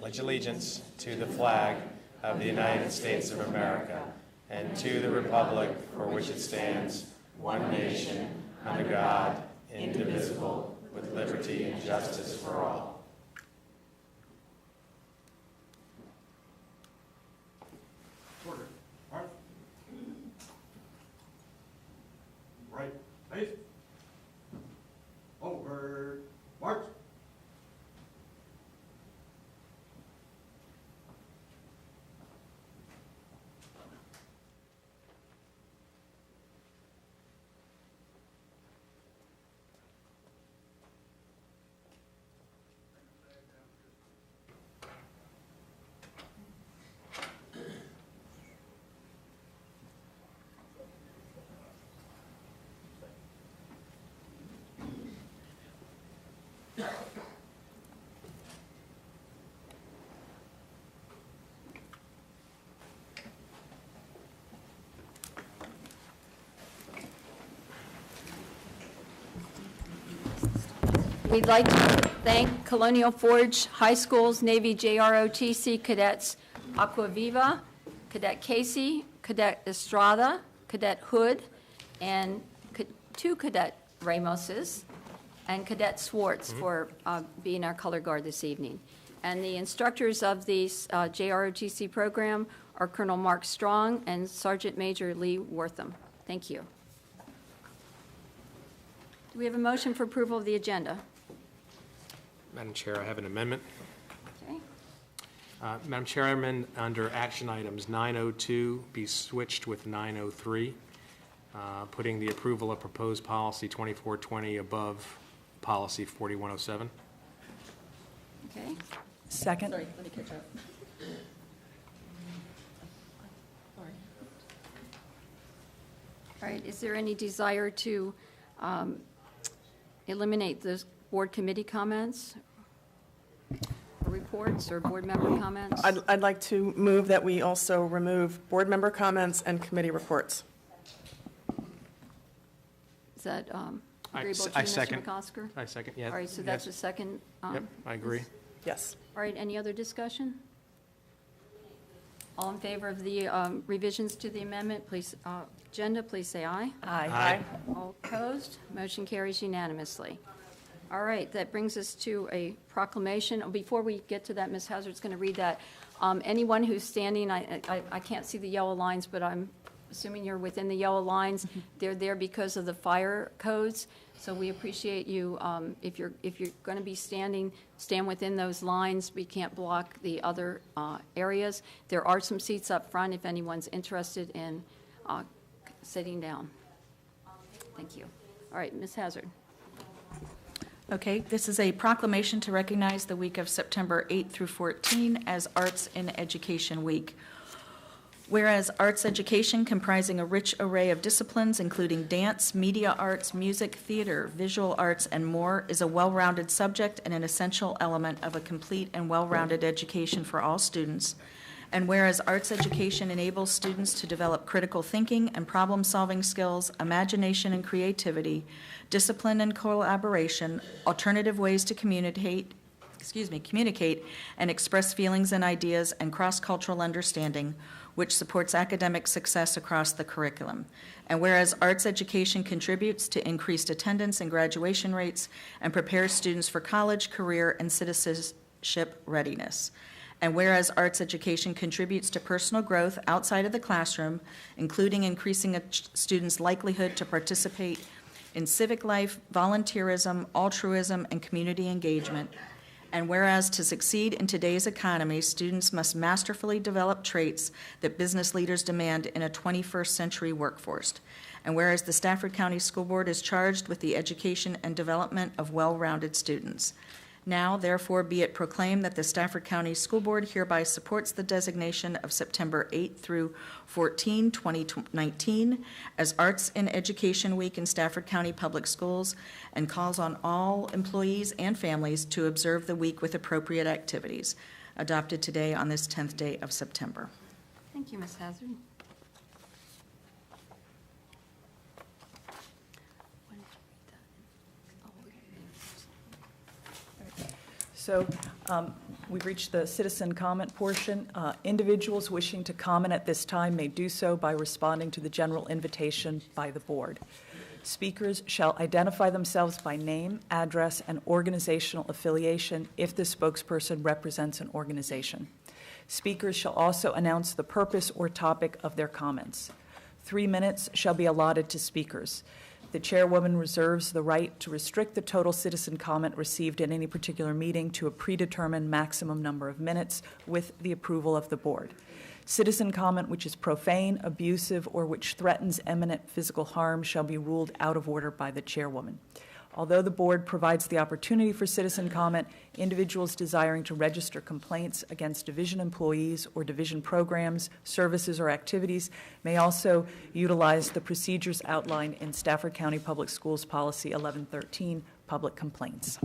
pledge allegiance to the flag of the United States of America and to the republic for which it stands, one nation, under God, indivisible, with liberty and justice for all. Order. March. Right. Face. Over. March. We'd like to thank Colonial Forge High School's Navy JROTC cadets Aquaviva, Cadet Casey, Cadet Estrada, Cadet Hood, and two Cadet Ramoses, and Cadet Swartz for being our color guard this evening. And the instructors of the JROTC program are Colonel Mark Strong and Sergeant Major Lee Wortham. Thank you. Do we have a motion for approval of the agenda? Madam Chair, I have an amendment. Okay. Madam Chairman, under action items 902 be switched with 903, putting the approval of proposed policy 2420 above policy 4107. Okay. Second. Sorry, let me catch up. All right, is there any desire to eliminate those board committee comments or reports or board member comments? I'd like to move that we also remove board member comments and committee reports. Is that I agreeable to you, Mr. second. McCosker? I second, yeah. All right, so that's a second. Yep, I agree. Yes. All right, any other discussion? All in favor of the revisions to the amendment, please, agenda, please say aye. Aye. All opposed? Motion carries unanimously. All right, that brings us to a proclamation. Before we get to that, Ms. Hazard's going to read that. Anyone who's standing, I can't see the yellow lines, but I'm assuming you're within the yellow lines. They're there because of the fire codes, so we appreciate you. If you're going to be standing, stand within those lines. We can't block the other areas. There are some seats up front if anyone's interested in sitting down. Thank you. All right, Ms. Hazard. Okay, this is a proclamation to recognize the week of September 8 through 14 as Arts in Education Week. Whereas arts education, comprising a rich array of disciplines including dance, media arts, music, theater, visual arts, and more, is a well-rounded subject and an essential element of a complete and well-rounded education for all students. And whereas arts education enables students to develop critical thinking and problem-solving skills, imagination and creativity, discipline and collaboration, alternative ways to communicate and express feelings and ideas, and cross-cultural understanding, which supports academic success across the curriculum. And whereas arts education contributes to increased attendance and graduation rates and prepares students for college, career, and citizenship readiness. And whereas arts education contributes to personal growth outside of the classroom, including increasing a student's likelihood to participate in civic life, volunteerism, altruism, and community engagement. And whereas to succeed in today's economy, students must masterfully develop traits that business leaders demand in a 21st century workforce. And whereas the Stafford County School Board is charged with the education and development of well-rounded students. Now, therefore, be it proclaimed that the Stafford County School Board hereby supports the designation of September 8 through 14, 2019 as Arts in Education Week in Stafford County Public Schools, and calls on all employees and families to observe the week with appropriate activities. Adopted today on this 10th day of September. Thank you, Ms. Hazard. So we've reached the citizen comment portion. Individuals wishing to comment at this time may do so by responding to the general invitation by the board. Speakers shall identify themselves by name, address, and organizational affiliation if the spokesperson represents an organization. Speakers shall also announce the purpose or topic of their comments. 3 minutes shall be allotted to speakers. The chairwoman reserves the right to restrict the total citizen comment received at any particular meeting to a predetermined maximum number of minutes with the approval of the board. Citizen comment which is profane, abusive, or which threatens imminent physical harm shall be ruled out of order by the chairwoman. Although the board provides the opportunity for citizen comment, individuals desiring to register complaints against division employees or division programs, services, or activities may also utilize the procedures outlined in Stafford County Public Schools Policy 1113, Public Complaints.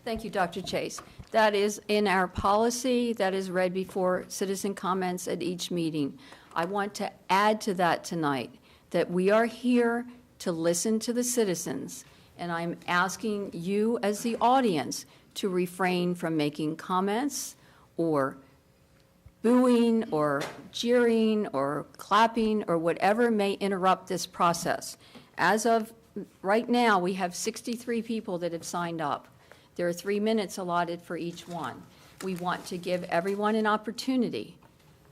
Thank you, Dr. Chase. That is in our policy that is read before citizen comments at each meeting. I want to add to that tonight that we are here to listen to the citizens, and I'm asking you as the audience to refrain from making comments or booing or jeering or clapping or whatever may interrupt this process. As of right now, we have 63 people that have signed up. There are 3 minutes allotted for each one. We want to give everyone an opportunity.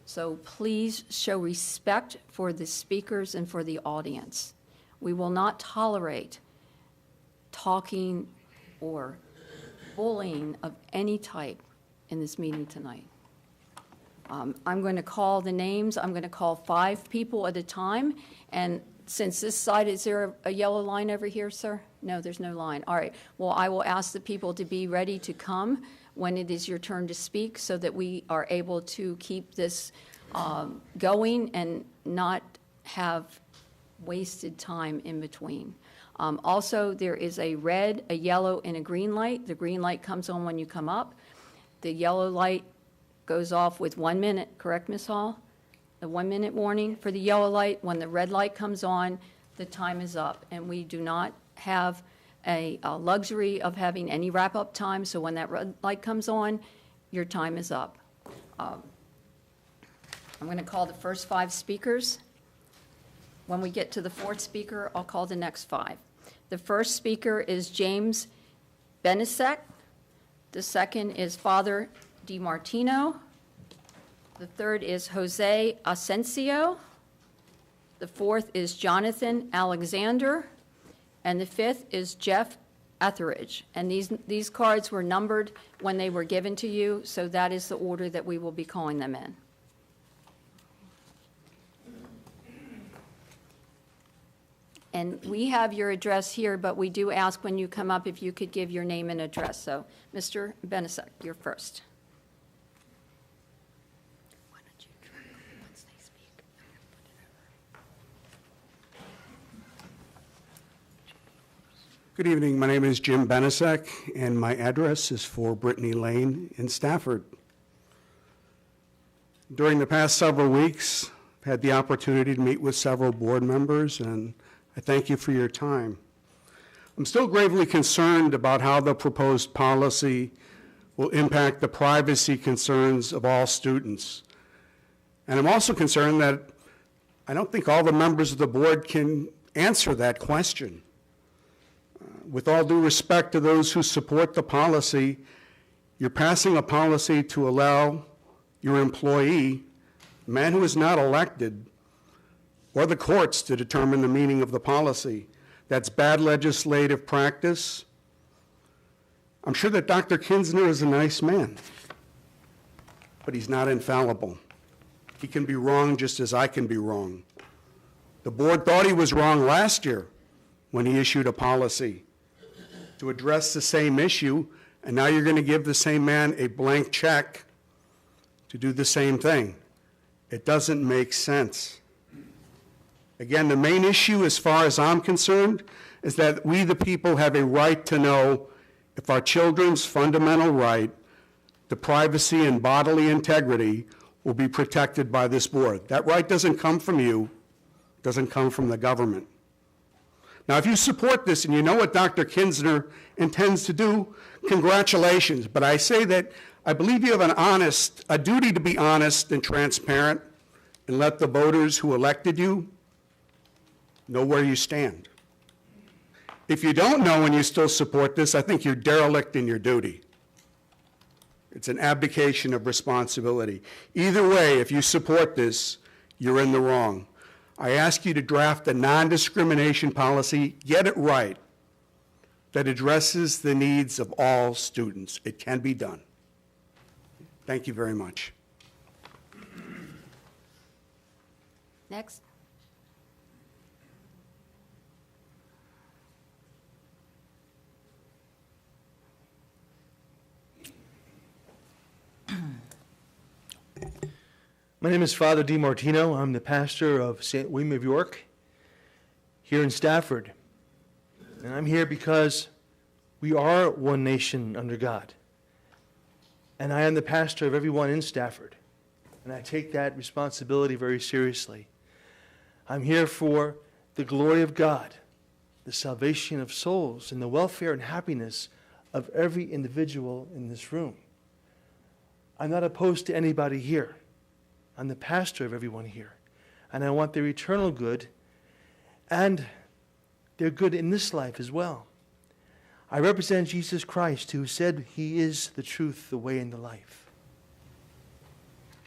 So please show respect for the speakers and for the audience. We will not tolerate talking or bullying of any type in this meeting tonight. I'm going to call the names. I'm going to call 5 people at a time. And since this side, is there a yellow line over here, sir? No, there's no line. All right. Well, I will ask the people to be ready to come when it is your turn to speak so that we are able to keep this going and not have wasted time in between. Also, there is a red, a yellow, and a green light. The green light comes on when you come up. The yellow light goes off with 1 minute, correct, Ms. Hall? The 1 minute warning for the yellow light. When the red light comes on, the time is up. And we do not have a luxury of having any wrap-up time, so when that red light comes on, your time is up. I'm going to call the first 5 speakers. When we get to the 4th speaker, I'll call the next 5. The first speaker is James Benisek. The second is Father DiMartino. The third is Jose Asensio. The 4th is Jonathan Alexander. And the 5th is Jeff Etheridge. And these cards were numbered when they were given to you, so that is the order that we will be calling them in. And we have your address here, but we do ask when you come up if you could give your name and address. So, Mr. Benisek, you're first. Why don't you try once they speak? Good evening. My name is Jim Benisek, and my address is 4 Brittany Lane in Stafford. During the past several weeks, I've had the opportunity to meet with several board members, and I thank you for your time. I'm still gravely concerned about how the proposed policy will impact the privacy concerns of all students. And I'm also concerned that I don't think all the members of the board can answer that question. With all due respect to those who support the policy, you're passing a policy to allow your employee, a man who is not elected, or the courts to determine the meaning of the policy. That's bad legislative practice. I'm sure that Dr. Kinsner is a nice man, but he's not infallible. He can be wrong just as I can be wrong. The board thought he was wrong last year when he issued a policy to address the same issue, and now you're going to give the same man a blank check to do the same thing. It doesn't make sense. Again, the main issue, as far as I'm concerned, is that we, the people, have a right to know if our children's fundamental right to privacy and bodily integrity will be protected by this board. That right doesn't come from you, doesn't come from the government. Now, if you support this and you know what Dr. Kinsner intends to do, congratulations. But I say that I believe you have a duty to be honest and transparent and let the voters who elected you know where you stand. If you don't know and you still support this, I think you're derelict in your duty. It's an abdication of responsibility. Either way, if you support this, you're in the wrong. I ask you to draft a non-discrimination policy, get it right, that addresses the needs of all students. It can be done. Thank you very much. Next. My name is Father DiMartino. I'm the pastor of St. William of York here in Stafford. And I'm here because we are one nation under God. And I am the pastor of everyone in Stafford. And I take that responsibility very seriously. I'm here for the glory of God, the salvation of souls, and the welfare and happiness of every individual in this room. I'm not opposed to anybody here. I'm the pastor of everyone here. And I want their eternal good and their good in this life as well. I represent Jesus Christ, who said he is the truth, the way, and the life.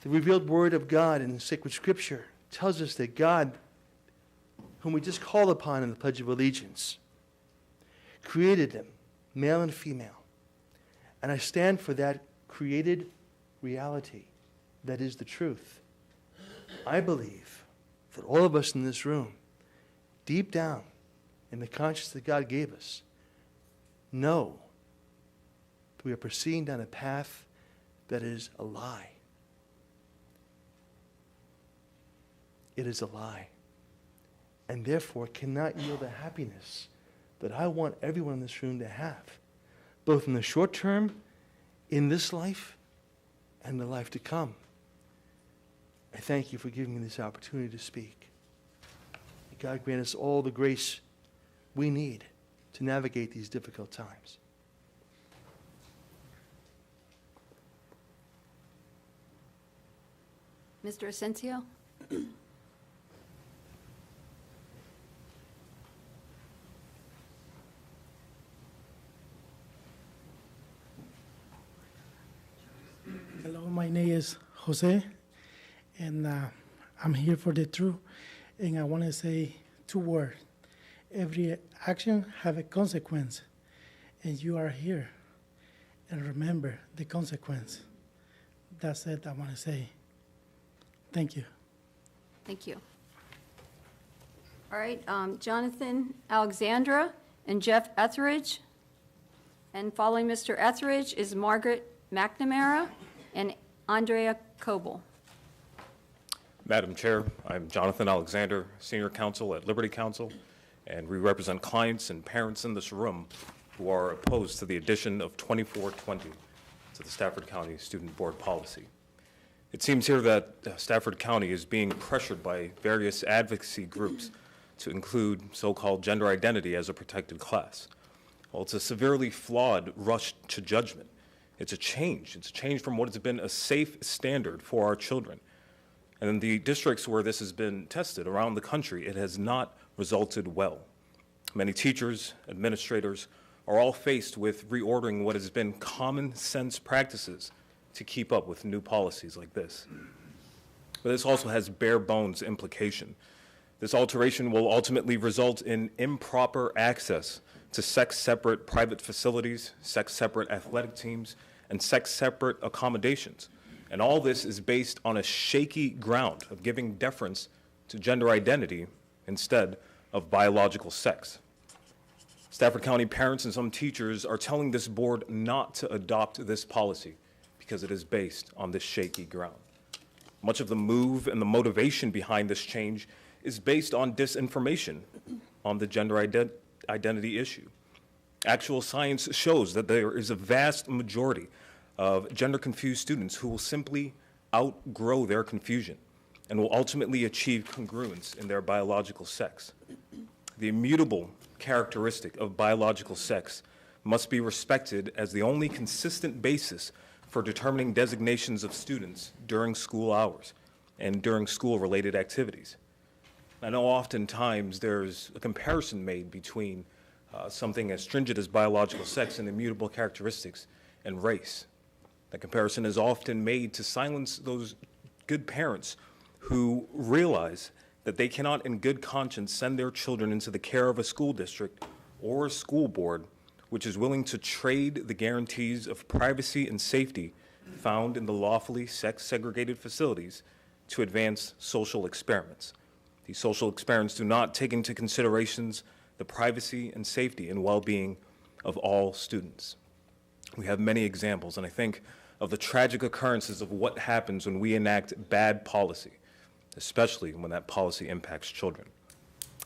The revealed word of God in the sacred scripture tells us that God, whom we just called upon in the Pledge of Allegiance, created them, male and female. And I stand for that created reality that is the truth. I believe that all of us in this room, deep down in the conscience that God gave us, know that we are proceeding down a path that is a lie. It is a lie. And therefore cannot yield the happiness that I want everyone in this room to have, both in the short term, in this life, and the life to come. I thank you for giving me this opportunity to speak. May God grant us all the grace we need to navigate these difficult times. Mr. Asensio? Hello, my name is Jose, and I'm here for the truth. And I want to say 2 words. Every action have a consequence, and you are here. And remember the consequence. That's it I want to say. Thank you. Thank you. All right, Jonathan Alexandra and Jeff Etheridge. And following Mr. Etheridge is Margaret McNamara and Andrea Coble. Madam Chair, I'm Jonathan Alexander, Senior Counsel at Liberty Counsel, and we represent clients and parents in this room who are opposed to the addition of 2420 to the Stafford County Student Board policy. It seems here that Stafford County is being pressured by various advocacy groups to include so-called gender identity as a protected class. Well, it's a severely flawed rush to judgment. It's a change. It's a change from what has been a safe standard for our children. And in the districts where this has been tested around the country, it has not resulted well. Many teachers, administrators are all faced with reordering what has been common sense practices to keep up with new policies like this. But this also has bare bones implication. This alteration will ultimately result in improper access to sex-separate private facilities, sex-separate athletic teams, and sex-separate accommodations. And all this is based on a shaky ground of giving deference to gender identity instead of biological sex. Stafford County parents and some teachers are telling this board not to adopt this policy because it is based on this shaky ground. Much of the move and the motivation behind this change is based on disinformation on the gender identity issue. Actual science shows that there is a vast majority of gender-confused students who will simply outgrow their confusion and will ultimately achieve congruence in their biological sex. The immutable characteristic of biological sex must be respected as the only consistent basis for determining designations of students during school hours and during school-related activities. I know oftentimes there's a comparison made between something as stringent as biological sex and immutable characteristics and race. That comparison is often made to silence those good parents who realize that they cannot in good conscience send their children into the care of a school district or a school board which is willing to trade the guarantees of privacy and safety found in the lawfully sex-segregated facilities to advance social experiments. These social experiments do not take into considerations the privacy and safety and well-being of all students. We have many examples, and I think of the tragic occurrences of what happens when we enact bad policy, especially when that policy impacts children.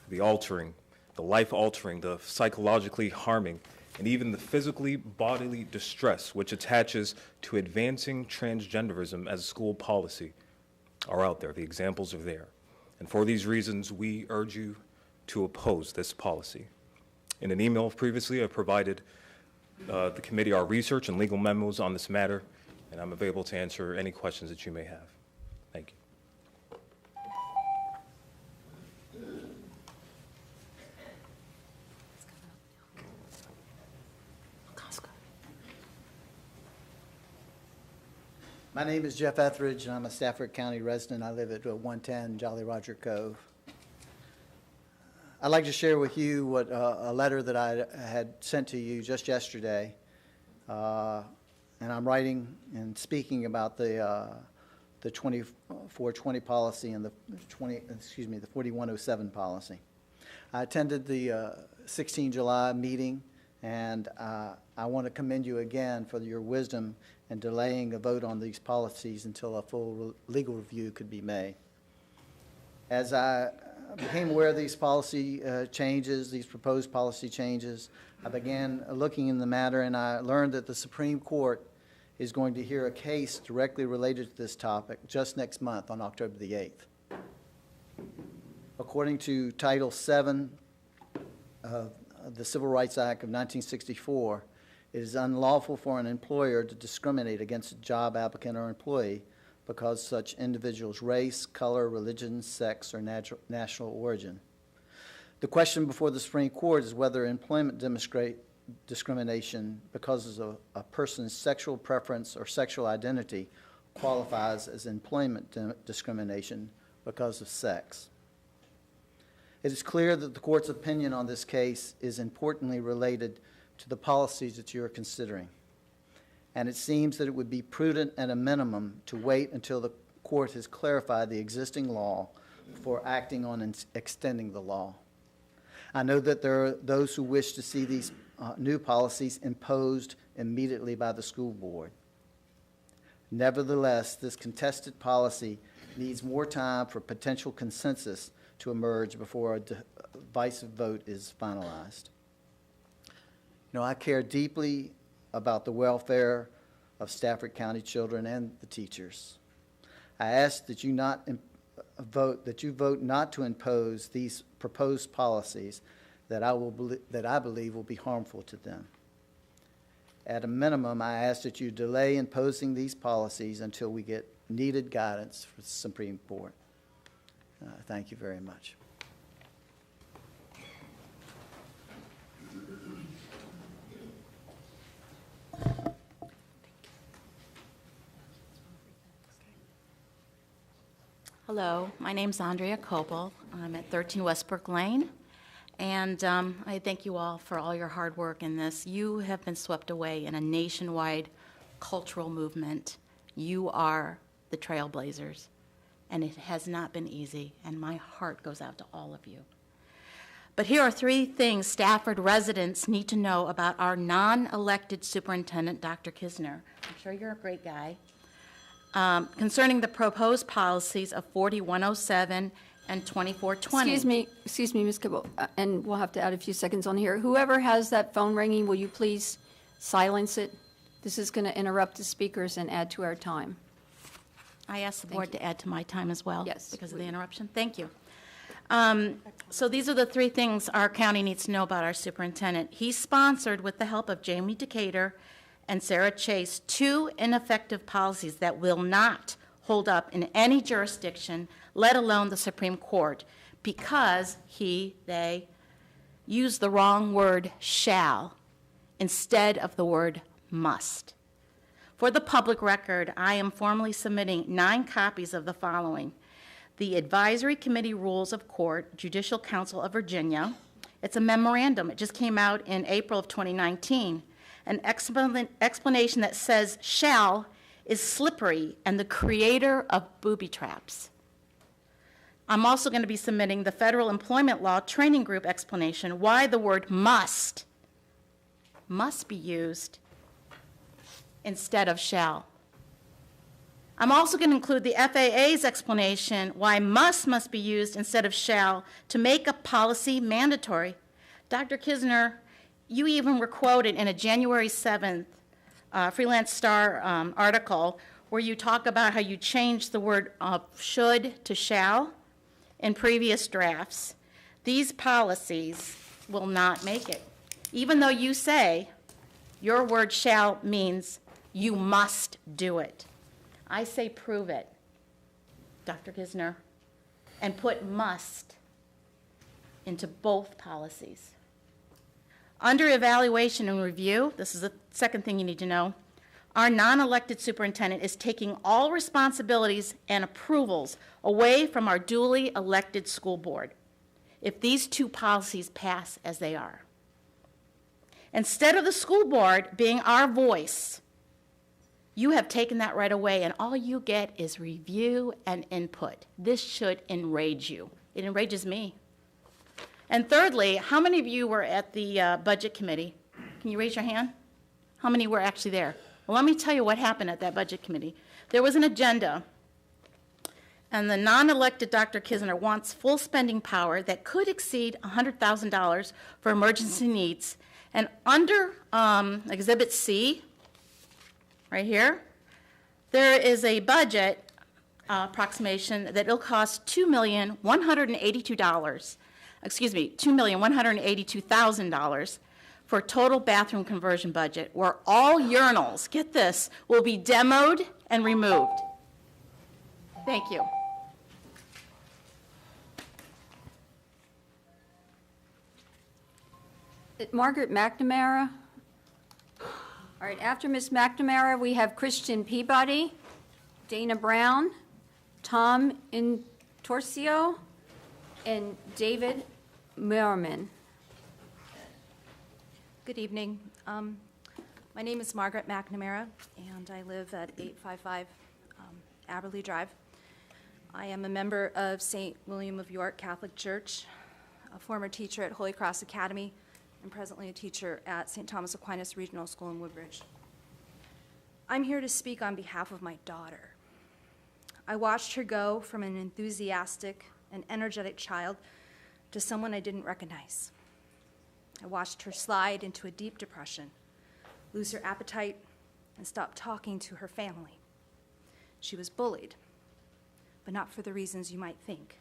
The altering, the life-altering, the psychologically harming, and even the physically bodily distress which attaches to advancing transgenderism as school policy are out there. The examples are there. And for these reasons, we urge you to oppose this policy. In an email previously, I provided the committee our research and legal memos on this matter, and I'm available to answer any questions that you may have. Thank you. My name is Jeff Etheridge, and I'm a Stafford County resident. I live at 110 Jolly Roger Cove. I'd like to share with you what a letter that I had sent to you just yesterday, and I'm writing and speaking about the 2420 policy and the 4107 policy. I attended the 16 July meeting, and I want to commend you again for your wisdom in delaying a vote on these policies until a full legal review could be made. As I became aware of these policy changes, these proposed policy changes, I began looking in the matter, and I learned that the Supreme Court is going to hear a case directly related to this topic just next month on October the 8th. According to Title VII of the Civil Rights Act of 1964, it is unlawful for an employer to discriminate against a job applicant or employee because such individual's race, color, religion, sex, or national origin. The question before the Supreme Court is whether employment discrimination because of a person's sexual preference or sexual identity qualifies as employment discrimination because of sex. It is clear that the court's opinion on this case is importantly related to the policies that you are considering. And it seems that it would be prudent at a minimum to wait until the court has clarified the existing law before acting on extending the law. I know that there are those who wish to see these new policies imposed immediately by the school board. Nevertheless, this contested policy needs more time for potential consensus to emerge before a divisive vote is finalized. You know, I care deeply about the welfare of Stafford County children and the teachers. I ask that you vote not to impose these proposed policies that I believe will be harmful to them. At a minimum, I ask that you delay imposing these policies until we get needed guidance from the Supreme Court. Thank you very much. Hello, my name's Andrea Copel. I'm at 13 Westbrook Lane, and I thank you all for all your hard work in this. You have been swept away in a nationwide cultural movement. You are the trailblazers, and it has not been easy, and my heart goes out to all of you. But here are 3 things Stafford residents need to know about our non-elected superintendent, Dr. Kisner. I'm sure you're a great guy. Concerning the proposed policies of 4107 and 2420. Excuse me, Ms. Cabot, and we'll have to add a few seconds on here. Whoever has that phone ringing, will you please silence it? This is going to interrupt the speakers and add to our time. I asked the board to add to my time as well. Yes, because of the interruption. Thank you. So these are the three things our county needs to know about our superintendent. He sponsored, with the help of Jamie Decatur and Sarah Chase, 2 ineffective policies that will not hold up in any jurisdiction, let alone the Supreme Court, because they used the wrong word shall instead of the word must. For the public record, I am formally submitting 9 copies of the following: the Advisory Committee Rules of Court, Judicial Council of Virginia. It's a memorandum. It just came out in April of 2019. An explanation that says shall is slippery and the creator of booby traps. I'm also going to be submitting the Federal Employment Law Training Group explanation why the word must be used instead of shall. I'm also going to include the FAA's explanation why must be used instead of shall to make a policy mandatory. Dr. Kisner, you even were quoted in a January 7th Freelance Star article where you talk about how you changed the word should to shall in previous drafts. These policies will not make it. Even though you say your word shall means you must do it. I say prove it, Dr. Kisner, and put must into both policies. Under evaluation and review, this is the second thing you need to know, our non-elected superintendent is taking all responsibilities and approvals away from our duly elected school board if these 2 policies pass as they are. Instead of the school board being our voice, you have taken that right away, and all you get is review and input. This should enrage you. It enrages me. And thirdly, how many of you were at the budget committee? Can you raise your hand? How many were actually there? Well, let me tell you what happened at that budget committee. There was an agenda, and the non-elected Dr. Kisner wants full spending power that could exceed $100,000 for emergency needs. And under Exhibit C, right here, there is a budget approximation that it'll cost $2,182,000 for a total bathroom conversion budget where all urinals, get this, will be demoed and removed. Thank you. Margaret McNamara. All right, after Ms. McNamara, we have Christian Peabody, Dana Brown, Tom Intorcio, and David Merriman. Good evening. My name is Margaret McNamara, and I live at 855 Aberley Drive. I am a member of St. William of York Catholic Church, a former teacher at Holy Cross Academy, and presently a teacher at St. Thomas Aquinas Regional School in Woodbridge. I'm here to speak on behalf of my daughter. I watched her go from an enthusiastic and energetic child to someone I didn't recognize. I watched her slide into a deep depression, lose her appetite, and stop talking to her family. She was bullied, but not for the reasons you might think.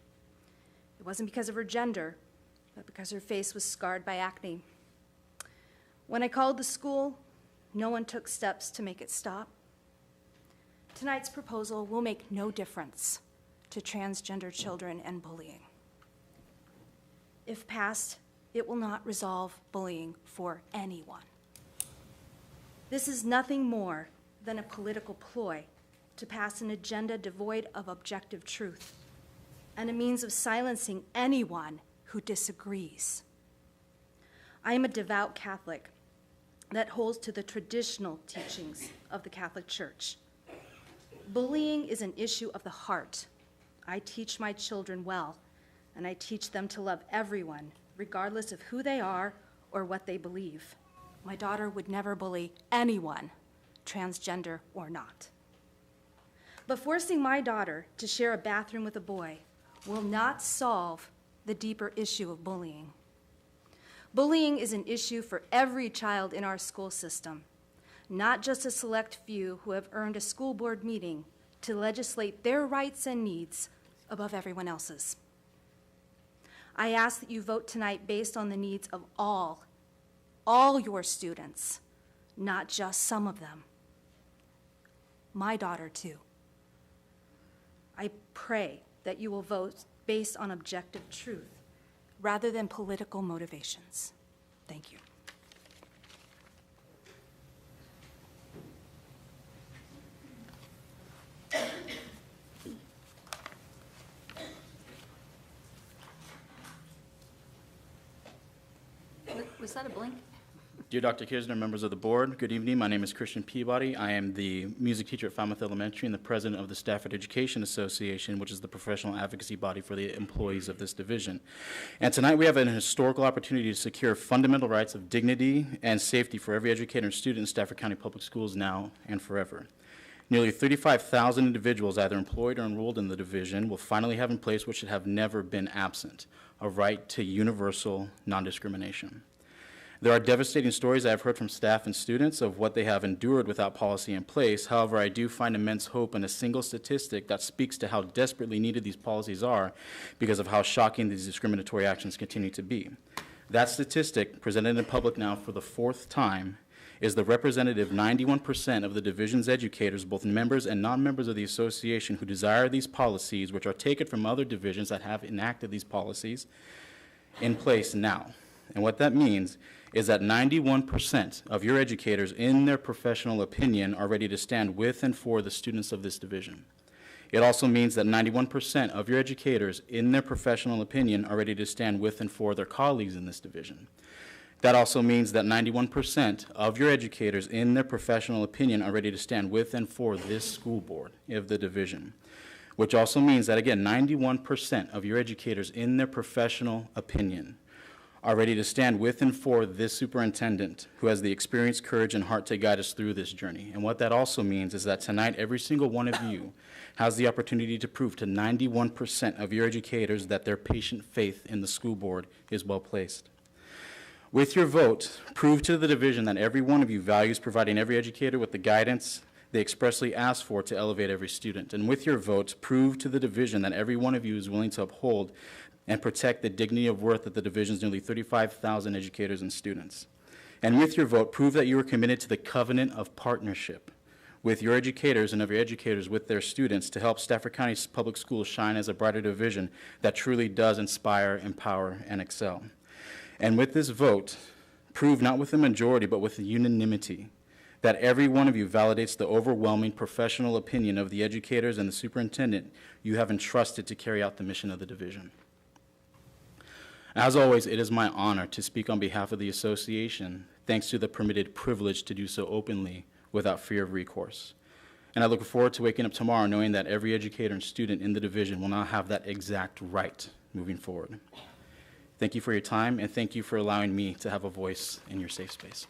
It wasn't because of her gender, but because her face was scarred by acne. When I called the school, no one took steps to make it stop. Tonight's proposal will make no difference to transgender children and bullying. If passed, it will not resolve bullying for anyone. This is nothing more than a political ploy to pass an agenda devoid of objective truth and a means of silencing anyone who disagrees. I am a devout Catholic that holds to the traditional teachings of the Catholic Church. Bullying is an issue of the heart. I teach my children well, and I teach them to love everyone, regardless of who they are or what they believe. My daughter would never bully anyone, transgender or not. But forcing my daughter to share a bathroom with a boy will not solve the deeper issue of bullying. Bullying is an issue for every child in our school system, not just a select few who have earned a school board meeting to legislate their rights and needs above everyone else's. I ask that you vote tonight based on the needs of all your students, not just some of them. My daughter, too. I pray that you will vote based on objective truth rather than political motivations. Thank you. Was that a blink? Dear Dr. Kisner, members of the board, good evening. My name is Christian Peabody. I am the music teacher at Falmouth Elementary and the president of the Stafford Education Association, which is the professional advocacy body for the employees of this division. And tonight we have an historical opportunity to secure fundamental rights of dignity and safety for every educator and student in Stafford County Public Schools now and forever. Nearly 35,000 individuals either employed or enrolled in the division will finally have in place what should have never been absent, a right to universal non-discrimination. There are devastating stories I have heard from staff and students of what they have endured without policy in place. However, I do find immense hope in a single statistic that speaks to how desperately needed these policies are because of how shocking these discriminatory actions continue to be. That statistic, presented in public now for the fourth time, is the representative 91% of the division's educators, both members and non-members of the association, who desire these policies, which are taken from other divisions that have enacted these policies, in place now. And what that means is that 91% of your educators, in their professional opinion, are ready to stand with and for the students of this division. It also means that 91% of your educators, in their professional opinion, are ready to stand with and for their colleagues in this division. That also means that 91% of your educators, in their professional opinion, are ready to stand with and for this school board of the division. Which also means that, again, 91% of your educators, in their professional opinion, are ready to stand with and for this superintendent who has the experience, courage, and heart to guide us through this journey. And what that also means is that tonight, every single one of you has the opportunity to prove to 91% of your educators that their patient faith in the school board is well placed. With your vote, prove to the division that every one of you values providing every educator with the guidance they expressly ask for to elevate every student. And with your vote, prove to the division that every one of you is willing to uphold and protect the dignity of worth of the division's nearly 35,000 educators and students. And with your vote, prove that you are committed to the covenant of partnership with your educators and of your educators with their students to help Stafford County Public Schools shine as a brighter division that truly does inspire, empower, and excel. And with this vote, prove not with a majority, but with unanimity, that every one of you validates the overwhelming professional opinion of the educators and the superintendent you have entrusted to carry out the mission of the division. As always, it is my honor to speak on behalf of the association, thanks to the permitted privilege to do so openly without fear of recourse. And I look forward to waking up tomorrow knowing that every educator and student in the division will now have that exact right moving forward. Thank you for your time, and thank you for allowing me to have a voice in your safe space.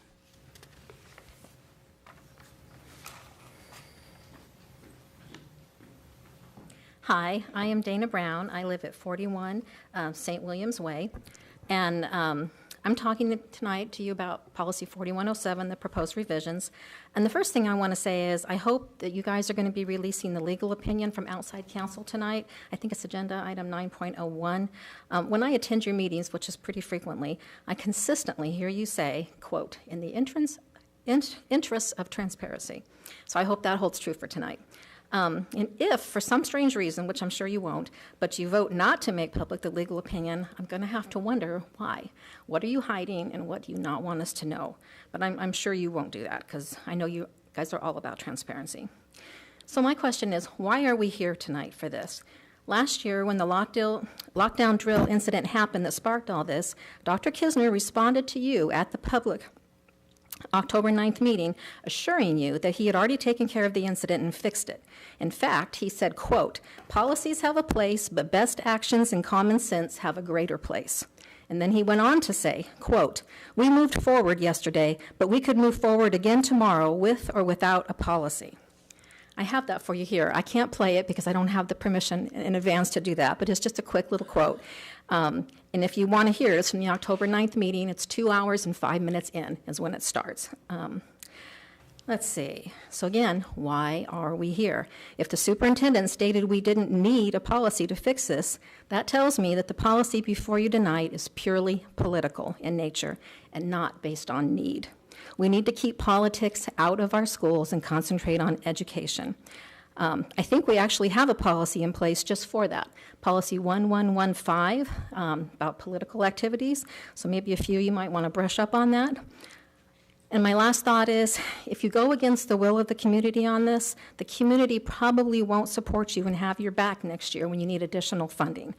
Hi, I am Dana Brown. I live at 41 St. William's Way, and I'm talking tonight to you about Policy 4107, the proposed revisions. And the first thing I want to say is I hope that you guys are going to be releasing the legal opinion from outside counsel tonight. I think it's agenda item 9.01. When I attend your meetings, which is pretty frequently, I consistently hear you say, quote, in the interests of transparency. So I hope that holds true for tonight. And if, for some strange reason, which I'm sure you won't, but you vote not to make public the legal opinion, I'm going to have to wonder why. What are you hiding, and what do you not want us to know? But I'm sure you won't do that, because I know you guys are all about transparency. So my question is, why are we here tonight for this? Last year, when the lockdown drill incident happened that sparked all this, Dr. Kisner responded to you at the public October 9th meeting, assuring you that he had already taken care of the incident and fixed it. In fact, he said, quote, policies have a place, but best actions and common sense have a greater place. And then he went on to say, quote, we moved forward yesterday, but we could move forward again tomorrow with or without a policy. I have that for you here. I can't play it because I don't have the permission in advance to do that, but it's just a quick little quote. And if you want to hear it, it's from the October 9th meeting. It's 2 hours and 5 minutes in is when it starts. Let's see. So again, why are we here? If the superintendent stated we didn't need a policy to fix this, that tells me that the policy before you tonight is purely political in nature and not based on need. We need to keep politics out of our schools and concentrate on education. I think we actually have a policy in place just for that. Policy 1115 about political activities. So maybe a few you might want to brush up on that. And my last thought is, if you go against the will of the community on this, the community probably won't support you and have your back next year when you need additional funding.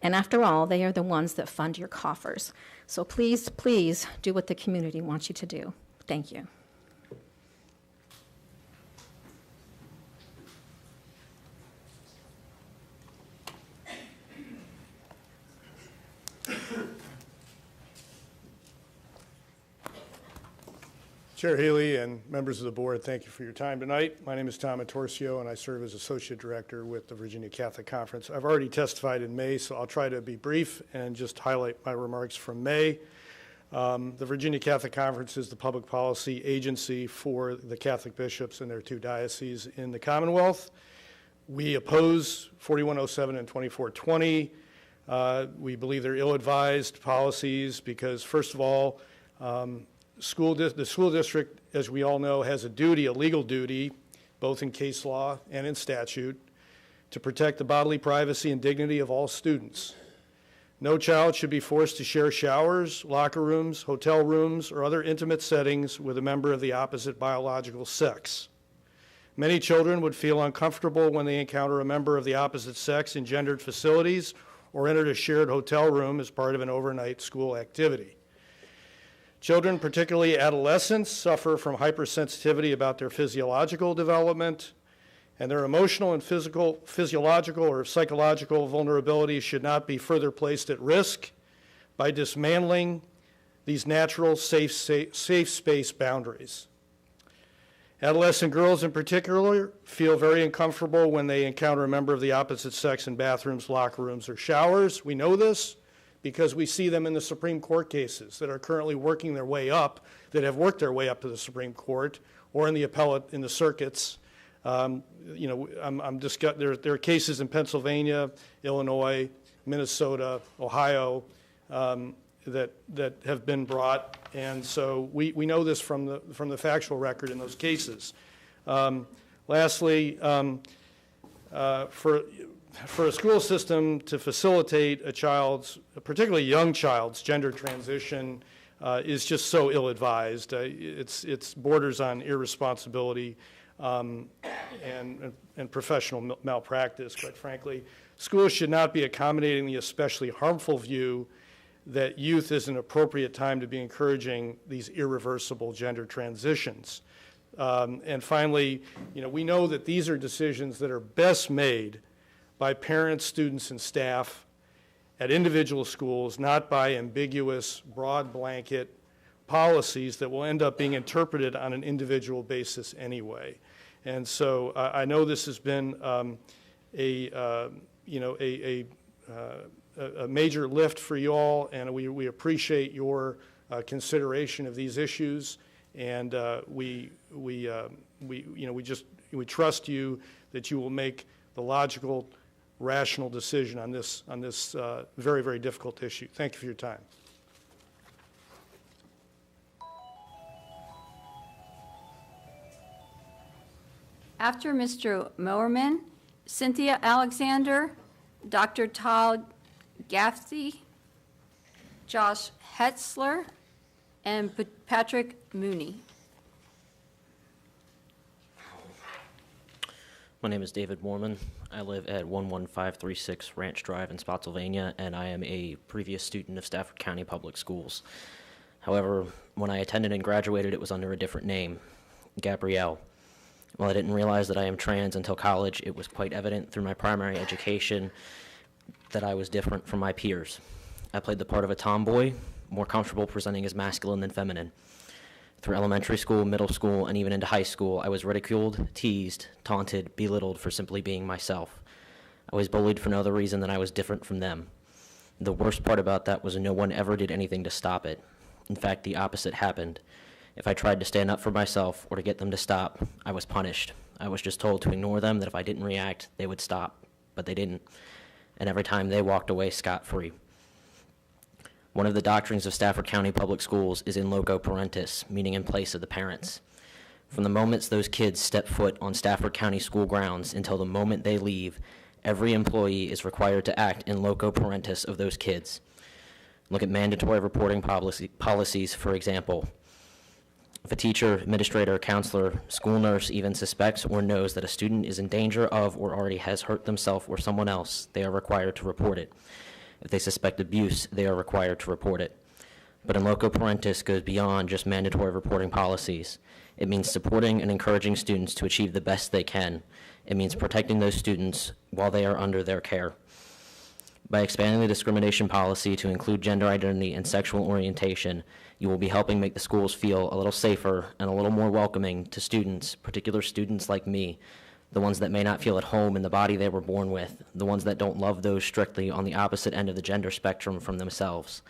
And after all, they are the ones that fund your coffers. So please, please do what the community wants you to do. Thank you. Chair Healy and members of the board, thank you for your time tonight. My name is Tom Atorcio, and I serve as Associate Director with the Virginia Catholic Conference. I've already testified in May, so I'll try to be brief and just highlight my remarks from May. The Virginia Catholic Conference is the public policy agency for the Catholic bishops and their two dioceses in the Commonwealth. We oppose 4107 and 2420. We believe they're ill-advised policies because, first of all, the school district, as we all know, has a duty, a legal duty, both in case law and in statute, to protect the bodily privacy and dignity of all students. No child should be forced to share showers, locker rooms, hotel rooms, or other intimate settings with a member of the opposite biological sex. Many children would feel uncomfortable when they encounter a member of the opposite sex in gendered facilities or entered a shared hotel room as part of an overnight school activity. Children, particularly adolescents, suffer from hypersensitivity about their physiological development, and their emotional and physiological or psychological vulnerability should not be further placed at risk by dismantling these natural safe space boundaries. Adolescent girls in particular feel very uncomfortable when they encounter a member of the opposite sex in bathrooms, locker rooms, or showers. We know this because we see them in the Supreme Court cases that are currently working their way up, that have worked their way up to the Supreme Court, or in the appellate, in the circuits. There are cases in Pennsylvania, Illinois, Minnesota, Ohio that have been brought, and so we know this from the factual record in those cases. Lastly, for a school system to facilitate a child's, particularly young child's, gender transition is just so ill-advised. It's borders on irresponsibility and professional malpractice, quite frankly. Schools should not be accommodating the especially harmful view that youth is an appropriate time to be encouraging these irreversible gender transitions. And finally, we know that these are decisions that are best made by parents, students, and staff at individual schools, not by ambiguous, broad blanket policies that will end up being interpreted on an individual basis anyway. And so I know this has been a major lift for you all, and we appreciate your consideration of these issues, and we trust you that you will make the logical, rational decision on this very, very difficult issue. Thank you for your time. After Mr. Mowerman, Cynthia Alexander, Dr. Todd Gaffney, Josh Hetzler, and Patrick Mooney. My name is David Moorman. I live at 11536 Ranch Drive in Spotsylvania, and I am a previous student of Stafford County Public Schools. However, when I attended and graduated, it was under a different name, Gabrielle. While I didn't realize that I am trans until college, it was quite evident through my primary education that I was different from my peers. I played the part of a tomboy, more comfortable presenting as masculine than feminine. Through elementary school, middle school, and even into high school, I was ridiculed, teased, taunted, belittled for simply being myself. I was bullied for no other reason than I was different from them. The worst part about that was no one ever did anything to stop it. In fact, the opposite happened. If I tried to stand up for myself or to get them to stop, I was punished. I was just told to ignore them, that if I didn't react, they would stop, but they didn't. And every time they walked away scot-free. One of the doctrines of Stafford County Public Schools is in loco parentis, meaning in place of the parents. From the moments those kids step foot on Stafford County school grounds until the moment they leave, every employee is required to act in loco parentis of those kids. Look at mandatory reporting policies, for example. If a teacher, administrator, counselor, school nurse even suspects or knows that a student is in danger of or already has hurt themselves or someone else, they are required to report it. If they suspect abuse, they are required to report it. But in loco parentis goes beyond just mandatory reporting policies. It means supporting and encouraging students to achieve the best they can. It means protecting those students while they are under their care. By expanding the discrimination policy to include gender identity and sexual orientation, you will be helping make the schools feel a little safer and a little more welcoming to students, particular students like me, the ones that may not feel at home in the body they were born with, the ones that don't love those strictly on the opposite end of the gender spectrum from themselves.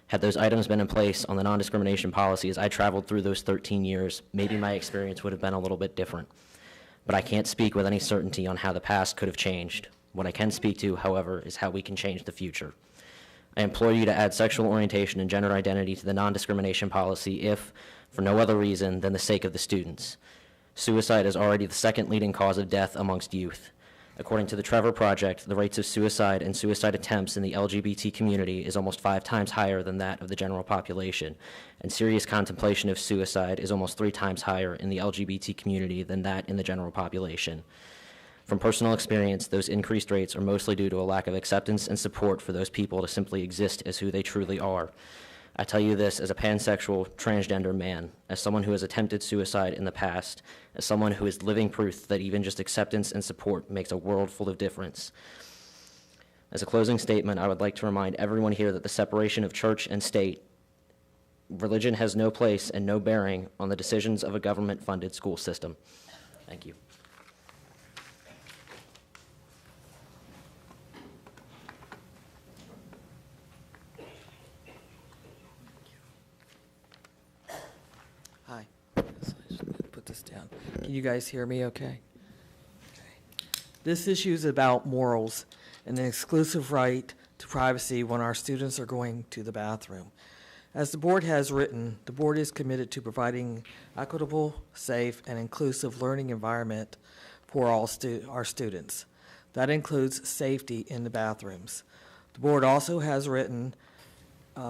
Had those items been in place on the non-discrimination policy as I traveled through those 13 years, maybe my experience would have been a little bit different. But I can't speak with any certainty on how the past could have changed. What I can speak to, however, is how we can change the future. I implore you to add sexual orientation and gender identity to the non-discrimination policy if, for no other reason than the sake of the students. Suicide is already the second leading cause of death amongst youth. According to the Trevor Project, the rates of suicide and suicide attempts in the LGBT community is almost 5 times higher than that of the general population, and serious contemplation of suicide is almost 3 times higher in the LGBT community than that in the general population. From personal experience, those increased rates are mostly due to a lack of acceptance and support for those people to simply exist as who they truly are. I tell you this as a pansexual, transgender man, as someone who has attempted suicide in the past, as someone who is living proof that even just acceptance and support makes a world full of difference. As a closing statement, I would like to remind everyone here that the separation of church and state, religion has no place and no bearing on the decisions of a government-funded school system. Thank you. Hi. Put this down. Can you guys hear me okay? This issue is about morals and an exclusive right to privacy when our students are going to the bathroom. As the board has written, the board is committed to providing equitable, safe, and inclusive learning environment for all our students. That includes safety in the bathrooms. The board also has written,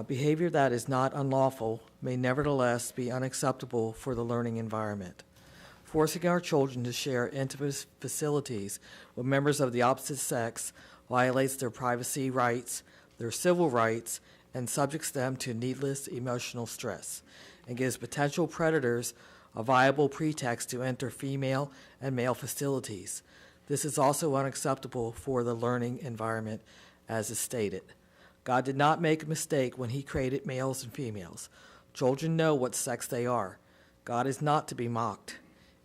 behavior that is not unlawful may nevertheless be unacceptable for the learning environment. Forcing our children to share intimate facilities with members of the opposite sex violates their privacy rights, their civil rights, and subjects them to needless emotional stress, and gives potential predators a viable pretext to enter female and male facilities. This is also unacceptable for the learning environment, as is stated. God did not make a mistake when he created males and females. Children know what sex they are. God is not to be mocked.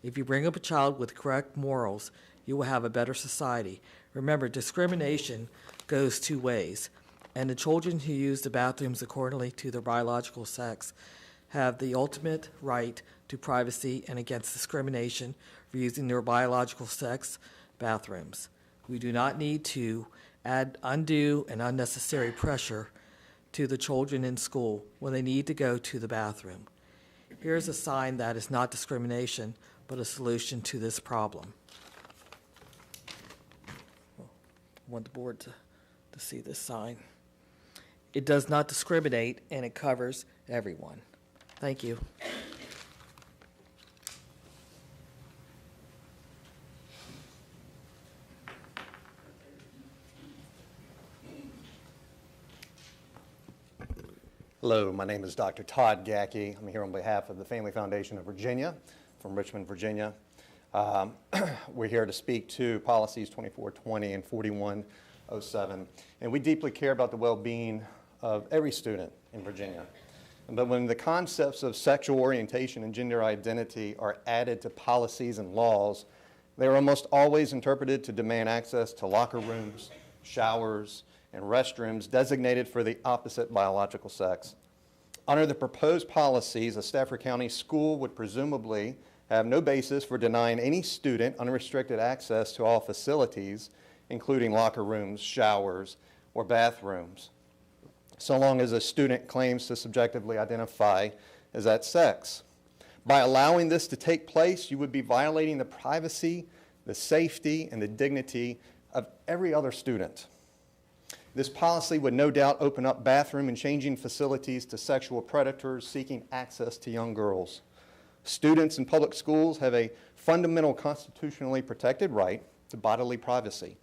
If you bring up a child with correct morals, you will have a better society. Remember, discrimination goes 2 ways, and the children who use the bathrooms accordingly to their biological sex have the ultimate right to privacy and against discrimination for using their biological sex bathrooms. We do not need to add undue and unnecessary pressure to the children in school when they need to go to the bathroom. Here's a sign that is not discrimination, but a solution to this problem. I want the board to see this sign. It does not discriminate, and it covers everyone. Thank you. Hello, my name is Dr. Todd Gackey. I'm here on behalf of the Family Foundation of Virginia from Richmond, Virginia. We're here to speak to policies 2420 and 4107. And we deeply care about the well-being of every student in Virginia. But when the concepts of sexual orientation and gender identity are added to policies and laws, they are almost always interpreted to demand access to locker rooms, showers, and restrooms designated for the opposite biological sex. Under the proposed policies, a Stafford County school would presumably have no basis for denying any student unrestricted access to all facilities, including locker rooms, showers, or bathrooms, so long as a student claims to subjectively identify as that sex. By allowing this to take place, you would be violating the privacy, the safety, and the dignity of every other student. This policy would no doubt open up bathroom and changing facilities to sexual predators seeking access to young girls. Students in public schools have a fundamental constitutionally protected right to bodily privacy.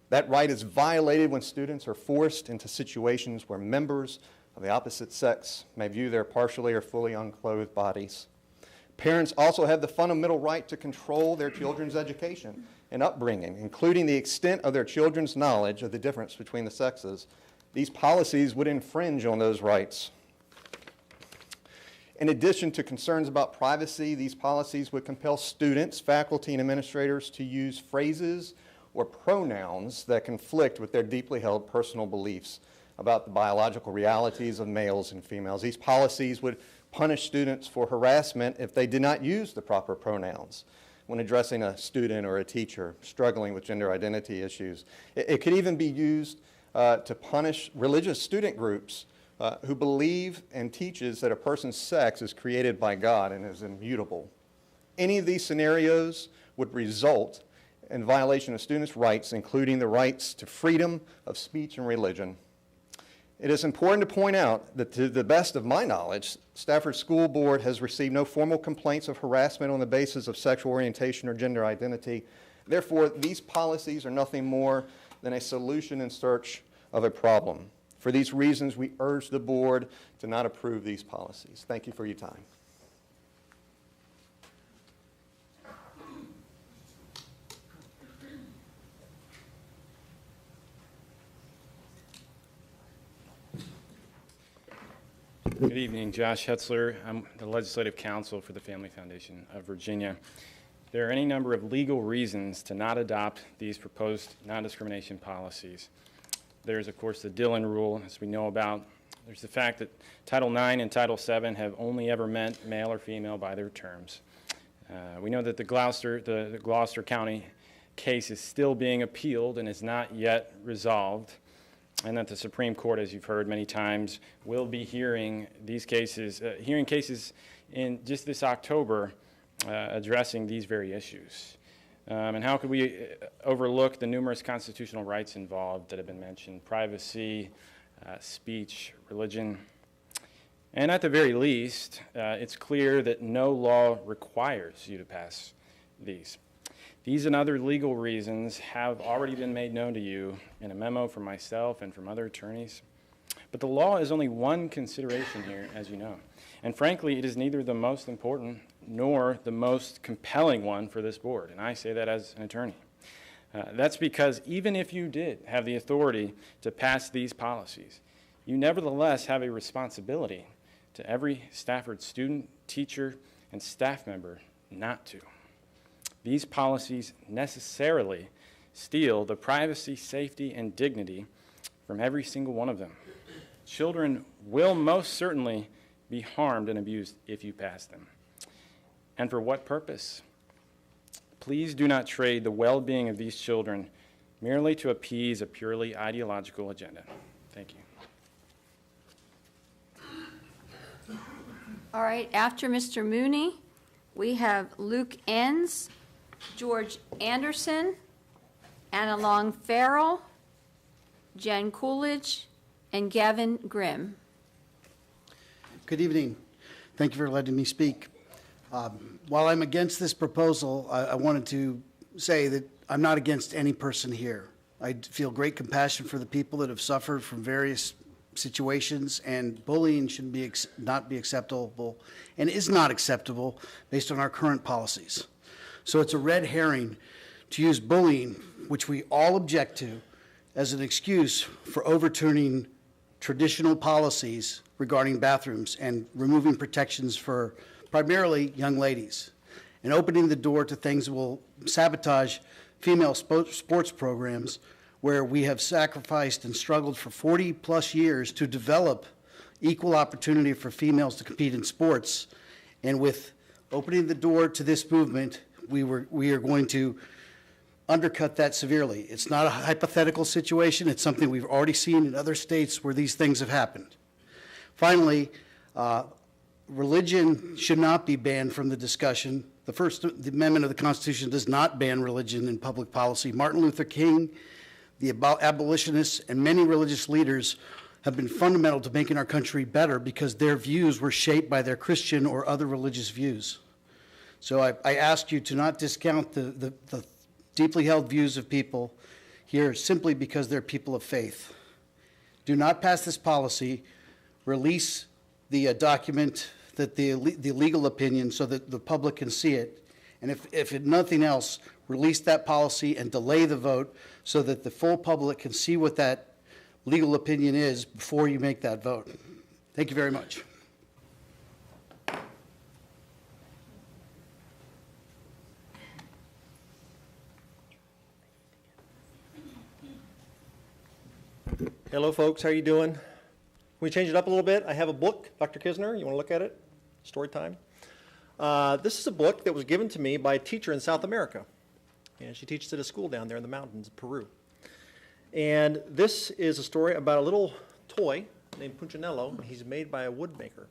That right is violated when students are forced into situations where members of the opposite sex may view their partially or fully unclothed bodies. Parents also have the fundamental right to control their children's education and upbringing, including the extent of their children's knowledge of the difference between the sexes. These policies would infringe on those rights. In addition to concerns about privacy, these policies would compel students, faculty, and administrators to use phrases or pronouns that conflict with their deeply held personal beliefs about the biological realities of males and females. These policies would punish students for harassment if they did not use the proper pronouns when addressing a student or a teacher struggling with gender identity issues. It could even be used to punish religious student groups who believe and teaches that a person's sex is created by God and is immutable. Any of these scenarios would result in violation of students' rights, including the rights to freedom of speech and religion. It is important to point out that to the best of my knowledge, Stafford School Board has received no formal complaints of harassment on the basis of sexual orientation or gender identity. Therefore, these policies are nothing more than a solution in search of a problem. For these reasons, we urge the board to not approve these policies. Thank you for your time. Good evening, Josh Hetzler. I'm the Legislative Counsel for the Family Foundation of Virginia. There are any number of legal reasons to not adopt these proposed non-discrimination policies. There's, of course, the Dillon Rule, as we know about. There's the fact that Title IX and Title VII have only ever meant male or female by their terms. We know that the Gloucester County case is still being appealed and is not yet resolved, and that the Supreme Court, as you've heard many times, will be hearing these cases, in just this October addressing these very issues. And how could we overlook the numerous constitutional rights involved that have been mentioned: privacy, speech, religion. And at the very least, it's clear that no law requires you to pass these. These and other legal reasons have already been made known to you in a memo from myself and from other attorneys. But the law is only one consideration here, as you know. And frankly, it is neither the most important nor the most compelling one for this board. And I say that as an attorney. That's because even if you did have the authority to pass these policies, you nevertheless have a responsibility to every Stafford student, teacher, and staff member not to. These policies necessarily steal the privacy, safety, and dignity from every single one of them. Children will most certainly be harmed and abused if you pass them. And for what purpose? Please do not trade the well-being of these children merely to appease a purely ideological agenda. Thank you. All right, after Mr. Mooney, we have Luke Enns, George Anderson, Anna Long Farrell, Jen Coolidge, and Gavin Grimm. Good evening. Thank you for letting me speak. While I'm against this proposal, I wanted to say that I'm not against any person here. I feel great compassion for the people that have suffered from various situations, and bullying should not be acceptable and is not acceptable based on our current policies. So it's a red herring to use bullying, which we all object to, as an excuse for overturning traditional policies regarding bathrooms and removing protections for primarily young ladies, and opening the door to things that will sabotage female sports programs where we have sacrificed and struggled for 40 plus years to develop equal opportunity for females to compete in sports. And with opening the door to this movement, we are going to undercut that severely. It's not a hypothetical situation. It's something we've already seen in other states where these things have happened. Finally, religion should not be banned from the discussion. The First Amendment of the Constitution does not ban religion in public policy. Martin Luther King, the abolitionists, and many religious leaders have been fundamental to making our country better because their views were shaped by their Christian or other religious views. So I ask you to not discount the deeply held views of people here simply because they're people of faith. Do not pass this policy. Release the document, that the legal opinion, so that the public can see it. And if nothing else, release that policy and delay the vote so that the full public can see what that legal opinion is before you make that vote. Thank you very much. Hello, folks. How are you doing? We change it up a little bit. I have a book, Dr. Kisner. You want to look at it? Story time. This is a book that was given to me by a teacher in South America. And she teaches at a school down there in the mountains of Peru. And this is a story about a little toy named Punchinello. He's made by a woodmaker.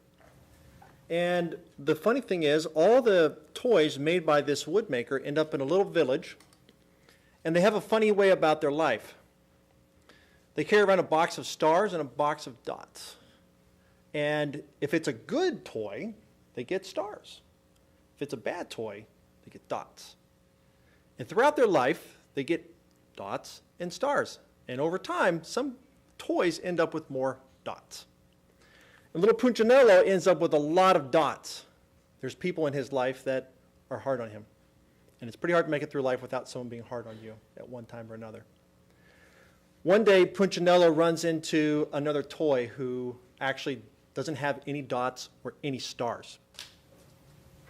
And the funny thing is, all the toys made by this woodmaker end up in a little village, and they have a funny way about their life. They carry around a box of stars and a box of dots. And if it's a good toy, they get stars. If it's a bad toy, they get dots. And throughout their life, they get dots and stars. And over time, some toys end up with more dots. And little Punchinello ends up with a lot of dots. There's people in his life that are hard on him. And it's pretty hard to make it through life without someone being hard on you at one time or another. One day, Punchinello runs into another toy who actually doesn't have any dots or any stars.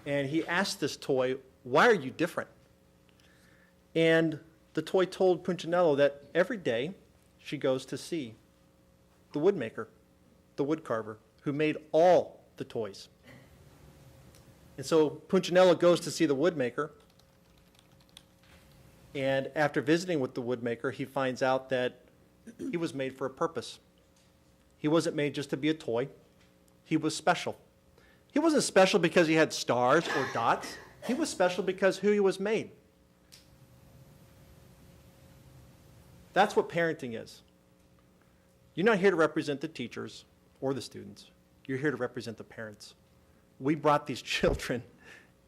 And he asked this toy, "Why are you different?" And the toy told Punchinello that every day she goes to see the woodmaker, the woodcarver, who made all the toys. And so Punchinello goes to see the woodmaker, and after visiting with the woodmaker, he finds out that he was made for a purpose. He wasn't made just to be a toy. He was special. He wasn't special because he had stars or dots. He was special because who he was made. That's what parenting is. You're not here to represent the teachers or the students. You're here to represent the parents. We brought these children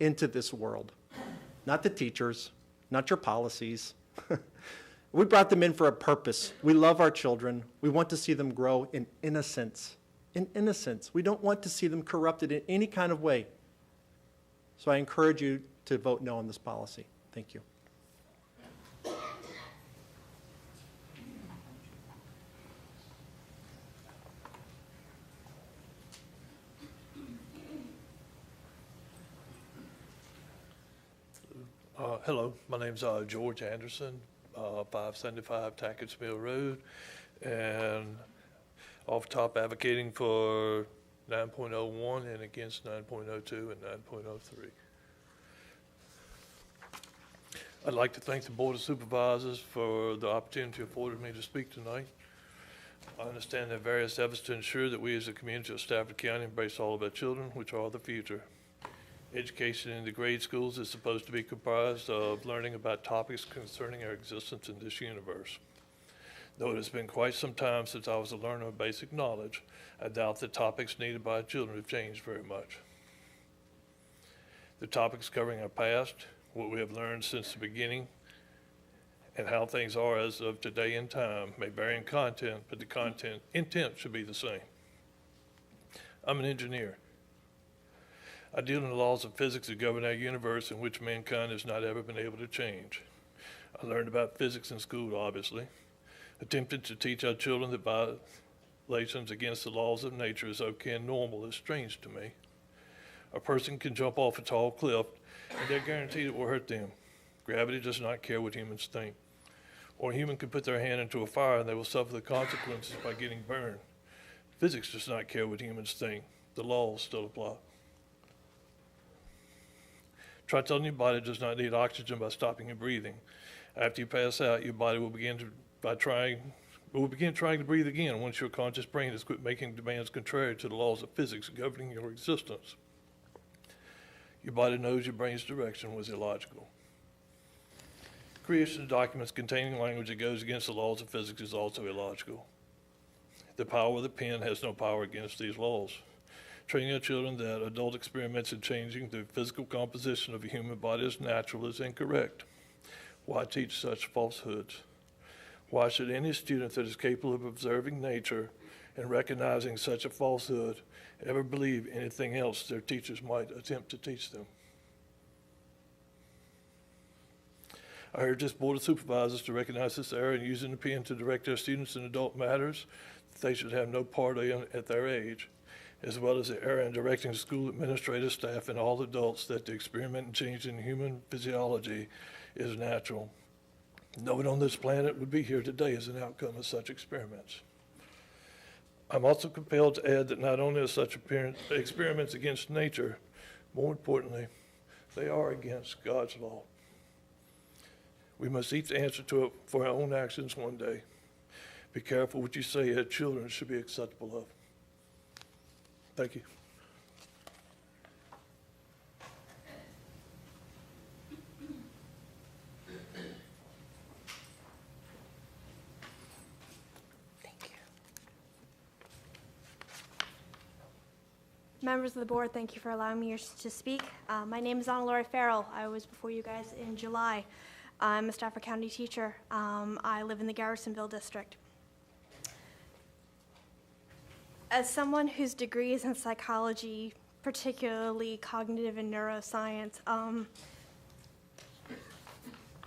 into this world, not the teachers, not your policies. We brought them in for a purpose. We love our children. We want to see them grow in innocence. In innocence. We don't want to see them corrupted in any kind of way. So I encourage you to vote no on this policy. Thank you. Hello, my name's George Anderson, 575 Tackett's Mill Road, and off top advocating for 9.01 and against 9.02 and 9.03. I'd like to thank the Board of Supervisors for the opportunity afforded me to speak tonight. I understand there are various efforts to ensure that we as a community of Stafford County embrace all of our children, which are the future. Education in the grade schools is supposed to be comprised of learning about topics concerning our existence in this universe. Though it has been quite some time since I was a learner of basic knowledge, I doubt the topics needed by our children have changed very much. The topics covering our past, what we have learned since the beginning, and how things are as of today in time may vary in content, but the intent should be the same. I'm an engineer. I deal in the laws of physics that govern our universe in which mankind has not ever been able to change. I learned about physics in school, obviously. Attempting to teach our children that violations against the laws of nature is okay and normal is strange to me. A person can jump off a tall cliff and they're guaranteed it will hurt them. Gravity does not care what humans think. Or a human can put their hand into a fire and they will suffer the consequences by getting burned. Physics does not care what humans think. The laws still apply. Try telling your body does not need oxygen by stopping your breathing. After you pass out, your body will begin trying to breathe again once your conscious brain has quit making demands contrary to the laws of physics governing your existence. Your body knows your brain's direction was illogical. Creation of documents containing language that goes against the laws of physics is also illogical. The power of the pen has no power against these laws. Training our children that adult experiments in changing the physical composition of a human body is natural is incorrect. Why teach such falsehoods? Why should any student that is capable of observing nature and recognizing such a falsehood ever believe anything else their teachers might attempt to teach them? I urge this Board of Supervisors to recognize this error and using the pen to direct their students in adult matters that they should have no part in at their age, as well as the error in directing school administrative staff and all adults that the experiment in changing human physiology is natural. No one on this planet would be here today as an outcome of such experiments. I'm also compelled to add that not only are such experiments against nature, more importantly, they are against God's law. We must each answer to it for our own actions one day. Be careful what you say our children should be acceptable of. Thank you. Members of the board, thank you for allowing me to speak. My name is Anna Lori Farrell. I was before you guys in July. I'm a Stafford County teacher. I live in the Garrisonville district. As someone whose degree is in psychology, particularly cognitive and neuroscience,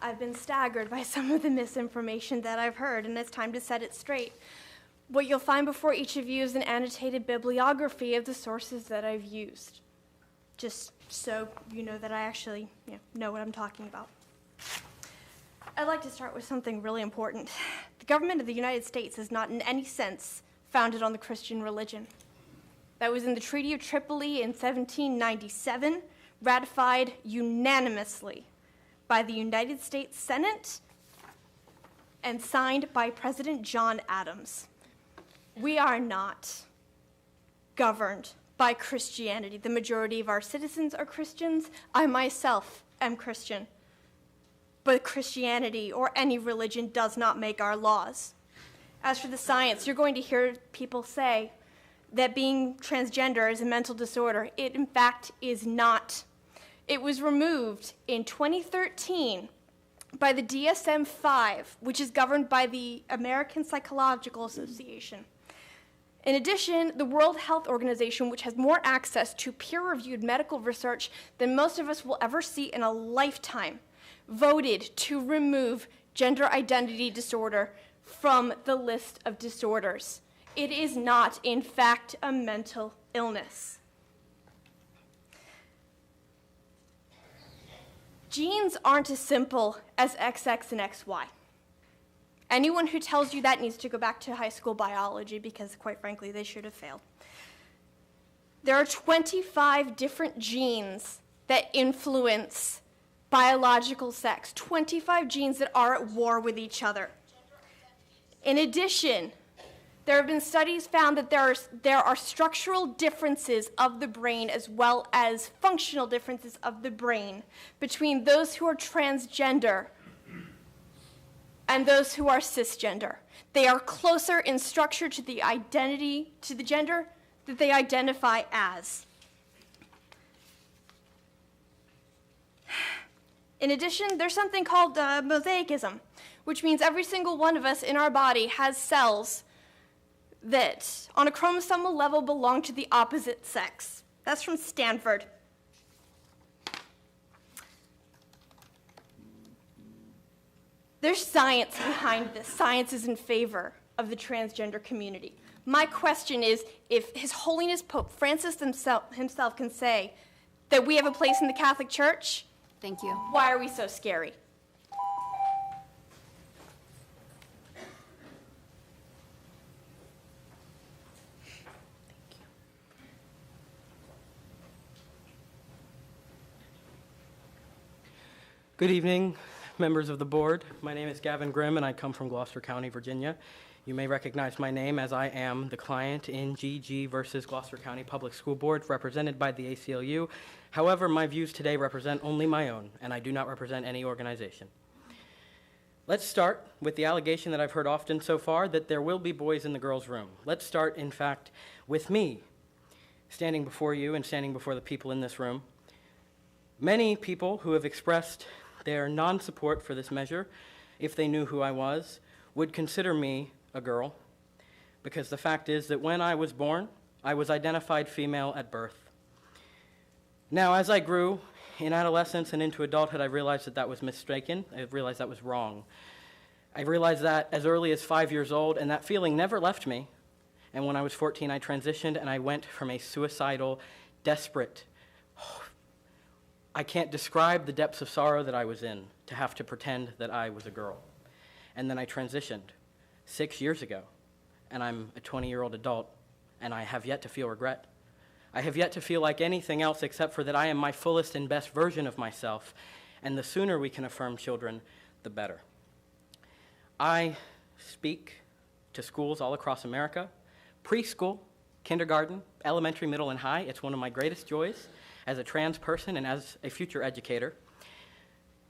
I've been staggered by some of the misinformation that I've heard, and it's time to set it straight. What you'll find before each of you is an annotated bibliography of the sources that I've used, just so you know that I actually know what I'm talking about. I'd like to start with something really important. The government of the United States is not in any sense founded on the Christian religion. That was in the Treaty of Tripoli in 1797, ratified unanimously by the United States Senate and signed by President John Adams. We are not governed by Christianity. The majority of our citizens are Christians. I myself am Christian. But Christianity or any religion does not make our laws. As for the science, you're going to hear people say that being transgender is a mental disorder. It, in fact, is not. It was removed in 2013 by the DSM-5, which is governed by the American Psychological Association. In addition, the World Health Organization, which has more access to peer-reviewed medical research than most of us will ever see in a lifetime, voted to remove gender identity disorder from the list of disorders. It is not, in fact, a mental illness. Genes aren't as simple as XX and XY. Anyone who tells you that needs to go back to high school biology because, quite frankly, they should have failed. There are 25 different genes that influence biological sex, 25 genes that are at war with each other. In addition, there have been studies found that there are structural differences of the brain as well as functional differences of the brain between those who are transgender and those who are cisgender. They are closer in structure to the identity, to the gender that they identify as. In addition, there's something called mosaicism, which means every single one of us in our body has cells that, on a chromosomal level, belong to the opposite sex. That's from Stanford. There's science behind this. Science is in favor of the transgender community. My question is, if His Holiness Pope Francis himself can say that we have a place in the Catholic Church, thank you. Why are we so scary? Good evening, members of the board. My name is Gavin Grimm, and I come from Gloucester County, Virginia. You may recognize my name as I am the client in GG versus Gloucester County Public School Board, represented by the ACLU. However, my views today represent only my own, and I do not represent any organization. Let's start with the allegation that I've heard often so far, that there will be boys in the girls' room. Let's start, in fact, with me standing before you and standing before the people in this room. Many people who have expressed their non-support for this measure, if they knew who I was, would consider me a girl, because the fact is that when I was born, I was identified female at birth. Now, as I grew in adolescence and into adulthood, I realized that that was mistaken. I realized that was wrong. I realized that as early as 5 years old, and that feeling never left me. And when I was 14, I transitioned, and I went from a suicidal, desperate, I can't describe the depths of sorrow that I was in to have to pretend that I was a girl. And then I transitioned 6 years ago, and I'm a 20-year-old adult, and I have yet to feel regret. I have yet to feel like anything else except for that I am my fullest and best version of myself, and the sooner we can affirm children, the better. I speak to schools all across America, preschool, kindergarten, elementary, middle, and high. It's one of my greatest joys as a trans person and as a future educator.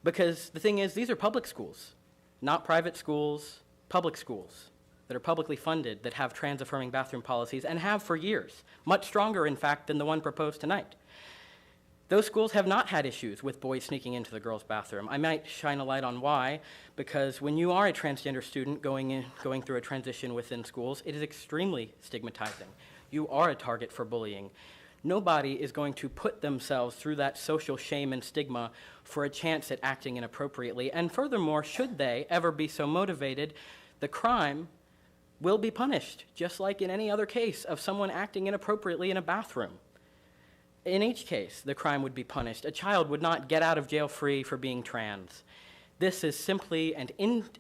Because the thing is, these are public schools, not private schools, public schools that are publicly funded, that have trans-affirming bathroom policies and have for years, much stronger, in fact, than the one proposed tonight. Those schools have not had issues with boys sneaking into the girls' bathroom. I might shine a light on why, because when you are a transgender student going through a transition within schools, it is extremely stigmatizing. You are a target for bullying. Nobody is going to put themselves through that social shame and stigma for a chance at acting inappropriately. And furthermore, should they ever be so motivated, the crime will be punished, just like in any other case of someone acting inappropriately in a bathroom. In each case, the crime would be punished. A child would not get out of jail free for being trans. This is simply an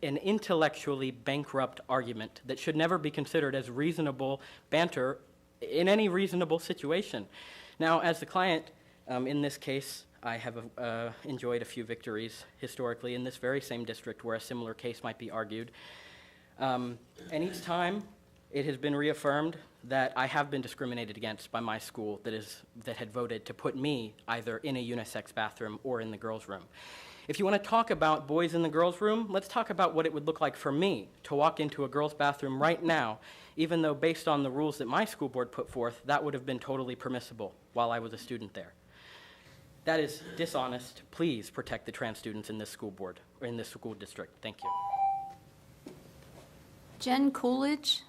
intellectually bankrupt argument that should never be considered as reasonable banter in any reasonable situation. Now, as the client, in this case, I have enjoyed a few victories historically in this very same district where a similar case might be argued. And each time it has been reaffirmed that I have been discriminated against by my school that had voted to put me either in a unisex bathroom or in the girls' room. If you want to talk about boys in the girls' room, let's talk about what it would look like for me to walk into a girls' bathroom right now, even though based on the rules that my school board put forth, that would have been totally permissible while I was a student there. That is dishonest. Please protect the trans students in this school board, or in this school district. Thank you. Jen Coolidge.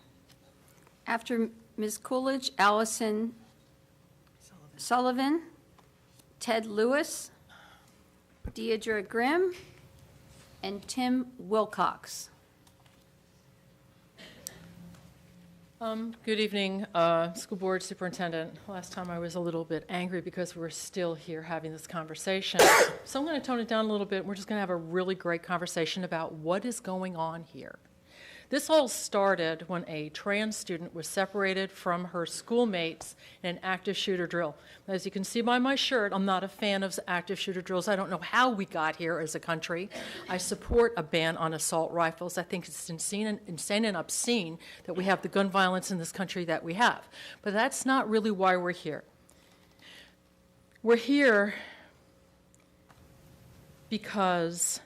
After Ms. Coolidge, Allison Sullivan, Ted Lewis, Deidre Grimm, and Tim Wilcox. Good evening, School Board Superintendent. Last time I was a little bit angry because we're still here having this conversation. So I'm going to tone it down a little bit. We're just going to have a really great conversation about what is going on here. This all started when a trans student was separated from her schoolmates in an active shooter drill. As you can see by my shirt, I'm not a fan of active shooter drills. I don't know how we got here as a country. I support a ban on assault rifles. I think it's insane and obscene that we have the gun violence in this country that we have. But that's not really why we're here. We're here because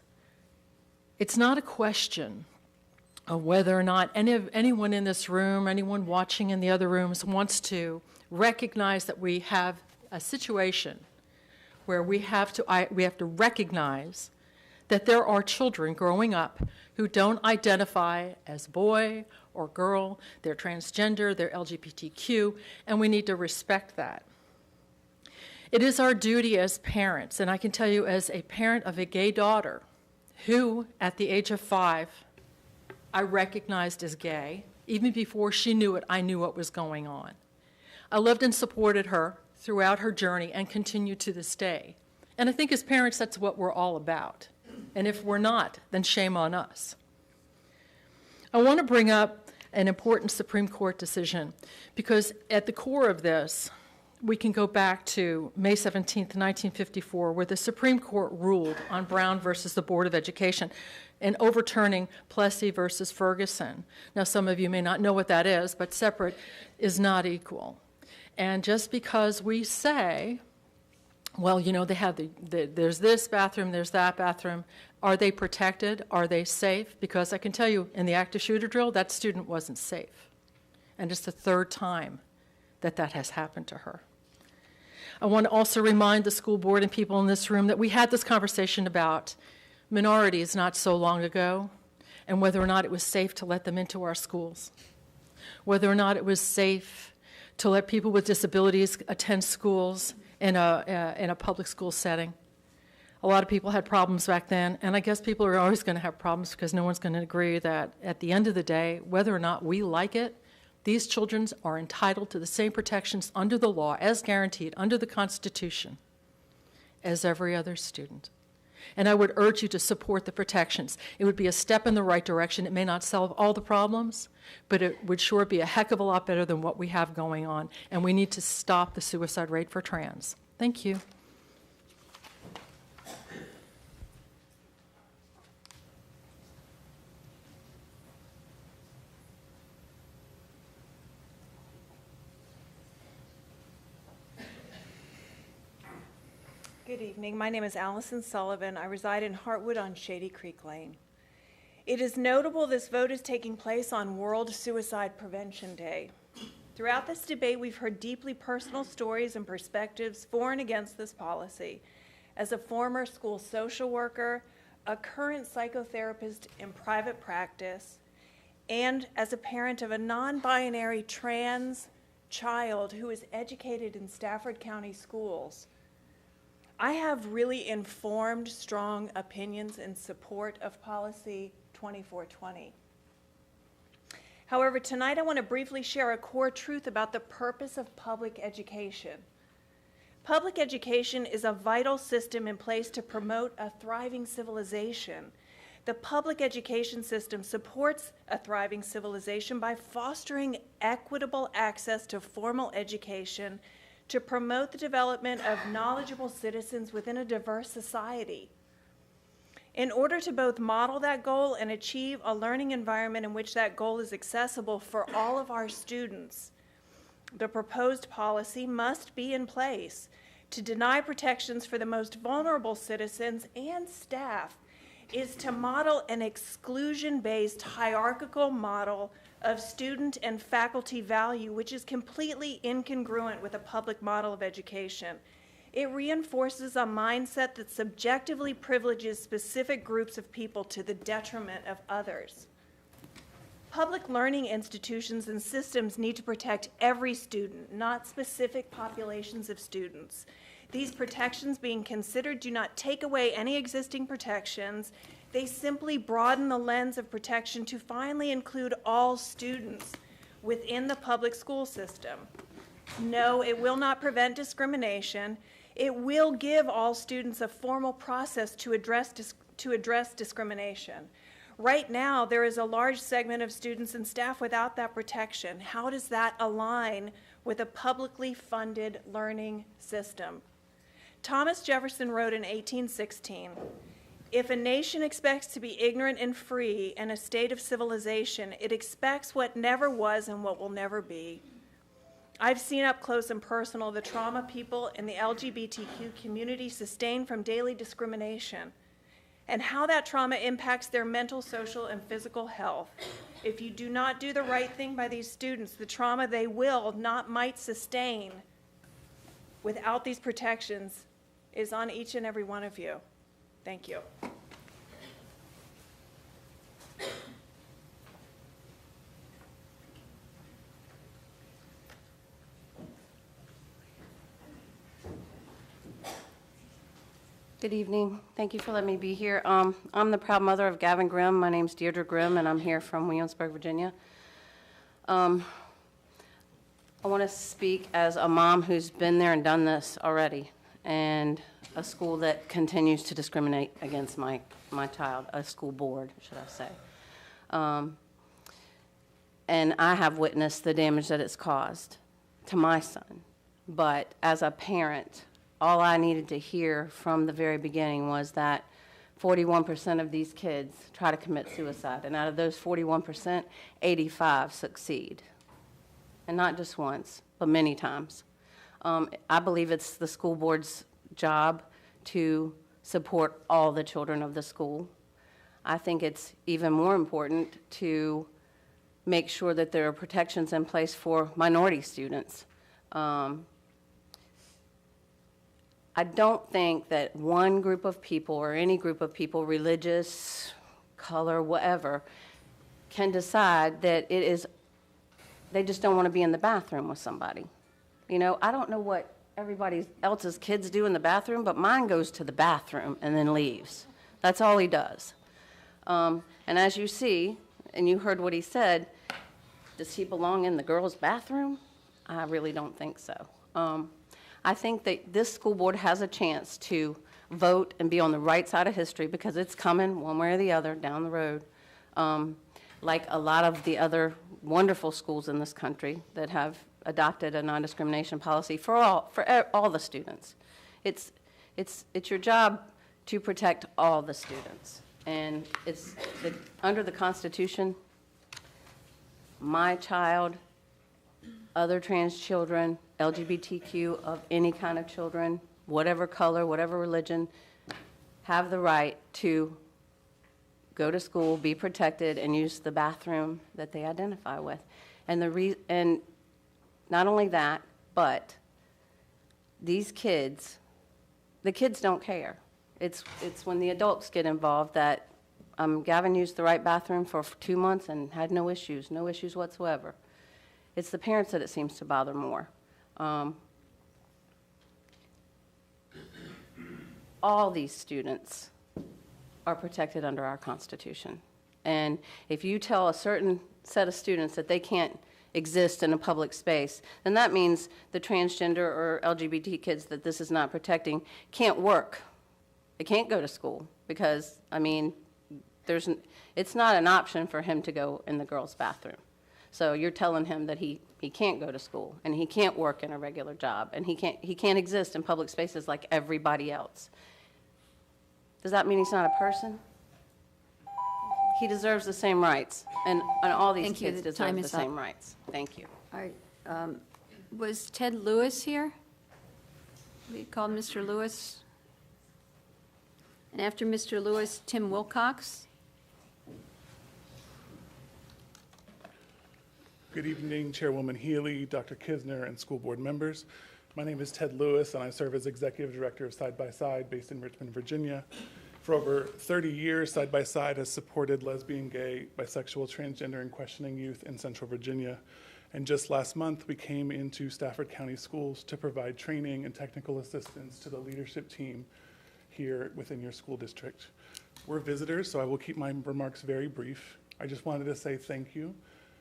it's not a question of whether or not anyone in this room, anyone watching in the other rooms wants to recognize that we have a situation where we have to recognize that there are children growing up who don't identify as boy or girl, they're transgender, they're LGBTQ, and we need to respect that. It is our duty as parents, and I can tell you as a parent of a gay daughter who, at the age of 5, I recognized as gay. Even before she knew it, I knew what was going on. I loved and supported her throughout her journey and continue to this day. And I think as parents, that's what we're all about. And if we're not, then shame on us. I want to bring up an important Supreme Court decision because at the core of this, we can go back to May 17th, 1954, where the Supreme Court ruled on Brown versus the Board of Education and overturning Plessy versus Ferguson. Now, some of you may not know what that is, but separate is not equal. And just because we say, well, you know, they have there's this bathroom, there's that bathroom, are they protected? Are they safe? Because I can tell you, in the active shooter drill, that student wasn't safe. And it's the third time that that has happened to her. I want to also remind the school board and people in this room that we had this conversation about minorities not so long ago, and whether or not it was safe to let them into our schools, whether or not it was safe to let people with disabilities attend schools in a public school setting. A lot of people had problems back then, and I guess people are always going to have problems because no one's going to agree that at the end of the day, whether or not we like it, these children are entitled to the same protections under the law as guaranteed under the Constitution as every other student. And I would urge you to support the protections. It would be a step in the right direction. It may not solve all the problems, but it would sure be a heck of a lot better than what we have going on. And we need to stop the suicide rate for trans. Thank you. Good evening. My name is Allison Sullivan. I reside in Hartwood on Shady Creek Lane. It is notable this vote is taking place on World Suicide Prevention Day. Throughout this debate, we've heard deeply personal stories and perspectives for and against this policy. As a former school social worker, a current psychotherapist in private practice, and as a parent of a non-binary trans child who is educated in Stafford County schools, I have really informed, strong opinions in support of Policy 2420. However, tonight I want to briefly share a core truth about the purpose of public education. Public education is a vital system in place to promote a thriving civilization. The public education system supports a thriving civilization by fostering equitable access to formal education to promote the development of knowledgeable citizens within a diverse society. In order to both model that goal and achieve a learning environment in which that goal is accessible for all of our students, the proposed policy must be in place to deny protections for the most vulnerable citizens and staff is to model an exclusion-based hierarchical model of student and faculty value, which is completely incongruent with a public model of education. It reinforces a mindset that subjectively privileges specific groups of people to the detriment of others. Public learning institutions and systems need to protect every student, not specific populations of students. These protections being considered do not take away any existing protections. They simply broaden the lens of protection to finally include all students within the public school system. No, it will not prevent discrimination. It will give all students a formal process to address discrimination. Right now, there is a large segment of students and staff without that protection. How does that align with a publicly funded learning system? Thomas Jefferson wrote in 1816, "If a nation expects to be ignorant and free in a state of civilization, it expects what never was and what will never be." I've seen up close and personal the trauma people in the LGBTQ community sustain from daily discrimination and how that trauma impacts their mental, social, and physical health. If you do not do the right thing by these students, the trauma they will, not might, sustain without these protections is on each and every one of you. Thank you. Good evening. Thank you for letting me be here. I'm the proud mother of Gavin Grimm. My name's Deirdre Grimm, and I'm here from Williamsburg, Virginia. I want to speak as a mom who's been there and done this already, and a school that continues to discriminate against my child, a school board, should I say. And I have witnessed the damage that it's caused to my son, But as a parent, all I needed to hear from the very beginning was that 41% of these kids try to commit suicide, and out of those 41%, 85 succeed. And not just once, but many times. I believe it's the school board's job to support all the children of the school. I think it's even more important to make sure that there are protections in place for minority students. I don't think that one group of people or any group of people, religious, color, whatever, can decide that it is, they just don't want to be in the bathroom with somebody. You know, I don't know what everybody else's kids do in the bathroom, but mine goes to the bathroom and then leaves. That's all he does. And as you see, and you heard what he said, does he belong in the girls' bathroom? I really don't think so. I think that this school board has a chance to vote and be on the right side of history, because it's coming one way or the other down the road. Like a lot of the other wonderful schools in this country that have adopted a non-discrimination policy for all the students. It's your job to protect all the students. And under the Constitution, my child, other trans children, LGBTQ of any kind of children, whatever color, whatever religion, have the right to go to school, be protected, and use the bathroom that they identify with. And not only that, but these kids, the kids don't care. It's when the adults get involved that Gavin used the right bathroom for 2 months and had no issues whatsoever. It's the parents that it seems to bother more. All these students are protected under our Constitution. And if you tell a certain set of students that they can't exist in a public space, then that means the transgender or LGBT kids that this is not protecting can't work. They can't go to school because, I mean, it's not an option for him to go in the girls' bathroom. So you're telling him that he can't go to school and he can't work in a regular job and he can't exist in public spaces like everybody else. Does that mean he's not a person? He deserves the same rights, and all these kids deserve the same rights. Thank you. All right. Was Ted Lewis here? We called Mr. Lewis. And after Mr. Lewis, Tim Wilcox. Good evening, Chairwoman Healy, Dr. Kisner, and school board members. My name is Ted Lewis, and I serve as Executive Director of Side by Side based in Richmond, Virginia. For over 30 years, Side by Side has supported lesbian, gay, bisexual, transgender, and questioning youth in Central Virginia. And just last month, we came into Stafford County Schools to provide training and technical assistance to the leadership team here within your school district. We're visitors, so I will keep my remarks very brief. I just wanted to say thank you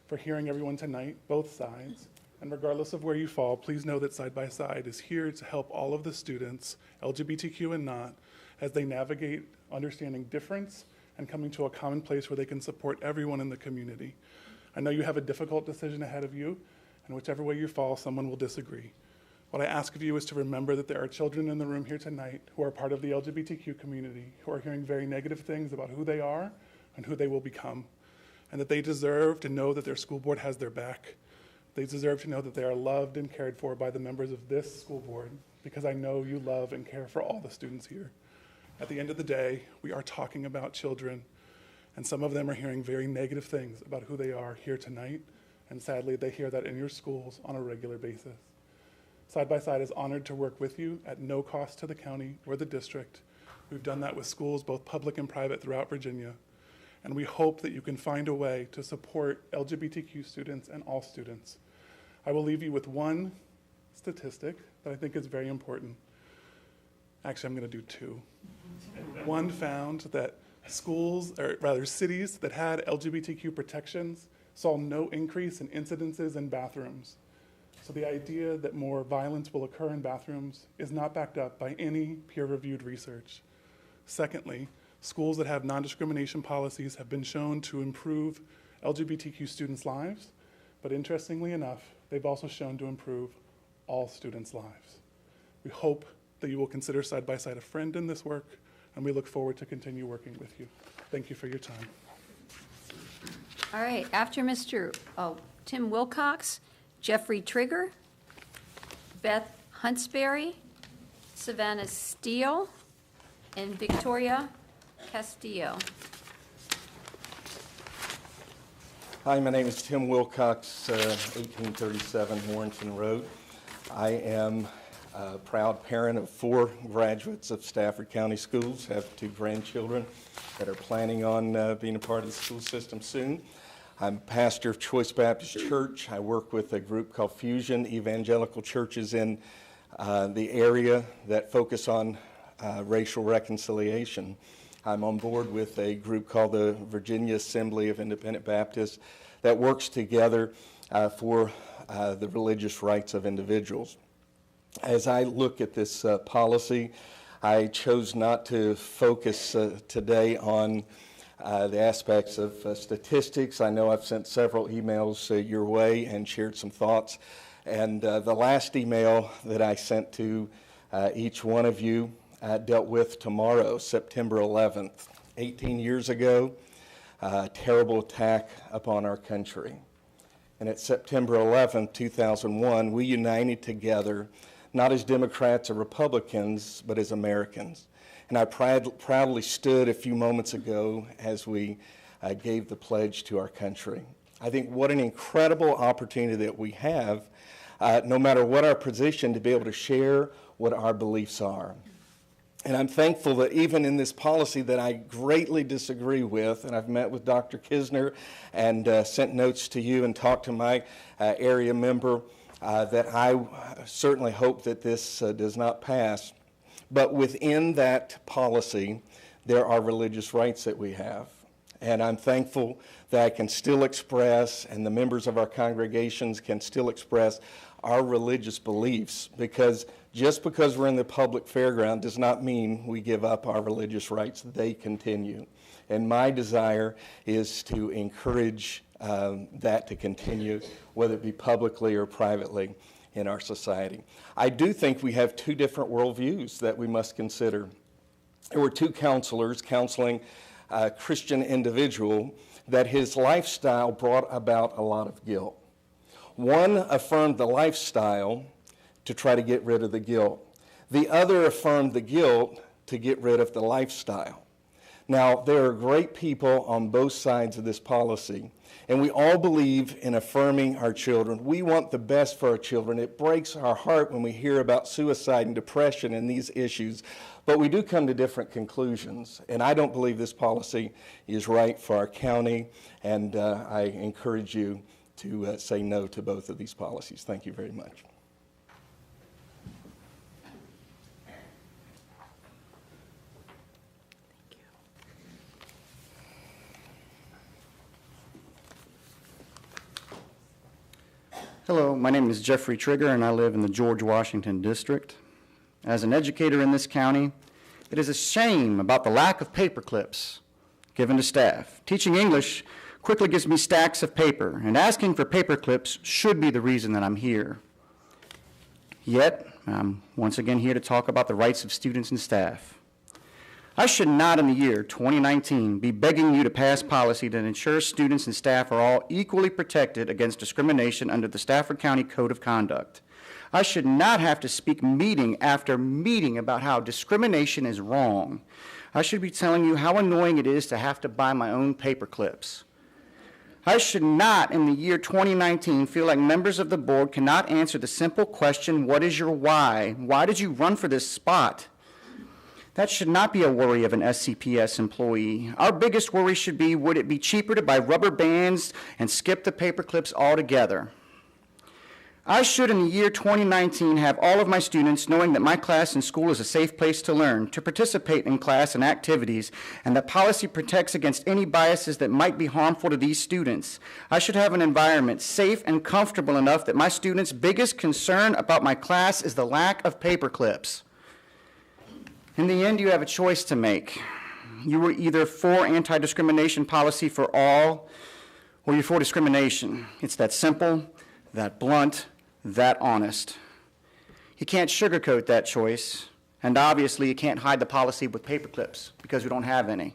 for hearing everyone tonight, both sides. And regardless of where you fall, please know that Side by Side is here to help all of the students, LGBTQ and not, as they navigate understanding difference and coming to a common place where they can support everyone in the community. I know you have a difficult decision ahead of you, and whichever way you fall, someone will disagree. What I ask of you is to remember that there are children in the room here tonight who are part of the LGBTQ community, who are hearing very negative things about who they are and who they will become, and that they deserve to know that their school board has their back. They deserve to know that they are loved and cared for by the members of this school board, because I know you love and care for all the students here. At the end of the day, we are talking about children, and some of them are hearing very negative things about who they are here tonight, and sadly, they hear that in your schools on a regular basis. Side by Side is honored to work with you at no cost to the county or the district. We've done that with schools, both public and private, throughout Virginia, and we hope that you can find a way to support LGBTQ students and all students. I will leave you with one statistic that I think is very important. Actually, I'm going to do two. One found that schools, or rather cities that had LGBTQ protections saw no increase in incidences in bathrooms. So the idea that more violence will occur in bathrooms is not backed up by any peer-reviewed research. Secondly, schools that have non-discrimination policies have been shown to improve LGBTQ students' lives, but interestingly enough, they've also shown to improve all students' lives. We hope that you will consider Side by Side a friend in this work, and we look forward to continue working with you. Thank you for your time. All right, after Mr. Tim Wilcox, Jeffrey Trigger, Beth Huntsberry, Savannah Steele, and Victoria Castillo. Hi, my name is Tim Wilcox, 1837 Warrenton Road. I am a proud parent of 4 graduates of Stafford County Schools, have 2 grandchildren that are planning on being a part of the school system soon. I'm pastor of Choice Baptist Church. I work with a group called Fusion Evangelical Churches in the area that focus on racial reconciliation. I'm on board with a group called the Virginia Assembly of Independent Baptists that works together for the religious rights of individuals. As I look at this policy, I chose not to focus today on the aspects of statistics. I know I've sent several emails your way and shared some thoughts. And the last email that I sent to each one of you dealt with tomorrow, September 11th. 18 years ago, a terrible attack upon our country. And at September 11th, 2001, we united together, not as Democrats or Republicans, but as Americans. And I proudly stood a few moments ago as we gave the pledge to our country. I think what an incredible opportunity that we have, no matter what our position, to be able to share what our beliefs are. And I'm thankful that even in this policy that I greatly disagree with, and I've met with Dr. Kisner and sent notes to you and talked to my area member, that I certainly hope that this does not pass. But within that policy, there are religious rights that we have. And I'm thankful that I can still express, and the members of our congregations can still express our religious beliefs, because just because we're in the public fairground does not mean we give up our religious rights. They continue. And my desire is to encourage that to continue, whether it be publicly or privately in our society. I do think we have 2 different worldviews that we must consider. There were 2 counselors counseling a Christian individual that his lifestyle brought about a lot of guilt. One affirmed the lifestyle to try to get rid of the guilt. The other affirmed the guilt to get rid of the lifestyle. Now, there are great people on both sides of this policy, and we all believe in affirming our children. We want the best for our children. It breaks our heart when we hear about suicide and depression and these issues, but we do come to different conclusions, and I don't believe this policy is right for our county, and I encourage you to say no to both of these policies. Thank you very much. Hello, my name is Jeffrey Trigger, and I live in the George Washington District. As an educator in this county, it is a shame about the lack of paper clips given to staff. Teaching English quickly gives me stacks of paper, and asking for paper clips should be the reason that I'm here. Yet, I'm once again here to talk about the rights of students and staff. I should not, in the year 2019, be begging you to pass policy that ensures students and staff are all equally protected against discrimination under the Stafford County Code of Conduct. I should not have to speak meeting after meeting about how discrimination is wrong. I should be telling you how annoying it is to have to buy my own paper clips. I should not, in the year 2019, feel like members of the board cannot answer the simple question, what is your why? Why did you run for this spot? That should not be a worry of an SCPS employee. Our biggest worry should be, would it be cheaper to buy rubber bands and skip the paper clips altogether? I should, in the year 2019, have all of my students knowing that my class in school is a safe place to learn, to participate in class and activities, and that policy protects against any biases that might be harmful to these students. I should have an environment safe and comfortable enough that my students' biggest concern about my class is the lack of paper clips. In the end, you have a choice to make. You were either for anti-discrimination policy for all, or you're for discrimination. It's that simple, that blunt, that honest. You can't sugarcoat that choice, and obviously you can't hide the policy with paper clips because we don't have any.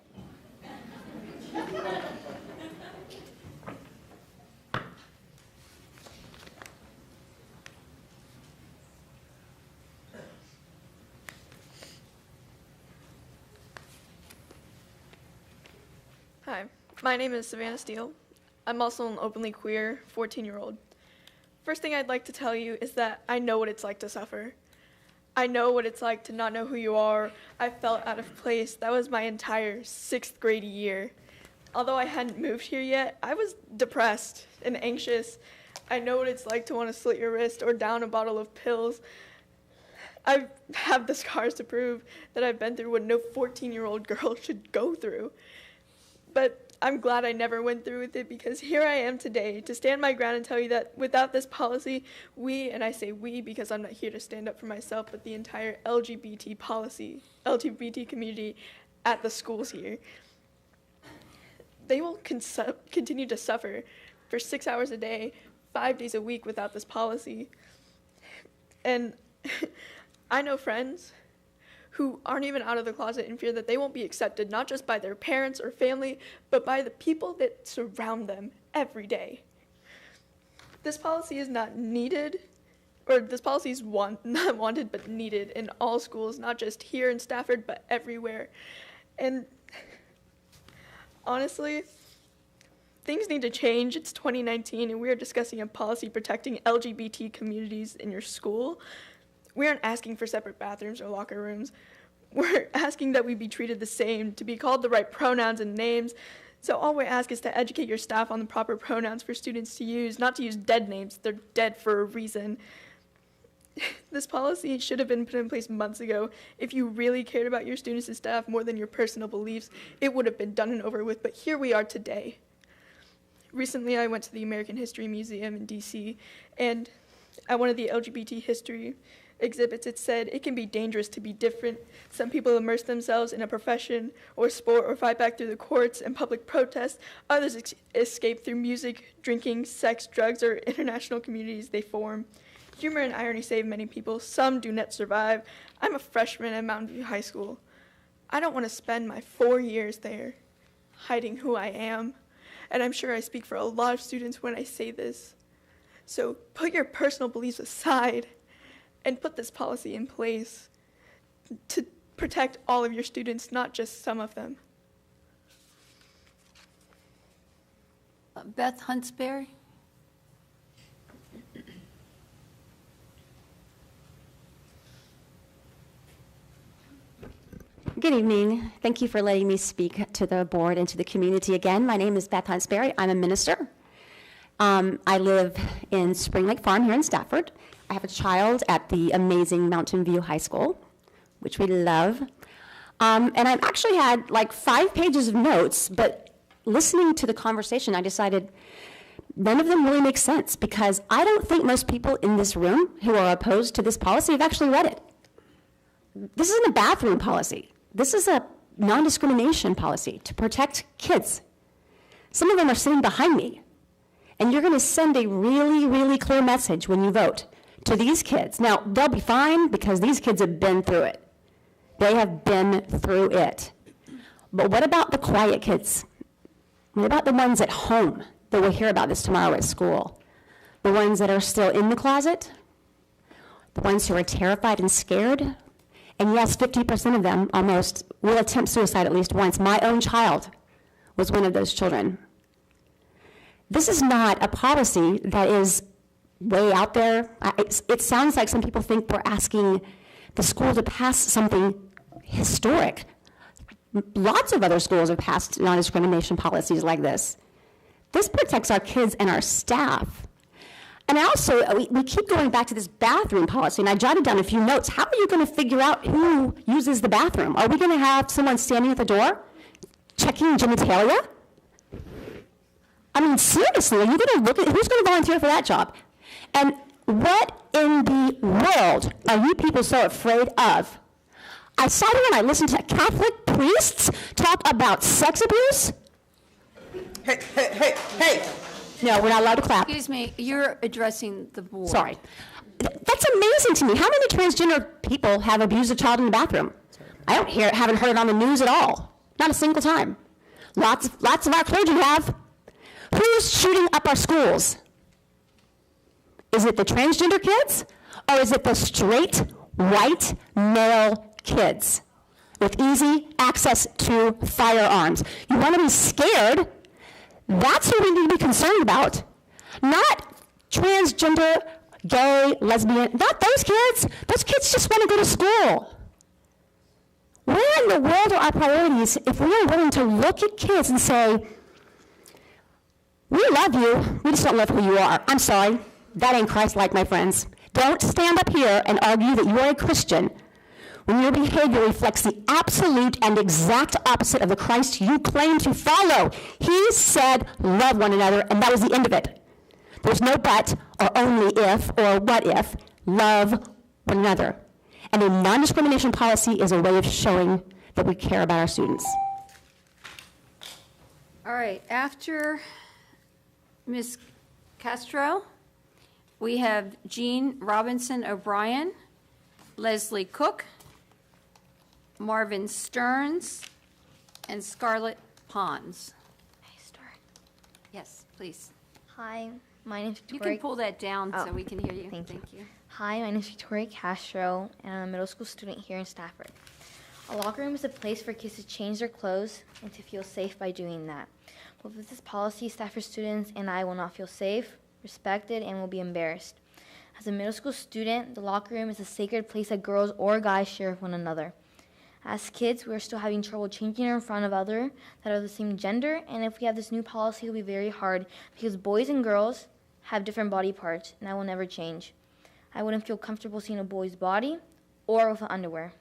Hi, my name is Savannah Steele. I'm also an openly queer 14-year-old. First thing I'd like to tell you is that I know what it's like to suffer. I know what it's like to not know who you are. I felt out of place. That was my entire 6th grade year. Although I hadn't moved here yet, I was depressed and anxious. I know what it's like to want to slit your wrist or down a bottle of pills. I have the scars to prove that I've been through what no 14-year-old girl should go through. But I'm glad I never went through with it, because here I am today to stand my ground and tell you that without this policy, we, and I say we because I'm not here to stand up for myself, but the entire LGBT community at the schools here, they will continue to suffer for 6 hours a day, 5 days a week without this policy. And I know friends who aren't even out of the closet in fear that they won't be accepted, not just by their parents or family, but by the people that surround them every day. This policy is not needed, or this policy is not wanted but needed in all schools, not just here in Stafford, but everywhere. And honestly, things need to change. It's 2019, and we are discussing a policy protecting LGBT communities in your school. We aren't asking for separate bathrooms or locker rooms. We're asking that we be treated the same, to be called the right pronouns and names. So all we ask is to educate your staff on the proper pronouns for students to use, not to use dead names. They're dead for a reason. This policy should have been put in place months ago. If you really cared about your students and staff more than your personal beliefs, it would have been done and over with, but here we are today. Recently, I went to the American History Museum in DC, and at one of the LGBT history exhibits, it said it can be dangerous to be different. Some people immerse themselves in a profession or sport or fight back through the courts and public protests. Others escape through music, drinking, sex, drugs, or international communities they form. Humor and irony save many people. Some do not survive. I'm a freshman at Mountain View High School. I don't want to spend my 4 years there hiding who I am. And I'm sure I speak for a lot of students when I say this. So put your personal beliefs aside and put this policy in place to protect all of your students, not just some of them. Beth Huntsberry? Good evening. Thank you for letting me speak to the board and to the community again. My name is Beth Huntsberry. I'm a minister. I live in Spring Lake Farm here in Stafford. I have a child at the amazing Mountain View High School, which we love. And I've actually had like 5 pages of notes, but listening to the conversation, I decided none of them really make sense, because I don't think most people in this room who are opposed to this policy have actually read it. This isn't a bathroom policy. This is a non-discrimination policy to protect kids. Some of them are sitting behind me. And you're going to send a really, really clear message when you vote to these kids. Now, they'll be fine because these kids have been through it. They have been through it. But what about the quiet kids? What about the ones at home that will hear about this tomorrow at school? The ones that are still in the closet? The ones who are terrified and scared? And yes, 50% of them almost will attempt suicide at least once. My own child was one of those children. This is not a policy that is way out there. It sounds like some people think we're asking the school to pass something historic. Lots of other schools have passed non-discrimination policies like this. This protects our kids and our staff. And we keep going back to this bathroom policy, and I jotted down a few notes. How are you going to figure out who uses the bathroom? Are we going to have someone standing at the door checking genitalia? I mean, seriously, are you going to look at who's going to volunteer for that job? And what in the world are you people so afraid of? I sat here and I listened to Catholic priests talk about sex abuse. Hey, No, we're not allowed to clap. Excuse me, you're addressing the board. Sorry. That's amazing to me. How many transgender people have abused a child in the bathroom? I haven't heard it on the news at all. Not a single time. Lots of our clergy have. Who's shooting up our schools? Is it the transgender kids, or is it the straight, white, male kids with easy access to firearms? You want to be scared? That's who we need to be concerned about. Not transgender, gay, lesbian, not those kids. Those kids just want to go to school. Where in the world are our priorities if we are willing to look at kids and say, we love you, we just don't love who you are. I'm sorry, that ain't Christ-like, my friends. Don't stand up here and argue that you are a Christian when your behavior reflects the absolute and exact opposite of the Christ you claim to follow. He said, love one another, and that was the end of it. There's no but, or only if, or what if. Love one another. And a non-discrimination policy is a way of showing that we care about our students. All right, after Ms. Castro, we have Jean Robinson O'Brien, Leslie Cook, Marvin Stearns, and Scarlett Pons. Yes, please. Hi, my name is You Victoria. can pull that down so Oh, we can hear you. Thank you. Hi, my name is Victoria Castro, and I'm a middle school student here in Stafford. A locker room is a place for kids to change their clothes and to feel safe by doing that. But with this policy, Stafford students and I will not feel safe, respected, and will be embarrassed. As a middle school student, the locker room is a sacred place that girls or guys share with one another. As kids, we're still having trouble changing in front of others that are the same gender, and if we have this new policy, it will be very hard because boys and girls have different body parts, and that will never change. I wouldn't feel comfortable seeing a boy's body or with underwear.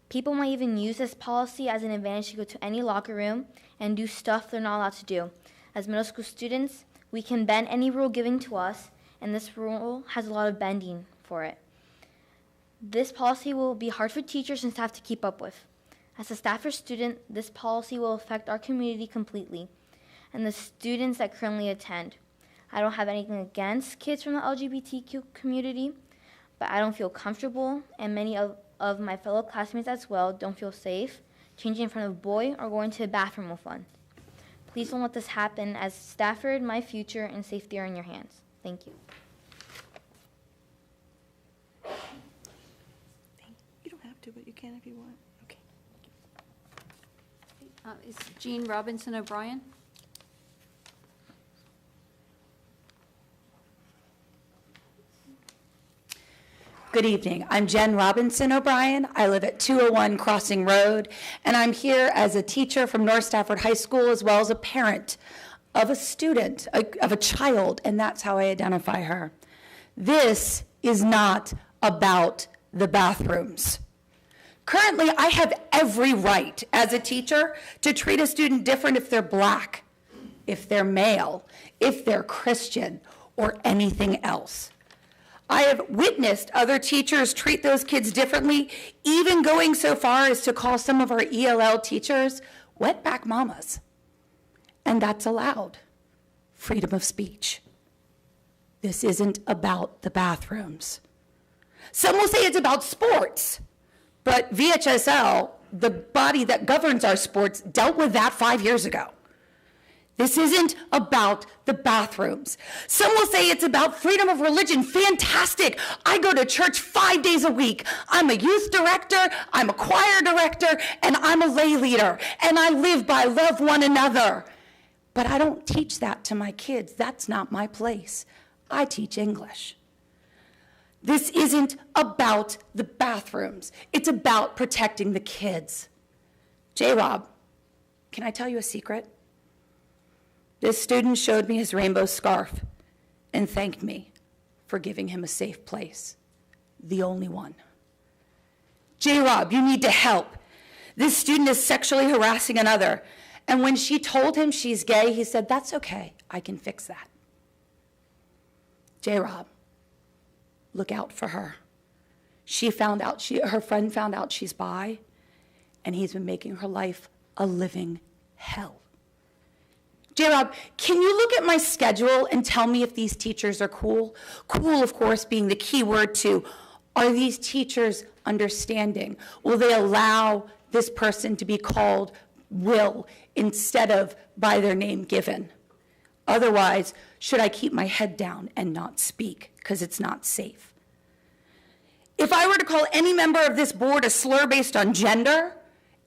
People might even use this policy as an advantage to go to any locker room and do stuff they're not allowed to do. As middle school students, we can bend any rule given to us, and this rule has a lot of bending for it. This policy will be hard for teachers and staff to keep up with. As a Stafford student, this policy will affect our community completely and the students that currently attend. I don't have anything against kids from the LGBTQ community, but I don't feel comfortable, and many of my fellow classmates as well don't feel safe changing in front of a boy or going to the bathroom with one. Please don't let this happen, as Stafford, my future, and safety are in your hands. Thank you. You don't have to, but you can if you want. Okay. Is Jean Robinson O'Brien? Good evening. I'm Jen Robinson O'Brien. I live at 201 Crossing Road, and I'm here as a teacher from North Stafford High School as well as a parent of a student, of a child, and that's how I identify her. This is not about the bathrooms. Currently, I have every right as a teacher to treat a student different if they're black, if they're male, if they're Christian, or anything else. I have witnessed other teachers treat those kids differently, even going so far as to call some of our ELL teachers wetback mamas. And that's allowed. Freedom of speech. This isn't about the bathrooms. Some will say it's about sports, but VHSL, the body that governs our sports, dealt with that 5 years ago. This isn't about the bathrooms. Some will say it's about freedom of religion. Fantastic. I go to church 5 days a week. I'm a youth director, I'm a choir director, and I'm a lay leader. And I live by love one another. But I don't teach that to my kids. That's not my place. I teach English. This isn't about the bathrooms. It's about protecting the kids. J-Rob, can I tell you a secret? This student showed me his rainbow scarf and thanked me for giving him a safe place. The only one. J-Rob, you need to help. This student is sexually harassing another. And when she told him she's gay, he said, that's okay, I can fix that. J-Rob, look out for her. Her friend found out she's bi, and he's been making her life a living hell. J-Rob, can you look at my schedule and tell me if these teachers are cool? Cool, of course, being the key word to, are these teachers understanding? Will they allow this person to be called Will instead of by their name given? Otherwise, should I keep my head down and not speak because it's not safe? If I were to call any member of this board a slur based on gender,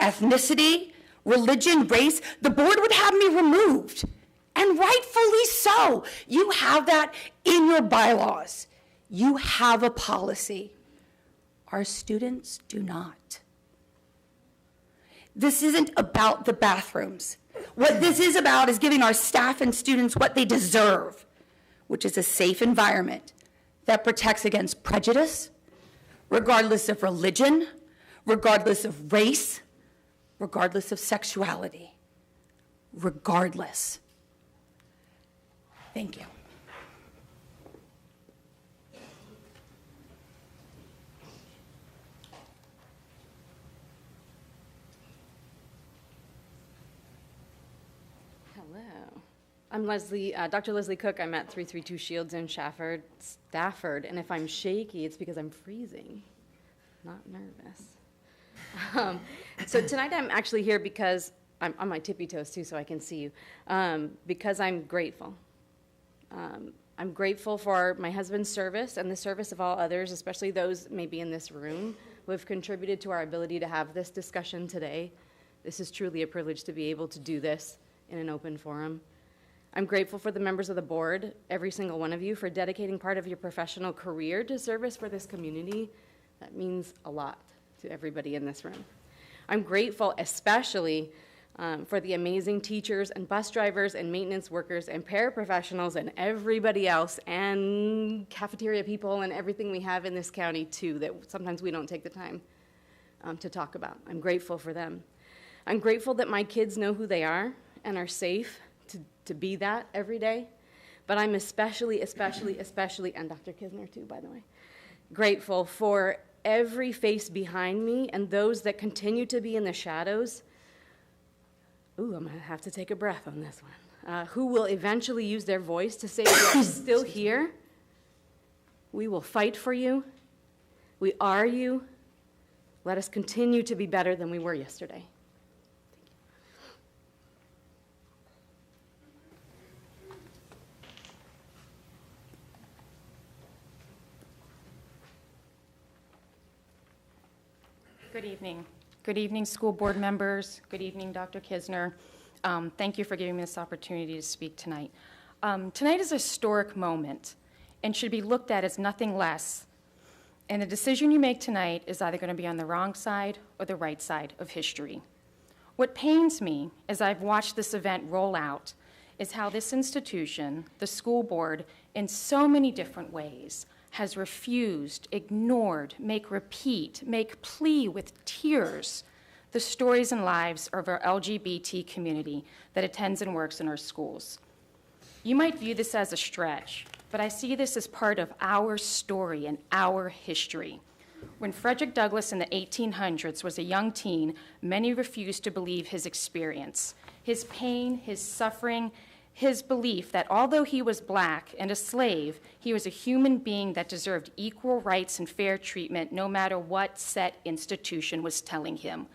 ethnicity, religion, race, the board would have me removed. And rightfully so. You have that in your bylaws. You have a policy. Our students do not. This isn't about the bathrooms. What this is about is giving our staff and students what they deserve, which is a safe environment that protects against prejudice, regardless of religion, regardless of race, regardless of sexuality, regardless. Thank you. Hello. I'm Dr. Leslie Cook. I'm at 332 Shields in Stafford, and if I'm shaky, it's because I'm freezing, not nervous. So tonight I'm actually here because I'm on my tippy toes too, so I can see you, because I'm grateful. I'm grateful for my husband's service and the service of all others, especially those maybe in this room who have contributed to our ability to have this discussion today. This is truly a privilege to be able to do this in an open forum. I'm grateful for the members of the board, every single one of you, for dedicating part of your professional career to service for this community. That means a lot to everybody in this room. I'm grateful especially for the amazing teachers and bus drivers and maintenance workers and paraprofessionals and everybody else and cafeteria people and everything we have in this county too that sometimes we don't take the time to talk about. I'm grateful for them. I'm grateful that my kids know who they are and are safe to be that every day. But I'm especially, and Dr. Kisner too, by the way, grateful for every face behind me and those that continue to be in the shadows. Ooh, I'm gonna have to take a breath on this one. Who will eventually use their voice to say, we are still here. We will fight for you. We are you. Let us continue to be better than we were yesterday. Good evening. Good evening, school board members. Good evening, Dr. Kisner. Thank you for giving me this opportunity to speak tonight. Tonight is a historic moment and should be looked at as nothing less. And the decision you make tonight is either going to be on the wrong side or the right side of history. What pains me as I've watched this event roll out is how this institution, the school board, in so many different ways, has refused, ignored, make plea with tears the stories and lives of our LGBT community that attends and works in our schools. You might view this as a stretch, but I see this as part of our story and our history. When Frederick Douglass in the 1800s was a young teen, many refused to believe his experience, his pain, his suffering, his belief that although he was black and a slave, he was a human being that deserved equal rights and fair treatment no matter what set institution was telling him.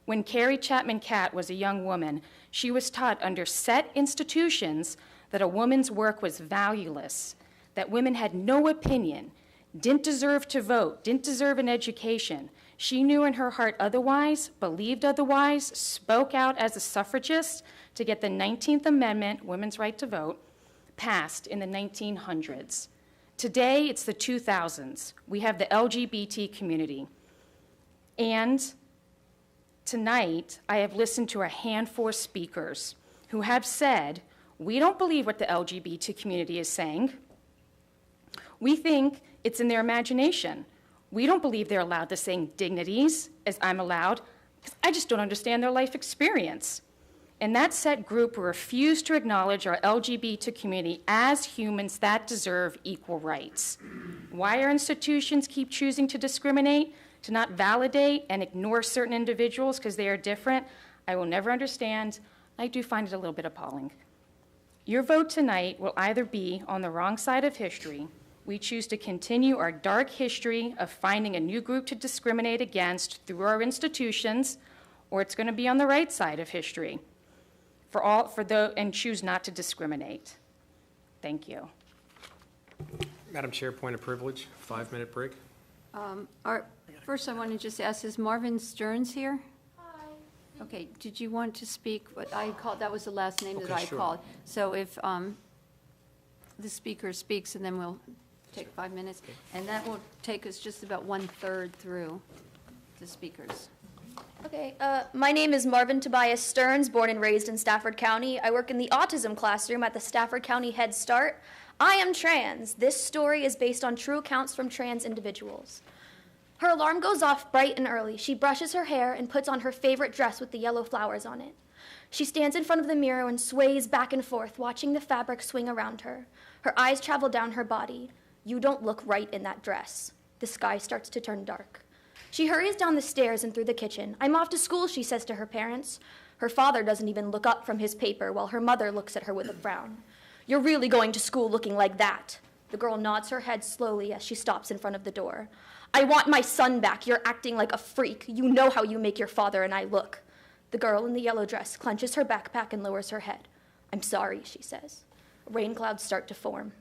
When Carrie Chapman Catt was a young woman, she was taught under set institutions that a woman's work was valueless, that women had no opinion, didn't deserve to vote, didn't deserve an education. She knew in her heart otherwise, believed otherwise, spoke out as a suffragist to get the 19th Amendment, women's right to vote, passed in the 1900s. Today, it's the 2000s. We have the LGBT community. And tonight, I have listened to a handful of speakers who have said, we don't believe what the LGBT community is saying. We think it's in their imagination. We don't believe they're allowed the same dignities as I'm allowed, because I just don't understand their life experience. And that set group will refuse to acknowledge our LGBT community as humans that deserve equal rights. Why our institutions keep choosing to discriminate, to not validate and ignore certain individuals because they are different, I will never understand. I do find it a little bit appalling. Your vote tonight will either be on the wrong side of history. We choose to continue our dark history of finding a new group to discriminate against through our institutions, or it's going to be on the right side of history and choose not to discriminate. Thank you. Madam Chair, point of privilege, 5-minute break. First, I want to just ask, is Marvin Stearns here? Hi. Okay, did you want to speak? What I called, that was the last name that I called. So if the speaker speaks, and then we'll take 5 minutes, and that will take us just about 1/3 through the speakers. Okay, my name is Marvin Tobias Stearns, born and raised in Stafford County. I work in the autism classroom at the Stafford County Head Start. I am trans. This story is based on true accounts from trans individuals. Her alarm goes off bright and early. She brushes her hair and puts on her favorite dress with the yellow flowers on it. She stands in front of the mirror and sways back and forth, watching the fabric swing around her. Her eyes travel down her body. You don't look right in that dress. The sky starts to turn dark. She hurries down the stairs and through the kitchen. I'm off to school, she says to her parents. Her father doesn't even look up from his paper while her mother looks at her with a frown. You're really going to school looking like that? The girl nods her head slowly as she stops in front of the door. I want my son back. You're acting like a freak. You know how you make your father and I look. The girl in the yellow dress clenches her backpack and lowers her head. I'm sorry, she says. Rain clouds start to form.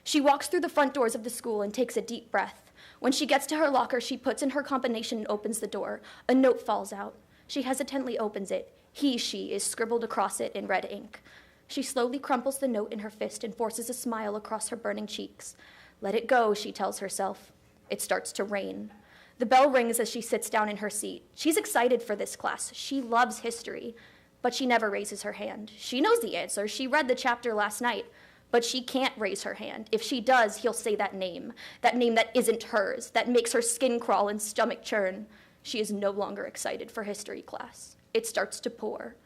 She walks through the front doors of the school and takes a deep breath. When she gets to her locker, she puts in her combination and opens the door. A note falls out. She hesitantly opens it. She is scribbled across it in red ink. She slowly crumples the note in her fist and forces a smile across her burning cheeks. Let it go, she tells herself. It starts to rain. The bell rings as she sits down in her seat. She's excited for this class. She loves history, but she never raises her hand. She knows the answer. She read the chapter last night. But she can't raise her hand. If she does, he'll say that name that isn't hers, that makes her skin crawl and stomach churn. She is no longer excited for history class. It starts to pour.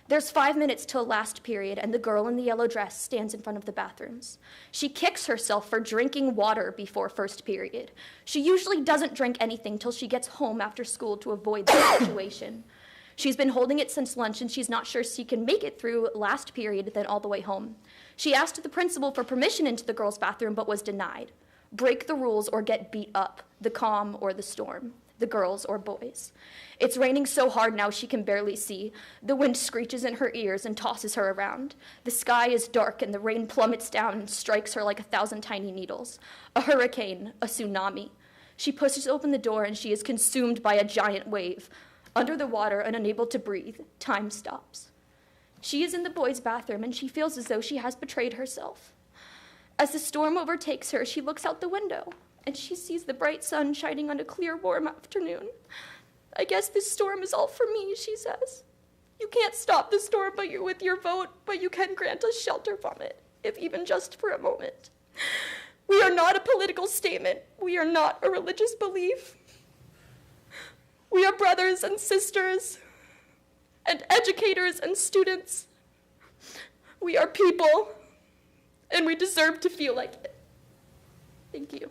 There's 5 minutes till last period, and the girl in the yellow dress stands in front of the bathrooms. She kicks herself for drinking water before first period. She usually doesn't drink anything till she gets home after school to avoid the situation. She's been holding it since lunch, and she's not sure she can make it through last period, then all the way home. She asked the principal for permission into the girls' bathroom, but was denied. Break the rules or get beat up, the calm or the storm, the girls or boys. It's raining so hard now she can barely see. The wind screeches in her ears and tosses her around. The sky is dark and the rain plummets down and strikes her like 1,000 tiny needles. A hurricane, a tsunami. She pushes open the door and she is consumed by a giant wave. Under the water and unable to breathe, time stops. She is in the boys' bathroom, and she feels as though she has betrayed herself. As the storm overtakes her, she looks out the window, and she sees the bright sun shining on a clear, warm afternoon. I guess this storm is all for me, she says. You can't stop the storm with your vote, but you can grant us shelter from it, if even just for a moment. We are not a political statement. We are not a religious belief. We are brothers and sisters, and educators and students. We are people, and we deserve to feel like it. Thank you.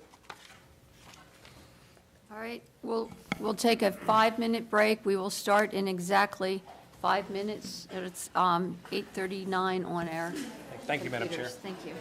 All right, we'll take a 5-minute break. We will start in exactly 5 minutes. It's 8:39 on air. Thank you, Madam Chair. Thank you.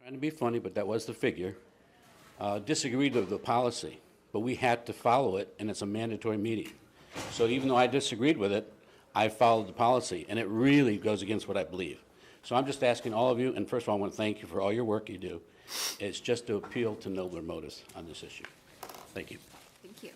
Trying to be funny, but that was the figure. Disagreed with the policy, but we had to follow it, and it's a mandatory meeting. So even though I disagreed with it, I followed the policy, and it really goes against what I believe. So I'm just asking all of you, and first of all, I want to thank you for all your work you do. It's just to appeal to nobler motives on this issue. Thank you. Thank you.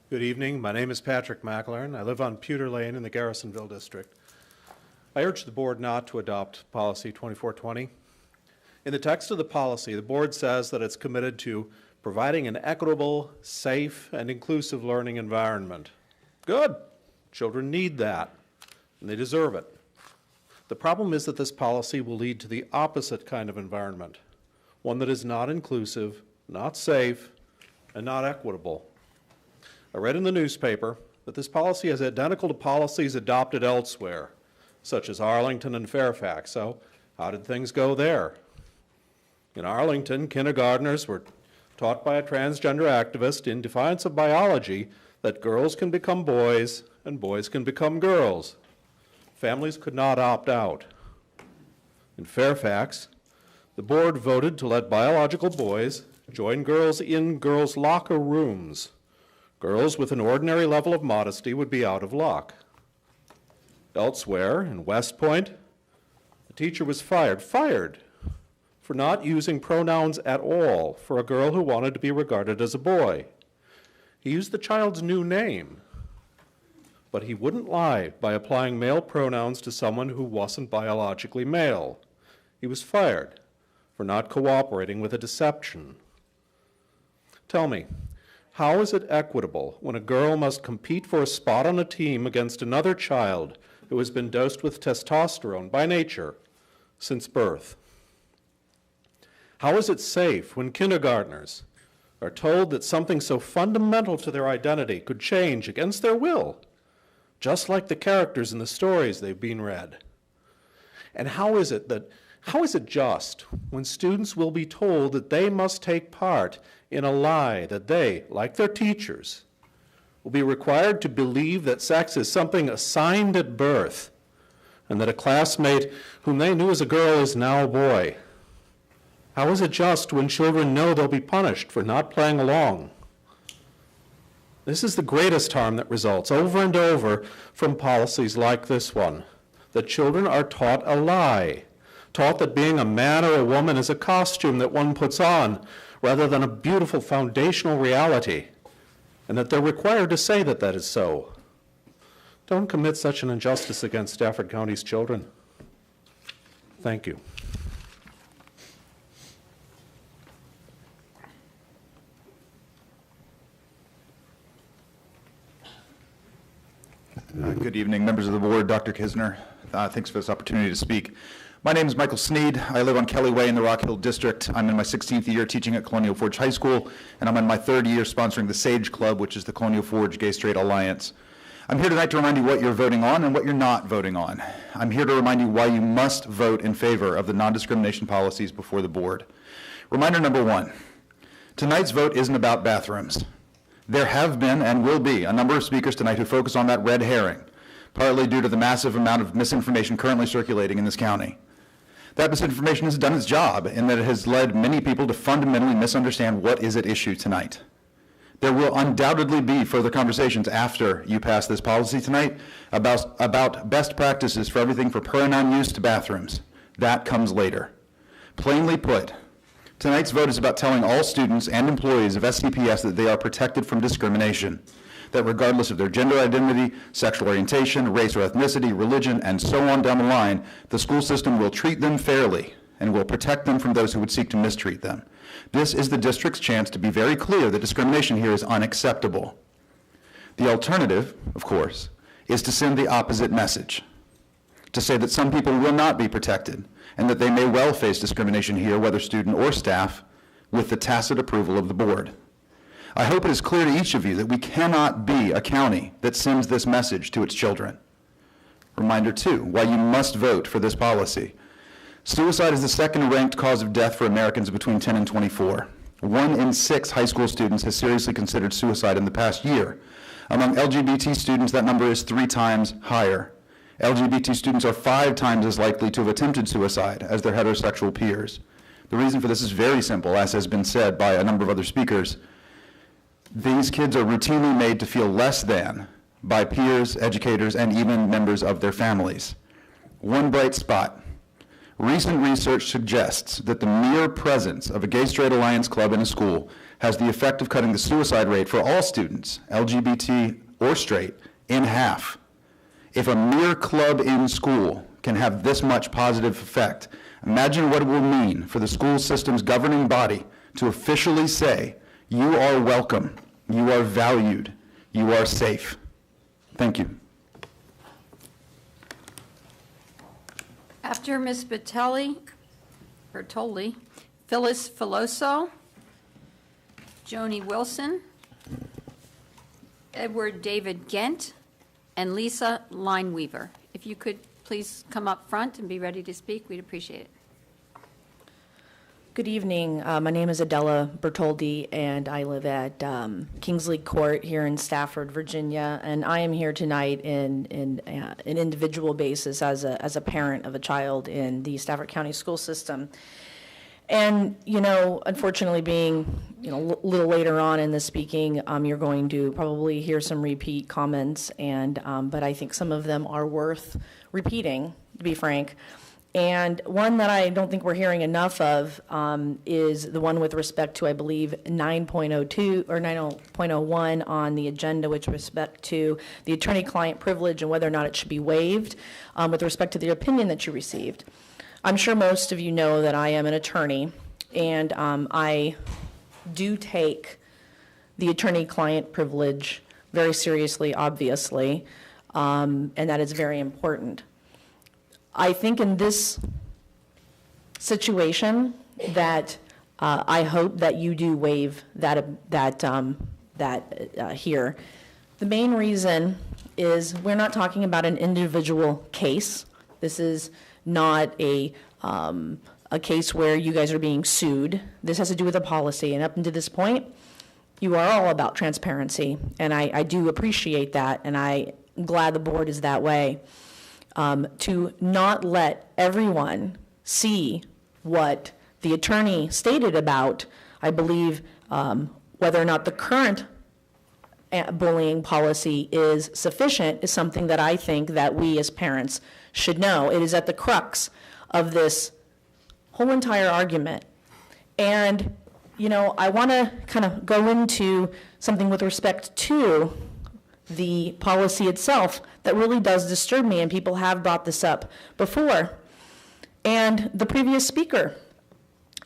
Good evening. My name is Patrick McElern. I live on Pewter Lane in the Garrisonville District. I urge the board not to adopt Policy 2420. In the text of the policy, the board says that it's committed to providing an equitable, safe, and inclusive learning environment. Good. Children need that, and they deserve it. The problem is that this policy will lead to the opposite kind of environment, one that is not inclusive, not safe, and not equitable. I read in the newspaper that this policy is identical to policies adopted elsewhere, such as Arlington and Fairfax. So how did things go there? In Arlington, kindergartners were taught by a transgender activist in defiance of biology that girls can become boys and boys can become girls. Families could not opt out. In Fairfax, the board voted to let biological boys join girls in girls' locker rooms. Girls with an ordinary level of modesty would be out of luck. Elsewhere, in West Point, a teacher was fired for not using pronouns at all for a girl who wanted to be regarded as a boy. He used the child's new name, but he wouldn't lie by applying male pronouns to someone who wasn't biologically male. He was fired for not cooperating with a deception. Tell me, how is it equitable when a girl must compete for a spot on a team against another child who has been dosed with testosterone by nature since birth? How is it safe when kindergartners are told that something so fundamental to their identity could change against their will, just like the characters in the stories they've been read? And how is it just when students will be told that they must take part in a lie that they, like their teachers, will be required to believe that sex is something assigned at birth and that a classmate whom they knew as a girl is now a boy? How is it just when children know they'll be punished for not playing along? This is the greatest harm that results over and over from policies like this one, that children are taught a lie, taught that being a man or a woman is a costume that one puts on rather than a beautiful foundational reality, and that they're required to say that that is so. Don't commit such an injustice against Stafford County's children. Thank you. Good evening, members of the board, Dr. Kisner. Thanks for this opportunity to speak. My name is Michael Sneed. I live on Kelly Way in the Rock Hill District. I'm in my 16th year teaching at Colonial Forge High School, and I'm in my 3rd year sponsoring the SAGE Club, which is the Colonial Forge Gay Straight Alliance. I'm here tonight to remind you what you're voting on and what you're not voting on. I'm here to remind you why you must vote in favor of the non-discrimination policies before the board. Reminder number 1, tonight's vote isn't about bathrooms. There have been and will be a number of speakers tonight who focus on that red herring, partly due to the massive amount of misinformation currently circulating in this county. That misinformation has done its job in that it has led many people to fundamentally misunderstand what is at issue tonight. There will undoubtedly be further conversations after you pass this policy tonight about best practices for everything from pronoun use to bathrooms. That comes later. Plainly put, tonight's vote is about telling all students and employees of SCPS that they are protected from discrimination, that regardless of their gender identity, sexual orientation, race or ethnicity, religion, and so on down the line, the school system will treat them fairly and will protect them from those who would seek to mistreat them. This is the district's chance to be very clear that discrimination here is unacceptable. The alternative, of course, is to send the opposite message, to say that some people will not be protected and that they may well face discrimination here, whether student or staff, with the tacit approval of the board. I hope it is clear to each of you that we cannot be a county that sends this message to its children. Reminder 2, why you must vote for this policy. Suicide is the second ranked cause of death for Americans between 10 and 24. 1 in 6 high school students has seriously considered suicide in the past year. Among LGBT students, that number is 3 times higher. LGBT students are 5 times as likely to have attempted suicide as their heterosexual peers. The reason for this is very simple, as has been said by a number of other speakers. These kids are routinely made to feel less than by peers, educators, and even members of their families. One bright spot. Recent research suggests that the mere presence of a gay-straight alliance club in a school has the effect of cutting the suicide rate for all students, LGBT or straight, in half. If a mere club in school can have this much positive effect, imagine what it will mean for the school system's governing body to officially say, you are welcome, you are valued, you are safe. Thank you. After Ms. Bertolli, Phyllis Filoso, Joni Wilson, Edward David Gent, and Lisa Lineweaver. If you could please come up front and be ready to speak, we'd appreciate it. Good evening. My name is Adela Bertoldi, and I live at Kingsley Court here in Stafford, Virginia. And I am here tonight in an individual basis as a parent of a child in the Stafford County school system. And, you know, unfortunately being, you know, a little later on in the speaking, you're going to probably hear some repeat comments, and but I think some of them are worth repeating, to be frank. And one that I don't think we're hearing enough of is the one with respect to, I believe, 9.02 or 9.01 on the agenda, with respect to the attorney-client privilege and whether or not it should be waived with respect to the opinion that you received. I'm sure most of you know that I am an attorney, and I do take the attorney-client privilege very seriously, obviously, and that is very important. I think in this situation that I hope that you do waive that here. The main reason is we're not talking about an individual case. This is not a case where you guys are being sued. This has to do with a policy, and up until this point, you are all about transparency, and I do appreciate that, and I'm glad the board is that way. To not let everyone see what the attorney stated about, I believe, whether or not the current bullying policy is sufficient is something that I think that we as parents should know. It is at the crux of this whole entire argument. And, you know, I want to kind of go into something with respect to the policy itself that really does disturb me, and people have brought this up before. And the previous speaker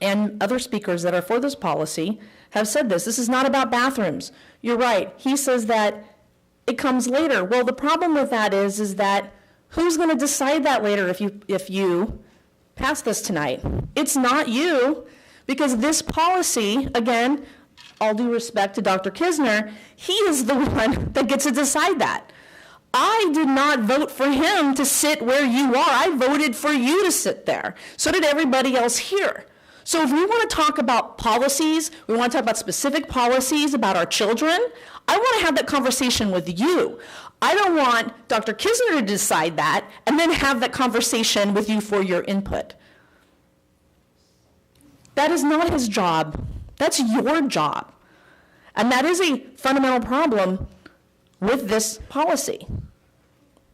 and other speakers that are for this policy have said this. This is not about bathrooms. You're right. He says that it comes later. Well, the problem with that is that who's going to decide that later if you pass this tonight? It's not you, because this policy, again, all due respect to Dr. Kisner, he is the one that gets to decide that. I did not vote for him to sit where you are. I voted for you to sit there. So did everybody else here. So if we want to talk about policies, we want to talk about specific policies about our children, I want to have that conversation with you. I don't want Dr. Kisner to decide that and then have that conversation with you for your input. That is not his job. That's your job. And that is a fundamental problem with this policy.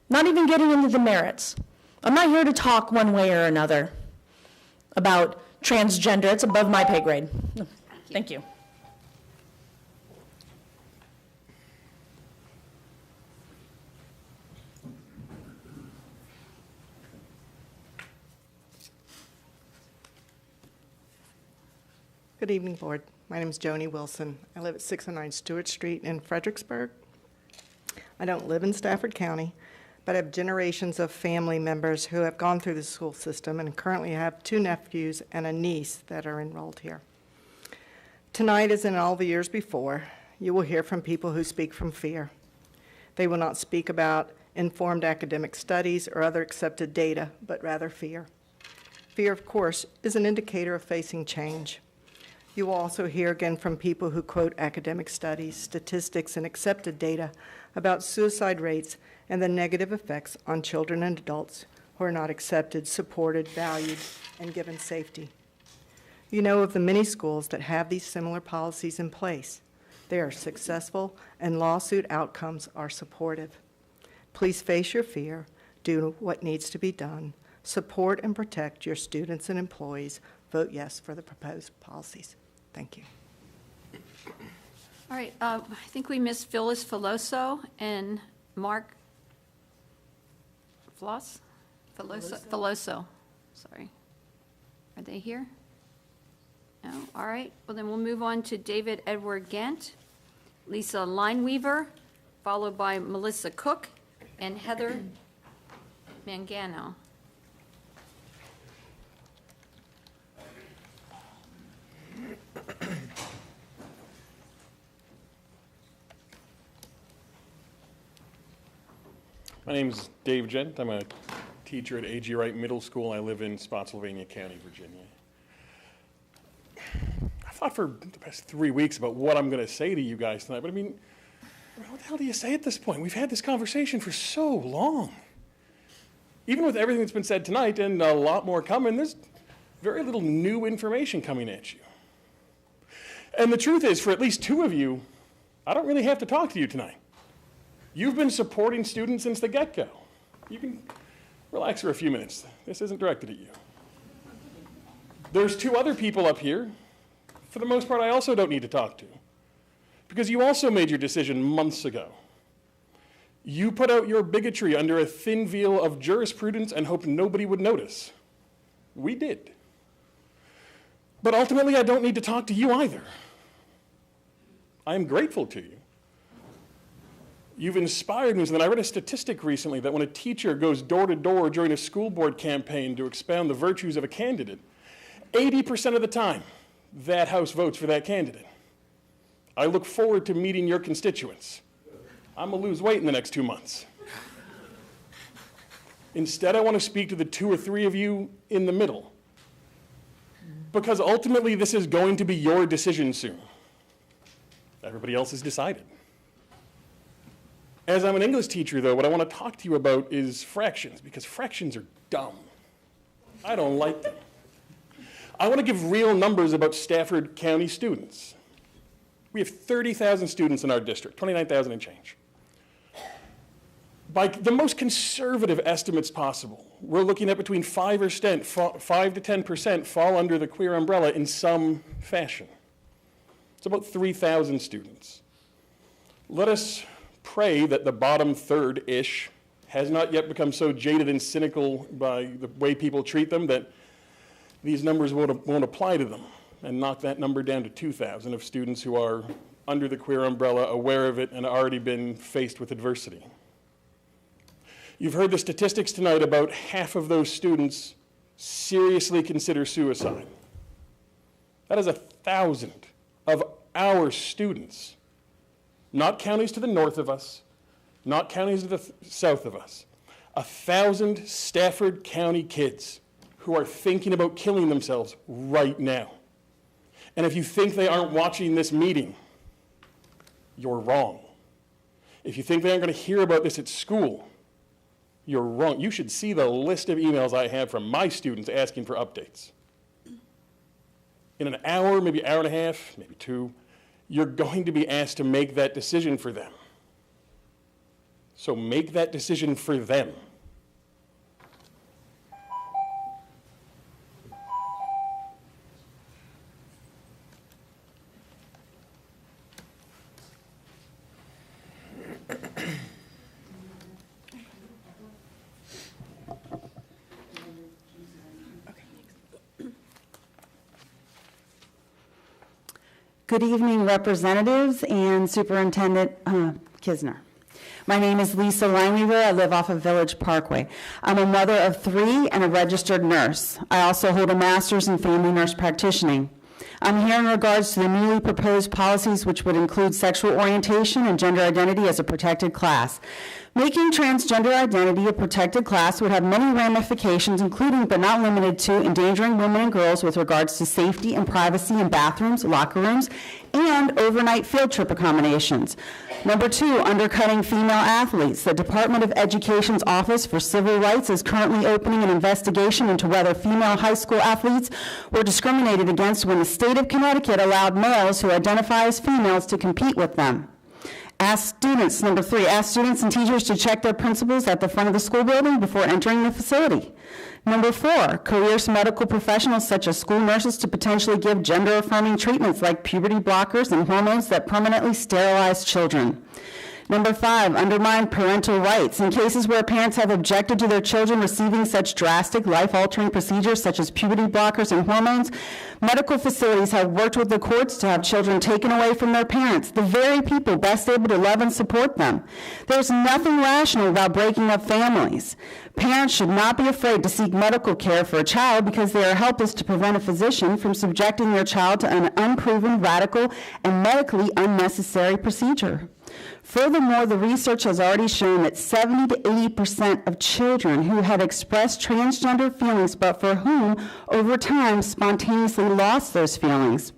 Not even getting into the merits. I'm not here to talk one way or another about transgender. It's above my pay grade. Thank you. Good evening, Board. My name is Joni Wilson. I live at 609 Stewart Street in Fredericksburg. I don't live in Stafford County, but I have generations of family members who have gone through the school system, and currently have 2 nephews and a niece that are enrolled here. Tonight, as in all the years before, you will hear from people who speak from fear. They will not speak about informed academic studies or other accepted data, but rather fear. Fear, of course, is an indicator of facing change. You will also hear again from people who quote academic studies, statistics, and accepted data about suicide rates and the negative effects on children and adults who are not accepted, supported, valued, and given safety. You know of the many schools that have these similar policies in place. They are successful, and lawsuit outcomes are supportive. Please face your fear, do what needs to be done, support and protect your students and employees. Vote yes for the proposed policies. Thank you. All right, I think we missed Phyllis Filoso and Mark Filoso, sorry. Are they here? No, all right. Well, then we'll move on to David Edward Gant, Lisa Lineweaver, followed by Melissa Cook and Heather Mangano. My name is Dave Gent. I'm a teacher at A.G. Wright Middle School. I live in Spotsylvania County, Virginia. I've thought for the past 3 weeks about what I'm going to say to you guys tonight, but I mean, what the hell do you say at this point? We've had this conversation for so long. Even with everything that's been said tonight and a lot more coming, there's very little new information coming at you. And the truth is, for at least 2 of you, I don't really have to talk to you tonight. You've been supporting students since the get-go. You can relax for a few minutes. This isn't directed at you. There's 2 other people up here. For the most part, I also don't need to talk to, because you also made your decision months ago. You put out your bigotry under a thin veil of jurisprudence and hoped nobody would notice. We did. But ultimately, I don't need to talk to you either. I am grateful to you. You've inspired me. And I read a statistic recently that when a teacher goes door to door during a school board campaign to expound the virtues of a candidate, 80% of the time, that house votes for that candidate. I look forward to meeting your constituents. I'm going to lose weight in the next 2 months. Instead, I want to speak to the 2 or 3 of you in the middle, because ultimately this is going to be your decision soon. Everybody else has decided. As I'm an English teacher, though, what I want to talk to you about is fractions, because fractions are dumb. I don't like them. I want to give real numbers about Stafford County students. We have 30,000 students in our district, 29,000 and change. By the most conservative estimates possible, we're looking at between 5 to 10% fall under the queer umbrella in some fashion. It's about 3,000 students. Let us pray that the bottom third-ish has not yet become so jaded and cynical by the way people treat them that these numbers won't apply to them, and knock that number down to 2,000 of students who are under the queer umbrella, aware of it, and already been faced with adversity. You've heard the statistics tonight about half of those students seriously consider suicide. That is 1,000 of our students, not counties to the north of us, not counties to the south of us, 1,000 Stafford County kids who are thinking about killing themselves right now. And if you think they aren't watching this meeting, you're wrong. If you think they aren't going to hear about this at school, you're wrong. You should see the list of emails I have from my students asking for updates. In an hour, maybe hour and a half, maybe 2, you're going to be asked to make that decision for them. So make that decision for them. Good evening, representatives and Superintendent Kisner. My name is Lisa Lineweaver. I live off of Village Parkway. I'm a mother of 3 and a registered nurse. I also hold a master's in family nurse practitioning. I'm here in regards to the newly proposed policies, which would include sexual orientation and gender identity as a protected class. Making transgender identity a protected class would have many ramifications, including but not limited to endangering women and girls with regards to safety and privacy in bathrooms, locker rooms, and overnight field trip accommodations. Number 2, undercutting female athletes. The Department of Education's Office for Civil Rights is currently opening an investigation into whether female high school athletes were discriminated against when the state of Connecticut allowed males who identify as females to compete with them. Number 3, ask students and teachers to check their principals at the front of the school building before entering the facility. Number 4, coerce medical professionals such as school nurses to potentially give gender-affirming treatments like puberty blockers and hormones that permanently sterilize children. Number 5, undermine parental rights. In cases where parents have objected to their children receiving such drastic, life-altering procedures such as puberty blockers and hormones, medical facilities have worked with the courts to have children taken away from their parents, the very people best able to love and support them. There's nothing rational about breaking up families. Parents should not be afraid to seek medical care for a child because they are helpless to prevent a physician from subjecting their child to an unproven, radical, and medically unnecessary procedure. Furthermore, the research has already shown that 70 to 80% of children who had expressed transgender feelings but for whom, over time, spontaneously lost those feelings.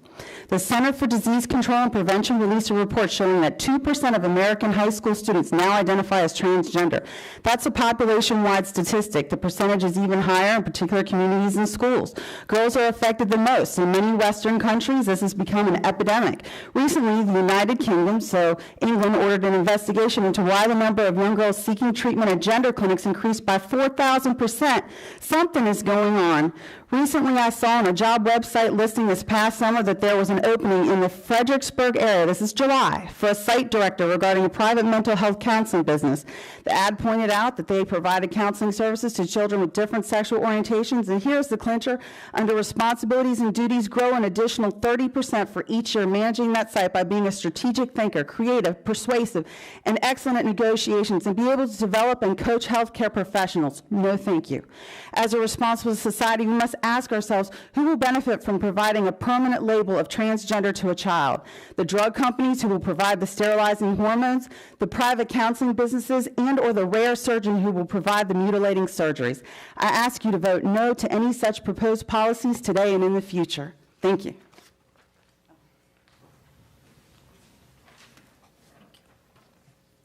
The Center for Disease Control and Prevention released a report showing that 2% of American high school students now identify as transgender. That's a population-wide statistic. The percentage is even higher in particular communities and schools. Girls are affected the most. In many Western countries, this has become an epidemic. Recently, the United Kingdom, so England, ordered an investigation into why the number of young girls seeking treatment at gender clinics increased by 4,000%. Something is going on. Recently, I saw on a job website listing this past summer that there was an opening in the Fredericksburg area, this is July, for a site director regarding a private mental health counseling business. The ad pointed out that they provided counseling services to children with different sexual orientations, and here's the clincher. Under responsibilities and duties, grow an additional 30% for each year, managing that site by being a strategic thinker, creative, persuasive, and excellent at negotiations, and be able to develop and coach healthcare professionals. No, thank you. As a responsible society, we must ask ourselves who will benefit from providing a permanent label of transgender to a child. The drug companies who will provide the sterilizing hormones, the private counseling businesses, and or the rare surgeon who will provide the mutilating surgeries. I ask you to vote no to any such proposed policies today and in the future. Thank you.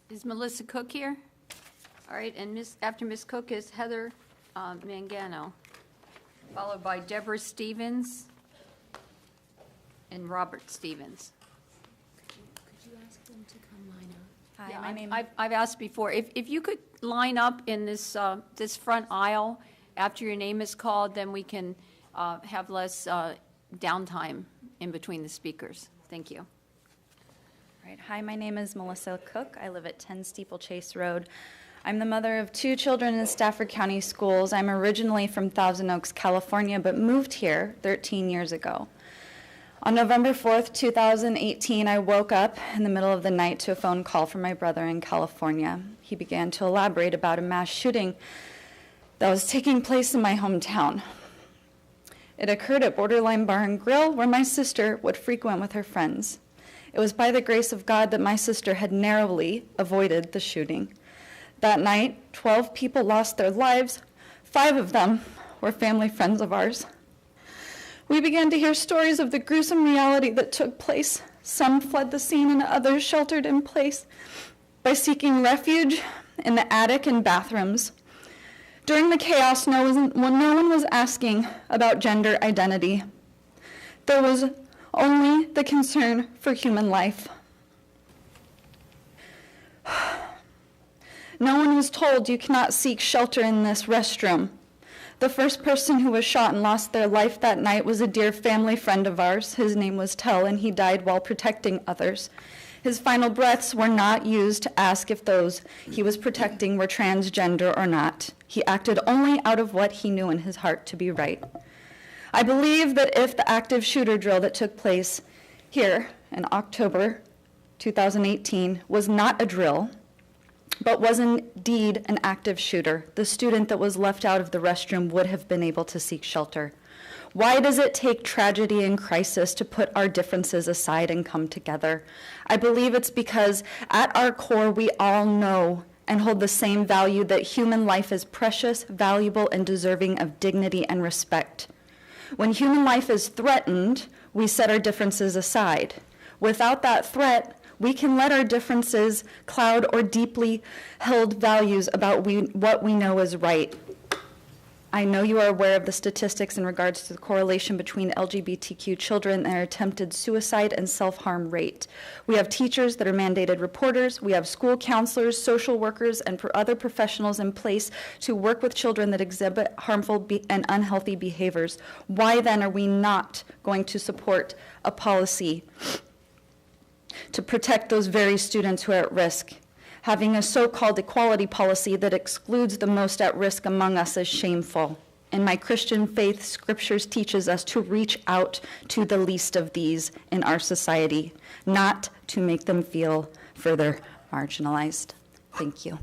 Is Melissa Cook here? All right, and after Ms. Cook is Heather Mangano, followed by Deborah Stevens and Robert Stevens. Could you ask them to come line up? Hi, my name. I've asked before, if you could line up in this this front aisle after your name is called, then we can have less downtime in between the speakers. Thank you. Right. Hi, my name is Melissa Cook. I live at 10 Steeplechase Road. I'm the mother of 2 children in Stafford County schools. I'm originally from Thousand Oaks, California, but moved here 13 years ago. On November 4th, 2018, I woke up in the middle of the night to a phone call from my brother in California. He began to elaborate about a mass shooting that was taking place in my hometown. It occurred at Borderline Bar and Grill, where my sister would frequent with her friends. It was by the grace of God that my sister had narrowly avoided the shooting. That night, 12 people lost their lives. 5 of them were family friends of ours. We began to hear stories of the gruesome reality that took place. Some fled the scene and others sheltered in place by seeking refuge in the attic and bathrooms. During the chaos, no one was asking about gender identity. There was only the concern for human life. No one was told you cannot seek shelter in this restroom. The first person who was shot and lost their life that night was a dear family friend of ours. His name was Tell, and he died while protecting others. His final breaths were not used to ask if those he was protecting were transgender or not. He acted only out of what he knew in his heart to be right. I believe that if the active shooter drill that took place here in October 2018 was not a drill, but was indeed an active shooter, the student that was left out of the restroom would have been able to seek shelter. Why does it take tragedy and crisis to put our differences aside and come together? I believe it's because at our core we all know and hold the same value that human life is precious, valuable, and deserving of dignity and respect. When human life is threatened, we set our differences aside. Without that threat, we can let our differences cloud or deeply held values about what we know is right. I know you are aware of the statistics in regards to the correlation between LGBTQ children and their attempted suicide and self-harm rate. We have teachers that are mandated reporters. We have school counselors, social workers, and other professionals in place to work with children that exhibit harmful and unhealthy behaviors. Why then are we not going to support a policy to protect those very students who are at risk? Having a so-called equality policy that excludes the most at risk among us is shameful. In my Christian faith, scriptures teaches us to reach out to the least of these in our society, not to make them feel further marginalized. Thank you.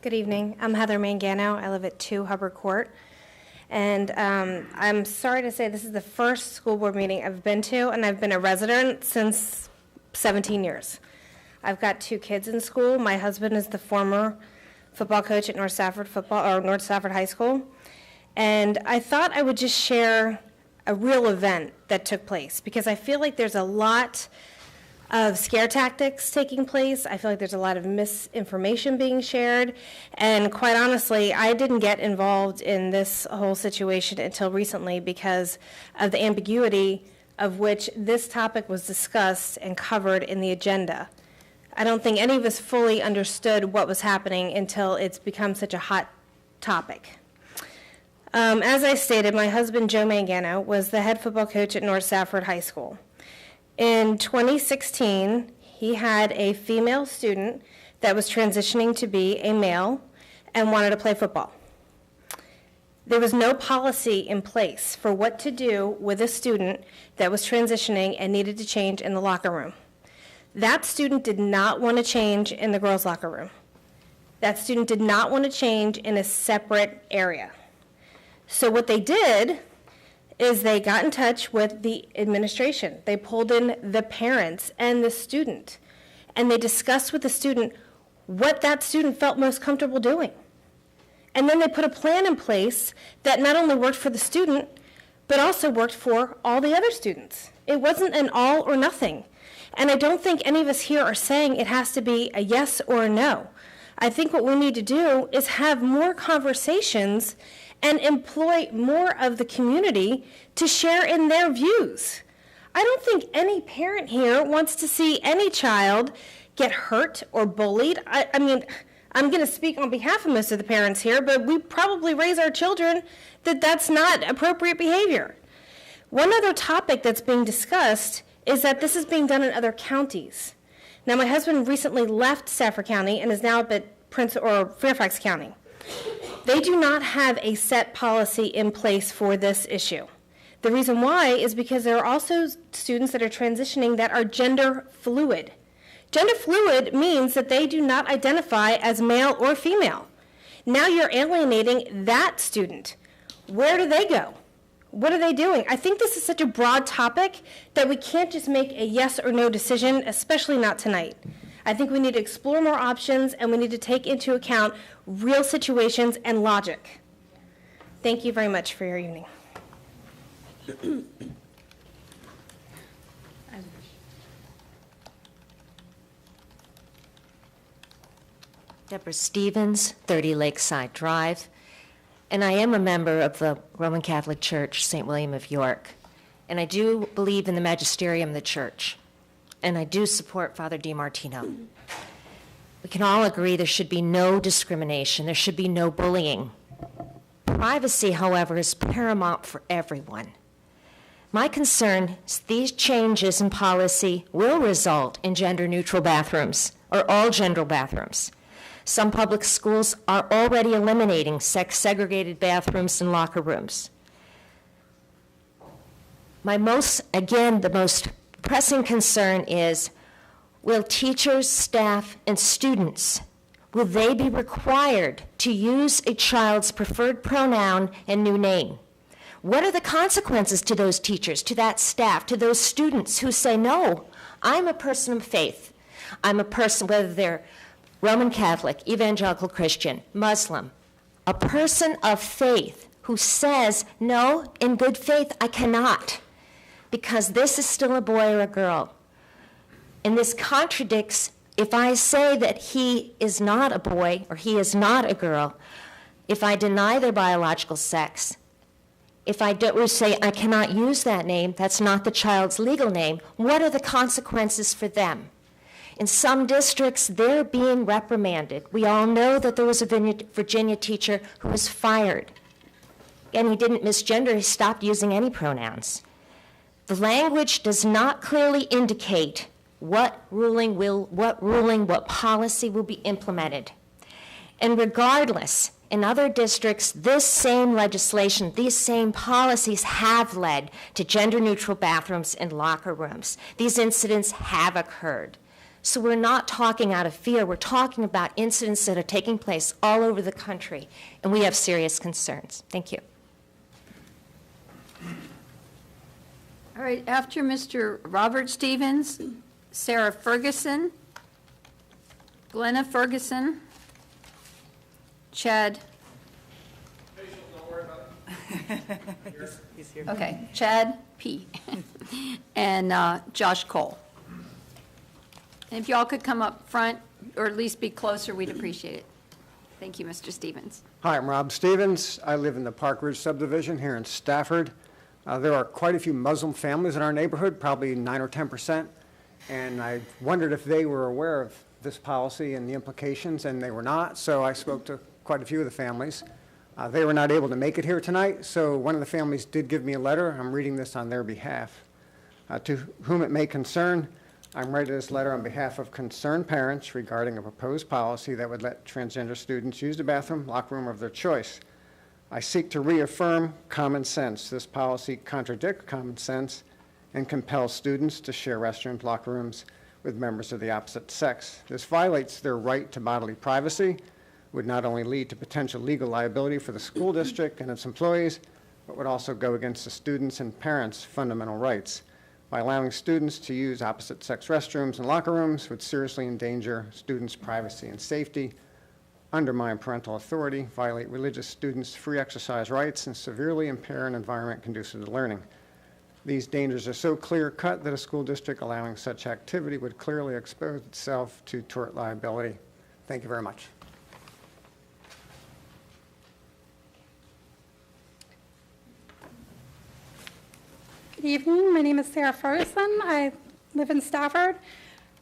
Good evening. I'm Heather Mangano. I live at 2 Hubbard Court. And I'm sorry to say this is the first school board meeting I've been to, and I've been a resident since 17 years. I've got 2 kids in school. My husband is the former football coach at North Stafford High School. And I thought I would just share a real event that took place, because I feel like there's a lot of scare tactics taking place. I feel like there's a lot of misinformation being shared. And quite honestly, I didn't get involved in this whole situation until recently because of the ambiguity of which this topic was discussed and covered in the agenda. I don't think any of us fully understood what was happening until it's become such a hot topic. As I stated, my husband, Joe Mangano, was the head football coach at North Stafford High School. In 2016, he had a female student that was transitioning to be a male and wanted to play football. There was no policy in place for what to do with a student that was transitioning and needed to change in the locker room. That student did not want to change in the girls' locker room. That student did not want to change in a separate area. So what they did is they got in touch with the administration. They pulled in the parents and the student, and they discussed with the student what that student felt most comfortable doing. And then they put a plan in place that not only worked for the student, but also worked for all the other students. It wasn't an all or nothing. And I don't think any of us here are saying it has to be a yes or a no. I think what we need to do is have more conversations and employ more of the community to share in their views. I don't think any parent here wants to see any child get hurt or bullied. I mean, I'm going to speak on behalf of most of the parents here, but we probably raise our children that that's not appropriate behavior. One other topic that's being discussed is that this is being done in other counties. Now, my husband recently left Stafford County and is now up at Fairfax County. They do not have a set policy in place for this issue. The reason why is because there are also students that are transitioning that are gender fluid. Gender fluid means that they do not identify as male or female. Now you're alienating that student. Where do they go? What are they doing? I think this is such a broad topic that we can't just make a yes or no decision, especially not tonight. I think we need to explore more options, and we need to take into account real situations and logic. Thank you very much for your evening. Deborah Stevens, 30 Lakeside Drive, and I am a member of the Roman Catholic Church, St. William of York, and I do believe in the magisterium of the church, and I do support Father DiMartino. We can all agree there should be no discrimination, there should be no bullying. Privacy, however, is paramount for everyone. My concern is these changes in policy will result in gender-neutral bathrooms, or all-gender bathrooms. Some public schools are already eliminating sex-segregated bathrooms and locker rooms. The most pressing concern is, will teachers, staff, and students, will they be required to use a child's preferred pronoun and new name? What are the consequences to those teachers, to that staff, to those students who say, no, I'm a person of faith. I'm a person, whether they're Roman Catholic, evangelical Christian, Muslim, a person of faith who says, no, in good faith, I cannot, because this is still a boy or a girl. And this contradicts, if I say that he is not a boy or he is not a girl, if I deny their biological sex, if I don't say I cannot use that name, that's not the child's legal name, what are the consequences for them? In some districts, they're being reprimanded. We all know that there was a Virginia teacher who was fired. And he didn't misgender, he stopped using any pronouns. The language does not clearly indicate what policy will be implemented. And regardless, in other districts, this same legislation, these same policies have led to gender-neutral bathrooms and locker rooms. These incidents have occurred. So we're not talking out of fear. We're talking about incidents that are taking place all over the country, and we have serious concerns. Thank you. All right, after Mr. Robert Stevens, Sarah Ferguson, Glenna Ferguson, Chad. He's here. Okay, Chad P. and Josh Cole. And if y'all could come up front, or at least be closer, we'd appreciate it. Thank you, Mr. Stevens. Hi, I'm Rob Stevens. I live in the Park Ridge subdivision here in Stafford. There are quite a few Muslim families in our neighborhood, probably 9 or 10%, and I wondered if they were aware of this policy and the implications, and they were not, so I spoke to quite a few of the families. They were not able to make it here tonight, so one of the families did give me a letter. I'm reading this on their behalf. To whom it may concern, I'm writing this letter on behalf of concerned parents regarding a proposed policy that would let transgender students use the bathroom, locker room of their choice. I seek to reaffirm common sense. This policy contradicts common sense and compels students to share restrooms, locker rooms with members of the opposite sex. This violates their right to bodily privacy, would not only lead to potential legal liability for the school district and its employees, but would also go against the students' and parents' fundamental rights. By allowing students to use opposite-sex restrooms and locker rooms would seriously endanger students' privacy and safety, undermine parental authority, violate religious students' free exercise rights, and severely impair an environment conducive to learning. These dangers are so clear-cut that a school district allowing such activity would clearly expose itself to tort liability. Thank you very much. Good evening. My name is Sarah Ferguson. I live in Stafford.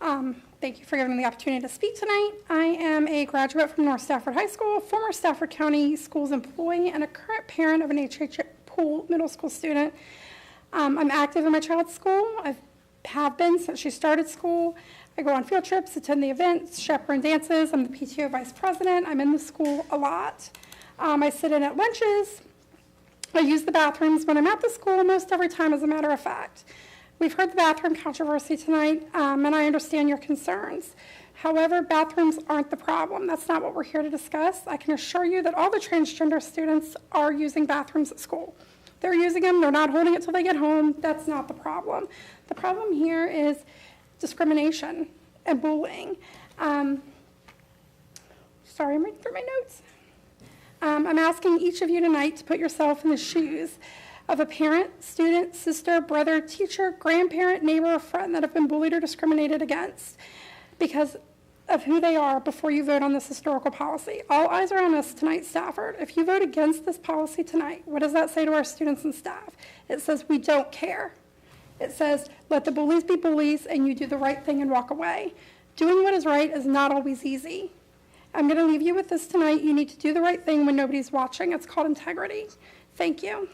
Thank you for giving me the opportunity to speak tonight. I am a graduate from North Stafford High School, a former Stafford County Schools employee, and a current parent of an HH Pool middle school student. I'm active in my child's school. I have been since she started school. I go on field trips, attend the events, chaperone dances. I'm the PTO vice president. I'm in the school a lot. I sit in at lunches. I use the bathrooms when I'm at the school most every time, as a matter of fact. We've heard the bathroom controversy tonight, and I understand your concerns. However, bathrooms aren't the problem. That's not what we're here to discuss. I can assure you that all the transgender students are using bathrooms at school. They're using them. They're not holding it till they get home. That's not the problem. The problem here is discrimination and bullying. Sorry, I'm reading through my notes. I'm asking each of you tonight to put yourself in the shoes of a parent, student, sister, brother, teacher, grandparent, neighbor, or friend that have been bullied or discriminated against because of who they are before you vote on this historical policy. All eyes are on us tonight, Stafford. If you vote against this policy tonight, what does that say to our students and staff? It says we don't care. It says let the bullies be bullies and you do the right thing and walk away. Doing what is right is not always easy. I'm going to leave you with this tonight. You need to do the right thing when nobody's watching. It's called integrity. Thank you.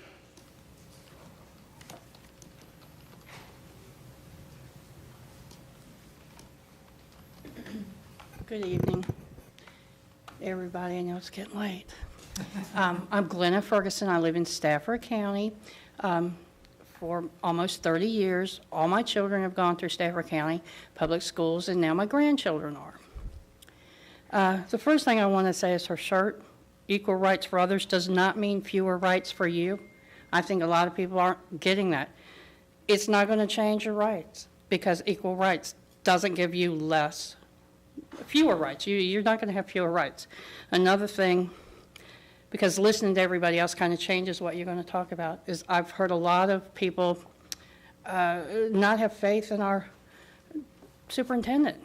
Good evening, everybody. I know it's getting late. I'm Glenna Ferguson. I live in Stafford County for almost 30 years. All my children have gone through Stafford County public schools, and now my grandchildren are. The first thing I want to say is her shirt, equal rights for others, does not mean fewer rights for you. I think a lot of people aren't getting that. It's not going to change your rights because equal rights doesn't give you fewer rights. You're not going to have fewer rights. Another thing, because listening to everybody else kind of changes what you're going to talk about, is I've heard a lot of people not have faith in our superintendent.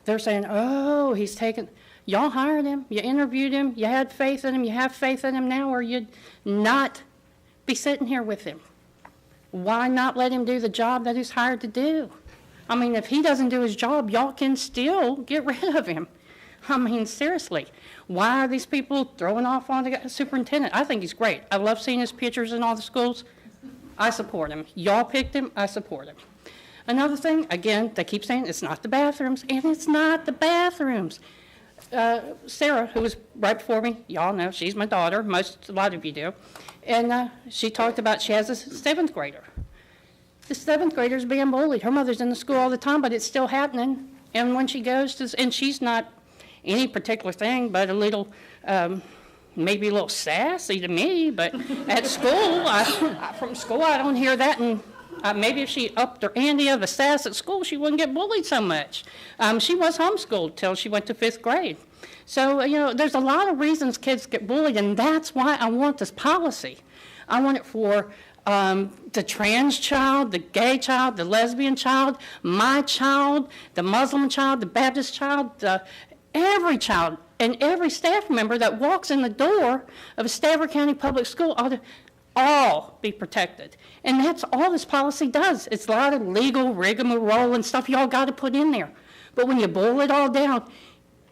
They're saying, oh, he's taken, y'all hired him, you interviewed him, you had faith in him, you have faith in him now, or you'd not be sitting here with him. Why not let him do the job that he's hired to do? I mean, if he doesn't do his job, y'all can still get rid of him. I mean, seriously, why are these people throwing off on the superintendent? I think he's great. I love seeing his pictures in all the schools. I support him. Y'all picked him, I support him. Another thing, again, they keep saying it's not the bathrooms, and it's not the bathrooms. Sarah, who was right before me, y'all know, she's my daughter, a lot of you do, and she talked about she has a 7th grader. The 7th grader's being bullied. Her mother's in the school all the time, but it's still happening, and when she goes to, and she's not any particular thing, but a little, maybe a little sassy to me, but at school, from school, I don't hear that, and maybe if she upped her ante of a sass at school, she wouldn't get bullied so much. She was homeschooled till she went to 5th grade. So, there's a lot of reasons kids get bullied, and that's why I want this policy. I want it for the trans child, the gay child, the lesbian child, my child, the Muslim child, the Baptist child, every child, and every staff member that walks in the door of a Stafford County public school ought to all be protected. And that's all this policy does. It's a lot of legal rigmarole and stuff y'all got to put in there. But when you boil it all down,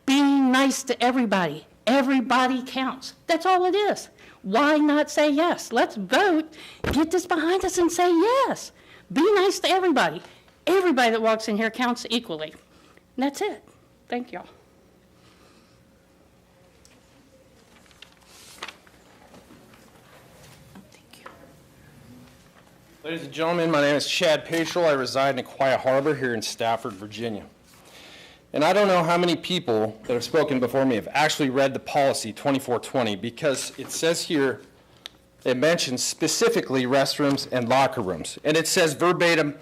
being nice to everybody. Everybody counts. That's all it is. Why not say yes? Let's vote, get this behind us and say yes. Be nice to everybody. Everybody that walks in here counts equally. And that's it. Thank y'all. Ladies and gentlemen, my name is Chad Paschal. I reside in Quiet Harbor here in Stafford, Virginia. And I don't know how many people that have spoken before me have actually read the policy 2420, because it says here, it mentions specifically restrooms and locker rooms. And it says verbatim,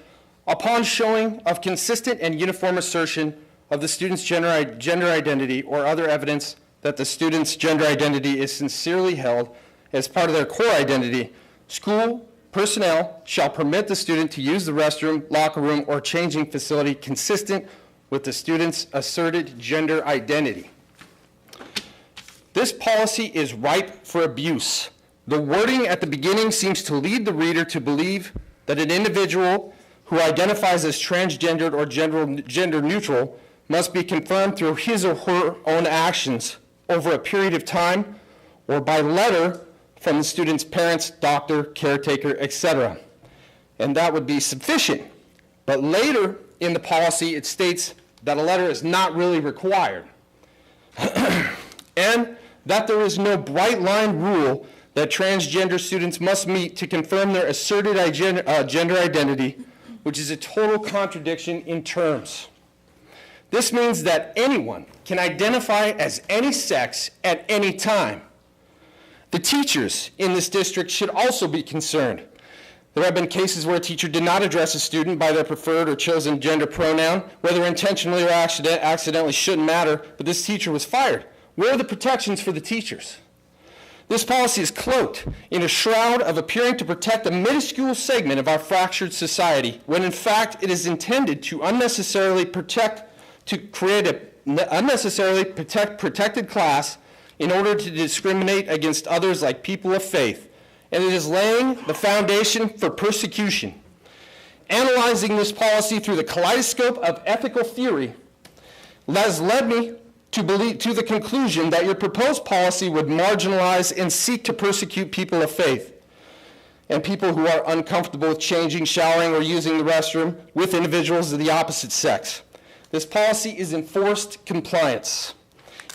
upon showing of consistent and uniform assertion of the student's gender identity or other evidence that the student's gender identity is sincerely held as part of their core identity, school personnel shall permit the student to use the restroom, locker room, or changing facility consistent with the student's asserted gender identity. This policy is ripe for abuse. The wording at the beginning seems to lead the reader to believe that an individual who identifies as transgendered or gender neutral must be confirmed through his or her own actions over a period of time or by letter from the student's parents, doctor, caretaker, etc. And that would be sufficient. But later in the policy, it states that a letter is not really required. And that there is no bright line rule that transgender students must meet to confirm their asserted gender identity, which is a total contradiction in terms. This means that anyone can identify as any sex at any time. The teachers in this district should also be concerned. There have been cases where a teacher did not address a student by their preferred or chosen gender pronoun, whether intentionally or accidentally shouldn't matter, but this teacher was fired. Where are the protections for the teachers? This policy is cloaked in a shroud of appearing to protect a minuscule segment of our fractured society, when in fact it is intended to create an unnecessarily protected class in order to discriminate against others like people of faith. And it is laying the foundation for persecution. Analyzing this policy through the kaleidoscope of ethical theory has led me to the conclusion that your proposed policy would marginalize and seek to persecute people of faith and people who are uncomfortable with changing, showering, or using the restroom with individuals of the opposite sex. This policy is enforced compliance.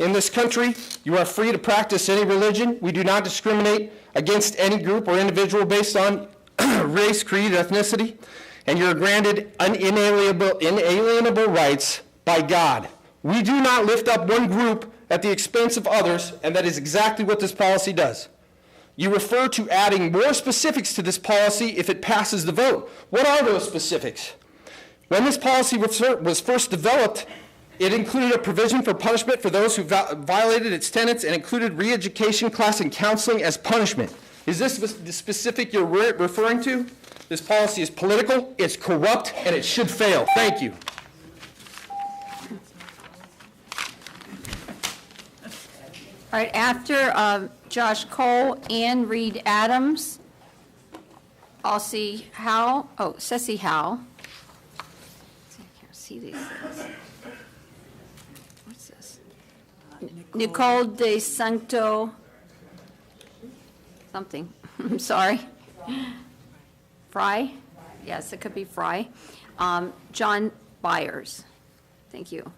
In this country, you are free to practice any religion. We do not discriminate against any group or individual based on race, creed, ethnicity, and you're granted inalienable rights by God. We do not lift up one group at the expense of others, and that is exactly what this policy does. You refer to adding more specifics to this policy if it passes the vote. What are those specifics? When this policy was first developed, it included a provision for punishment for those who violated its tenets and included re-education class and counseling as punishment. Is this the specific you're referring to? This policy is political, it's corrupt, and it should fail. Thank you. All right, after Josh Cole, Ann Reed Adams, Ceci Howe. I can't see these things. What's this? Nicole De Santo, something, I'm sorry. Fry? Yes, it could be Fry. John Byers. Thank you.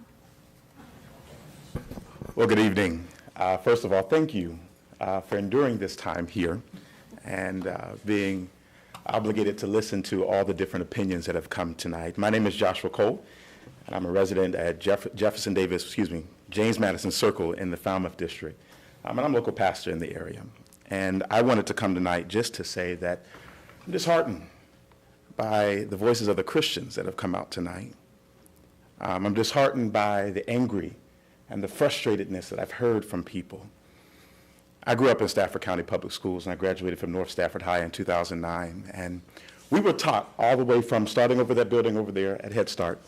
Well, good evening. First of all, thank you for enduring this time here and being obligated to listen to all the different opinions that have come tonight. My name is Joshua Cole, and I'm a resident at James Madison Circle in the Falmouth District. And I'm a local pastor in the area. And I wanted to come tonight just to say that I'm disheartened by the voices of the Christians that have come out tonight. I'm disheartened by the angry and the frustratedness that I've heard from people. I grew up in Stafford County Public Schools, and I graduated from North Stafford High in 2009. And we were taught all the way from starting over that building over there at Head Start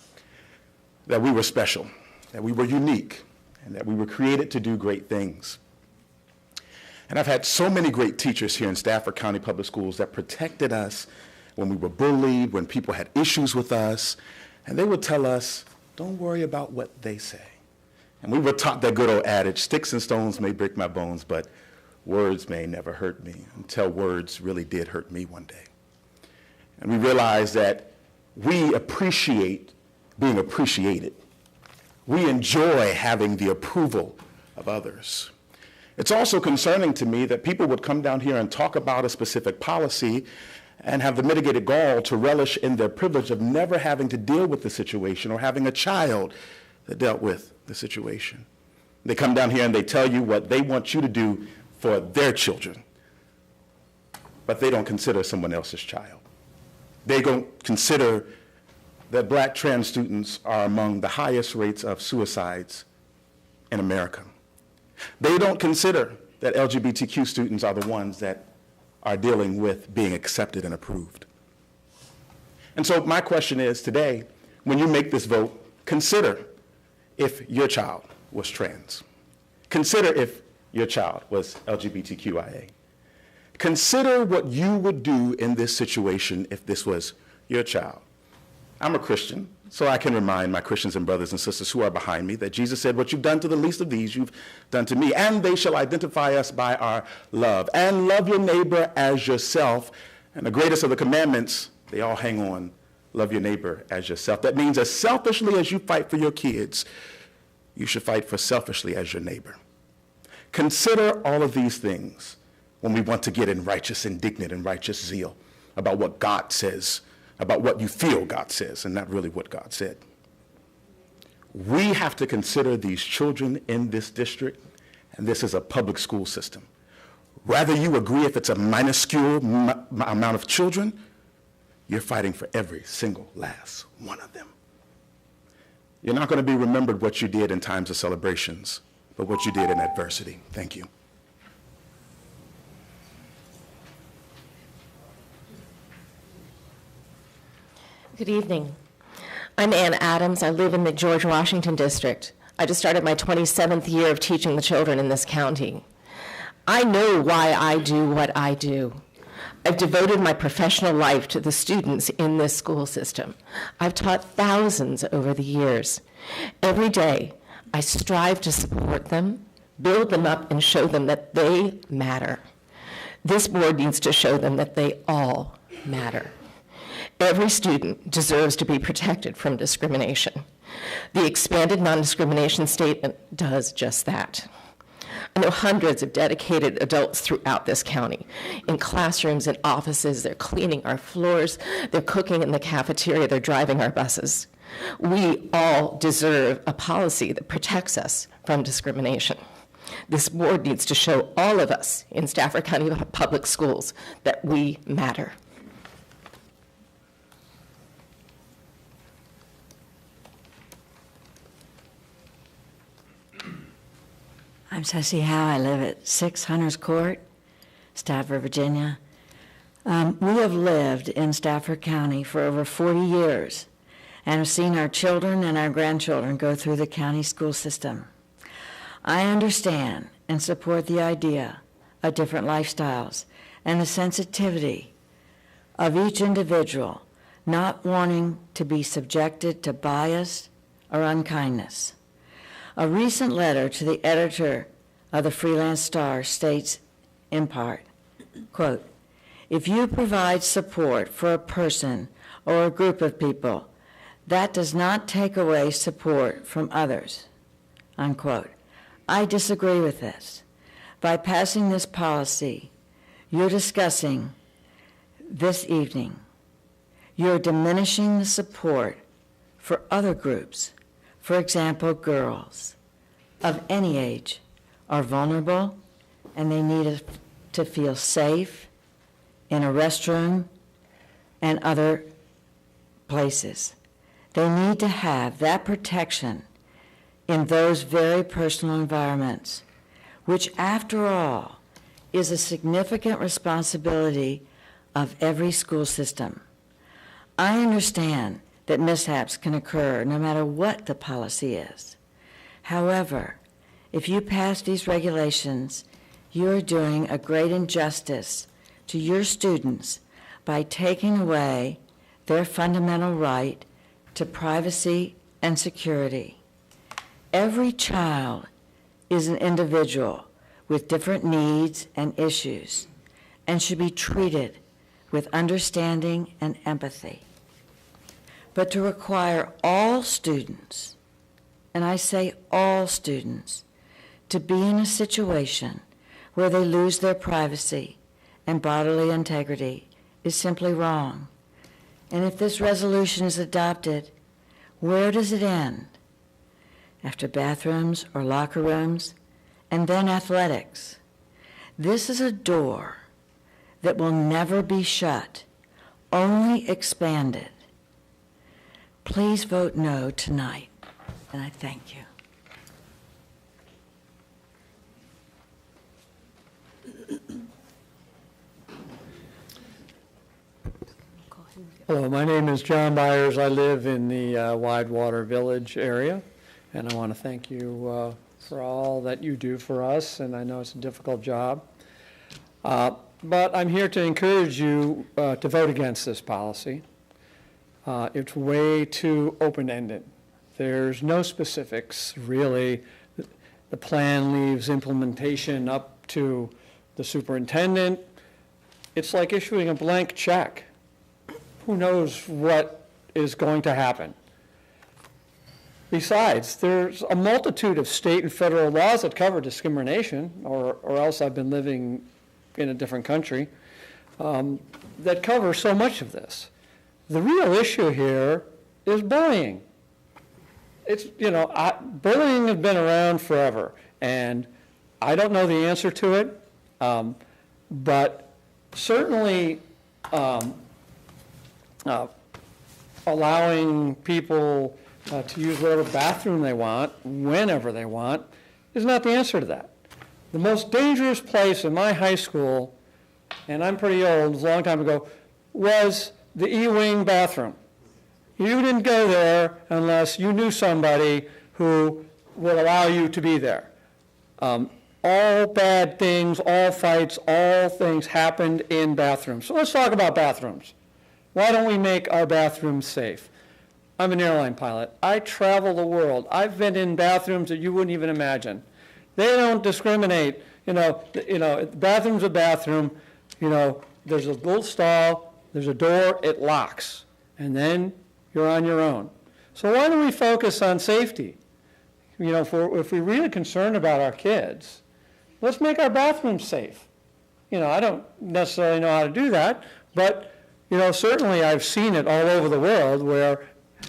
that we were special, that we were unique, and that we were created to do great things. And I've had so many great teachers here in Stafford County Public Schools that protected us when we were bullied, when people had issues with us, and they would tell us, don't worry about what they say. And we were taught that good old adage, sticks and stones may break my bones, but words may never hurt me, until words really did hurt me one day. And we realized that we appreciate being appreciated. We enjoy having the approval of others. It's also concerning to me that people would come down here and talk about a specific policy and have the mitigated gall to relish in their privilege of never having to deal with the situation or having a child that dealt with the situation. They come down here and they tell you what they want you to do for their children, but they don't consider someone else's child. They don't consider that black trans students are among the highest rates of suicides in America. They don't consider that LGBTQ students are the ones that are dealing with being accepted and approved. And so my question is today, when you make this vote, consider if your child was trans. Consider if your child was LGBTQIA. Consider what you would do in this situation if this was your child. I'm a Christian, so I can remind my Christians and brothers and sisters who are behind me that Jesus said, what you've done to the least of these, you've done to me, and they shall identify us by our love. And love your neighbor as yourself. And the greatest of the commandments, they all hang on, love your neighbor as yourself. That means as selfishly as you fight for your kids, you should fight for selfishly as your neighbor. Consider all of these things when we want to get in righteous, indignant, and righteous zeal about what God says, about what you feel God says, and not really what God said. We have to consider these children in this district, and this is a public school system. Whether you agree if it's a minuscule amount of children, you're fighting for every single last one of them. You're not going to be remembered what you did in times of celebrations, but what you did in adversity. Thank you. Good evening. I'm Ann Adams. I live in the George Washington District. I just started my 27th year of teaching the children in this county. I know why I do what I do. I've devoted my professional life to the students in this school system. I've taught thousands over the years. Every day, I strive to support them, build them up, and show them that they matter. This board needs to show them that they all matter. Every student deserves to be protected from discrimination. The expanded non-discrimination statement does just that. I know hundreds of dedicated adults throughout this county, in classrooms and offices. They're cleaning our floors, they're cooking in the cafeteria, they're driving our buses. We all deserve a policy that protects us from discrimination. This board needs to show all of us in Stafford County Public Schools that we matter. I'm Ceci Howe. I live at 6 Hunters Court, Stafford, Virginia. We have lived in Stafford County for over 40 years and have seen our children and our grandchildren go through the county school system. I understand and support the idea of different lifestyles and the sensitivity of each individual not wanting to be subjected to bias or unkindness. A recent letter to the editor of the Freelance Star states, in part, quote, "If you provide support for a person or a group of people, that does not take away support from others," unquote. I disagree with this. By passing this policy you're discussing this evening, you're diminishing the support for other groups. For example, girls of any age are vulnerable and they need to feel safe in a restroom and other places. They need to have that protection in those very personal environments, which after all is a significant responsibility of every school system. I understand that mishaps can occur no matter what the policy is. However, if you pass these regulations, you are doing a great injustice to your students by taking away their fundamental right to privacy and security. Every child is an individual with different needs and issues and should be treated with understanding and empathy. But to require all students, and I say all students, to be in a situation where they lose their privacy and bodily integrity is simply wrong. And if this resolution is adopted, where does it end? After bathrooms or locker rooms, and then athletics. This is a door that will never be shut, only expanded. Please vote no tonight, and I thank you. Hello, my name is John Byers. I live in the Widewater Village area, and I want to thank you for all that you do for us, and I know it's a difficult job. But I'm here to encourage you to vote against this policy. It's way too open-ended. There's no specifics, really. The plan leaves implementation up to the superintendent. It's like issuing a blank check. Who knows what is going to happen? Besides, there's a multitude of state and federal laws that cover discrimination, or else I've been living in a different country, that cover so much of this. The real issue here is bullying. It's, bullying has been around forever, and I don't know the answer to it, but certainly allowing people to use whatever bathroom they want, whenever they want, is not the answer to that. The most dangerous place in my high school, and I'm pretty old, it was a long time ago, was the E-wing bathroom. You didn't go there unless you knew somebody who would allow you to be there. All bad things, all fights, all things happened in bathrooms. So let's talk about bathrooms. Why don't we make our bathrooms safe? I'm an airline pilot. I travel the world. I've been in bathrooms that you wouldn't even imagine. They don't discriminate. Bathroom's a bathroom. There's a little stall, there's a door, it locks, and then you're on your own. So why don't we focus on safety? If we're really concerned about our kids, let's make our bathrooms safe. I don't necessarily know how to do that, but certainly I've seen it all over the world where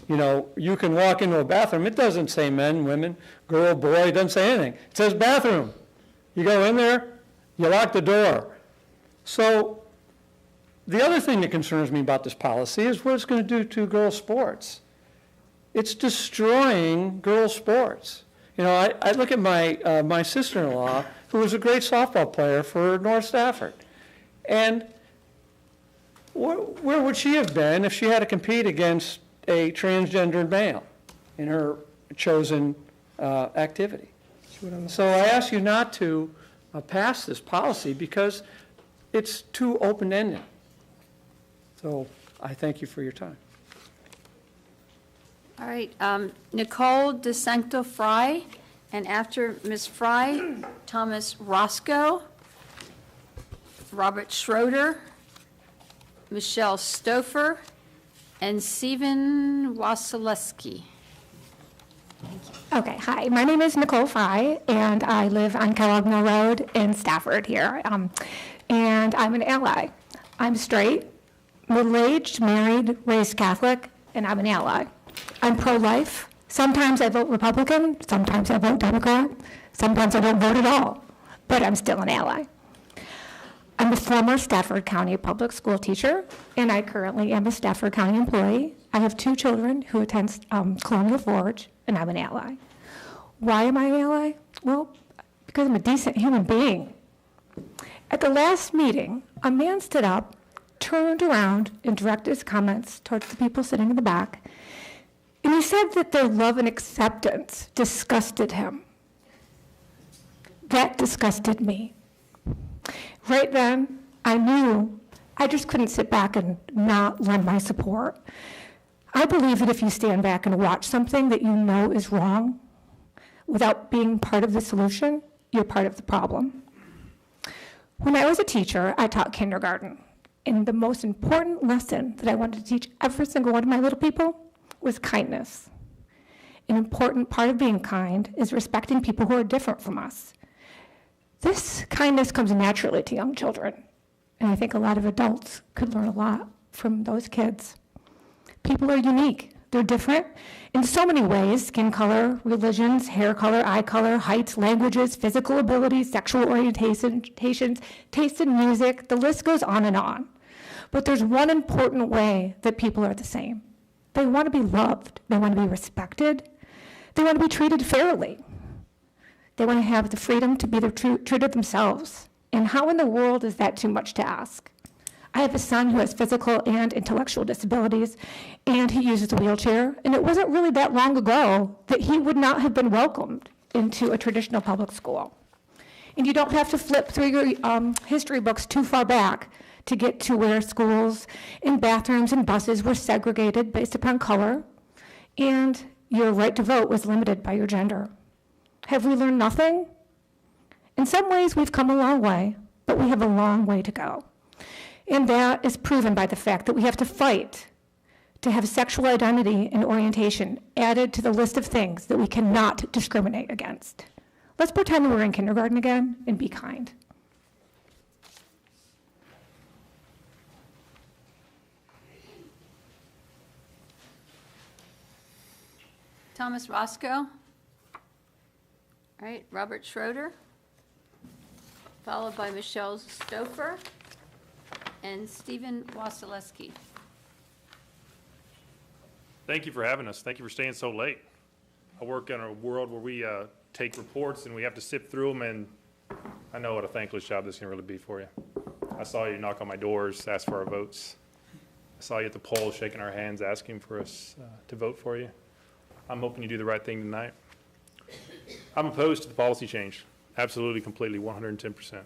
you can walk into a bathroom. It doesn't say men, women, girl, boy. It doesn't say anything. It says bathroom. You go in there, you lock the door. So the other thing that concerns me about this policy is what it's going to do to girls' sports. It's destroying girls' sports. You know, I look at my sister-in-law, who was a great softball player for North Stafford. And where would she have been if she had to compete against a transgendered male in her chosen activity? So I ask you not to pass this policy because it's too open-ended. So I thank you for your time. All right, Nicole DeSancto Fry, and after Ms. Fry, Thomas Roscoe, Robert Schroeder, Michelle Stouffer, and Stephen Wasilewski. Okay, hi, my name is Nicole Fry, and I live on Kellogg Mill Road in Stafford here, and I'm an ally. I'm straight, middle-aged, married, raised Catholic, and I'm an ally. I'm pro-life. Sometimes I vote Republican, sometimes I vote Democrat, sometimes I don't vote at all, but I'm still an ally. I'm a former Stafford County public school teacher, and I currently am a Stafford County employee. I have 2 children who attend Colonial Forge, and I'm an ally. Why am I an ally? Well, because I'm a decent human being. At the last meeting, a man stood up, turned around, and directed his comments towards the people sitting in the back, and he said that their love and acceptance disgusted him. That disgusted me. Right then, I knew I just couldn't sit back and not lend my support. I believe that if you stand back and watch something that you know is wrong, without being part of the solution, you're part of the problem. When I was a teacher, I taught kindergarten, and the most important lesson that I wanted to teach every single one of my little people was kindness. An important part of being kind is respecting people who are different from us. This kindness comes naturally to young children, and I think a lot of adults could learn a lot from those kids. People are unique. They're different in so many ways: skin color, religions, hair color, eye color, heights, languages, physical abilities, sexual orientations, taste in music. The list goes on and on. But there's one important way that people are the same. They want to be loved. They want to be respected. They want to be treated fairly. They want to have the freedom to be true to themselves. And how in the world is that too much to ask? I have a son who has physical and intellectual disabilities, and he uses a wheelchair. And it wasn't really that long ago that he would not have been welcomed into a traditional public school. And you don't have to flip through your history books too far back to get to where schools and bathrooms and buses were segregated based upon color, and your right to vote was limited by your gender. Have we learned nothing? In some ways, we've come a long way, but we have a long way to go. And that is proven by the fact that we have to fight to have sexual identity and orientation added to the list of things that we cannot discriminate against. Let's pretend we're in kindergarten again and be kind. Thomas Roscoe. All right, Robert Schroeder, followed by Michelle Stouffer and Stephen Wasilewski. Thank you for having us. Thank you for staying so late. I work in a world where we take reports and we have to sift through them, and I know what a thankless job this can really be for you. I saw you knock on my doors, ask for our votes. I saw you at the polls shaking our hands, asking for us to vote for you. I'm hoping you do the right thing tonight. I'm opposed to the policy change. Absolutely, completely, 110%.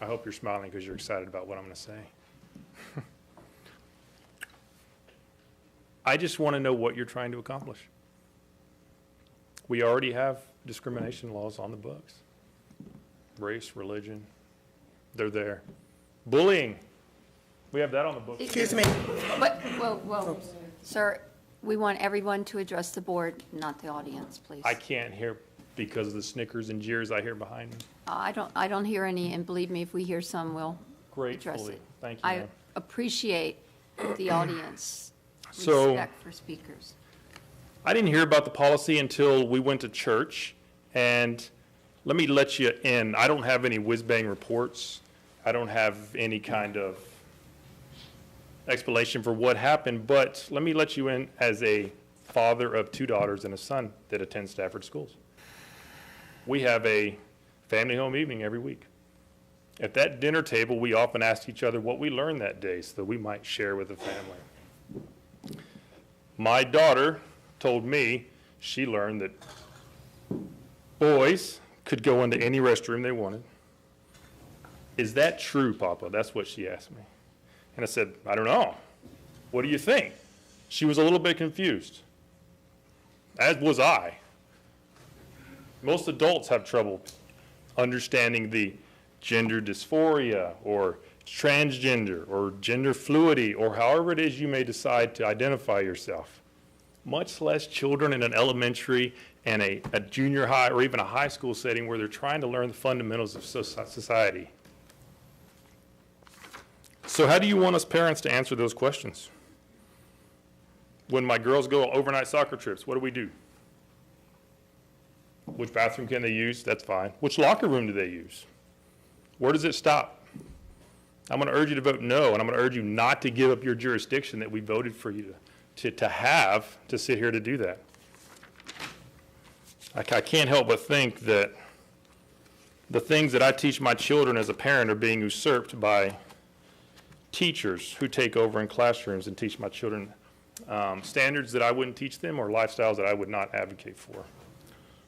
I hope you're smiling because you're excited about what I'm going to say. I just want to know what you're trying to accomplish. We already have discrimination laws on the books. Race, religion, they're there. Bullying, we have that on the books. Excuse me. Whoa, sir, we want everyone to address the board, not the audience, please. I can't hear because of the snickers and jeers I hear behind me. I don't hear any, and believe me, if we hear some, we'll address Gratefully. it. Thank you, I ma'am. appreciate the audience So- respect for speakers. I didn't hear about the policy until we went to church, and let me let you in. I don't have any whiz-bang reports. I don't have any kind of explanation for what happened, but let me let you in as a father of 2 daughters and a son that attend Stafford schools. We have a family home evening every week. At that dinner table, we often asked each other what we learned that day so that we might share with the family. My daughter told me she learned that boys could go into any restroom they wanted. Is that true, Papa? That's what she asked me. And I said, I don't know. What do you think? She was a little bit confused, as was I. Most adults have trouble understanding the gender dysphoria or transgender or gender fluidity or however it is you may decide to identify yourself, much less children in an elementary and a junior high or even a high school setting where they're trying to learn the fundamentals of society. So how do you want us parents to answer those questions? When my girls go on overnight soccer trips, what do? Which bathroom can they use? That's fine. Which locker room do they use? Where does it stop? I'm going to urge you to vote no, and I'm going to urge you not to give up your jurisdiction that we voted for you to have to sit here to do that. I can't help but think that the things that I teach my children as a parent are being usurped by teachers who take over in classrooms and teach my children standards that I wouldn't teach them or lifestyles that I would not advocate for.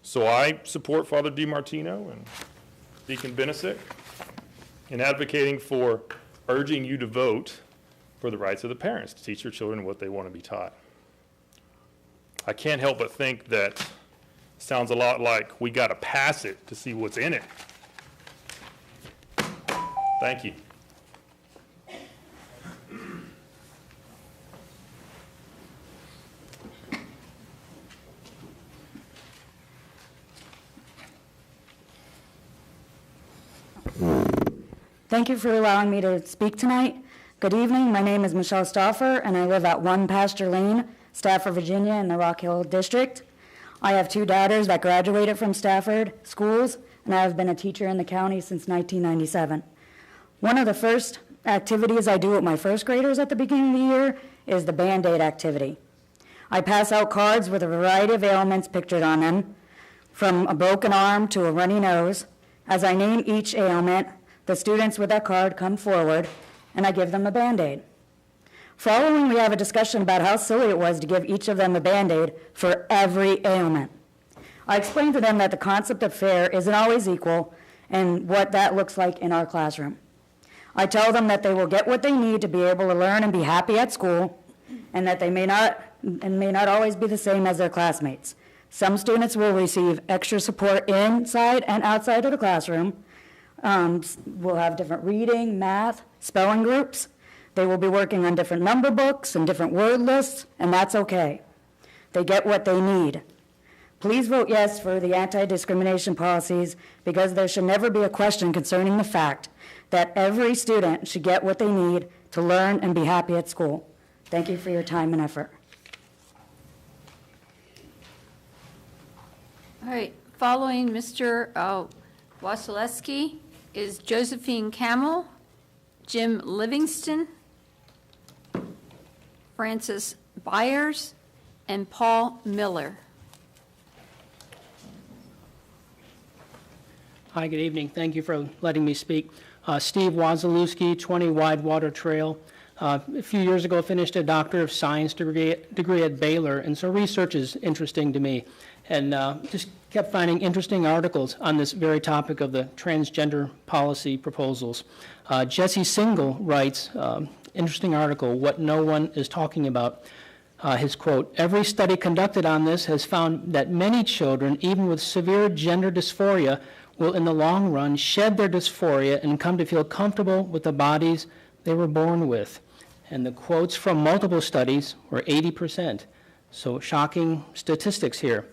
So I support Father DiMartino and Deacon Benesic in advocating for urging you to vote for the rights of the parents to teach your children what they want to be taught. I can't help but think that sounds a lot like we got to pass it to see what's in it. Thank you. Thank you for allowing me to speak tonight. Good evening. My name is Michelle Stauffer, and I live at 1 Pasture Lane, Stafford, Virginia, in the Rock Hill District. I have 2 daughters that graduated from Stafford schools, and I have been a teacher in the county since 1997. One of the first activities I do with my first graders at the beginning of the year is the Band-Aid activity. I pass out cards with a variety of ailments pictured on them, from a broken arm to a runny nose. As I name each ailment, the students with that card come forward, and I give them a Band-Aid. Following, we have a discussion about how silly it was to give each of them a Band-Aid for every ailment. I explained to them that the concept of fair isn't always equal and what that looks like in our classroom. I tell them that they will get what they need to be able to learn and be happy at school, and that they may not always be the same as their classmates. Some students will receive extra support inside and outside of the classroom. We'll have different reading, math, spelling groups. They will be working on different number books and different word lists, and that's okay. They get what they need. Please vote yes for the anti-discrimination policies, because there should never be a question concerning the fact that every student should get what they need to learn and be happy at school. Thank you for your time and effort. All right, following Mr. Wasilewski is Josephine Camel, Jim Livingston, Francis Byers, and Paul Miller. Hi, good evening. Thank you for letting me speak. Steve Wasilewski, 20 Widewater Trail. A few years ago, finished a Doctor of Science degree at Baylor, and so research is interesting to me. And just kept finding interesting articles on this very topic of the transgender policy proposals. Jesse Singal writes, interesting article, What No One is Talking About. His quote, "Every study conducted on this has found that many children, even with severe gender dysphoria, will in the long run shed their dysphoria and come to feel comfortable with the bodies they were born with." And the quotes from multiple studies were 80%. So shocking statistics here.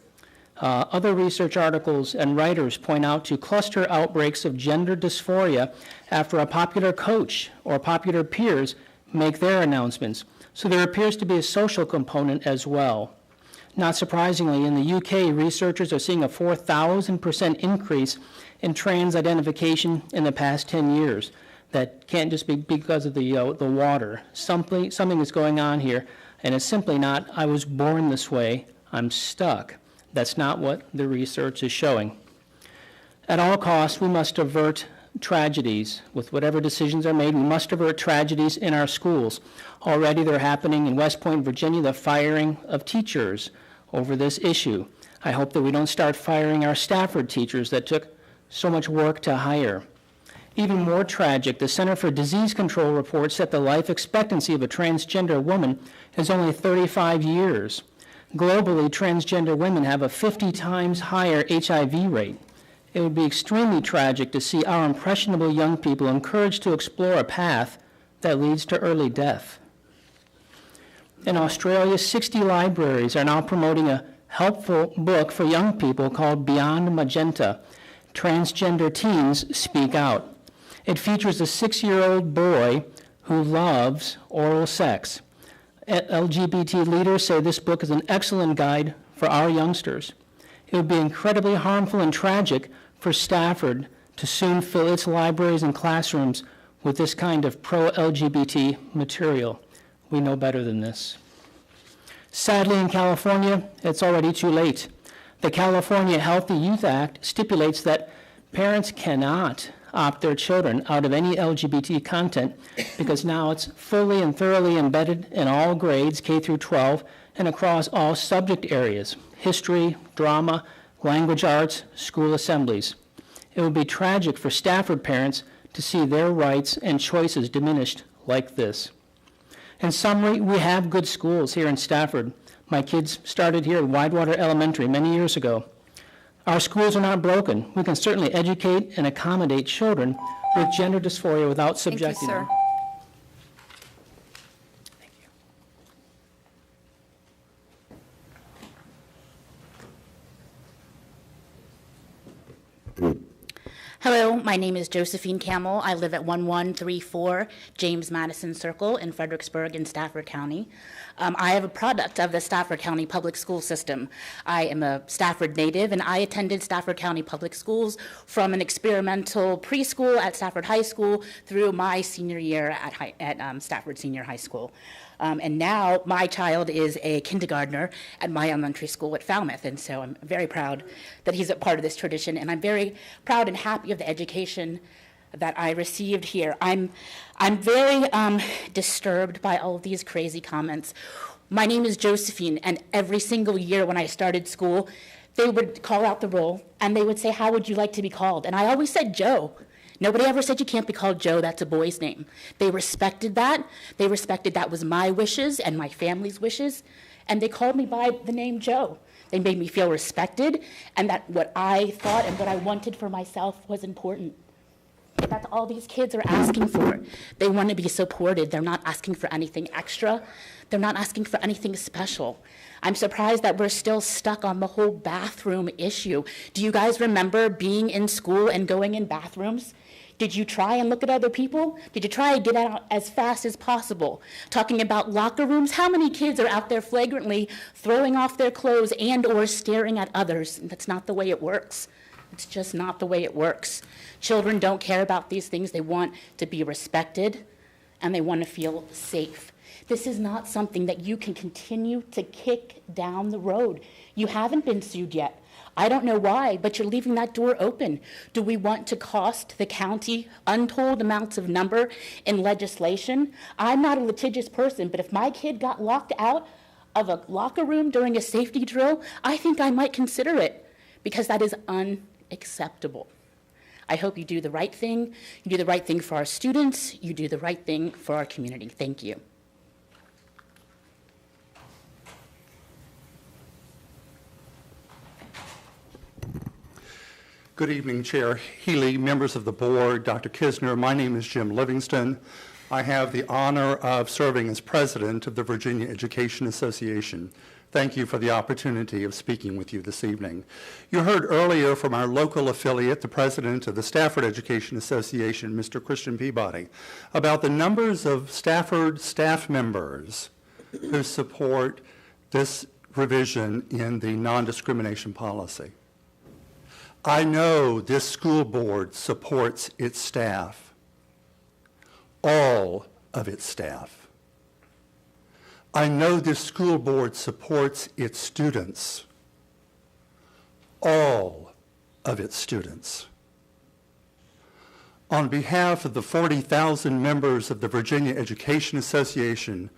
Other research articles and writers point out to cluster outbreaks of gender dysphoria after a popular coach or popular peers make their announcements. So there appears to be a social component as well. Not surprisingly, in the UK, researchers are seeing a 4,000% increase in trans identification in the past 10 years. That can't just be because of the water. Something is going on here, and it's simply not, I was born this way, I'm stuck. That's not what the research is showing. At all costs, we must avert tragedies. With whatever decisions are made, we must avert tragedies in our schools. Already they're happening in West Point, Virginia, the firing of teachers over this issue. I hope that we don't start firing our Stafford teachers that took so much work to hire. Even more tragic, the Center for Disease Control reports that the life expectancy of a transgender woman is only 35 years. Globally, transgender women have a 50 times higher HIV rate. It would be extremely tragic to see our impressionable young people encouraged to explore a path that leads to early death. In Australia, 60 libraries are now promoting a helpful book for young people called Beyond Magenta, Transgender Teens Speak Out. It features a 6-year-old boy who loves oral sex. LGBT leaders say this book is an excellent guide for our youngsters. It would be incredibly harmful and tragic for Stafford to soon fill its libraries and classrooms with this kind of pro-LGBT material. We know better than this. Sadly, in California, it's already too late. The California Healthy Youth Act stipulates that parents cannot opt their children out of any LGBT content because now it's fully and thoroughly embedded in all grades, K through 12, and across all subject areas, history, drama, language arts, school assemblies. It would be tragic for Stafford parents to see their rights and choices diminished like this. In summary, we have good schools here in Stafford. My kids started here at Widewater Elementary many years ago. Our schools are not broken. We can certainly educate and accommodate children with gender dysphoria without subjecting them. Hello, my name is Josephine Camel. I live at 1134 James Madison Circle in Fredericksburg in Stafford County. I am a product of the Stafford County Public School System. I am a Stafford native, and I attended Stafford County Public Schools from an experimental preschool at Stafford High School through my senior year at Stafford Senior High School. And now my child is a kindergartner at my elementary school at Falmouth, and so I'm very proud that he's a part of this tradition, and I'm very proud and happy of the education that I received here. I'm very disturbed by all of these crazy comments. My name is Josephine, and every single year when I started school, they would call out the roll, and they would say, "How would you like to be called?" And I always said Joe. Nobody ever said you can't be called Joe, that's a boy's name. They respected that. They respected that was my wishes and my family's wishes, and they called me by the name Joe. They made me feel respected, and that what I thought and what I wanted for myself was important. That's all these kids are asking for. They want to be supported. They're not asking for anything extra. They're not asking for anything special. I'm surprised that we're still stuck on the whole bathroom issue. Do you guys remember being in school and going in bathrooms? Did you try and look at other people? Did you try and get out as fast as possible? Talking about locker rooms, how many kids are out there flagrantly throwing off their clothes and or staring at others? That's not the way it works. It's just not the way it works. Children don't care about these things. They want to be respected, and they want to feel safe. This is not something that you can continue to kick down the road. You haven't been sued yet. I don't know why, but you're leaving that door open. Do we want to cost the county untold amounts of number in legislation? I'm not a litigious person, but if my kid got locked out of a locker room during a safety drill, I think I might consider it, because that is unacceptable. I hope you do the right thing. You do the right thing for our students. You do the right thing for our community. Thank you. Good evening, Chair Healy, members of the board, Dr. Kisner. My name is Jim Livingston. I have the honor of serving as president of the Virginia Education Association. Thank you for the opportunity of speaking with you this evening. You heard earlier from our local affiliate, the president of the Stafford Education Association, Mr. Christian Peabody, about the numbers of Stafford staff members who support this revision in the non-discrimination policy. I know this school board supports its staff, all of its staff. I know this school board supports its students, all of its students. On behalf of the 40,000 members of the Virginia Education Association,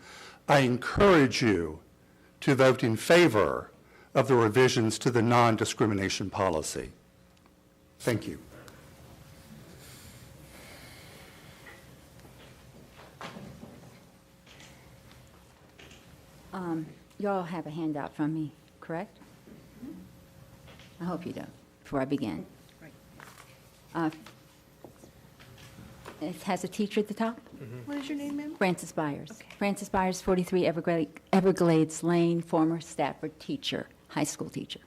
I encourage you to vote in favor of the revisions to the non-discrimination policy. Thank you. You all have a handout from me, correct? I hope you don't, before I begin. It has a teacher at the top. What is your name, ma'am? Frances Byers. Okay. Frances Byers, 43 Everglades Lane, former Stafford teacher, high school teacher.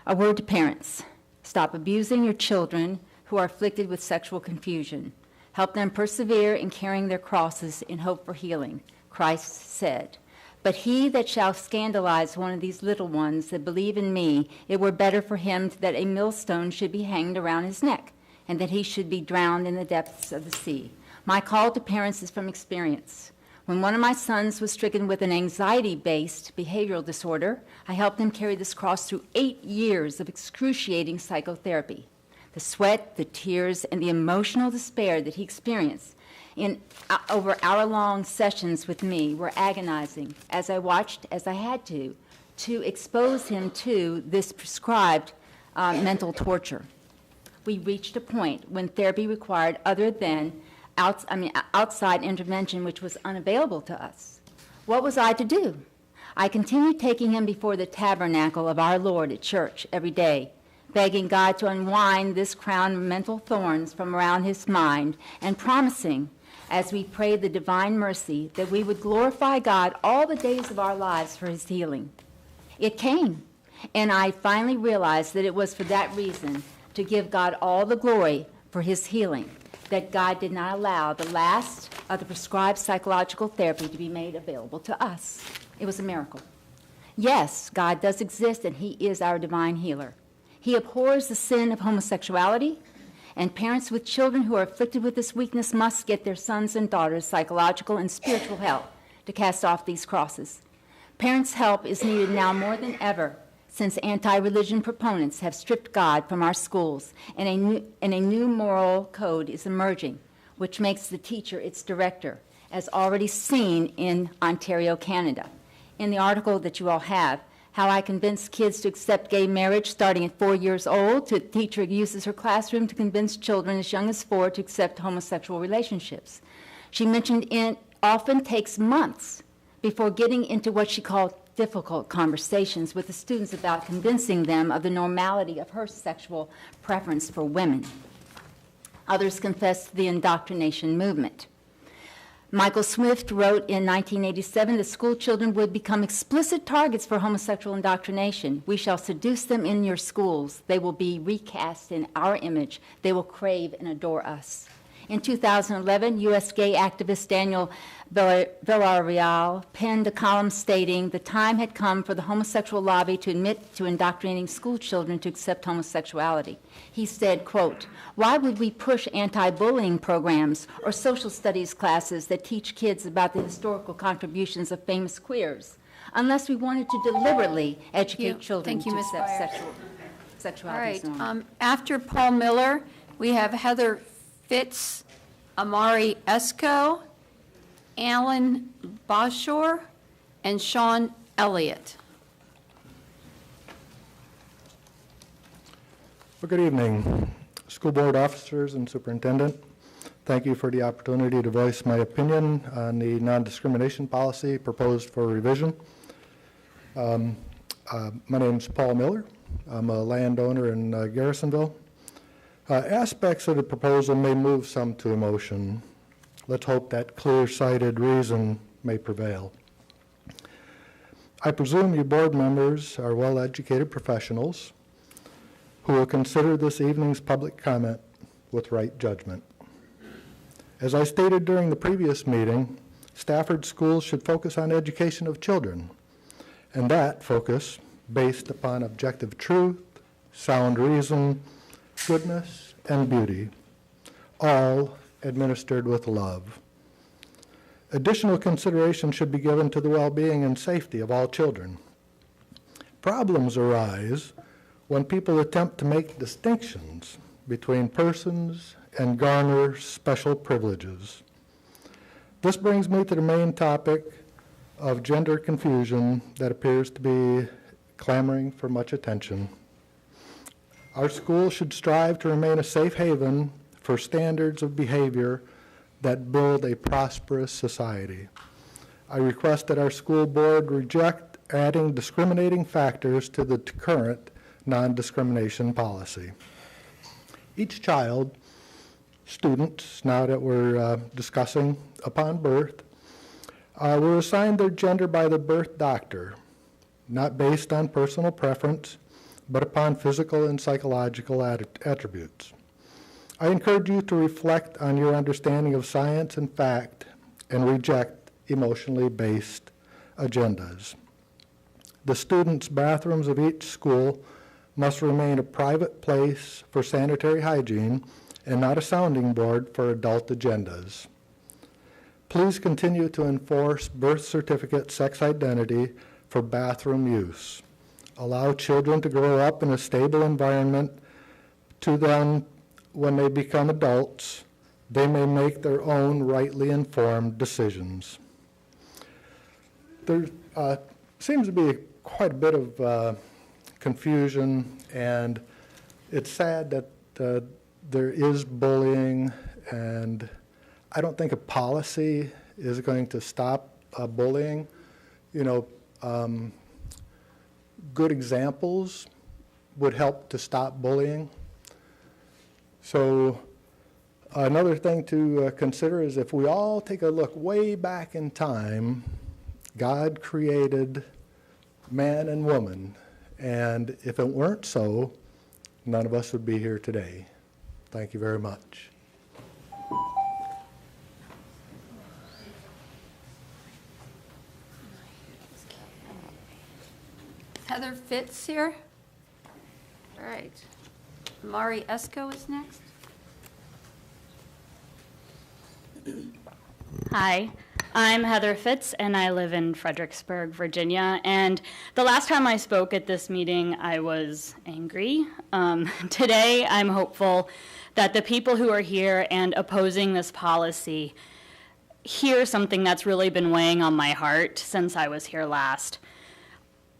A word to parents. Stop abusing your children who are afflicted with sexual confusion. Help them persevere in carrying their crosses in hope for healing. Christ said, "But he that shall scandalize one of these little ones that believe in me, it were better for him that a millstone should be hanged around his neck, and that he should be drowned in the depths of the sea." My call to parents is from experience. When one of my sons was stricken with an anxiety-based behavioral disorder, I helped him carry this cross through 8 years of excruciating psychotherapy. The sweat, the tears, and the emotional despair that he experienced in over hour-long sessions with me were agonizing as I watched, as I had to expose him to this prescribed mental torture. We reached a point when therapy required other than outside intervention, which was unavailable to us. What was I to do? I continued taking him before the tabernacle of our Lord at church every day, begging God to unwind this crown of mental thorns from around his mind, and promising, as we prayed the divine mercy, that we would glorify God all the days of our lives for his healing. It came, and I finally realized that it was for that reason, to give God all the glory for his healing, that God did not allow the last of the prescribed psychological therapy to be made available to us. It was a miracle. Yes, God does exist, and he is our divine healer. He abhors the sin of homosexuality, and parents with children who are afflicted with this weakness must get their sons and daughters psychological and spiritual help to cast off these crosses. Parents' help is needed now more than ever, since anti-religion proponents have stripped God from our schools, and a new moral code is emerging, which makes the teacher its director, as already seen in Ontario, Canada. In the article that you all have, How I Convinced Kids to Accept Gay Marriage Starting at 4 years old, the teacher uses her classroom to convince children as young as 4 to accept homosexual relationships. She mentioned it often takes months before getting into what she called difficult conversations with the students about convincing them of the normality of her sexual preference for women. Others confess to the indoctrination movement. Michael Swift wrote in 1987 that school children would become explicit targets for homosexual indoctrination. We shall seduce them in your schools. They will be recast in our image. They will crave and adore us. In 2011, U.S. gay activist Daniel Villarreal penned a column stating the time had come for the homosexual lobby to admit to indoctrinating school children to accept homosexuality. He said, quote, "Why would we push anti-bullying programs or social studies classes that teach kids about the historical contributions of famous queers unless we wanted to deliberately educate children Thank you, to Ms. accept Byers. sexuality as All right, normal?" after Paul Miller, we have Heather Fitz, Amari Esco, Alan Bashor, and Sean Elliott. Well, good evening, school board officers and superintendent. Thank you for the opportunity to voice my opinion on the non-discrimination policy proposed for revision. My name is Paul Miller. I'm a landowner in Garrisonville. Aspects of the proposal may move some to emotion. Let's hope that clear-sighted reason may prevail. I presume you board members are well-educated professionals who will consider this evening's public comment with right judgment. As I stated during the previous meeting, Stafford schools should focus on education of children, and that focus based upon objective truth, sound reason, goodness, and beauty, all administered with love. Additional consideration should be given to the well-being and safety of all children. Problems arise when people attempt to make distinctions between persons and garner special privileges. This brings me to the main topic of gender confusion that appears to be clamoring for much attention. Our schools should strive to remain a safe haven for standards of behavior that build a prosperous society. I request that our school board reject adding discriminating factors to the current non-discrimination policy. Each child, students, now that we're discussing upon birth, were assigned their gender by the birth doctor, not based on personal preference, but upon physical and psychological attributes. I encourage you to reflect on your understanding of science and fact and reject emotionally based agendas. The students' bathrooms of each school must remain a private place for sanitary hygiene and not a sounding board for adult agendas. Please continue to enforce birth certificate sex identity for bathroom use. Allow children to grow up in a stable environment. To them, when they become adults, they may make their own rightly informed decisions. There seems to be quite a bit of confusion, and it's sad that there is bullying, and I don't think a policy is going to stop bullying. You know, good examples would help to stop bullying. So another thing to consider is if we all take a look way back in time, God created man and woman, and if it weren't so, none of us would be here today. Thank you very much. Heather Fitz here. All right. Mari Esco is next. Hi, I'm Heather Fitz, and I live in Fredericksburg, Virginia. And the last time I spoke at this meeting, I was angry. Today, I'm hopeful that the people who are here and opposing this policy hear something that's really been weighing on my heart since I was here last.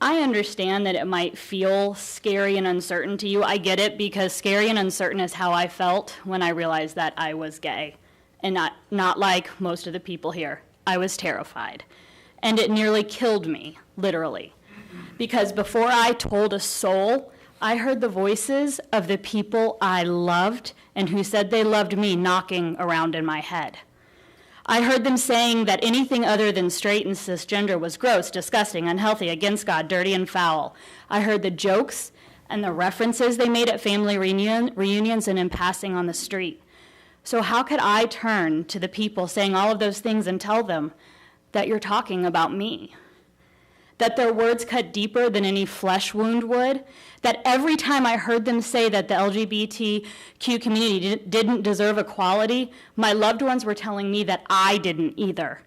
I understand that it might feel scary and uncertain to you. I get it, because scary and uncertain is how I felt when I realized that I was gay. And not like most of the people here. I was terrified. And it nearly killed me, literally. Because before I told a soul, I heard the voices of the people I loved and who said they loved me knocking around in my head. I heard them saying that anything other than straight and cisgender was gross, disgusting, unhealthy, against God, dirty, and foul. I heard the jokes and the references they made at family reunions and in passing on the street. So how could I turn to the people saying all of those things and tell them that you're talking about me? That their words cut deeper than any flesh wound would? That every time I heard them say that the LGBTQ community didn't deserve equality, my loved ones were telling me that I didn't either?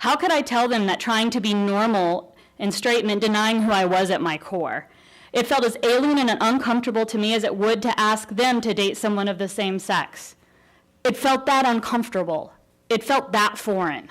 How could I tell them that trying to be normal and straight meant denying who I was at my core? It felt as alien and uncomfortable to me as it would to ask them to date someone of the same sex. It felt that uncomfortable. It felt that foreign.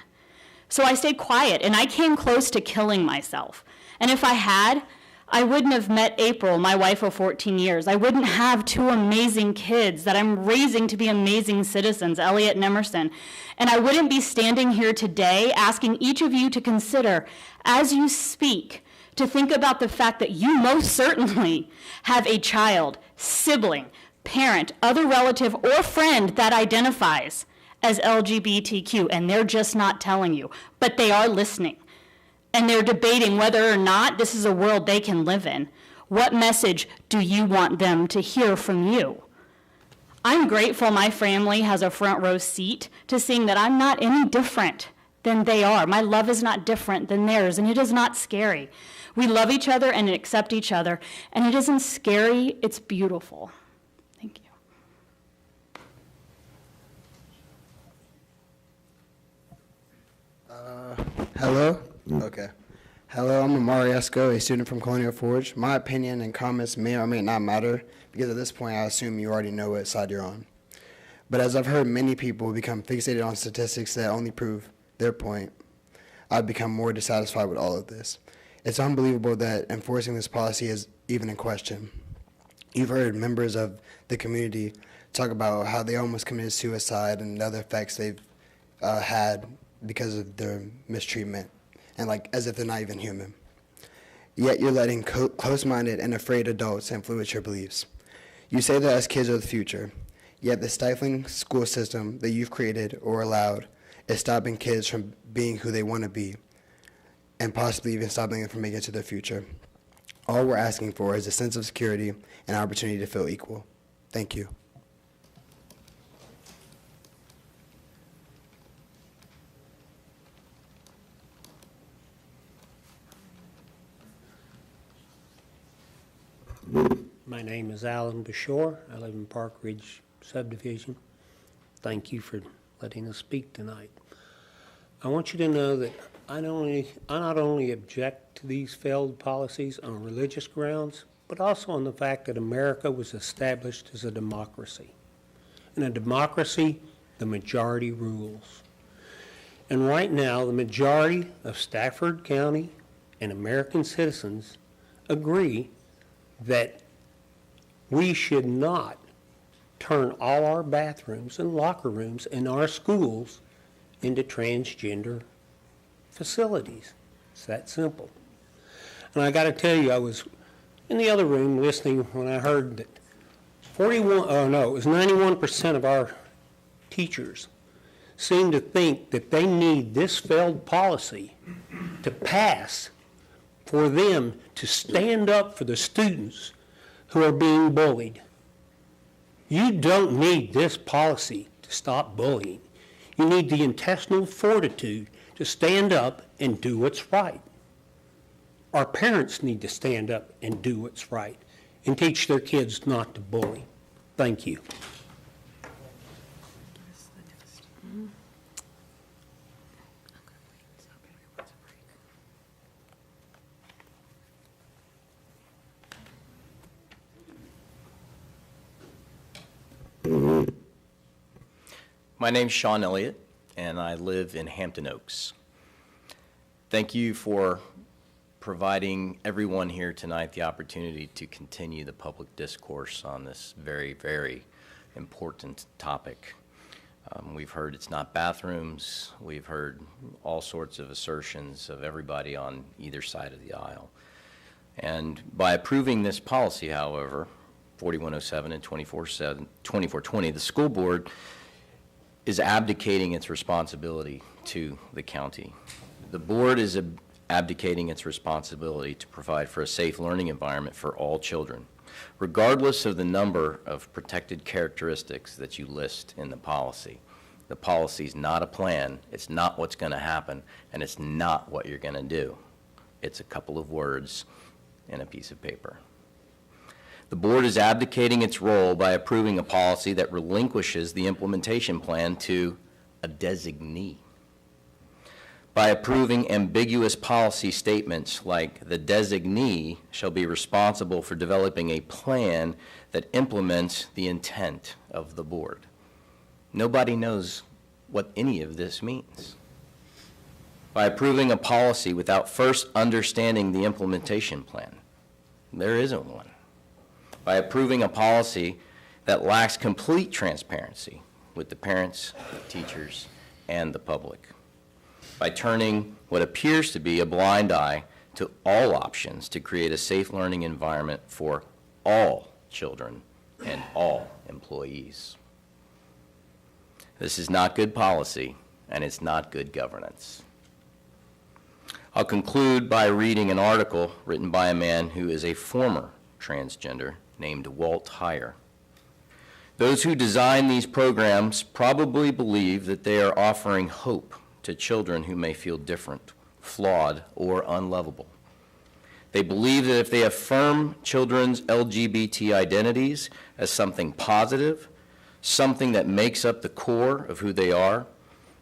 So I stayed quiet, and I came close to killing myself. And if I had, I wouldn't have met April, my wife of 14 years. I wouldn't have two amazing kids that I'm raising to be amazing citizens, Elliot and Emerson. And I wouldn't be standing here today asking each of you to consider, as you speak, to think about the fact that you most certainly have a child, sibling, parent, other relative, or friend that identifies as LGBTQ, and they're just not telling you, but they are listening. And they're debating whether or not this is a world they can live in. What message do you want them to hear from you? I'm grateful my family has a front row seat to seeing that I'm not any different than they are. My love is not different than theirs, and it is not scary. We love each other and accept each other, and it isn't scary, it's beautiful. Thank you. Hello? Okay. Hello, I'm Amari Esco, a student from Colonial Forge. My opinion and comments may or may not matter, because at this point I assume you already know what side you're on. But as I've heard many people become fixated on statistics that only prove their point, I've become more dissatisfied with all of this. It's unbelievable that enforcing this policy is even in question. You've heard members of the community talk about how they almost committed suicide and the other effects they've had because of their mistreatment, and like as if they're not even human. Yet you're letting close-minded and afraid adults influence your beliefs. You say that as kids are the future, yet the stifling school system that you've created or allowed is stopping kids from being who they want to be, and possibly even stopping them from making it to their future. All we're asking for is a sense of security and opportunity to feel equal. Thank you. My name is Alan Bashore. I live in Park Ridge subdivision. Thank you for letting us speak tonight. I want you to know that I not only object to these failed policies on religious grounds, but also on the fact that America was established as a democracy. In a democracy, the majority rules. And right now, the majority of Stafford County and American citizens agree that we should not turn all our bathrooms and locker rooms in our schools into transgender facilities. It's that simple. And I got to tell you, I was in the other room listening when I heard that 91% of our teachers seem to think that they need this failed policy to pass for them to stand up for the students who are being bullied. You don't need this policy to stop bullying. You need the intestinal fortitude to stand up and do what's right. Our parents need to stand up and do what's right and teach their kids not to bully. Thank you. My name's Sean Elliott, and I live in Hampton Oaks. Thank you for providing everyone here tonight the opportunity to continue the public discourse on this very, very important topic. We've heard it's not bathrooms. We've heard all sorts of assertions of everybody on either side of the aisle. And by approving this policy, however, 4107 and 2420, the school board is abdicating its responsibility to the county. The board is abdicating its responsibility to provide for a safe learning environment for all children, regardless of the number of protected characteristics that you list in the policy. The policy is not a plan, it's not what's going to happen, and it's not what you're going to do. It's a couple of words in a piece of paper. The board is abdicating its role by approving a policy that relinquishes the implementation plan to a designee. By approving ambiguous policy statements like the designee shall be responsible for developing a plan that implements the intent of the board. Nobody knows what any of this means. By approving a policy without first understanding the implementation plan, there isn't one. By approving a policy that lacks complete transparency with the parents, the teachers, and the public. By turning what appears to be a blind eye to all options to create a safe learning environment for all children and all employees. This is not good policy, and it's not good governance. I'll conclude by reading an article written by a man who is a former transgender named Walt Heyer. Those who design these programs probably believe that they are offering hope to children who may feel different, flawed, or unlovable. They believe that if they affirm children's LGBT identities as something positive, something that makes up the core of who they are,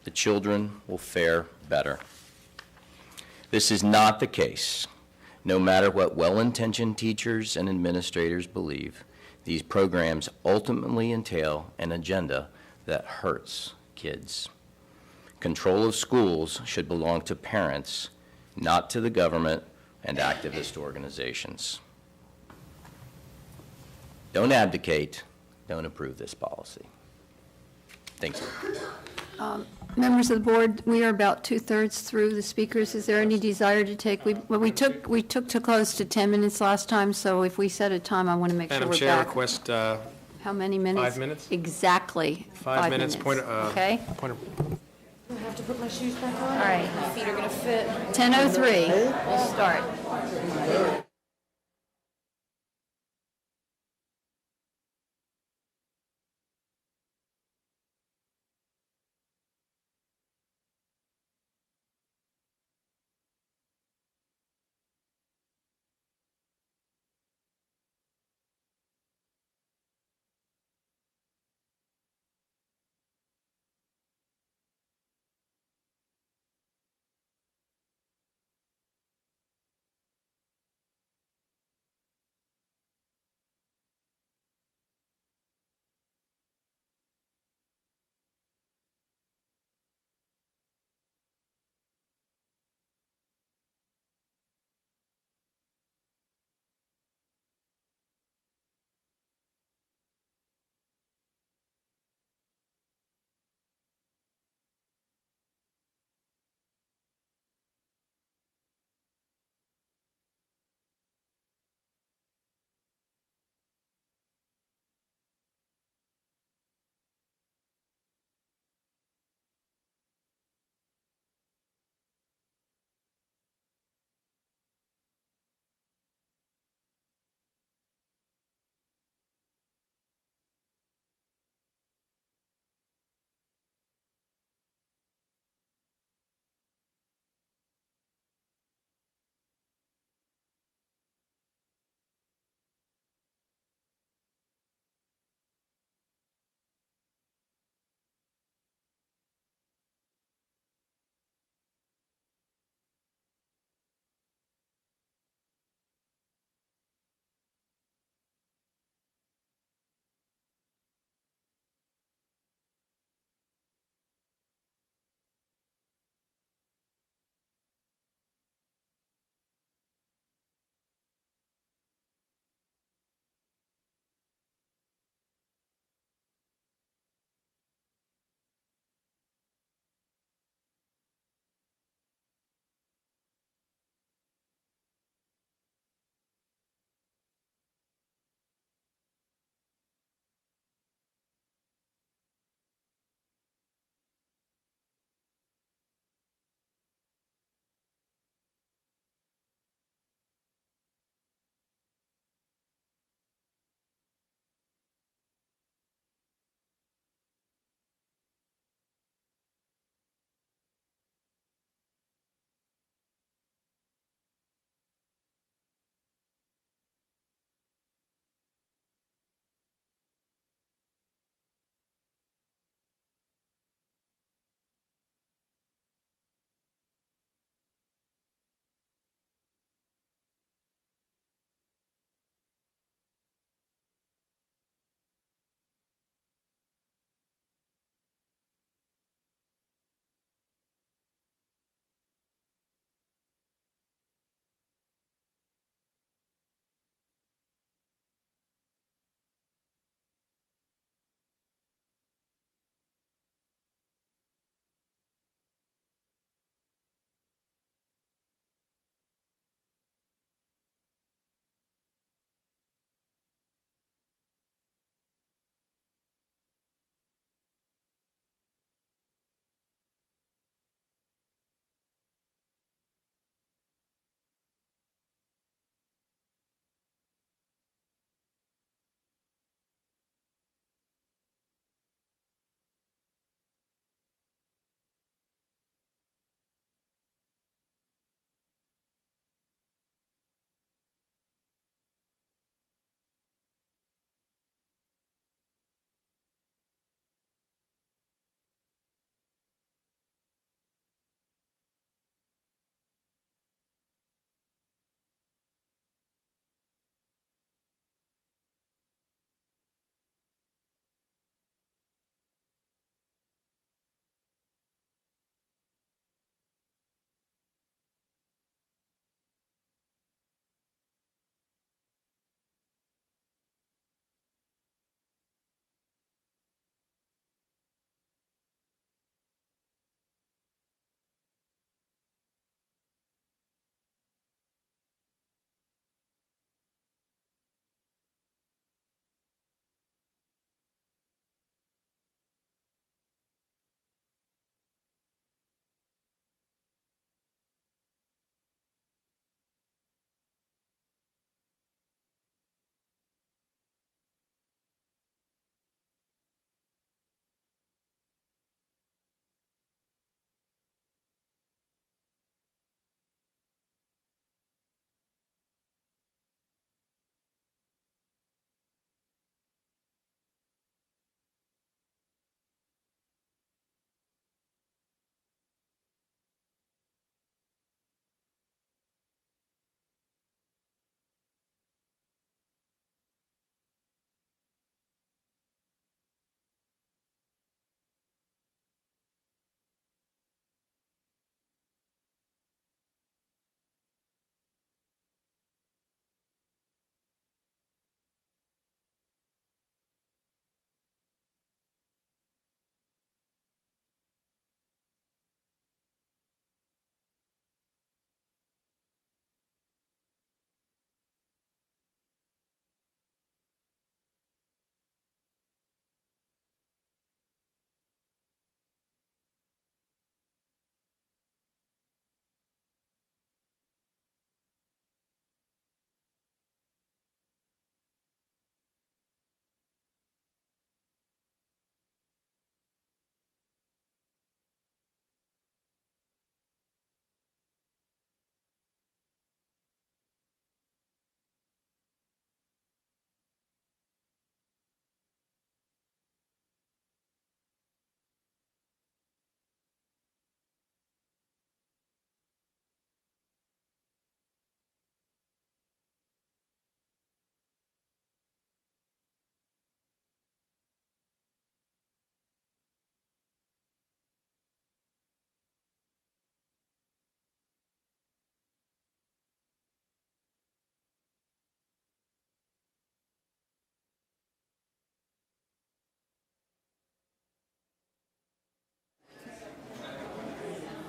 the children will fare better. This is not the case. No matter what well-intentioned teachers and administrators believe, these programs ultimately entail an agenda that hurts kids. Control of schools should belong to parents, not to the government and activist organizations. Don't abdicate, don't approve this policy. Thank you. Members of the board, we are about 2/3 through the speakers. Is there any desire to take, we took to close to 10 minutes last time, so if we set a time, I want to make sure Madam we're Chair, back. request How many minutes? 5 minutes? Exactly. 5 minutes. Okay. Point of I have to put my shoes back on? All right. My feet are going to fit. 10:03, we'll start.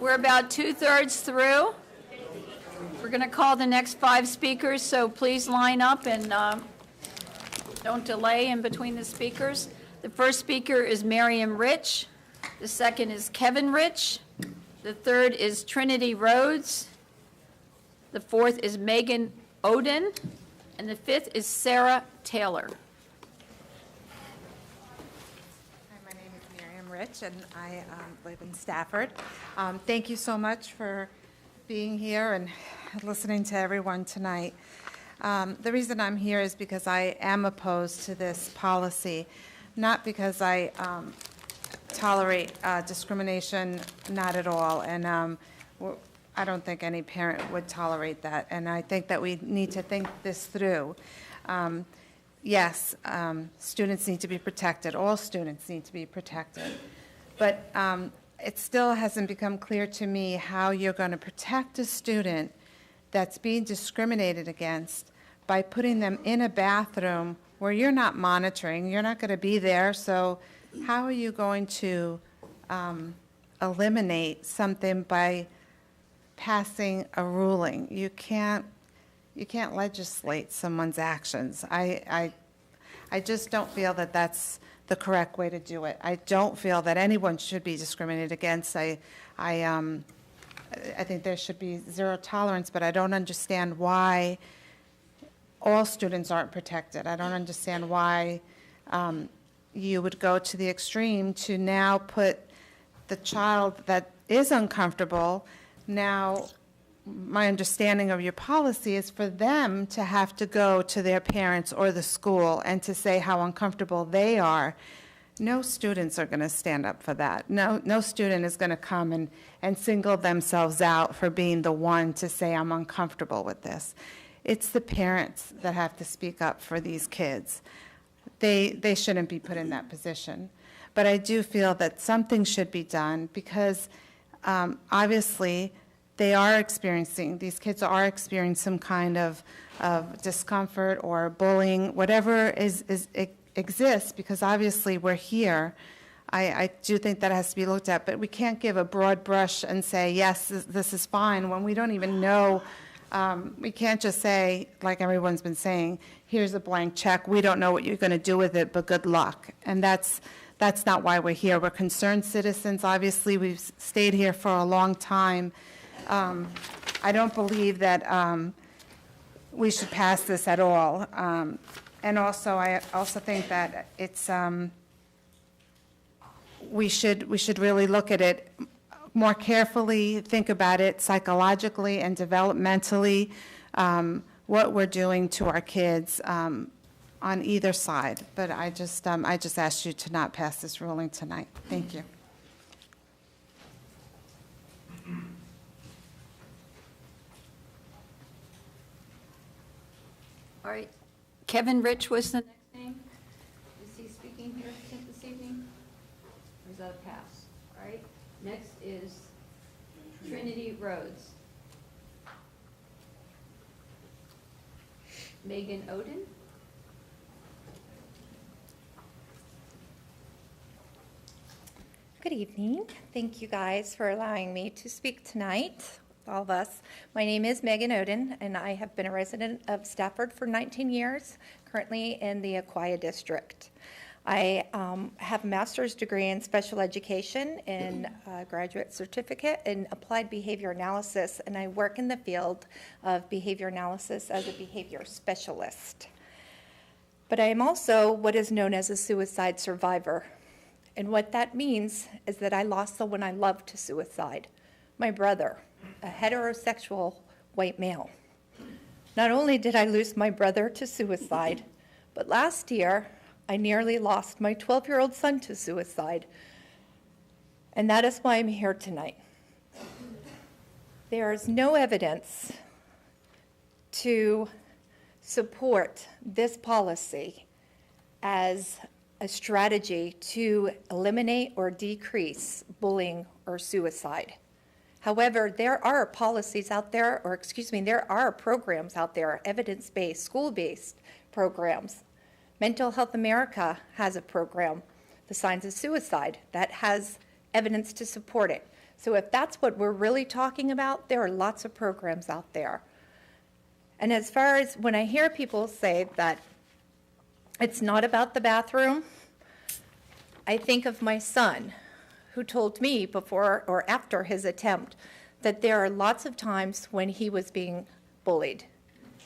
we're about 2/3 through. We're going to call the next 5 speakers, so please line up and don't delay in between the speakers. The first speaker is Miriam Rich. The second is Kevin Rich. The third is Trinity Rhodes. The fourth is Megan Oden. And the fifth is Sarah Taylor. Hi, my name is Miriam Rich, and I live in Stafford. Thank you so much for being here and listening to everyone tonight. The reason I'm here is because I am opposed to this policy, not because I tolerate discrimination, not at all. And I don't think any parent would tolerate that. And I think that we need to think this through. Yes, students need to be protected. All students need to be protected. But it still hasn't become clear to me how you're going to protect a student that's being discriminated against by putting them in a bathroom where you're not monitoring, you're not going to be there, so how are you going to eliminate something by passing a ruling? You can't legislate someone's actions. I just don't feel that that's the correct way to do it. I don't feel that anyone should be discriminated against. I think there should be zero tolerance, but I don't understand why all students aren't protected. I don't understand why you would go to the extreme to now put the child that is uncomfortable. Now, my understanding of your policy is for them to have to go to their parents or the school and to say how uncomfortable they are. No students are going to stand up for that. No student is going to come and single themselves out for being the one to say, I'm uncomfortable with this. It's the parents that have to speak up for these kids. They shouldn't be put in that position. But I do feel that something should be done because obviously these kids are experiencing some kind of discomfort or bullying, whatever exists, because obviously we're here. I do think that has to be looked at, but we can't give a broad brush and say, yes, this is fine, when we don't even know. We can't just say, like everyone's been saying, here's a blank check, we don't know what you're going to do with it, but good luck. And that's not why we're here. We're concerned citizens. Obviously, we've stayed here for a long time. I don't believe that we should pass this at all. And also, I also think that it's we should really look at it more carefully, think about it psychologically and developmentally, what we're doing to our kids on either side. But I just asked you to not pass this ruling tonight. Thank you. All right. Kevin Rich was the next name. Is he speaking here this evening? Or is that a pass? All right. Next is Trinity Rhodes. Megan Oden. Good evening. Thank you guys for allowing me to speak tonight, all of us. My name is Megan Oden, and I have been a resident of Stafford for 19 years, currently in the Aquia District. I have a master's degree in special education and a graduate certificate in applied behavior analysis, and I work in the field of behavior analysis as a behavior specialist. But I am also what is known as a suicide survivor. And what that means is that I lost someone I loved to suicide, my brother, a heterosexual white male. Not only did I lose my brother to suicide, but last year I nearly lost my 12-year-old son to suicide. And that is why I'm here tonight. There is no evidence to support this policy as a strategy to eliminate or decrease bullying or suicide. However, there are policies out there, there are programs out there, evidence-based, school-based programs. Mental Health America has a program, The Signs of Suicide, that has evidence to support it. So if that's what we're really talking about, there are lots of programs out there. And as far as when I hear people say that it's not about the bathroom, I think of my son, who told me before or after his attempt that there are lots of times when he was being bullied.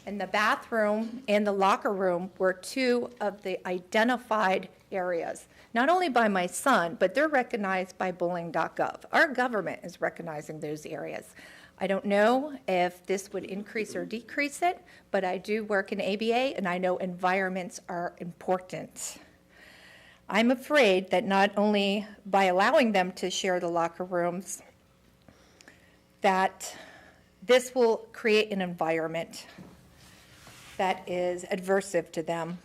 And the bathroom and the locker room were two of the identified areas, not only by my son, but they're recognized by bullying.gov. Our government is recognizing those areas. I don't know if this would increase or decrease it, but I do work in ABA, and I know environments are important. I'm afraid that not only by allowing them to share the locker rooms, that this will create an environment that is adversive to them.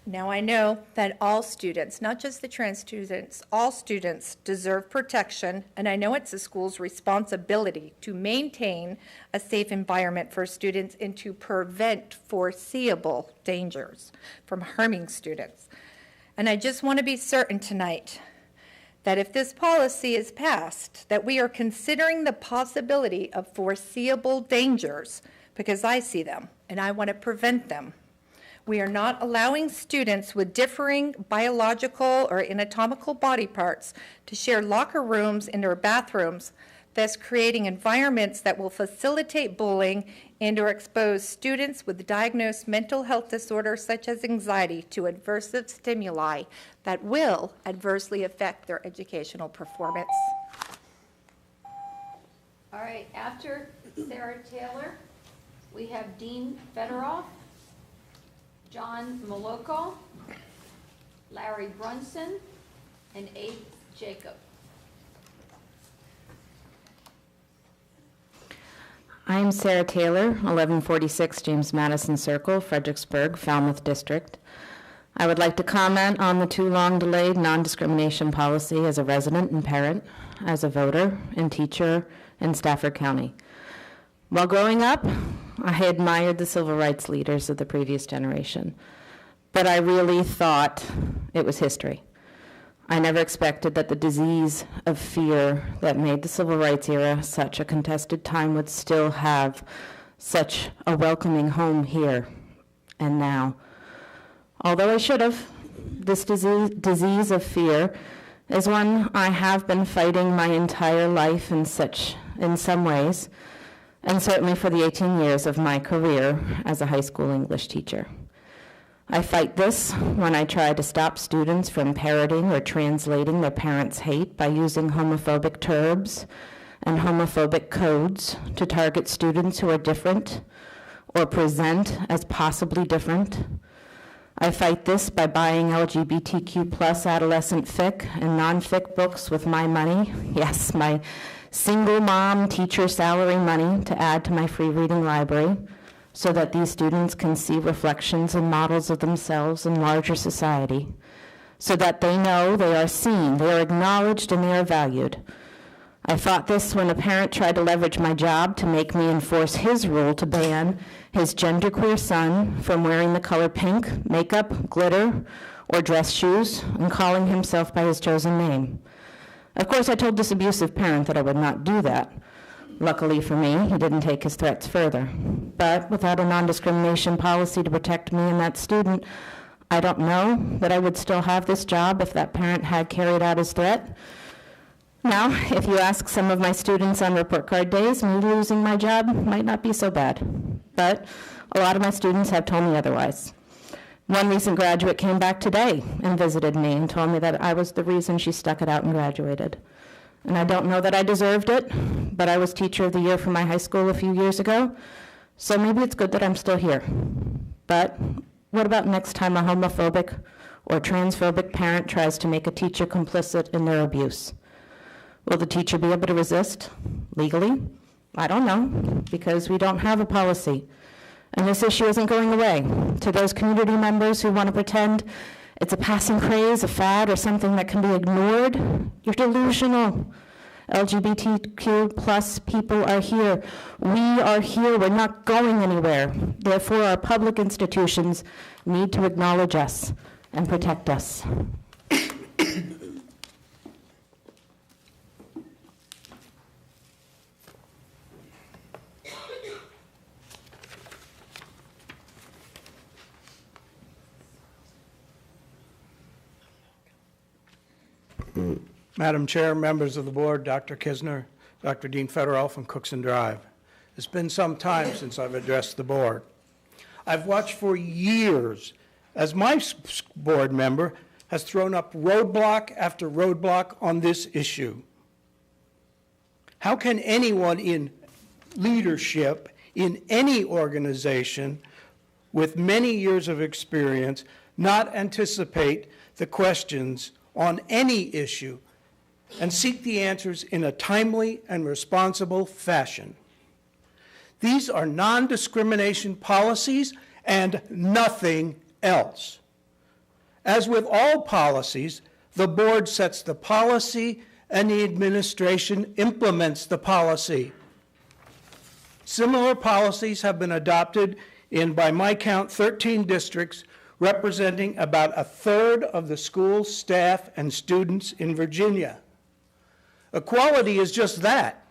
Now, I know that all students, not just the trans students, all students deserve protection, and I know it's the school's responsibility to maintain a safe environment for students and to prevent foreseeable dangers from harming students. And I just want to be certain tonight that if this policy is passed, that we are considering the possibility of foreseeable dangers, because I see them and I want to prevent them. We are not allowing students with differing biological or anatomical body parts to share locker rooms and or bathrooms, thus creating environments that will facilitate bullying and or expose students with diagnosed mental health disorders such as anxiety to aversive stimuli that will adversely affect their educational performance. All right, after Sarah Taylor, we have Dean Federoff, John Moloko, Larry Brunson, and Abe Jacob. I'm Sarah Taylor, 1146 James Madison Circle, Fredericksburg, Falmouth District. I would like to comment on the too long delayed non-discrimination policy as a resident and parent, as a voter and teacher in Stafford County. While growing up, I admired the civil rights leaders of the previous generation, but I really thought it was history. I never expected that the disease of fear that made the civil rights era such a contested time would still have such a welcoming home here and now. Although I should have, this disease of fear is one I have been fighting my entire life in some ways, and certainly for the 18 years of my career as a high school English teacher. I fight this when I try to stop students from parroting or translating their parents' hate by using homophobic terms and homophobic codes to target students who are different or present as possibly different. I fight this by buying LGBTQ plus adolescent fic and non-fic books with my money, yes, my single mom teacher salary money to add to my free reading library, so that these students can see reflections and models of themselves in larger society, so that they know they are seen, they are acknowledged, and they are valued. I fought this when a parent tried to leverage my job to make me enforce his rule to ban his genderqueer son from wearing the color pink, makeup, glitter, or dress shoes, and calling himself by his chosen name. Of course, I told this abusive parent that I would not do that. Luckily for me, he didn't take his threats further. But without a non-discrimination policy to protect me and that student, I don't know that I would still have this job if that parent had carried out his threat. Now, if you ask some of my students on report card days, me losing my job might not be so bad. But a lot of my students have told me otherwise. One recent graduate came back today and visited me and told me that I was the reason she stuck it out and graduated. And I don't know that I deserved it, but I was teacher of the year for my high school a few years ago, so maybe it's good that I'm still here. But what about next time a homophobic or transphobic parent tries to make a teacher complicit in their abuse? Will the teacher be able to resist legally? I don't know, because we don't have a policy. And this issue isn't going away. To those community members who want to pretend it's a passing craze, a fad, or something that can be ignored, you're delusional. LGBTQ plus people are here. We are here. We're not going anywhere. Therefore, our public institutions need to acknowledge us and protect us. Madam Chair, members of the board, Dr. Kisner, Dr. Dean Federell from Cookson Drive. It's been some time since I've addressed the board. I've watched for years as my board member has thrown up roadblock after roadblock on this issue. How can anyone in leadership in any organization with many years of experience not anticipate the questions on any issue and seek the answers in a timely and responsible fashion? These are non-discrimination policies and nothing else. As with all policies, the board sets the policy and the administration implements the policy. Similar policies have been adopted in, by my count, 13 districts, representing about a third of the school staff and students in Virginia. Equality is just that.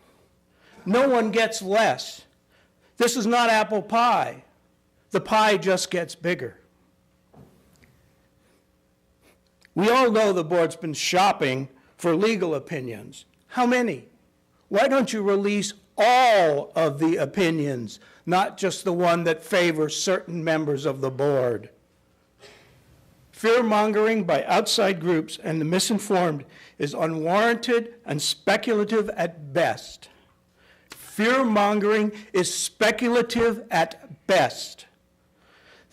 No one gets less. This is not apple pie. The pie just gets bigger. We all know the board's been shopping for legal opinions. How many? Why don't you release all of the opinions, not just the one that favors certain members of the board? Fear-mongering by outside groups and the misinformed is unwarranted and speculative at best. Fear-mongering is speculative at best.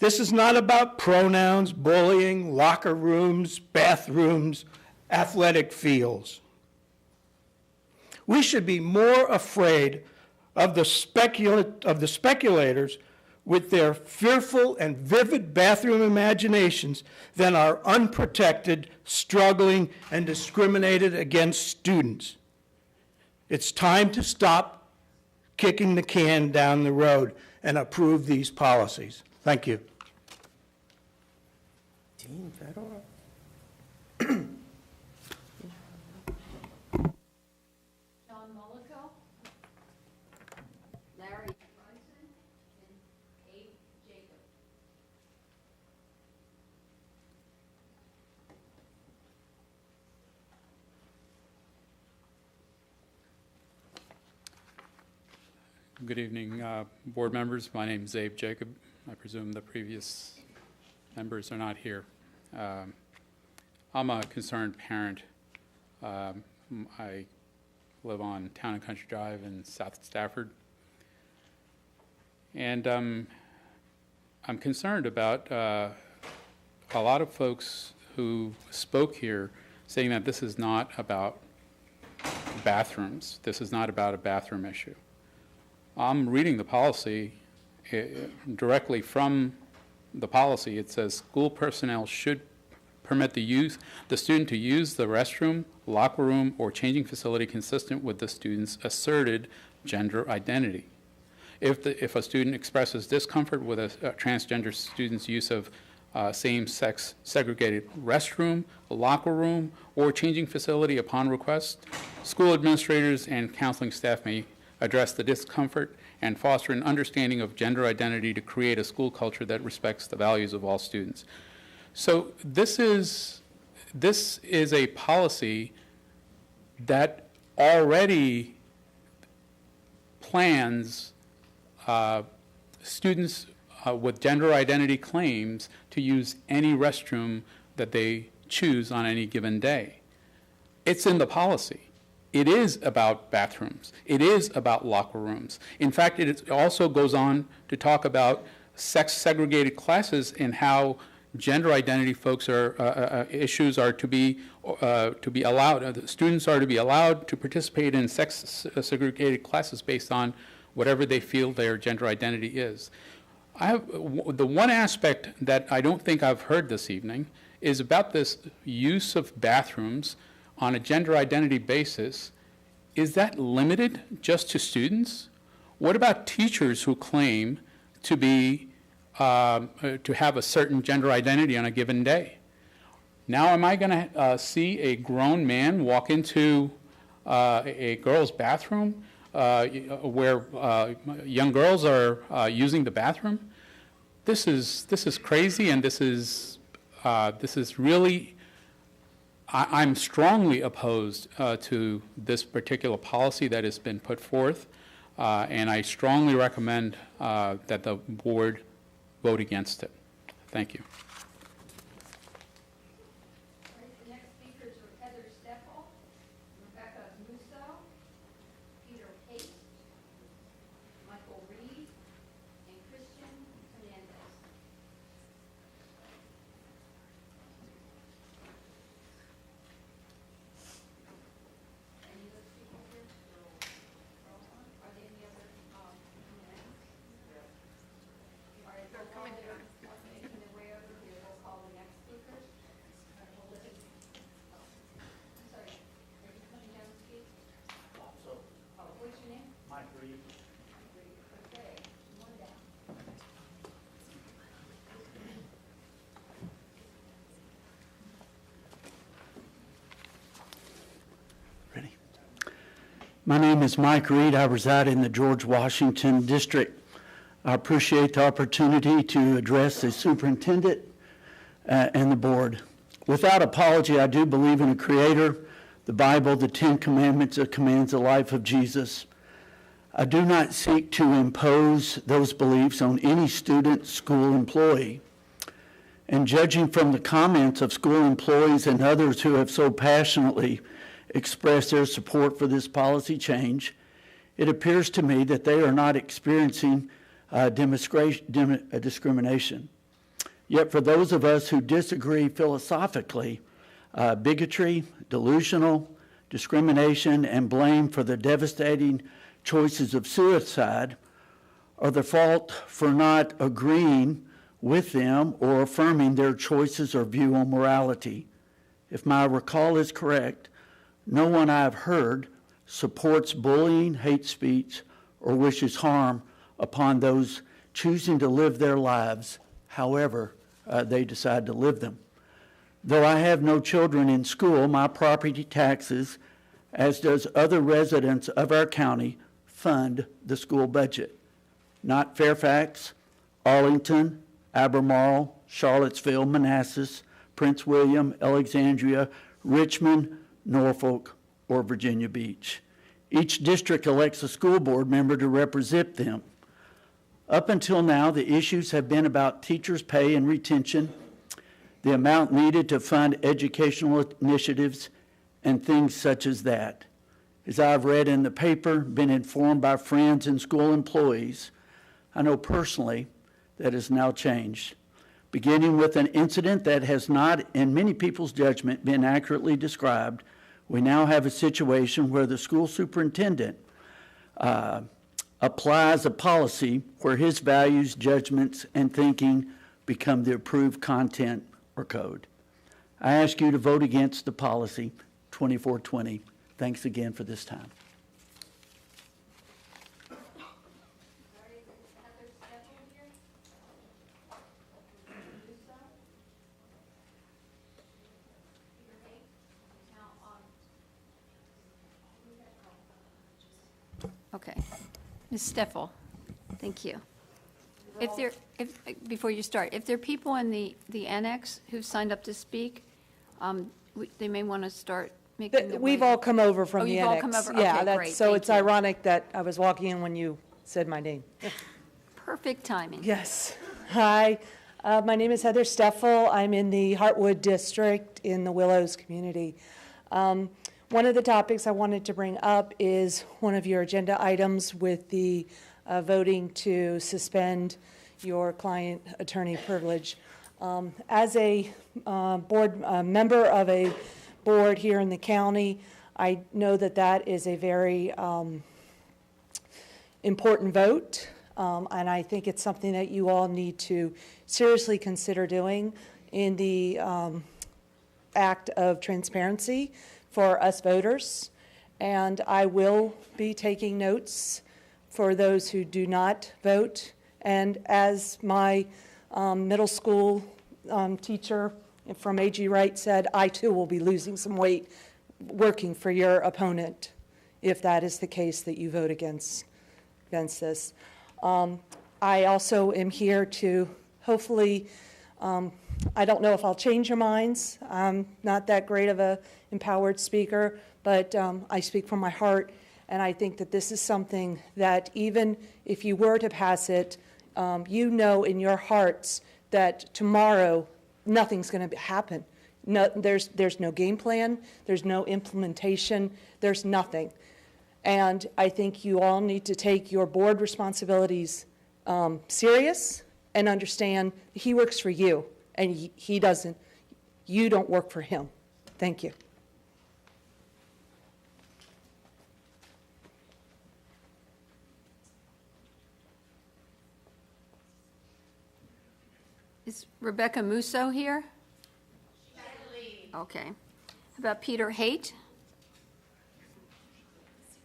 This is not about pronouns, bullying, locker rooms, bathrooms, athletic fields. We should be more afraid of the speculators with their fearful and vivid bathroom imaginations than our unprotected, struggling, and discriminated against students. It's time to stop kicking the can down the road and approve these policies. Thank you. Dean Federell. John Mullico, Larry Bryson, and Abe Jacob. Good evening, board members. My name is Abe Jacob. I presume the previous members are not here. I'm a concerned parent. I live on Town and Country Drive in South Stafford. And I'm concerned about a lot of folks who spoke here saying that this is not about bathrooms. This is not about a bathroom issue. I'm reading the policy directly from the policy. It says school personnel should permit the student to use the restroom, locker room, or changing facility consistent with the student's asserted gender identity. If a student expresses discomfort with a transgender student's use of same-sex segregated restroom, locker room, or changing facility upon request, school administrators and counseling staff may address the discomfort and foster an understanding of gender identity to create a school culture that respects the values of all students. So this is a policy that already plans students with gender identity claims to use any restroom that they choose on any given day. It's in the policy. It is about bathrooms. It is about locker rooms. In fact, it also goes on to talk about sex-segregated classes and how gender identity folks issues are to be allowed. Students are to be allowed to participate in sex-segregated classes based on whatever they feel their gender identity is. The one aspect that I don't think I've heard this evening is about this use of bathrooms on a gender identity basis. Is that limited just to students? What about teachers who claim to be to have a certain gender identity on a given day? Now, am I going to see a grown man walk into a girl's bathroom where young girls are using the bathroom? This is crazy, and this is really I'm strongly opposed to this particular policy that has been put forth, and I strongly recommend that the board vote against it. Thank you. The next speakers are Heather Steffel, Rebecca Musso, Peter Pace, Michael Reed, and Christian Hernandez. Any of those people here? Are there any other names? All right, they're coming down. Making their way over here, we'll call the next speakers. I'm sorry, are you coming down to speak? Oh, what's your name? Mike Reed. Okay, come on down. My name is Mike Reed. I reside in the George Washington District. I appreciate the opportunity to address the superintendent and the board. Without apology, I do believe in a creator, the Bible, the 10 Commandments that commands the life of Jesus. I do not seek to impose those beliefs on any student, school employee. And judging from the comments of school employees and others who have so passionately expressed their support for this policy change, it appears to me that they are not experiencing discrimination. Yet for those of us who disagree philosophically, bigotry, delusional, discrimination, and blame for the devastating choices of suicide are the fault for not agreeing with them or affirming their choices or view on morality. If my recall is correct, no one I have heard supports bullying, hate speech, or wishes harm upon those choosing to live their lives however they decide to live them. Though I have no children in school, my property taxes, as does other residents of our county, fund the school budget. Not Fairfax, Arlington, Albemarle, Charlottesville, Manassas, Prince William, Alexandria, Richmond, Norfolk, or Virginia Beach. Each district elects a school board member to represent them. Up until now, the issues have been about teachers' pay and retention, the amount needed to fund educational initiatives, and things such as that. As I've read in the paper, been informed by friends and school employees, I know personally that has now changed. Beginning with an incident that has not, in many people's judgment, been accurately described, we now have a situation where the school superintendent applies a policy where his values, judgments, and thinking become the approved content or code. I ask you to vote against the policy 2420. Thanks again for this time. Okay. Ms. Steffel, thank you. Before you start, if there are people in the annex who've signed up to speak, they may want to start making their We've way. all come over from the you've annex. all come over? Yeah, Okay, great, so thank it's you. ironic that I was walking in when you said my name. Perfect timing. Yes. Hi, my name is Heather Steffel. I'm in the Heartwood District in the Willows community. One of the topics I wanted to bring up is one of your agenda items with the voting to suspend your client attorney privilege. As a member of a board here in the county, I know that that is a very important vote, and I think it's something that you all need to seriously consider doing in the act of transparency for us voters. And I will be taking notes for those who do not vote. And as my middle school teacher from A.G. Wright said, I too will be losing some weight working for your opponent if that is the case that you vote against this. I also am here to hopefully I don't know if I'll change your minds. I'm not that great of a empowered speaker, but I speak from my heart, and I think that this is something that even if you were to pass it, you know in your hearts that tomorrow nothing's going to happen. No, there's no game plan, there's no implementation, there's nothing. And I think you all need to take your board responsibilities serious and understand he works for you, and he doesn't. You don't work for him. Thank you. Is Rebecca Musso here? Okay. How about Peter Haight?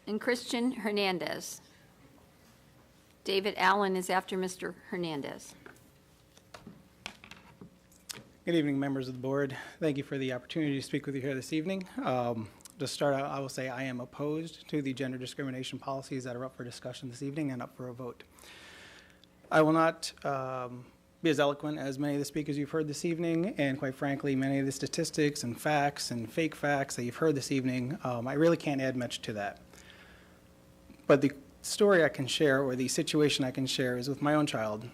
And Christian Hernandez. David Allen is after Mr. Hernandez. Good evening, members of the board. Thank you for the opportunity to speak with you here this evening. To start out, I will say I am opposed to the gender discrimination policies that are up for discussion this evening and up for a vote. I will not be as eloquent as many of the speakers you've heard this evening, and quite frankly, many of the statistics and facts and fake facts that you've heard this evening, I really can't add much to that. But the story I can share, or the situation I can share, is with my own child.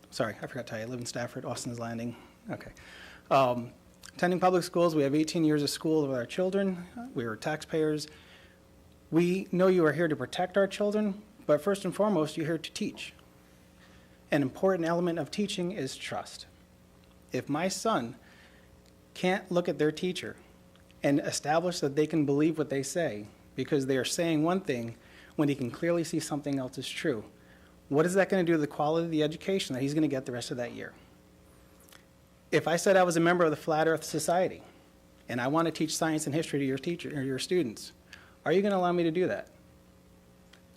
Sorry, I forgot to tell you, I live in Stafford, Austin's Landing. Okay. Attending public schools, we have 18 years of school with our children. We are taxpayers. We know you are here to protect our children, but first and foremost, you're here to teach. An important element of teaching is trust. If my son can't look at their teacher and establish that they can believe what they say because they are saying one thing when he can clearly see something else is true, what is that going to do to the quality of the education that he's going to get the rest of that year? If I said I was a member of the Flat Earth Society and I want to teach science and history to your teacher or your students, are you going to allow me to do that?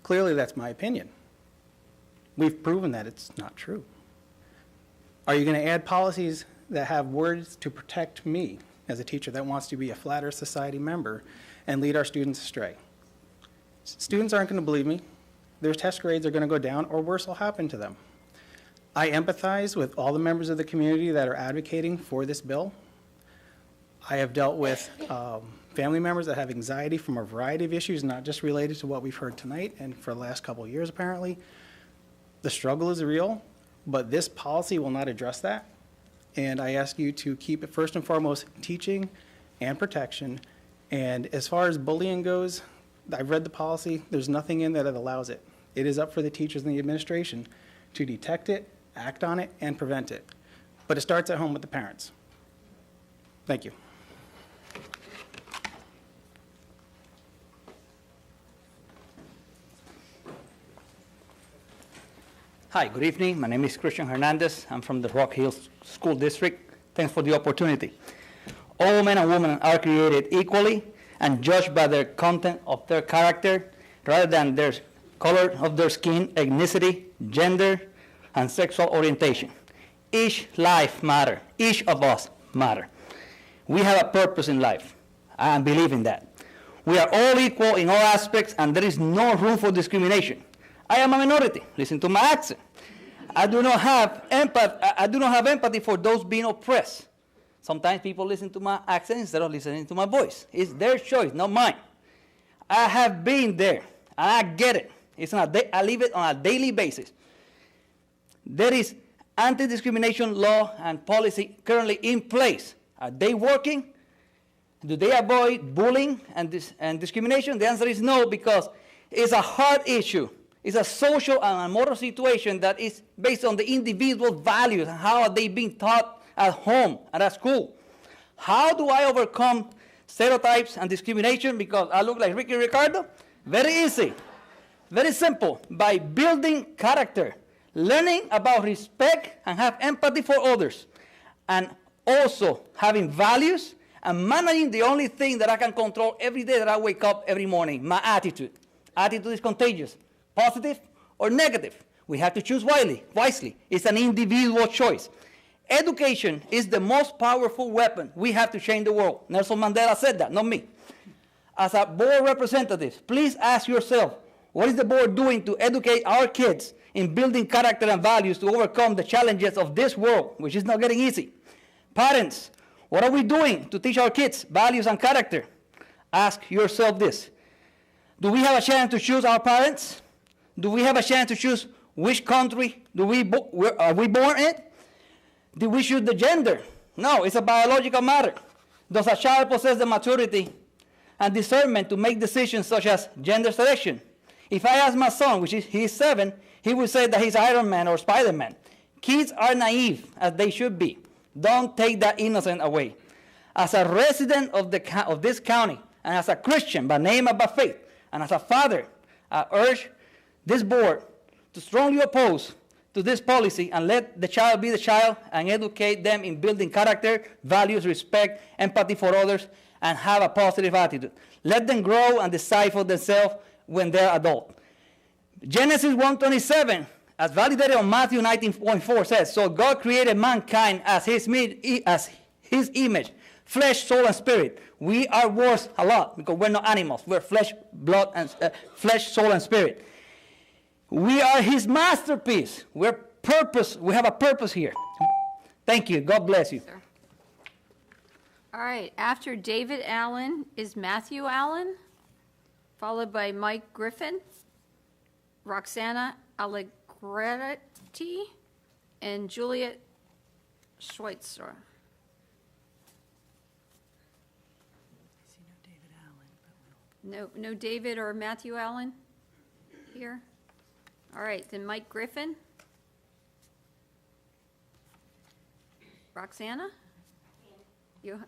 Clearly, that's my opinion. We've proven that it's not true. Are you going to add policies that have words to protect me as a teacher that wants to be a Flat Earth Society member and lead our students astray? Students aren't going to believe me. Their test grades are going to go down, or worse will happen to them. I empathize with all the members of the community that are advocating for this bill. I have dealt with family members that have anxiety from a variety of issues, not just related to what we've heard tonight and for the last couple of years, apparently. The struggle is real, but this policy will not address that. And I ask you to keep it first and foremost teaching and protection. And as far as bullying goes, I've read the policy. There's nothing in there that allows it. It is up for the teachers and the administration to detect it, act on it, and prevent it. But it starts at home with the parents. Thank you. Hi, good evening. My name is Christian Hernandez. I'm from the Rock Hills School District. Thanks for the opportunity. All men and women are created equally and judged by their content of their character rather than their color of their skin, ethnicity, gender, and sexual orientation. Each life matters. Each of us matter. We have a purpose in life. I believe in that. We are all equal in all aspects, and there is no room for discrimination. I am a minority. Listen to my accent. I do not have empathy for those being oppressed. Sometimes people listen to my accent instead of listening to my voice. It's their choice, not mine. I have been there, and I get it. I live it on a daily basis. There is anti-discrimination law and policy currently in place. Are they working? Do they avoid bullying and discrimination? The answer is no, because it's a hard issue. It's a social and a moral situation that is based on the individual values and how are they being taught at home and at school. How do I overcome stereotypes and discrimination because I look like Ricky Ricardo? Very easy. Very simple. By building character, learning about respect and have empathy for others, and also having values and managing the only thing that I can control every day that I wake up every morning, my attitude. Attitude is contagious. Positive or negative. We have to choose wisely. It's an individual choice. Education is the most powerful weapon. We have to change the world. Nelson Mandela said that, not me. As a board representative, please ask yourself, what is the board doing to educate our kids in building character and values to overcome the challenges of this world, which is not getting easy? Parents, what are we doing to teach our kids values and character? Ask yourself this. Do we have a chance to choose our parents? Do we have a chance to choose which country are we born in? Did we choose the gender? No, it's a biological matter. Does a child possess the maturity and discernment to make decisions such as gender selection? If I ask my son, he's 7, he will say that he's Iron Man or Spider-Man. Kids are naive, as they should be. Don't take that innocence away. As a resident of this county, and as a Christian by name and by faith, and as a father, I urge this board to strongly oppose to this policy and let the child be the child and educate them in building character, values, respect, empathy for others, and have a positive attitude. Let them grow and decide for themselves when they're adult. Genesis 1:27, as validated on Matthew 19:4 says, so God created mankind as his image, flesh, soul, and spirit. We are worth a lot because we're not animals. We're flesh, blood, and flesh, soul, and spirit. We are his masterpiece. We have a purpose here. Thank you. God bless you. All right, after David Allen is Matthew Allen, followed by Mike Griffin, Roxana Allegretti, and Juliet Schweitzer. No David or Matthew Allen here? All right, then Mike Griffin. Roxana? Roxana.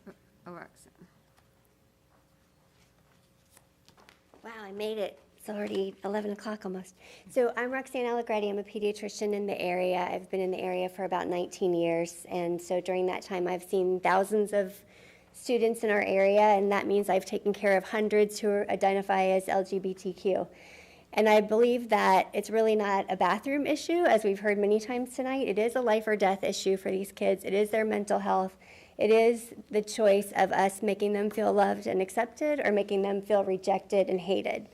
Wow, I made it. It's already 11 o'clock almost. So I'm Roxanne Allegretti. I'm a pediatrician in the area. I've been in the area for about 19 years. And so during that time, I've seen thousands of students in our area, and that means I've taken care of hundreds who identify as LGBTQ. And I believe that it's really not a bathroom issue, as we've heard many times tonight. It is a life or death issue for these kids. It is their mental health. It is the choice of us making them feel loved and accepted or making them feel rejected and hated.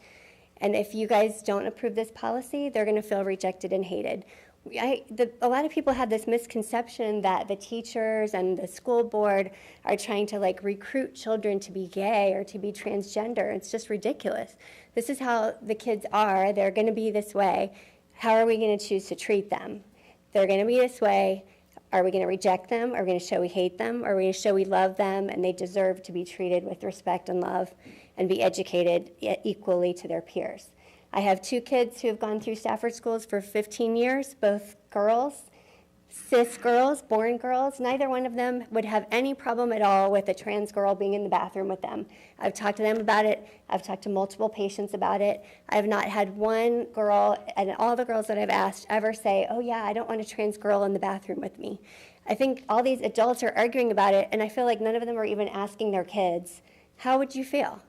And if you guys don't approve this policy, they're going to feel rejected and hated. A lot of people have this misconception that the teachers and the school board are trying to recruit children to be gay or to be transgender. It's just ridiculous. This is how the kids are. They're going to be this way. How are we going to choose to treat them? They're going to be this way. Are we going to reject them? Are we going to show we hate them? Are we going to show we love them and they deserve to be treated with respect and love and be educated equally to their peers? I have 2 kids who have gone through Stafford schools for 15 years, both girls, cis girls, born girls. Neither one of them would have any problem at all with a trans girl being in the bathroom with them. I've talked to them about it. I've talked to multiple patients about it. I have not had one girl, and all the girls that I've asked, ever say, oh yeah, I don't want a trans girl in the bathroom with me. I think all these adults are arguing about it, and I feel like none of them are even asking their kids, how would you feel?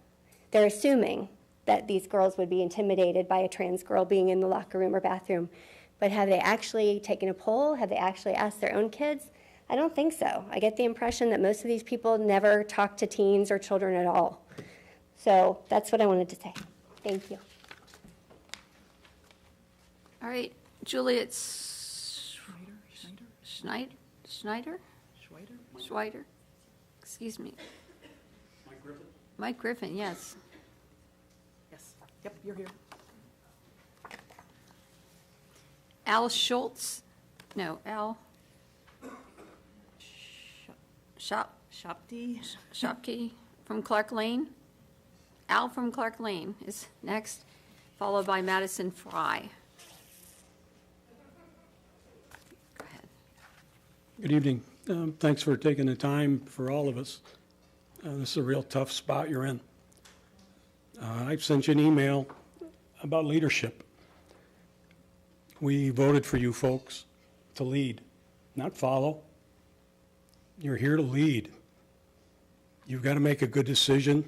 They're assuming that these girls would be intimidated by a trans girl being in the locker room or bathroom. But have they actually taken a poll? Have they actually asked their own kids? I don't think so. I get the impression that most of these people never talk to teens or children at all. So that's what I wanted to say. Thank you. All right, Juliet Schweider? Excuse me. Mike Griffin? Mike Griffin, yes. Yep, you're here. Al Schultz, no, Al Shopke from Clark Lane. Al from Clark Lane is next, followed by Madison Fry. Go ahead. Good evening. Thanks for taking the time for all of us. This is a real tough spot you're in. I've sent you an email about leadership. We voted for you folks to lead, not follow. You're here to lead. You've got to make a good decision.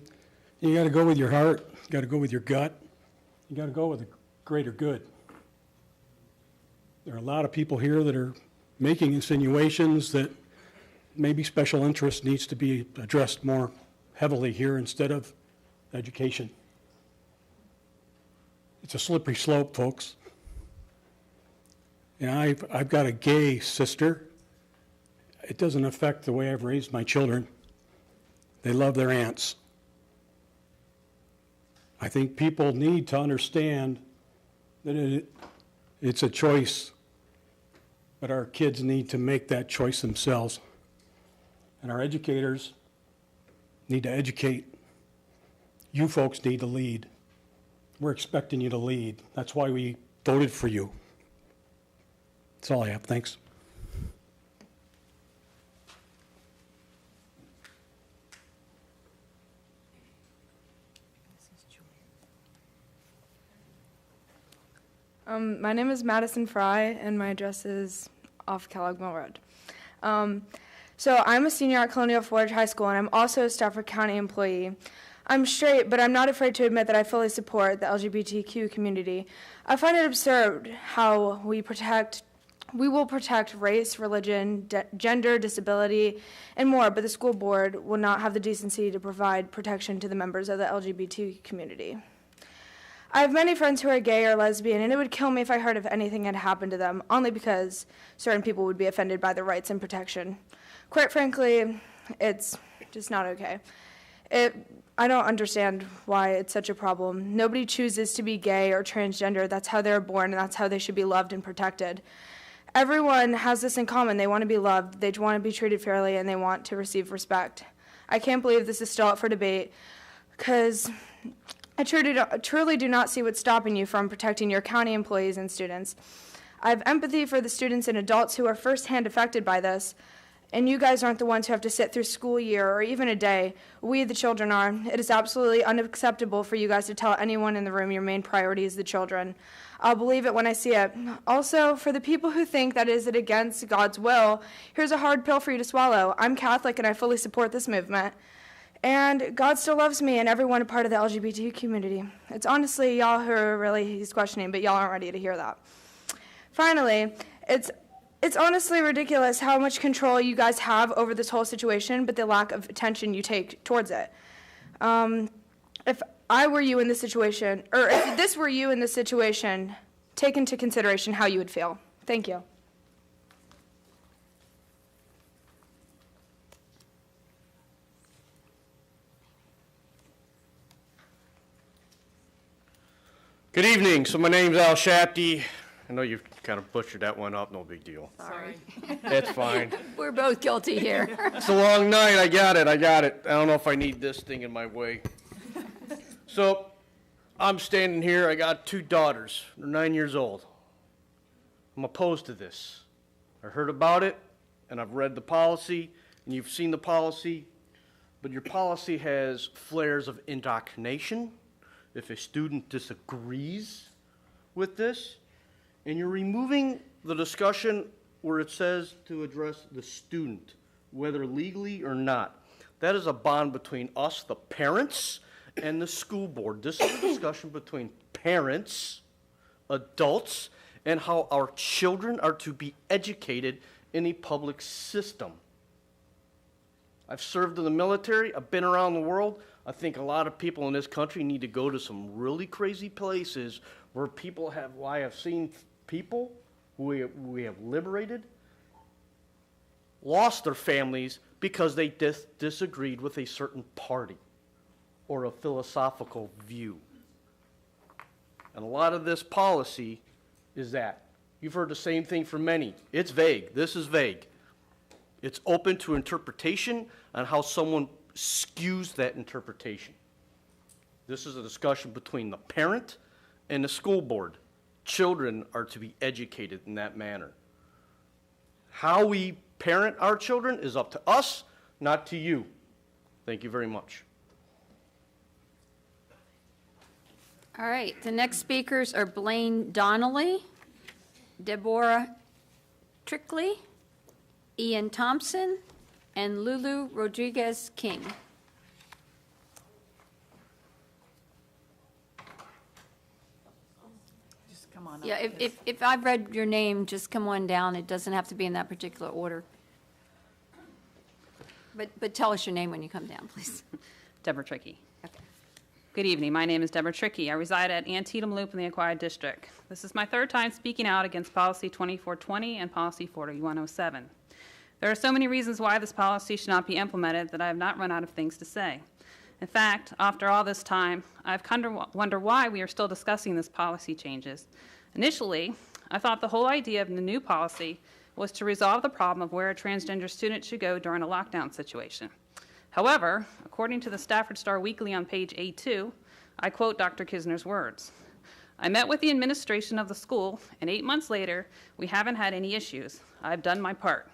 You got to go with your heart. You got to go with your gut. You got to go with the greater good. There are a lot of people here that are making insinuations that maybe special interest needs to be addressed more heavily here instead of education. It's a slippery slope, folks. And I've got a gay sister. it doesn't affect the way I've raised my children. They love their aunts. I think people need to understand that it's a choice, but our kids need to make that choice themselves. And our educators need to educate. You folks need to lead. We're expecting you to lead. That's why we voted for you. That's all I have. Thanks. My name is Madison Fry, and my address is off Kellogg Mill Road. So I'm a senior at Colonial Forge High School, and I'm also a Stafford County employee. I'm straight, but I'm not afraid to admit that I fully support the LGBTQ community. I find it absurd how we will protect race, religion, gender, disability, and more, but the school board will not have the decency to provide protection to the members of the LGBT community. I have many friends who are gay or lesbian, and it would kill me if I heard if anything had happened to them, only because certain people would be offended by their rights and protection. Quite frankly, it's just not okay. I don't understand why it's such a problem. Nobody chooses to be gay or transgender. That's how they're born, and that's how they should be loved and protected. Everyone has this in common. They want to be loved, they want to be treated fairly, and they want to receive respect. I can't believe this is still up for debate, because I truly do not see what's stopping you from protecting your county employees and students. I have empathy for the students and adults who are firsthand affected by this, and you guys aren't the ones who have to sit through school year or even a day. We, the children, are. It is absolutely unacceptable for you guys to tell anyone in the room your main priority is the children. I'll believe it when I see it. Also, for the people who think that is it against God's will, here's a hard pill for you to swallow. I'm Catholic and I fully support this movement. And God still loves me and everyone a part of the LGBT community. It's honestly y'all who are really he's questioning, but y'all aren't ready to hear that. Finally, it's honestly ridiculous how much control you guys have over this whole situation, but the lack of attention you take towards it. If I were you in this situation, or if this were you in this situation, take into consideration how you would feel. Thank you. Good evening. So my name's Al Shapty. I know you've kind of butchered that one up. No big deal. Sorry. That's fine. We're both guilty here. It's a long night. I got it. I don't know if I need this thing in my way. So I'm standing here. I got 2 daughters. They're 9 years old. I'm opposed to this. I heard about it, and I've read the policy, and you've seen the policy, but your policy has flares of indoctrination if a student disagrees with this, and you're removing the discussion where it says to address the student, whether legally or not. That is a bond between us, the parents, and the school board. This is a discussion between parents, adults, and how our children are to be educated in a public system. I've served in the military. I've been around the world. I think a lot of people in this country need to go to some really crazy places where people have, I have seen people who we have liberated, lost their families because they disagreed with a certain party or a philosophical view. And a lot of this policy is that. You've heard the same thing from many. It's vague. This is vague. It's open to interpretation on how someone skews that interpretation. This is a discussion between the parent and the school board. Children are to be educated in that manner. How we parent our children is up to us, not to you. Thank you very much. All right, the next speakers are Blaine Donnelly, Deborah Trickley, Ian Thompson, and Lulu Rodriguez King. Just come on up. Yeah, if I've read your name, just come on down. It doesn't have to be in that particular order. But tell us your name when you come down, please. Deborah Trickey. Okay. Good evening. My name is Deborah Trickey. I reside at Antietam Loop in the Acquired District. This is my 3rd time speaking out against Policy 2420 and Policy 4107. There are so many reasons why this policy should not be implemented that I have not run out of things to say. In fact, after all this time, I've come to wonder why we are still discussing this policy changes. Initially, I thought the whole idea of the new policy was to resolve the problem of where a transgender student should go during a lockdown situation. However, according to the Stafford Star Weekly on page A2, I quote Dr. Kisner's words, "I met with the administration of the school, and 8 months later, we haven't had any issues. I've done my part."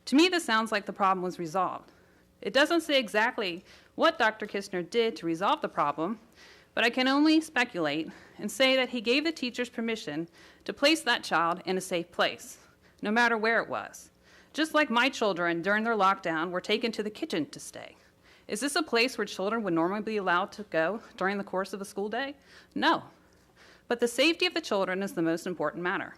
To me, this sounds like the problem was resolved. It doesn't say exactly what Dr. Kisner did to resolve the problem, but I can only speculate and say that he gave the teachers permission to place that child in a safe place, no matter where it was. Just like my children during their lockdown were taken to the kitchen to stay. Is this a place where children would normally be allowed to go during the course of a school day? No. But the safety of the children is the most important matter.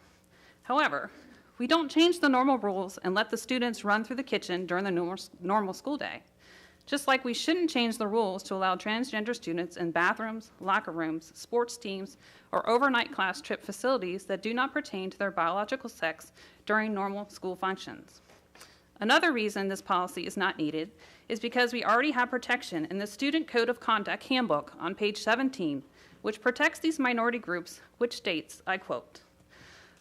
However, we don't change the normal rules and let the students run through the kitchen during the normal school day. Just like we shouldn't change the rules to allow transgender students in bathrooms, locker rooms, sports teams, or overnight class trip facilities that do not pertain to their biological sex during normal school functions. Another reason this policy is not needed is because we already have protection in the Student Code of Conduct Handbook on page 17, which protects these minority groups, which states, I quote,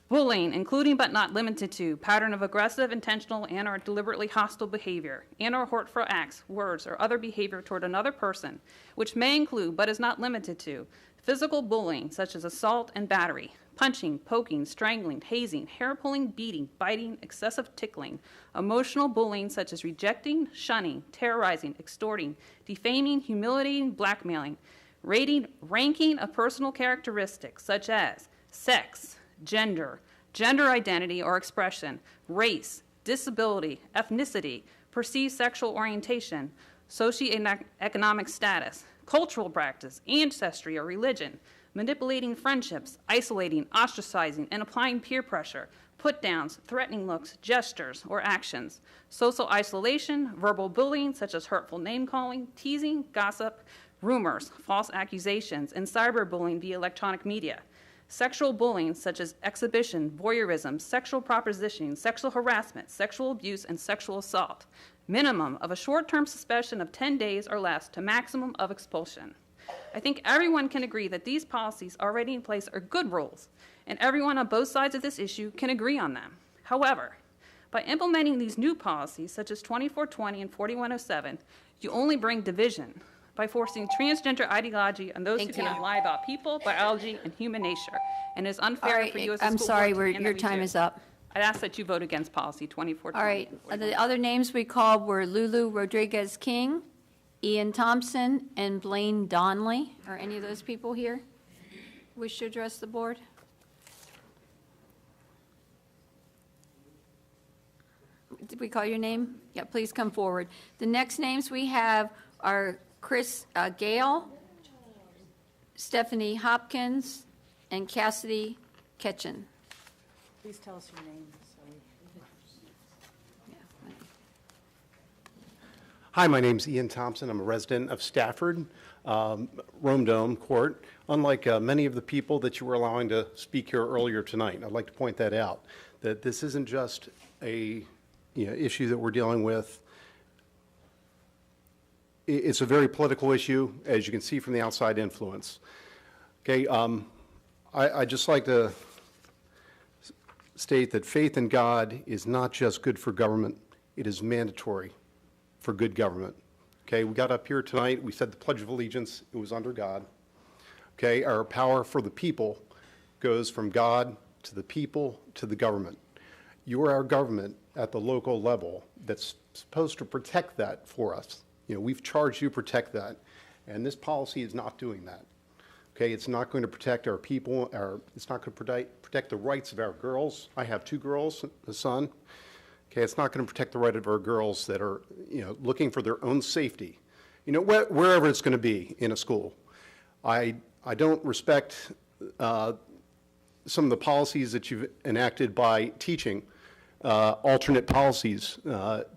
"Bullying, including but not limited to, pattern of aggressive, intentional, and/or deliberately hostile behavior, and/or hurtful acts, words, or other behavior toward another person, which may include but is not limited to physical bullying, such as assault and battery, punching, poking, strangling, hazing, hair-pulling, beating, biting, excessive tickling, emotional bullying, such as rejecting, shunning, terrorizing, extorting, defaming, humiliating, blackmailing, ranking of personal characteristics, such as sex, gender, gender identity or expression, race, disability, ethnicity, perceived sexual orientation, socioeconomic status, cultural practice, ancestry or religion, manipulating friendships, isolating, ostracizing, and applying peer pressure, put-downs, threatening looks, gestures, or actions, social isolation, verbal bullying such as hurtful name-calling, teasing, gossip, rumors, false accusations, and cyberbullying via electronic media, sexual bullying such as exhibition, voyeurism, sexual propositioning, sexual harassment, sexual abuse, and sexual assault. Minimum of a short-term suspension of 10 days or less to maximum of expulsion. I think everyone can agree that these policies already in place are good rules, and everyone on both sides of this issue can agree on them. However, by implementing these new policies, such as 2420 and 4107, you only bring division by forcing transgender ideology on those who cannot lie about people, biology, and human nature, and it is unfair for you as a school I'm sorry, board to demand your that we time do. is up. I ask that you vote against policy 2420. All right, the other names we called were Lulu Rodriguez-King, Ian Thompson, and Blaine Donnelly. Are any of those people here? Wish to address the board? Did we call your name? Yeah, please come forward. The next names we have are Chris Gale, Stephanie Hopkins, and Cassidy Ketchen. Please tell us your name. Hi, my name's Ian Thompson. I'm a resident of Stafford, Rome Dome Court. Unlike many of the people that you were allowing to speak here earlier tonight, I'd like to point that out, that this isn't just a issue that we're dealing with. It's a very political issue, as you can see from the outside influence. Okay, I'd just like to state that faith in God is not just good for government, it is mandatory for good government. Okay, we got up here tonight, we said the Pledge of Allegiance, it was under God. Okay, our power for the people goes from God to the people to the government. You are our government at the local level that's supposed to protect that for us. We've charged you to protect that, and this policy is not doing that. Okay, it's not going to protect our people, it's not going to protect the rights of our girls. I have 2 girls, a son. Okay, it's not going to protect the right of our girls that are, looking for their own safety, wherever it's going to be in a school. I don't respect some of the policies that you've enacted by teaching alternate policies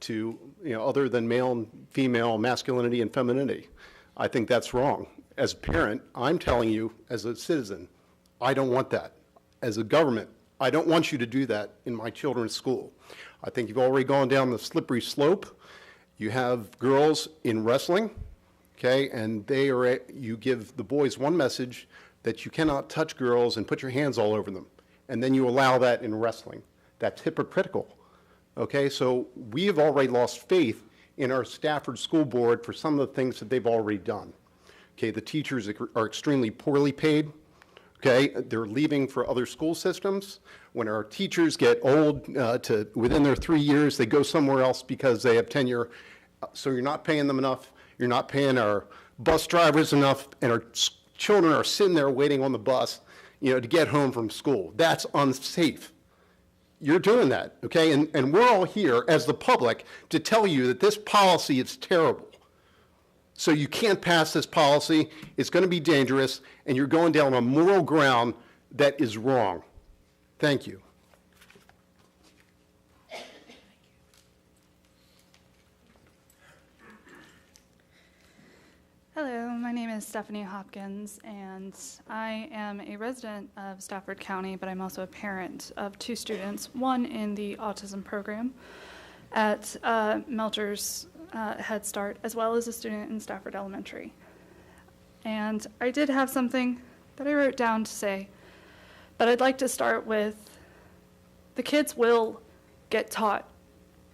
to, other than male and female masculinity and femininity. I think that's wrong. As a parent, I'm telling you, as a citizen, I don't want that. As a government, I don't want you to do that in my children's school. I think you've already gone down the slippery slope. You have girls in wrestling, okay, and you give the boys one message that you cannot touch girls and put your hands all over them, and then you allow that in wrestling. That's hypocritical, okay? So we have already lost faith in our Stafford School Board for some of the things that they've already done. Okay, the teachers are extremely poorly paid. Okay, they're leaving for other school systems. When our teachers get old, within their 3 years, they go somewhere else because they have tenure. So you're not paying them enough. You're not paying our bus drivers enough, and our children are sitting there waiting on the bus, to get home from school. That's unsafe. You're doing that, okay? And we're all here as the public to tell you that this policy is terrible. So you can't pass this policy. It's going to be dangerous, and you're going down a moral ground that is wrong. Thank you. Hello, my name is Stephanie Hopkins, and I am a resident of Stafford County, but I'm also a parent of 2 students, one in the autism program at Melchers Head Start, as well as a student in Stafford Elementary. And I did have something that I wrote down to say, but I'd like to start with the kids will get taught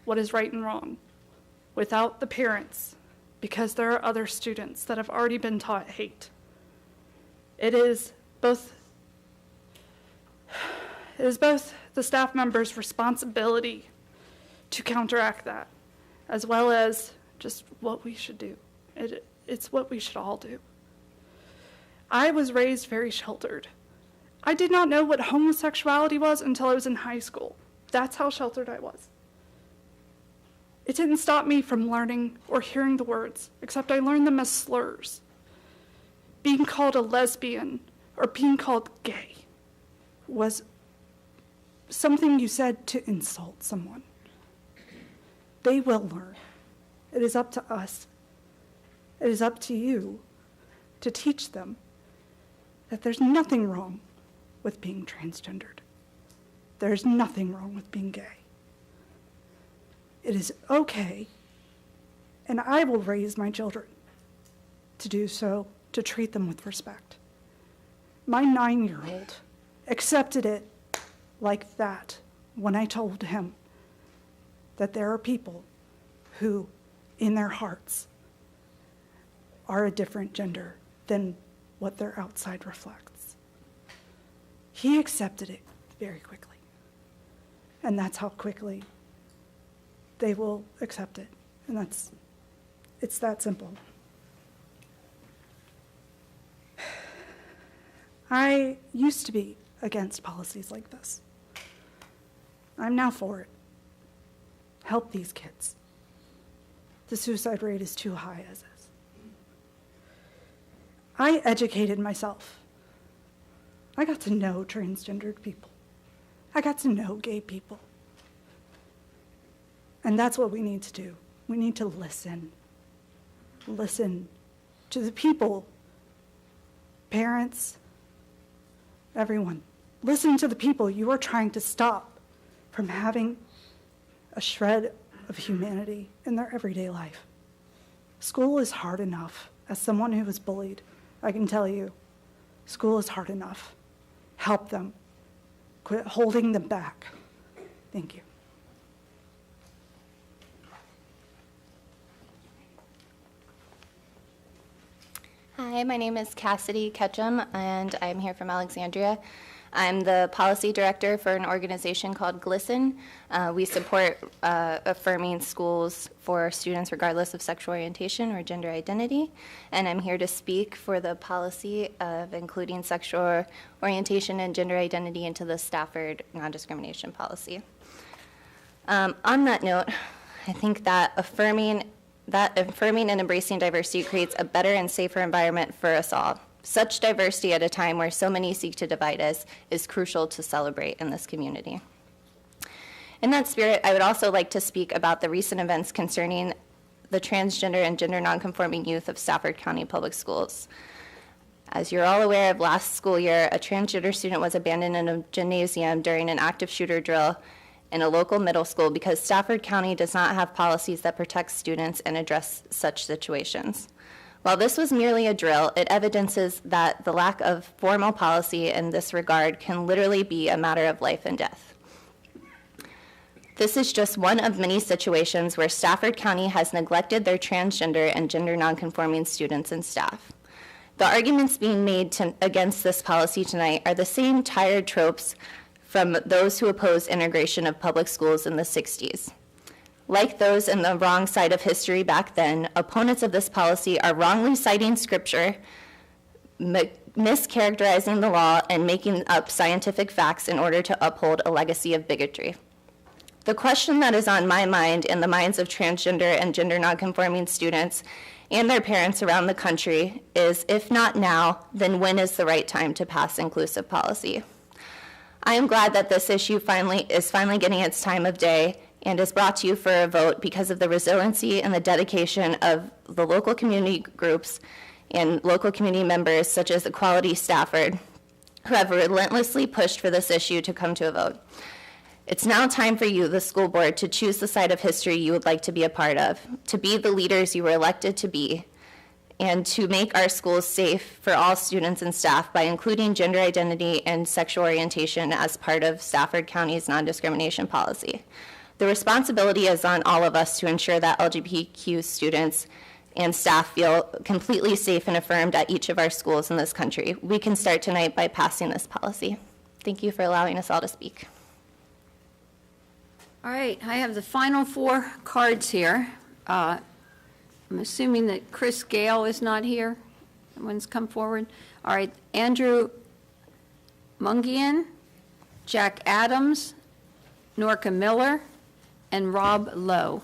what is right and wrong without the parents, because there are other students that have already been taught hate. It is both the staff members' responsibility to counteract that, as well as just what we should do. It's what we should all do. I was raised very sheltered. I did not know what homosexuality was until I was in high school. That's how sheltered I was. It didn't stop me from learning or hearing the words, except I learned them as slurs. Being called a lesbian or being called gay was something you said to insult someone. They will learn. It is up to us. It is up to you to teach them that there's nothing wrong with being transgendered. There's nothing wrong with being gay. It is okay, and I will raise my children to do so, to treat them with respect. My 9-year-old accepted it like that when I told him that there are people who, in their hearts, are a different gender than what their outside reflects. He accepted it very quickly, and that's how quickly they will accept it, and it's that simple. I used to be against policies like this. I'm now for it. Help these kids. The suicide rate is too high as is. I educated myself. I got to know transgendered people. I got to know gay people. And that's what we need to do. We need to listen. Listen to the people, parents, everyone. Listen to the people you are trying to stop from having a shred of humanity in their everyday life. School is hard enough. As someone who was bullied, I can tell you, school is hard enough. Help them. Quit holding them back. Thank you. Hi, my name is Cassidy Ketchum, and I'm here from Alexandria. I'm the policy director for an organization called GLISTEN. We support affirming schools for students regardless of sexual orientation or gender identity, and I'm here to speak for the policy of including sexual orientation and gender identity into the Stafford non-discrimination policy. On that note, I think that affirming and embracing diversity creates a better and safer environment for us all. Such diversity at a time where so many seek to divide us is crucial to celebrate in this community. In that spirit, I would also like to speak about the recent events concerning the transgender and gender nonconforming youth of Stafford County Public Schools. As you're all aware of, last school year, a transgender student was abandoned in a gymnasium during an active shooter drill, in a local middle school because Stafford County does not have policies that protect students and address such situations. While this was merely a drill, it evidences that the lack of formal policy in this regard can literally be a matter of life and death. This is just one of many situations where Stafford County has neglected their transgender and gender nonconforming students and staff. The arguments being made against this policy tonight are the same tired tropes from those who oppose integration of public schools in the 60s. Like those in the wrong side of history back then, opponents of this policy are wrongly citing scripture, mischaracterizing the law, and making up scientific facts in order to uphold a legacy of bigotry. The question that is on my mind and the minds of transgender and gender nonconforming students and their parents around the country is, if not now, then when is the right time to pass inclusive policy? I am glad that this issue is finally getting its time of day and is brought to you for a vote because of the resiliency and the dedication of the local community groups and local community members such as Equality Stafford, who have relentlessly pushed for this issue to come to a vote. It's now time for you, the school board, to choose the side of history you would like to be a part of, to be the leaders you were elected to be, and to make our schools safe for all students and staff by including gender identity and sexual orientation as part of Stafford County's non-discrimination policy. The responsibility is on all of us to ensure that LGBTQ students and staff feel completely safe and affirmed at each of our schools in this country. We can start tonight by passing this policy. Thank you for allowing us all to speak. All right, I have the final four cards here. I'm assuming that Chris Gale is not here. Someone's come forward. All right, Andrew Mungian, Jack Adams, Norca Miller, and Rob Lowe.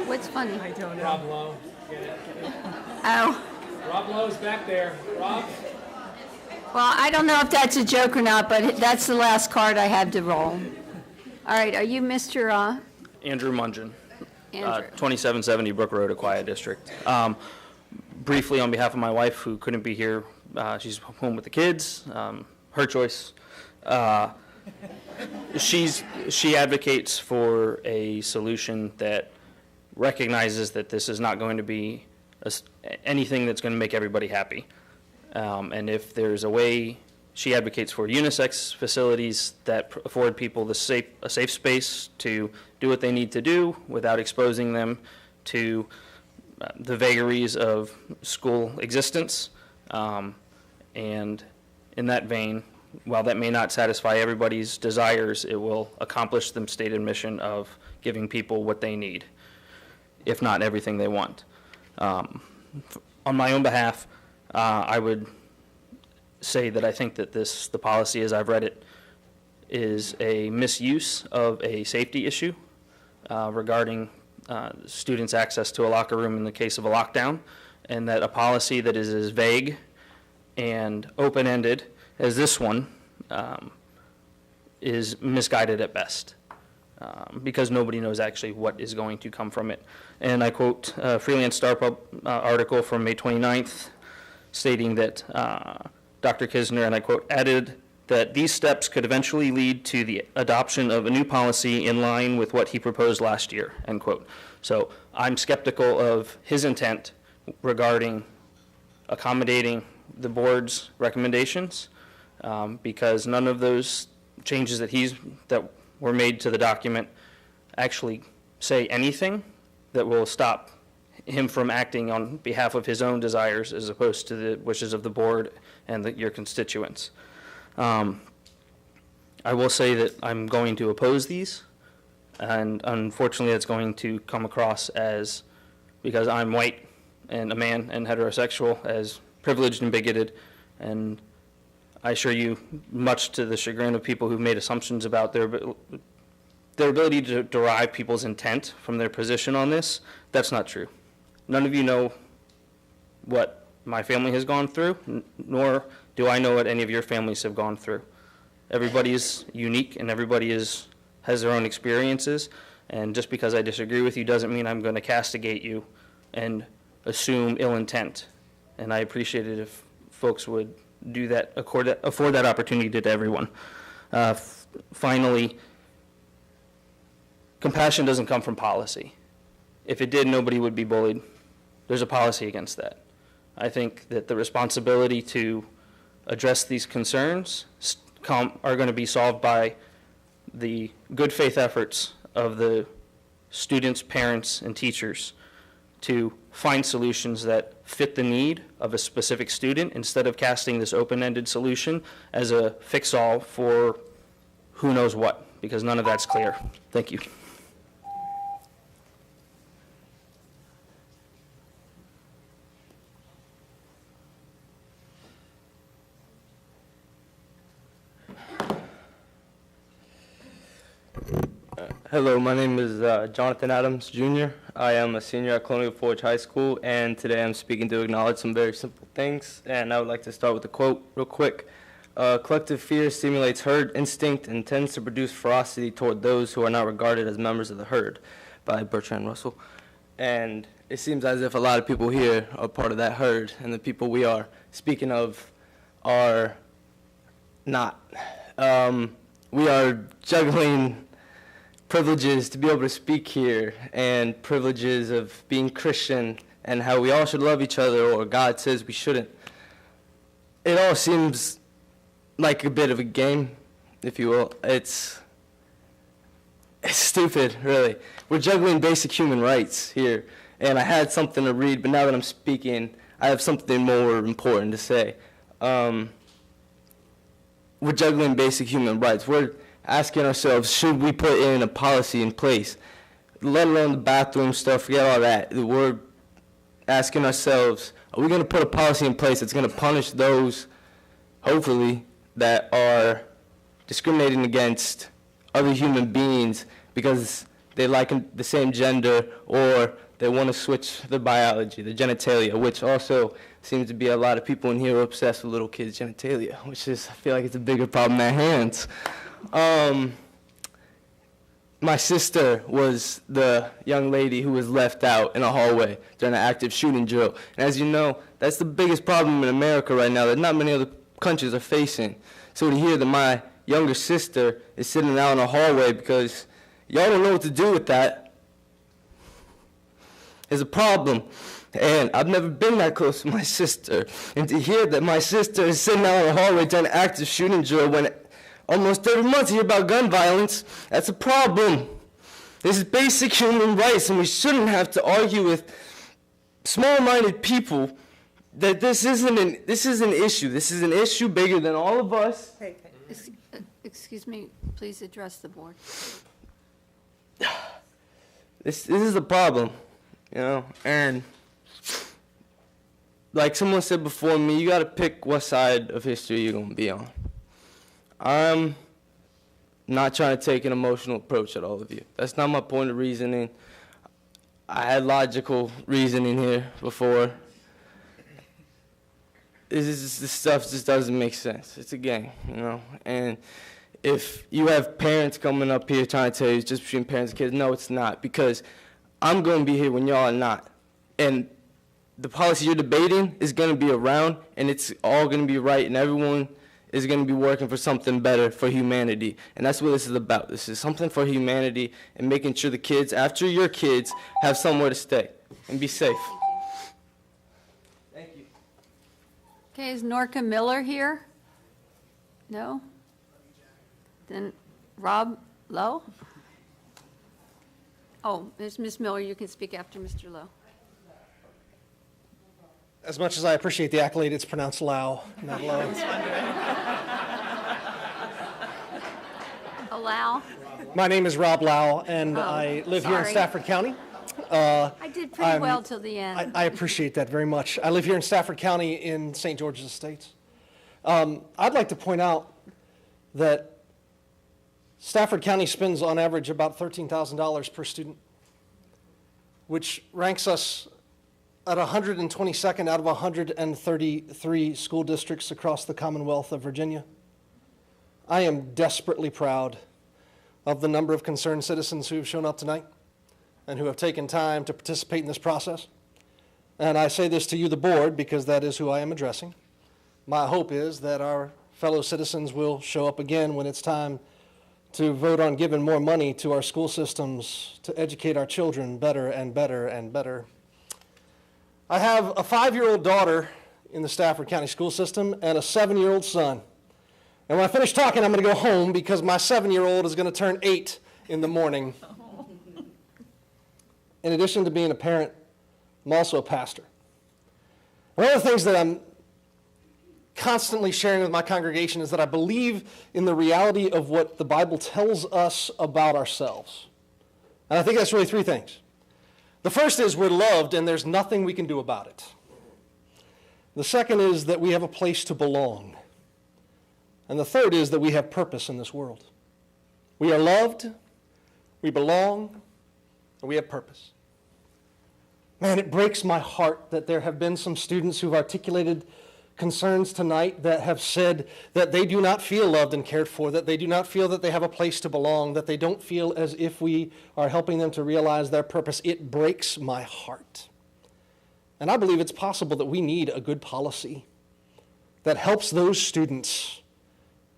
What's funny? I don't know. Rob Lowe. Oh. Rob Lowe's back there. Rob? Well, I don't know if that's a joke or not, but that's the last card I have to roll. All right, are you Mr. Andrew Mungin, Andrew? 2770 Brook Road, Aquia District. Briefly, on behalf of my wife, who couldn't be here, she's home with the kids, her choice. She advocates for a solution that recognizes that this is not going to be anything that's going to make everybody happy. And if there's a way, she advocates for unisex facilities that afford people a safe space to do what they need to do without exposing them to the vagaries of school existence. And in that vein, while that may not satisfy everybody's desires, it will accomplish the stated mission of giving people what they need, if not everything they want. On my own behalf, I would say that I think that the policy as I've read it is a misuse of a safety issue regarding students' access to a locker room in the case of a lockdown, and that a policy that is as vague and open-ended as this one is misguided at best, because nobody knows actually what is going to come from it. And I quote a Freelance Star article from May 29th, stating that Dr. Kisner, and I quote, added that these steps could eventually lead to the adoption of a new policy in line with what he proposed last year, end quote. So I'm skeptical of his intent regarding accommodating the board's recommendations, because none of those changes that were made to the document actually say anything that will stop him from acting on behalf of his own desires as opposed to the wishes of the board and your constituents. I will say that I'm going to oppose these, and unfortunately it's going to come across as, because I'm white and a man and heterosexual, as privileged and bigoted, and I assure you, much to the chagrin of people who've made assumptions about their ability to derive people's intent from their position on this, that's not true. None of you know what my family has gone through, nor do I know what any of your families have gone through. Everybody is unique, and everybody has their own experiences, and just because I disagree with you doesn't mean I'm going to castigate you and assume ill intent. And I appreciate it if folks would do that, afford that opportunity to everyone. Finally, compassion doesn't come from policy. If it did, nobody would be bullied. There's a policy against that. I think that the responsibility to address these concerns are going to be solved by the good faith efforts of the students, parents, and teachers to find solutions that fit the need of a specific student instead of casting this open-ended solution as a fix-all for who knows what, because none of that's clear. Thank you. Hello, my name is Jonathan Adams, Jr. I am a senior at Colonial Forge High School, and today I'm speaking to acknowledge some very simple things, and I would like to start with a quote real quick. Collective fear stimulates herd instinct and tends to produce ferocity toward those who are not regarded as members of the herd, by Bertrand Russell. And it seems as if a lot of people here are part of that herd, and the people we are speaking of are not. We are juggling privileges to be able to speak here and privileges of being Christian and how we all should love each other or God says we shouldn't. It all seems like a bit of a game, if you will. It's stupid, really. We're juggling basic human rights here, and I had something to read, but now that I'm speaking, I have something more important to say. We're juggling basic human rights. We're asking ourselves, should we put in a policy in place? Let alone the bathroom stuff, forget all that. We're asking ourselves, are we going to put a policy in place that's going to punish those, hopefully, that are discriminating against other human beings because they like the same gender or they want to switch their biology, their genitalia, which also seems to be a lot of people in here who are obsessed with little kids' genitalia, which is, I feel like it's a bigger problem than hands. My sister was the young lady who was left out in a hallway during an active shooting drill. And as you know, that's the biggest problem in America right now that not many other countries are facing. So to hear that my younger sister is sitting out in a hallway because y'all don't know what to do with that is a problem. And I've never been that close to my sister. And to hear that my sister is sitting out in a hallway during an active shooting drill when almost every month you hear about gun violence, that's a problem. This is basic human rights, and we shouldn't have to argue with small-minded people that this is an issue. This is an issue bigger than all of us. Excuse me, please address the board. This is a problem, you know, and like someone said before me, you got to pick what side of history you're going to be on. I'm not trying to take an emotional approach at all of you. That's not my point of reasoning. I had logical reasoning here before. This stuff just doesn't make sense. It's a game, you know. And if you have parents coming up here trying to tell you it's just between parents and kids, no, it's not. Because I'm going to be here when y'all are not. And the policy you're debating is going to be around, and it's all going to be right, and everyone is going to be working for something better for humanity. And that's what this is about. This is something for humanity and making sure the kids, after your kids, have somewhere to stay and be safe. Thank you. Okay, is Norca Miller here? No? Then Rob Lowe? Oh, there's Ms. Miller. You can speak after Mr. Lowe. As much as I appreciate the accolade, it's pronounced Lau, not Lowe. Allow. My name is Rob Lau, and I live here in sorry. Stafford County. I did pretty well till the end. I appreciate that very much. I live here in Stafford County in St. George's Estates. I'd like to point out that Stafford County spends on average about $13,000 per student, which ranks us at 122nd out of 133 school districts across the Commonwealth of Virginia. I am desperately proud of the number of concerned citizens who have shown up tonight and who have taken time to participate in this process. And I say this to you, the board, because that is who I am addressing. my hope is that our fellow citizens will show up again when it's time to vote on giving more money to our school systems to educate our children better and better and better. I have a 5-year-old daughter in the Stafford County school system and a 7-year-old son. And when I finish talking, I'm going to go home because my 7-year-old is going to turn 8 in the morning. In addition to being a parent, I'm also a pastor. One of the things that I'm constantly sharing with my congregation is that I believe in the reality of what the Bible tells us about ourselves. And I think that's really 3 things. The first is we're loved and there's nothing we can do about it. The second is that we have a place to belong. And the third is that we have purpose in this world. We are loved, we belong, and we have purpose. Man, it breaks my heart that there have been some students who've articulated concerns tonight that have said that they do not feel loved and cared for, that they do not feel that they have a place to belong, that they don't feel as if we are helping them to realize their purpose. It breaks my heart. And I believe it's possible that we need a good policy that helps those students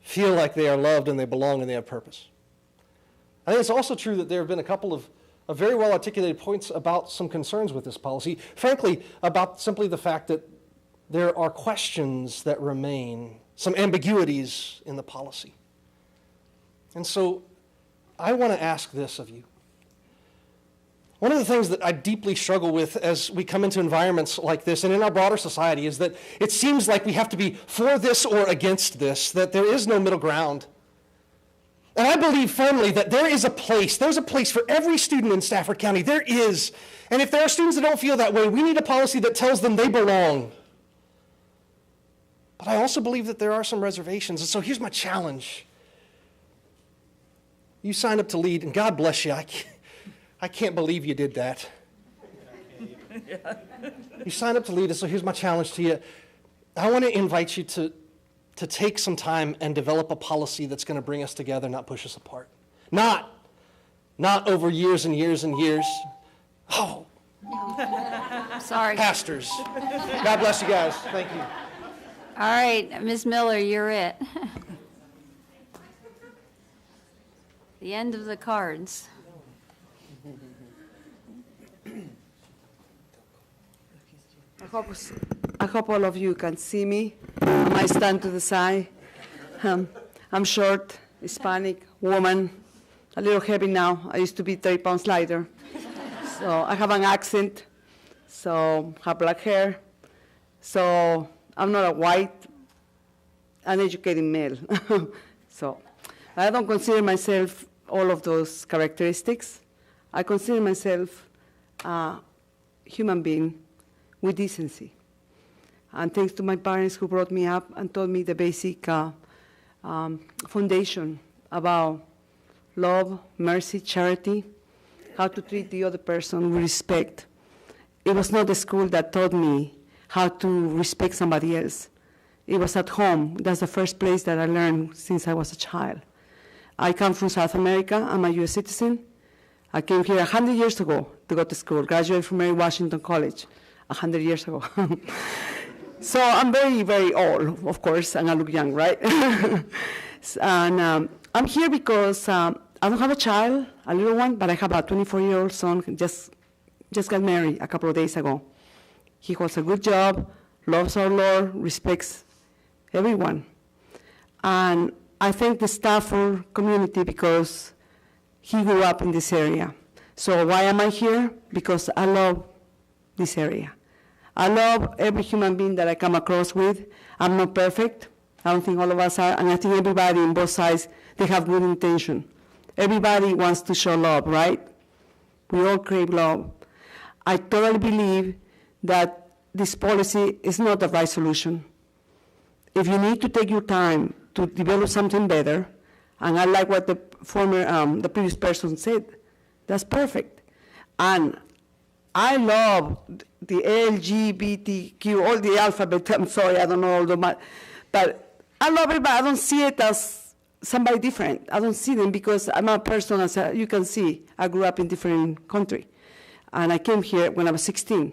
feel like they are loved and they belong and they have purpose. I think it's also true that there have been a couple of very well articulated points about some concerns with this policy. Frankly, about simply the fact that there are questions that remain, some ambiguities in the policy. And so I want to ask this of you. One of the things that I deeply struggle with as we come into environments like this and in our broader society is that it seems like we have to be for this or against this, that there is no middle ground. And I believe firmly that there's a place for every student in Stafford County. There is. And if there are students that don't feel that way, we need a policy that tells them they belong. But I also believe that there are some reservations. And so here's my challenge. You signed up to lead, and God bless you. I can't believe you did that. You signed up to lead, and so here's my challenge to you. I want to invite you to take some time and develop a policy that's going to bring us together, not push us apart. Not over years and years and years. Oh. Sorry. Pastors. God bless you guys. Thank you. All right, Ms. Miller, you're it. The end of the cards. I hope all of you can see me. I might stand to the side. I'm short, Hispanic, woman, a little heavy now. I used to be 30 pounds lighter. So I have an accent, so I have black hair. So I'm not a white, uneducated male. So I don't consider myself all of those characteristics. I consider myself a human being with decency. And thanks to my parents who brought me up and taught me the basic foundation about love, mercy, charity, how to treat the other person with respect. It was not the school that taught me how to respect somebody else. It was at home. That's the first place that I learned since I was a child. I come from South America. I'm a U.S. citizen. I came here 100 years ago to go to school, graduated from Mary Washington College 100 years ago. So I'm very, very old, of course, and I look young, right? And I'm here because I don't have a child, a little one, but I have a 24-year-old son who just got married a couple of days ago. He holds a good job, loves our Lord, respects everyone. And I thank the Stafford community because he grew up in this area. So why am I here? Because I love this area. I love every human being that I come across with. I'm not perfect. I don't think all of us are. And I think everybody on both sides, they have good intention. Everybody wants to show love, right? We all crave love. I totally believe that this policy is not the right solution. If you need to take your time to develop something better, and I like what the previous person said, that's perfect. And I love the LGBTQ, all the alphabet. I'm sorry, I don't know all the but I love everybody. I don't see it as somebody different. I don't see them because I'm a person, as you can see, I grew up in different country. And I came here when I was 16,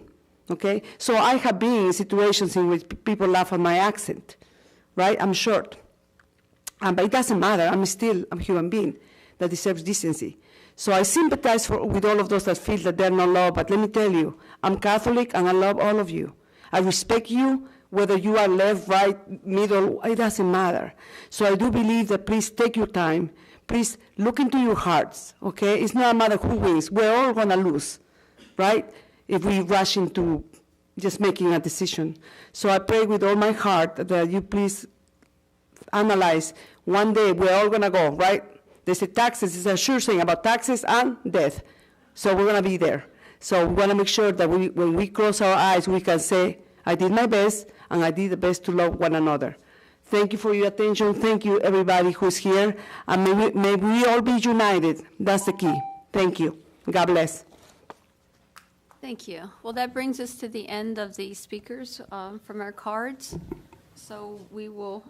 okay? So I have been in situations in which people laugh at my accent. right? I'm short. But it doesn't matter. I'm still a human being that deserves decency. So I sympathize with all of those that feel that they're not loved, but let me tell you, I'm Catholic and I love all of you. I respect you, whether you are left, right, middle, it doesn't matter. So I do believe that please take your time. Please look into your hearts, okay? It's not a matter who wins. We're all gonna lose, right? If we rush into just making a decision. So I pray with all my heart that you please analyze. One day we're all gonna go, right? They say taxes is a sure thing about taxes and death. So we're gonna be there. So we wanna make sure that when we close our eyes, we can say, I did my best and I did the best to love one another. Thank you for your attention. Thank you everybody who's here. And may we all be united. That's the key. Thank you. God bless. Thank you. Well, that brings us to the end of the speakers from our cards. So we will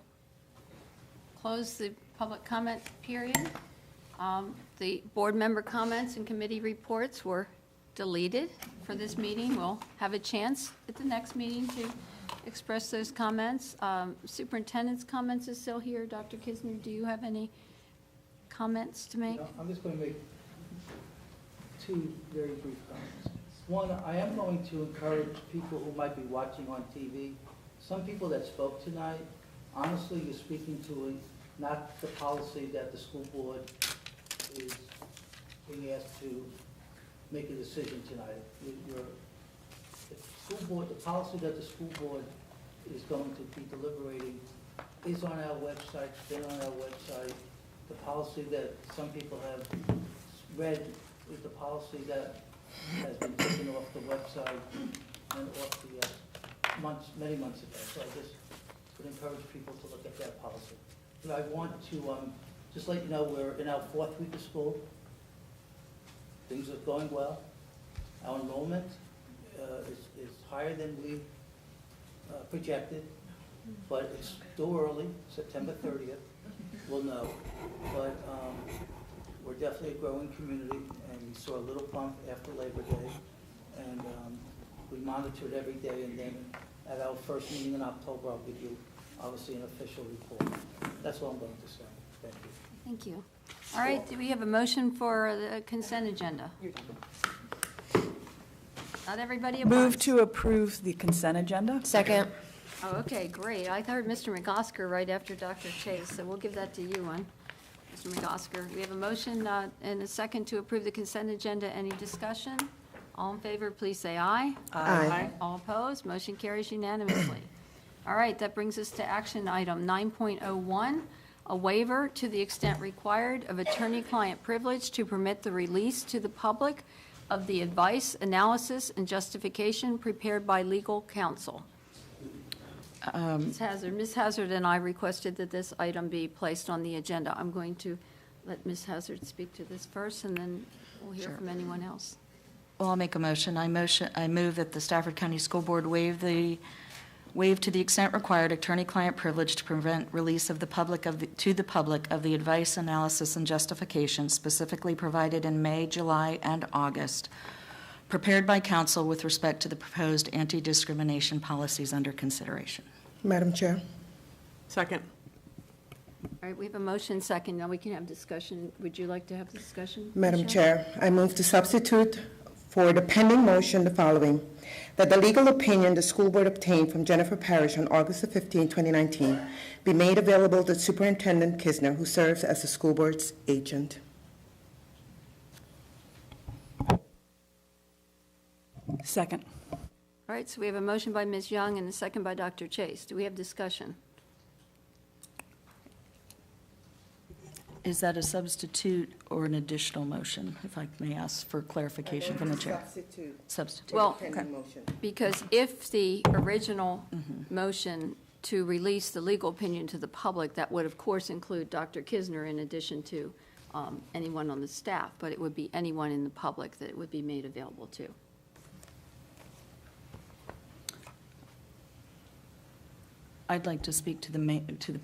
close the public comment period. The board member comments and committee reports were deleted for this meeting. We'll have a chance at the next meeting to express those comments. Superintendent's comments is still here. Dr. Kisner, do you have any comments to make? No, I'm just going to make two very brief comments. One, I am going to encourage people who might be watching on TV. Some people that spoke tonight, honestly, you're speaking to not the policy that the school board is being asked to make a decision tonight. The school board, the policy that the school board is going to be deliberating is on our website, been on our website. The policy that some people have read is the policy that has been taken off the website and off the many months ago. So I just would encourage people to look at that policy. But I want to just let you know we're in our 4th week of school. Things are going well. Our enrollment is higher than we projected, but it's still early, September 30th, we'll know. But we're definitely a growing community, and we saw a little bump after Labor Day, and we monitor it every day, and then at our first meeting in October, I'll give you, obviously, an official report. That's all I'm going to say. Thank you. Thank you. All right, do we have a motion for the consent agenda? Not everybody at once. Move to approve the consent agenda. Second. Oh, okay, great. I heard Mr. McOsker right after Dr. Chase, so we'll give that to you, Mr. McOsker. We have a motion and a second to approve the consent agenda. Any discussion? All in favor, please say aye. Aye. All opposed? Motion carries unanimously. All right, that brings us to action item 9.01, a waiver to the extent required of attorney-client privilege to permit the release to the public of the advice, analysis, and justification prepared by legal counsel. Ms. Hazard and I requested that this item be placed on the agenda. I'm going to let Ms. Hazard speak to this first, and then we'll hear from anyone else. Well, I'll make a motion. I move that the Stafford County School Board waive to the extent required attorney-client privilege to prevent release of to the public of the advice, analysis, and justification specifically provided in May, July, and August, prepared by counsel with respect to the proposed anti-discrimination policies under consideration. Madam Chair. Second. All right, we have a motion second. Now we can have discussion. Would you like to have discussion? Madam Michelle? Chair, I move to substitute for the pending motion the following: that the legal opinion the school board obtained from Jennifer Parrish on August 15, 2019, be made available to Superintendent Kisner, who serves as the school board's agent. Second. All right, so we have a motion by Ms. Young and a second by Dr. Chase. Do we have discussion? Is that a substitute or an additional motion, if I may ask for clarification from the chair? Substitute. Well, Pending motion. because if the original motion to release the legal opinion to the public, that would, of course, include Dr. Kisner in addition to anyone on the staff, but it would be anyone in the public that it would be made available to. I'd like to speak to the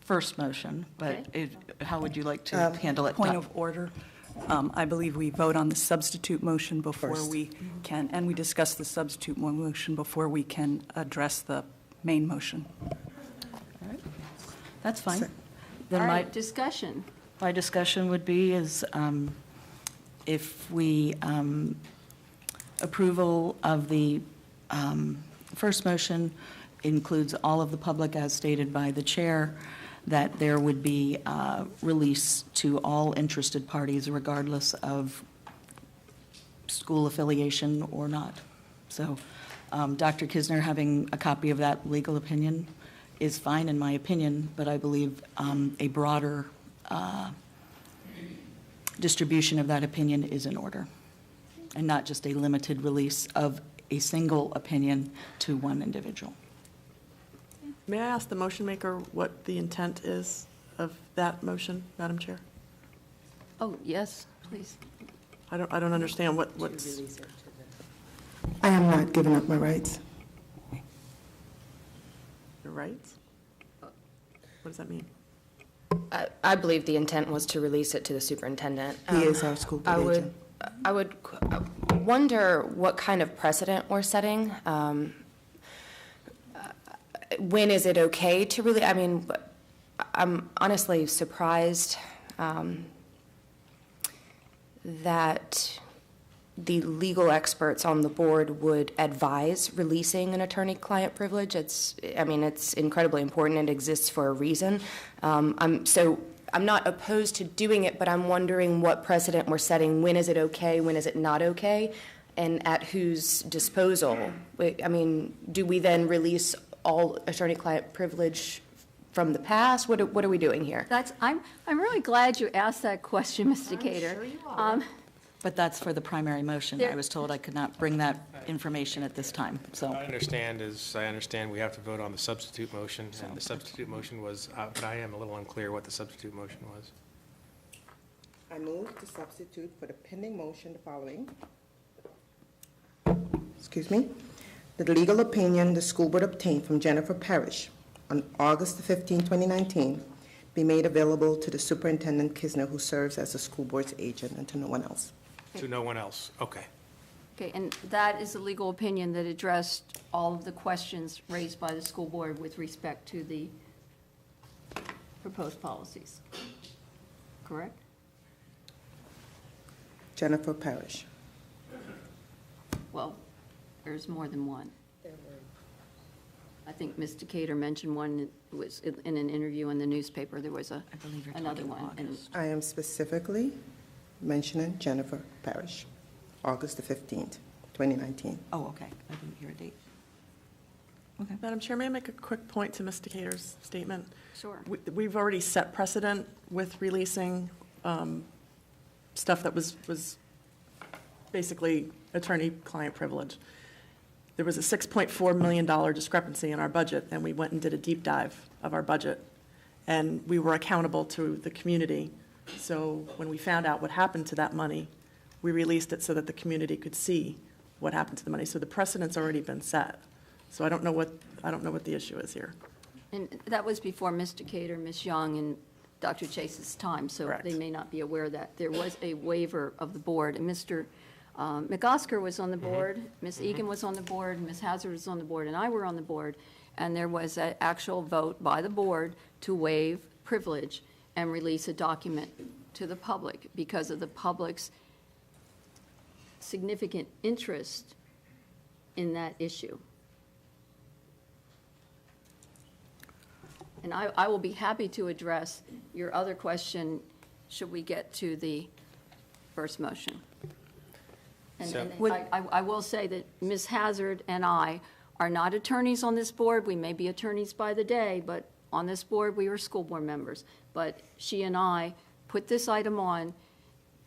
first motion, but how would you like to handle it? Point of order. I believe we vote on the substitute motion before First. we can, and we discuss the substitute motion before we can address the main motion. All right. That's fine. So- Then All my, right, discussion. my discussion would be is if we approval of the first motion includes all of the public as stated by the chair, that there would be release to all interested parties regardless of school affiliation or not. So Dr. Kisner having a copy of that legal opinion is fine in my opinion, but I believe a broader distribution of that opinion is in order, and not just a limited release of a single opinion to one individual. May I ask the motion maker what the intent is of that motion, Madam Chair? Oh, yes, please. I don't understand what's. I am not giving up my rights. Your rights? What does that mean? I believe the intent was to release it to the superintendent. He is our school board agent. I would wonder what kind of precedent we're setting. When is it okay to really, I mean, I'm honestly surprised that the legal experts on the board would advise releasing an attorney-client privilege. It's incredibly important. It exists for a reason. I'm not opposed to doing it, but I'm wondering what precedent we're setting. When is it okay? When is it not okay? And at whose disposal? I mean, do we then release all attorney-client privilege from the past? What are we doing here? I'm really glad you asked that question, Mr. Cater. Sure you are. But that's for the primary motion. I There- was told I could not bring that information at this time, so. I understand we have to vote on the substitute motion, and the substitute motion was, but I am a little unclear what the substitute motion was. I move to substitute for the pending motion the following. Excuse me. The legal opinion the school board obtained from Jennifer Parrish on August 15, 2019, be made available to the Superintendent Kisner, who serves as the school board's agent, and to no one else. To no one else, okay. Okay, and that is the legal opinion that addressed all of the questions raised by the school board with respect to the proposed policies, correct? Jennifer Parrish. Well, there's more than one. I think Mr. Cater mentioned one, it was in an interview in the newspaper, there was another one. And I am specifically mentioning Jennifer Parrish, August the 15th, 2019. Oh, okay. I didn't hear a date. Okay. Madam Chair, may I make a quick point to Mr. Cater's statement? Sure. We've already set precedent with releasing stuff that was basically attorney-client privilege. There was a $6.4 million discrepancy in our budget, and we went and did a deep dive of our budget, and we were accountable to the community. So when we found out what happened to that money, we released it so that the community could see what happened to the money. So the precedent's already been set. So I don't know what the issue is here. And that was before Mr. Cater, Ms. Young, and Dr. Chase's time, so Correct. they may not be aware that there was a waiver of the board. And Mr. McOsker was on the board, Ms. Egan was on the board, Ms. Hazard was on the board, and I were on the board. And there was an actual vote by the board to waive privilege and release a document to the public because of the public's significant interest in that issue. And I will be happy to address your other question, should we get to the first motion. And I will say that Ms. Hazard and I are not attorneys on this board. We may be attorneys by the day, but on this board, we are school board members. But she and I put this item on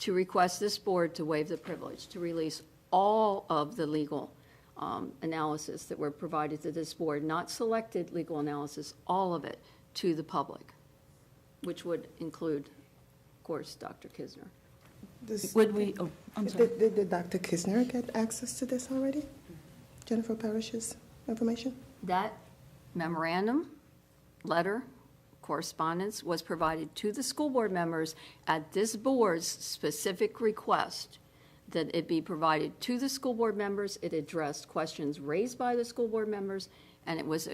to request this board to waive the privilege, to release all of the legal analysis that were provided to this board, not selected legal analysis, all of it to the public, which would include, of course, Dr. Kisner. Would we, oh, I'm sorry. Did Dr. Kisner get access to this already? Jennifer Parrish's information? That memorandum, letter, correspondence was provided to the school board members at this board's specific request that it be provided to the school board members. It addressed questions raised by the school board members, and it was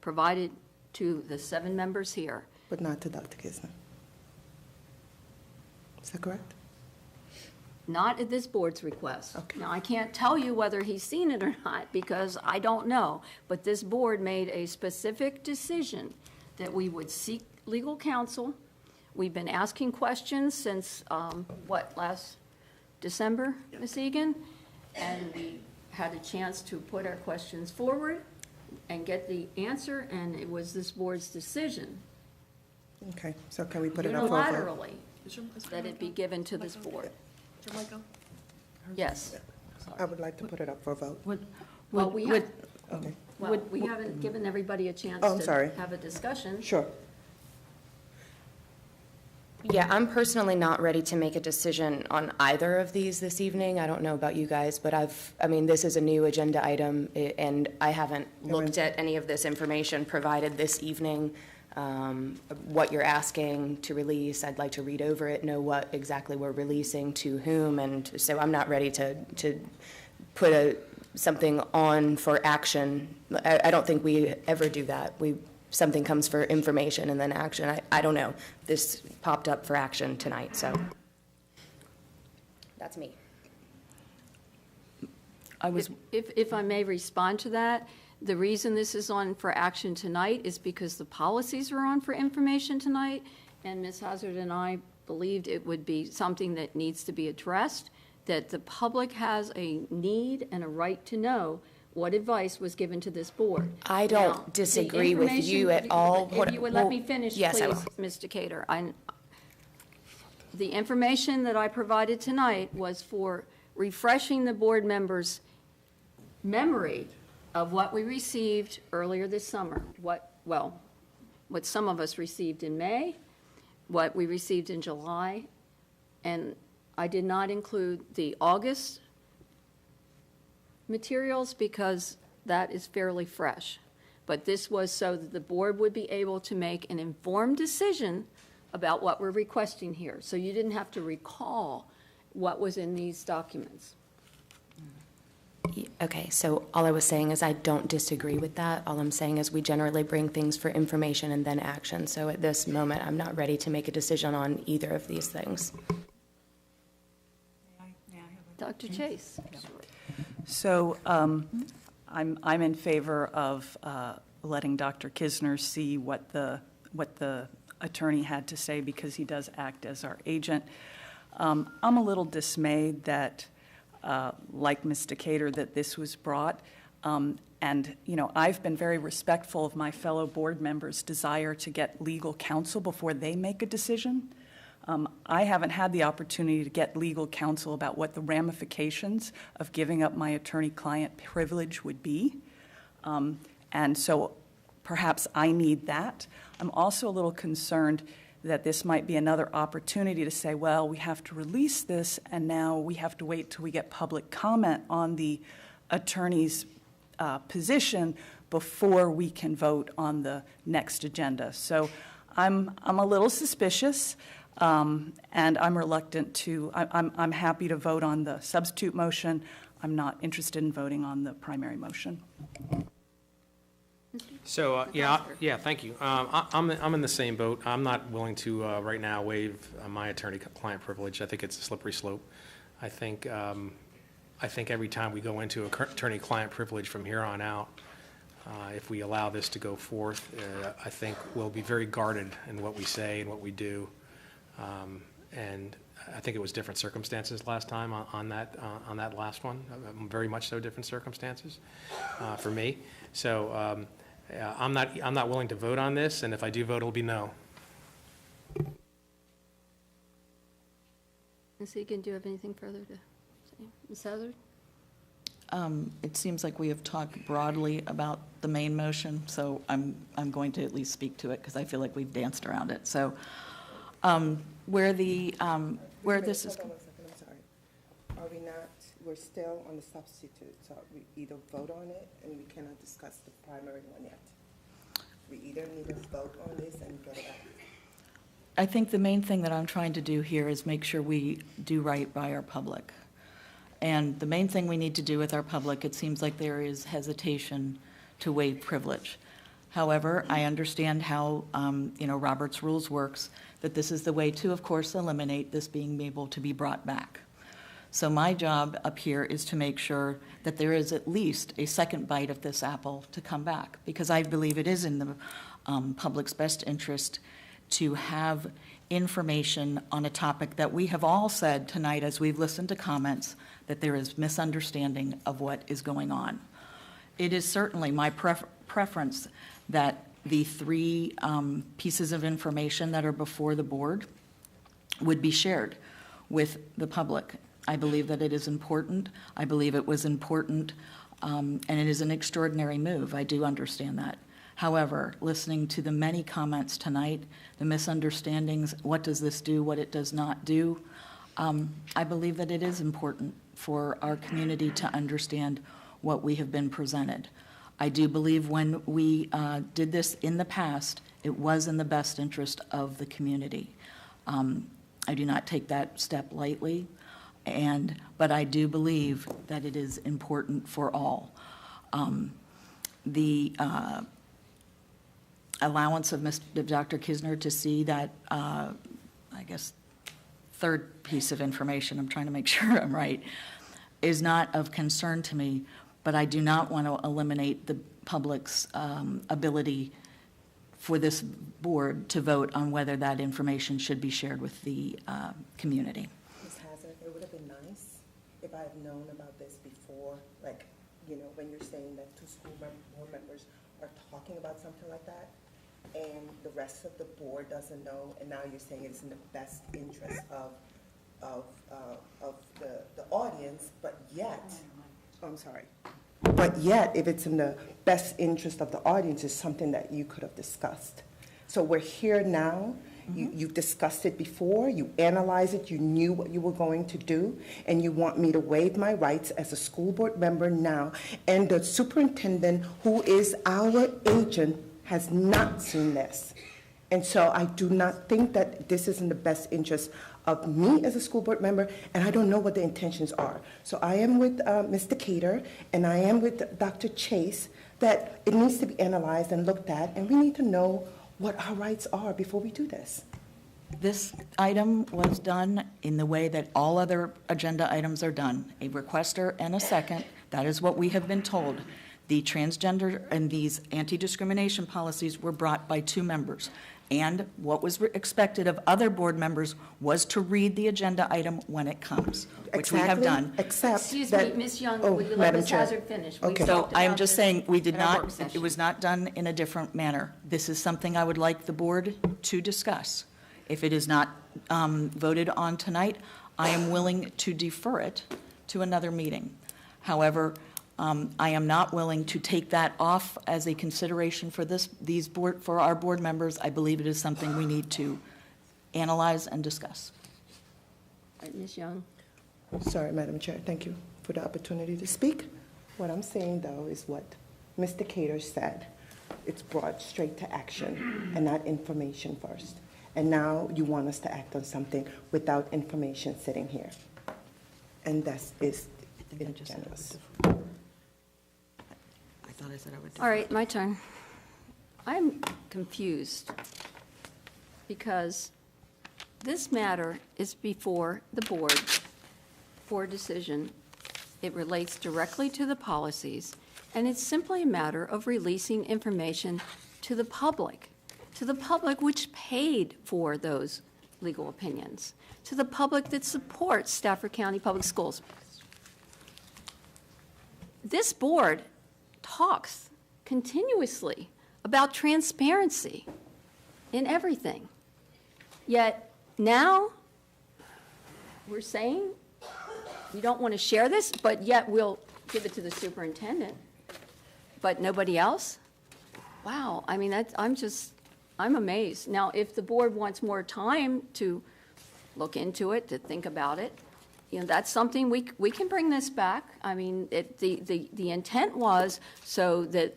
provided to the 7 members here. But not to Dr. Kisner. Is that correct? Not at this board's request. Now, I can't tell you whether he's seen it or not, because I don't know. But this board made a specific decision that we would seek legal counsel. We've been asking questions since, last December, Ms. Egan? And we had a chance to put our questions forward and get the answer, and it was this board's decision Okay, so can we put it up for a vote? unilaterally that it be given to this board. Yes. I would like to put it up for a vote. Well, we Okay. haven't given everybody a chance Oh, I'm sorry. to have a discussion. Sure. Yeah, I'm personally not ready to make a decision on either of these this evening. I don't know about you guys, but this is a new agenda item, and I haven't looked at any of this information provided this evening. What you're asking to release, I'd like to read over it, know what exactly we're releasing to whom, and so I'm not ready to put something on for action. I don't think we ever do that. Something comes for information and then action. I don't know. This popped up for action tonight, so that's me. If I may respond to that, the reason this is on for action tonight is because the policies are on for information tonight, and Ms. Hazard and I believed it would be something that needs to be addressed, that the public has a need and a right to know what advice was given to this board. I don't disagree with you at all. If you would let me finish, yes, I please, will. Ms. Decatur. The information that I provided tonight was for refreshing the board members' memory of what we received earlier this summer. What some of us received in May, what we received in July, and I did not include the August materials because that is fairly fresh. But this was so that the board would be able to make an informed decision about what we're requesting here. So you didn't have to recall what was in these documents. Okay, so all I was saying is I don't disagree with that. All I'm saying is we generally bring things for information and then action. So at this moment, I'm not ready to make a decision on either of these things. Dr. Chase. So I'm in favor of letting Dr. Kisner see what the attorney had to say because he does act as our agent. I'm a little dismayed that, like Ms. Decatur, that this was brought. And, I've been very respectful of my fellow board members' desire to get legal counsel before they make a decision. I haven't had the opportunity to get legal counsel about what the ramifications of giving up my attorney-client privilege would be. And so perhaps I need that. I'm also a little concerned that this might be another opportunity to say, well, we have to release this, and now we have to wait till we get public comment on the attorney's position before we can vote on the next agenda. So I'm a little suspicious. And I'm reluctant to, I'm happy to vote on the substitute motion. I'm not interested in voting on the primary motion. So, thank you. I'm in the same boat. I'm not willing to, right now, waive my attorney-client privilege. I think it's a slippery slope. I think every time we go into attorney-client privilege from here on out, if we allow this to go forth, I think we'll be very guarded in what we say and what we do. And I think it was different circumstances last time on that last one, very much so different circumstances for me. So I'm not willing to vote on this, and if I do vote, it'll be no. Ms. Egan, do you have anything further to say? Ms. Hazard? It seems like we have talked broadly about the main motion, so I'm going to at least speak to it because I feel like we've danced around it. So where this is. Hold on a second, I'm sorry. Are we not, we're still on the substitute, so we either vote on it and we cannot discuss the primary one yet. We either need to vote on this and get it out. I think the main thing that I'm trying to do here is make sure we do right by our public. And the main thing we need to do with our public, it seems like there is hesitation to waive privilege. However, I understand how, Robert's Rules works, that this is the way to, of course, eliminate this being able to be brought back. So my job up here is to make sure that there is at least a second bite of this apple to come back, because I believe it is in the public's best interest to have information on a topic that we have all said tonight as we've listened to comments, that there is misunderstanding of what is going on. It is certainly my preference that the three pieces of information that are before the board would be shared with the public. I believe that it is important. I believe it was important, and it is an extraordinary move. I do understand that. However, listening to the many comments tonight, the misunderstandings, what does this do, what it does not do, I believe that it is important for our community to understand what we have been presented. I do believe when we did this in the past, it was in the best interest of the community. I do not take that step lightly, but I do believe that it is important for all. The allowance of Dr. Kisner to see that, third piece of information, I'm trying to make sure I'm right, is not of concern to me, but I do not want to eliminate the public's ability for this board to vote on whether that information should be shared with the community. Ms. Hazard, it would have been nice if I had known about this before, like, when you're saying that two school board members are talking about something like that, and the rest of the board doesn't know, and now you're saying it's in the best interest of the audience, but yet, I'm sorry, but yet, if it's in the best interest of the audience, it's something that you could have discussed. So we're here now. You've discussed it before, you analyzed it, you knew what you were going to do, and you want me to waive my rights as a school board member now, and the superintendent, who is our agent, has not seen this. And so I do not think that this is in the best interest of me as a school board member, and I don't know what the intentions are. So I am with Mr. Cater, and I am with Dr. Chase, that it needs to be analyzed and looked at, and we need to know what our rights are before we do this. This item was done in the way that all other agenda items are done, a requester and a second. That is what we have been told. The transgender and these anti-discrimination policies were brought by two members. And what was expected of other board members was to read the agenda item when it comes, which we have done. Excuse me, Ms. Young, would you let Ms. Hazard finish? Okay. So I am just saying, we did not, it was not done in a different manner. This is something I would like the board to discuss. If it is not voted on tonight, I am willing to defer it to another meeting. However, I am not willing to take that off as a consideration for for our board members. I believe it is something we need to analyze and discuss. Ms. Young. Sorry, Madam Chair, thank you for the opportunity to speak. What I'm saying, though, is what Mr. Cater said. It's brought straight to action and not information first. And now you want us to act on something without information sitting here. And that is ingenuous. I thought I said I would. All right, my turn. I'm confused because this matter is before the board for a decision. It relates directly to the policies, and it's simply a matter of releasing information to the public which paid for those legal opinions, to the public that supports Stafford County Public Schools. This board talks continuously about transparency in everything. Yet now we're saying you don't want to share this, but yet we'll give it to the superintendent, but nobody else? Wow, I mean, I'm amazed. Now, if the board wants more time to look into it, to think about it, that's something we can bring this back. I mean, the intent was so that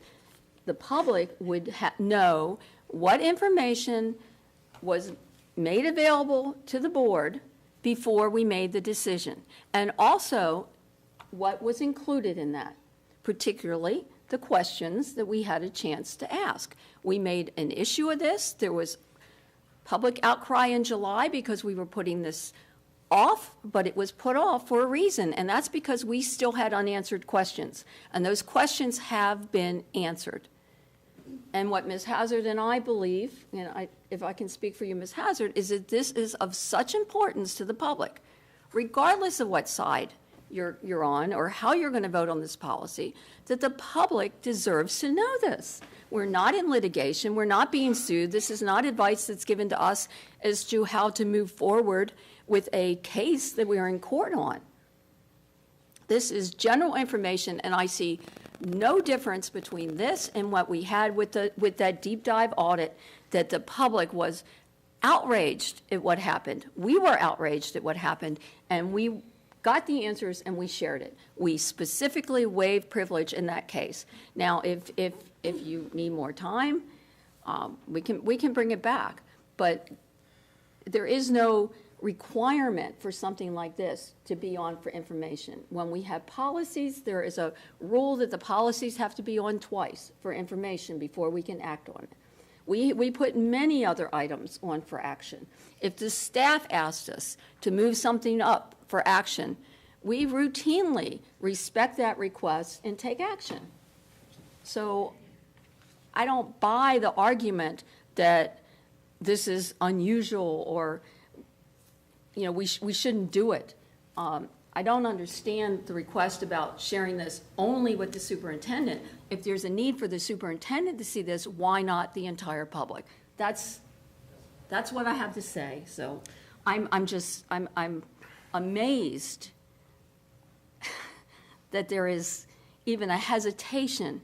the public would know what information was made available to the board before we made the decision, and also what was included in that, particularly the questions that we had a chance to ask. We made an issue of this. There was public outcry in July because we were putting this off, but it was put off for a reason, and that's because we still had unanswered questions, and those questions have been answered. And what Ms. Hazard and I believe, and if I can speak for you, Ms. Hazard, is that this is of such importance to the public, regardless of what side you're on or how you're going to vote on this policy, that the public deserves to know this. We're not in litigation. We're not being sued. This is not advice that's given to us as to how to move forward with a case that we are in court on. This is general information, and I see no difference between this and what we had with that deep dive audit, that the public was outraged at what happened. We were outraged at what happened, and we got the answers and we shared it. We specifically waived privilege in that case. Now, if you need more time, we can bring it back, but there is no requirement for something like this to be on for information. When we have policies, there is a rule that the policies have to be on twice for information before we can act on it. We put many other items on for action. If the staff asked us to move something up for action, we routinely respect that request and take action. So I don't buy the argument that this is unusual or we shouldn't do it. I don't understand the request about sharing this only with the superintendent. If there's a need for the superintendent to see this, why not the entire public? That's what I have to say. So I'm amazed that there is even a hesitation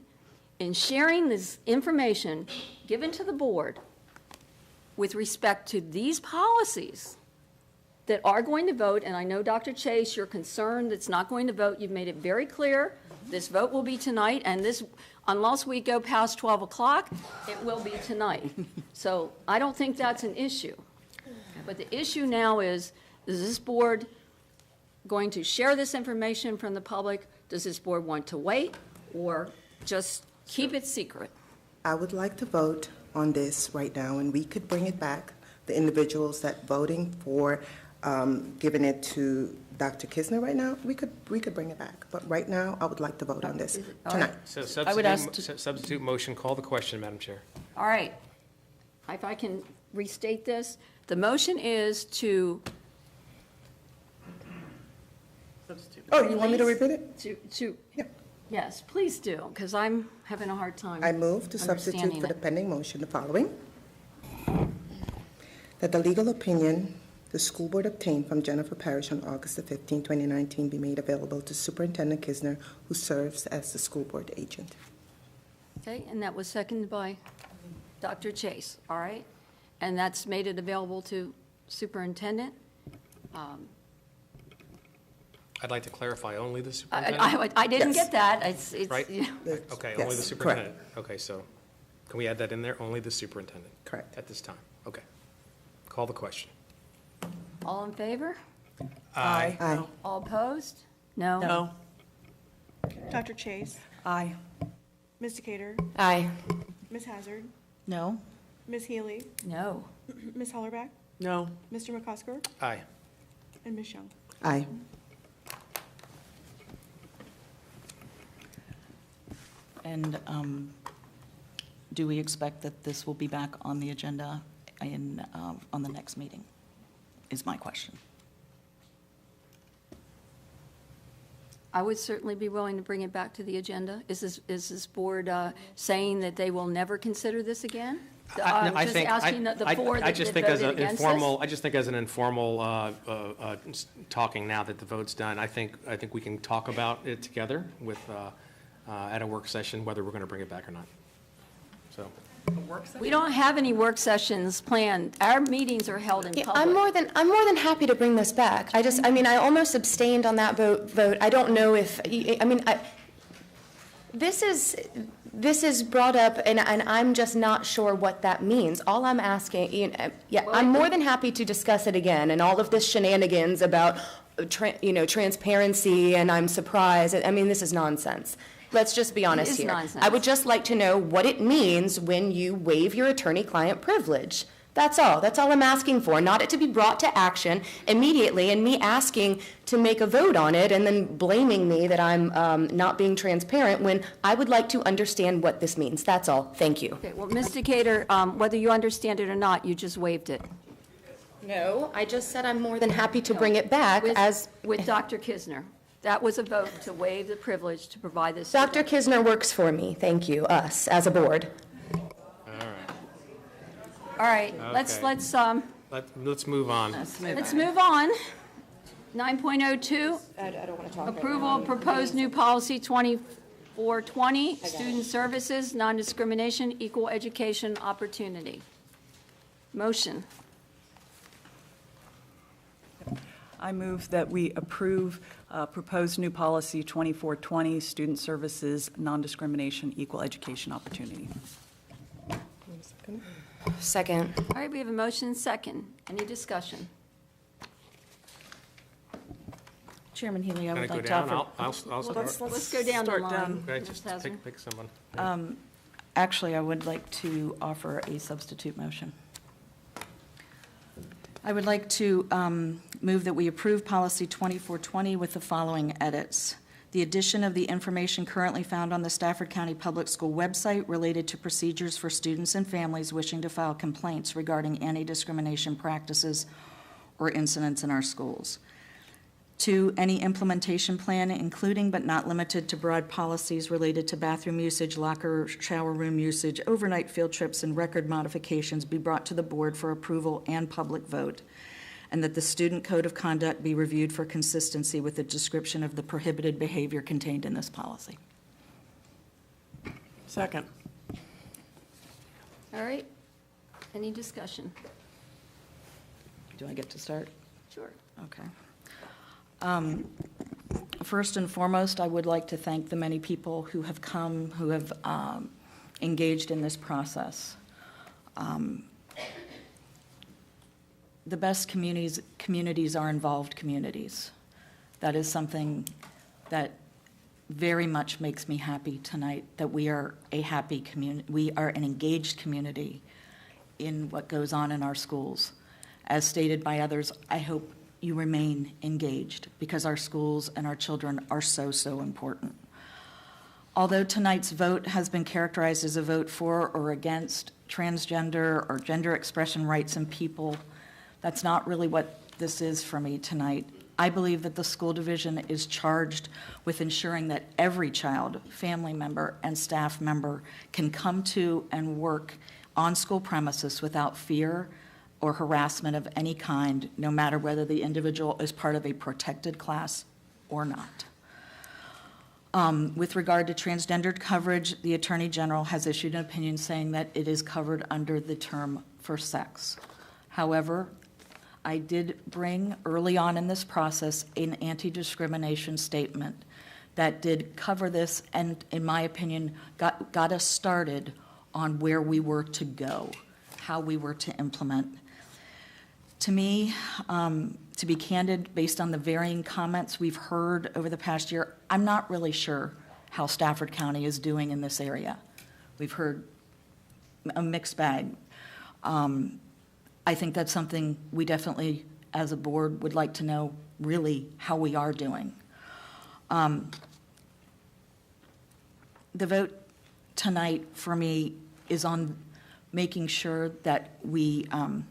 in sharing this information given to the board with respect to these policies that are going to vote, and I know, Dr. Chase, you're concerned that's not going to vote. You've made it very clear. This vote will be tonight, and this, unless we go past 12 o'clock, it will be tonight. So I don't think that's an issue. But the issue now is this board going to share this information from the public? Does this board want to wait or just keep it secret? I would like to vote on this right now, and we could bring it back. The individuals that voting for giving it to Dr. Kisner right now, we could bring it back. But right now, I would like to vote on this tonight. So substitute motion, call the question, Madam Chair. All right. If I can restate this, the motion is to. Oh, you want me to repeat it? Yes, please do, because I'm having a hard time. I move to substitute for the pending motion the following. That the legal opinion the school board obtained from Jennifer Parrish on August the 15, 2019 be made available to Superintendent Kisner, who serves as the school board agent. Okay, and that was seconded by Dr. Chase, all right? And that's made it available to Superintendent? I'd like to clarify only the superintendent. I didn't get that. It's right? Yeah. Okay, only the superintendent. Okay, so can we add that in there? Only the superintendent? Correct. At this time, okay. Call the question. All in favor? Aye. Aye. All opposed? No? No. Dr. Chase? Aye. Ms. Decatur? Aye. Ms. Hazard? No? Ms. Healy? No. Ms. Hollerback? No. Mr. McCosker? Aye. And Ms. Young? Aye. And do we expect that this will be back on the agenda on the next meeting, is my question. I would certainly be willing to bring it back to the agenda. Is this board saying that they will never consider this again? I just asking the four that just think as voted an against informal, this? I just think as an informal talking now that the vote's done, I think we can talk about it together with at a work session, whether we're going to bring it back or not. So. We don't have any work sessions planned. Our meetings are held in public. I'm more than happy to bring this back. I almost abstained on that vote. I don't know if, this is brought up, and I'm just not sure what that means. All I'm asking, I'm more than happy to discuss it again, and all of this shenanigans about, transparency, and I'm surprised. This is nonsense. let's just be honest is here. nonsense. I would just like to know what it means when you waive your attorney-client privilege. That's all. That's all I'm asking for, not it to be brought to action immediately and me asking to make a vote on it and then blaming me that I'm not being transparent when I would like to understand what this means. That's all. Thank you. Okay, well, Ms. Decatur, whether you understand it or not, you just waived it. No, I just said I'm more than happy to bring it back as... With Dr. Kisner. That was a vote to waive the privilege to provide this. Dr. Kisner works for me. Thank you, us, as a board. All right, let's Let's move on. Let's move on. 9.02, I don't want to talk. approval of proposed new policy 2420, student services, non-discrimination, equal education opportunity. Motion. I move that we approve proposed new policy 2420, student services, non-discrimination, equal education opportunity. Second. All right, we have a motion and second. Any discussion? Chairman Healy, I Gonna would go like to down? offer. I'll Let's go down the start line. down. Okay, Ms. just Hazard. pick someone. Actually, I would like to offer a substitute motion. I would like to move that we approve policy 2420 with the following edits. The addition of the information currently found on the Stafford County Public School website related to procedures for students and families wishing to file complaints regarding anti-discrimination practices or incidents in our schools. 2, any implementation plan, including but not limited to broad policies related to bathroom usage, locker, shower room usage, overnight field trips, and record modifications be brought to the board for approval and public vote, and that the student code of conduct be reviewed for consistency with the description of the prohibited behavior contained in this policy. Second. All right. Any discussion? Do I get to start? Sure. Okay. First and foremost, I would like to thank the many people who have come, who have engaged in this process. The best communities are involved communities. That is something that very much makes me happy tonight, that we are a happy community, we are an engaged community in what goes on in our schools. As stated by others, I hope you remain engaged because our schools and our children are so, so important. Although tonight's vote has been characterized as a vote for or against transgender or gender expression rights in people, that's not really what this is for me tonight. I believe that the school division is charged with ensuring that every child, family member, and staff member can come to and work on school premises without fear or harassment of any kind, no matter whether the individual is part of a protected class or not. With regard to transgendered coverage, the Attorney General has issued an opinion saying that it is covered under the term for sex. However, I did bring early on in this process an anti-discrimination statement that did cover this and, in my opinion, got us started on where we were to go, how we were to implement. To me, to be candid, based on the varying comments we've heard over the past year, I'm not really sure how Stafford County is doing in this area. We've heard a mixed bag. I think that's something we definitely, as a board, would like to know really how we are doing. The vote tonight for me is on making sure that we, on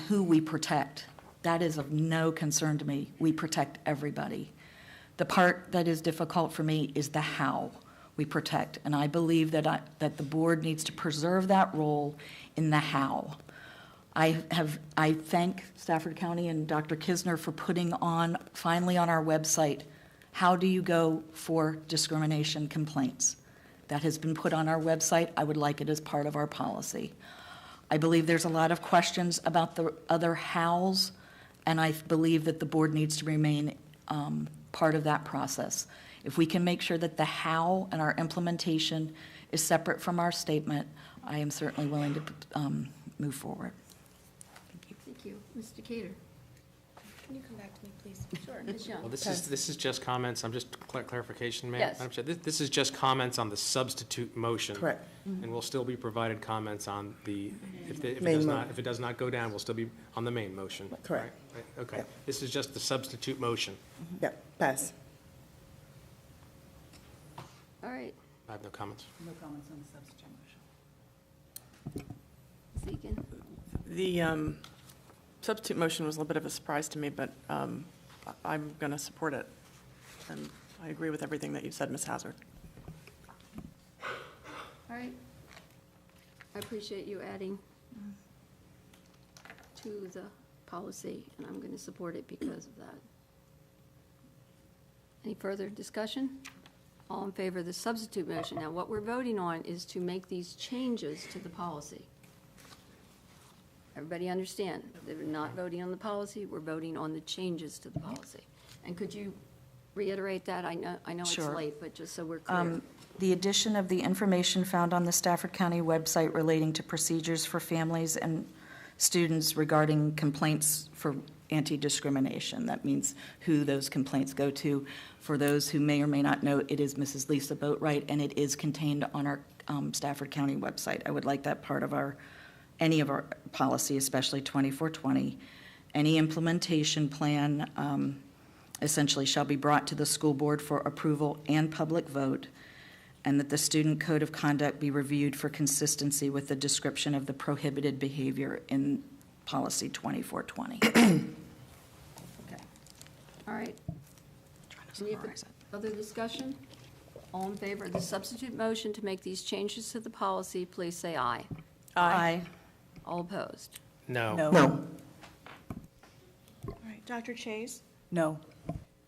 who we protect. That is of no concern to me. We protect everybody. The part that is difficult for me is the how we protect, and I believe that that the board needs to preserve that role in the how. I thank Stafford County and Dr. Kisner for putting on, finally on our website, how do you go for discrimination complaints? That has been put on our website. I would like it as part of our policy. I believe there's a lot of questions about the other hows, and I believe that the board needs to remain part of that process. If we can make sure that the how and our implementation is separate from our statement, I am certainly willing to move forward. Thank you. Ms. Decatur. Can you come back to me, please? Sure, Ms. Young. Well, this is just comments, I'm just clarification, ma'am. Yes. Madam Chair, this is just comments on the substitute motion. Correct. And we'll still be provided comments on the, if it Main does not go down, we'll still be on the main motion. Correct. Right? Okay. This is just the substitute motion. Yeah, pass. All right, I have no comments. No comments on the substitute motion. Ms. Egan. The substitute motion was a little bit of a surprise to me, but I'm going to support it. And I agree with everything that you said, Ms. Hazard. All right. I appreciate you adding to the policy, and I'm going to support it because of that. Any further discussion? All in favor of the substitute motion. Now, what we're voting on is to make these changes to the policy. Everybody understand? They're not voting on the policy, we're voting on the changes to the policy. And could you reiterate that? I know it's Sure. late, but just so we're clear. The addition of the information found on the Stafford County website relating to procedures for families and students regarding complaints for anti-discrimination. That means who those complaints go to. For those who may or may not know, it is Mrs. Lisa Boatwright, and it is contained on our Stafford County website. I would like that part of any of our policy, especially 2420. Any implementation plan essentially shall be brought to the school board for approval and public vote, and that the student code of conduct be reviewed for consistency with the description of the prohibited behavior in policy 2420. Okay. All right. Any other discussion? All in favor of the substitute motion to make these changes to the policy, please say aye. Aye. All opposed? No. No. All right, Dr. Chase, No.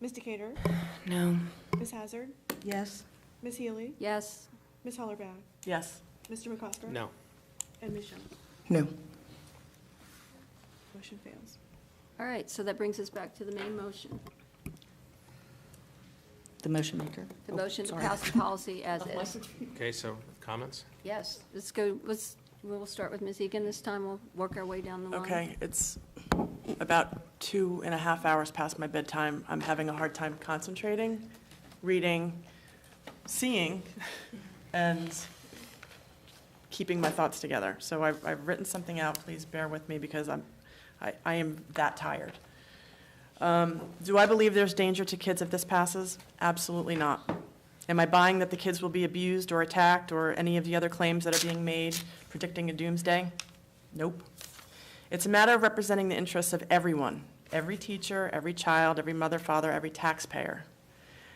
Ms. Decatur, No. Ms. Hazard, Yes? Ms. Healy, Yes. Ms. Hollerbach, Yes. Mr. McCosker. No. And Ms. Young. No. Motion fails. All right, so that brings us back to the main motion. The motion maker? The motion to sorry. pass the policy as is. Okay, so comments? Yes, we'll start with Ms. Egan this time. We'll work our way down the line. Okay, it's about 2.5 hours past my bedtime. I'm having a hard time concentrating, reading, seeing, and keeping my thoughts together. So I've written something out. Please bear with me because I am that tired. Do I believe there's danger to kids if this passes? Absolutely not. Am I buying that the kids will be abused or attacked or any of the other claims that are being made, predicting a doomsday? Nope. It's a matter of representing the interests of everyone, every teacher, every child, every mother, father, every taxpayer.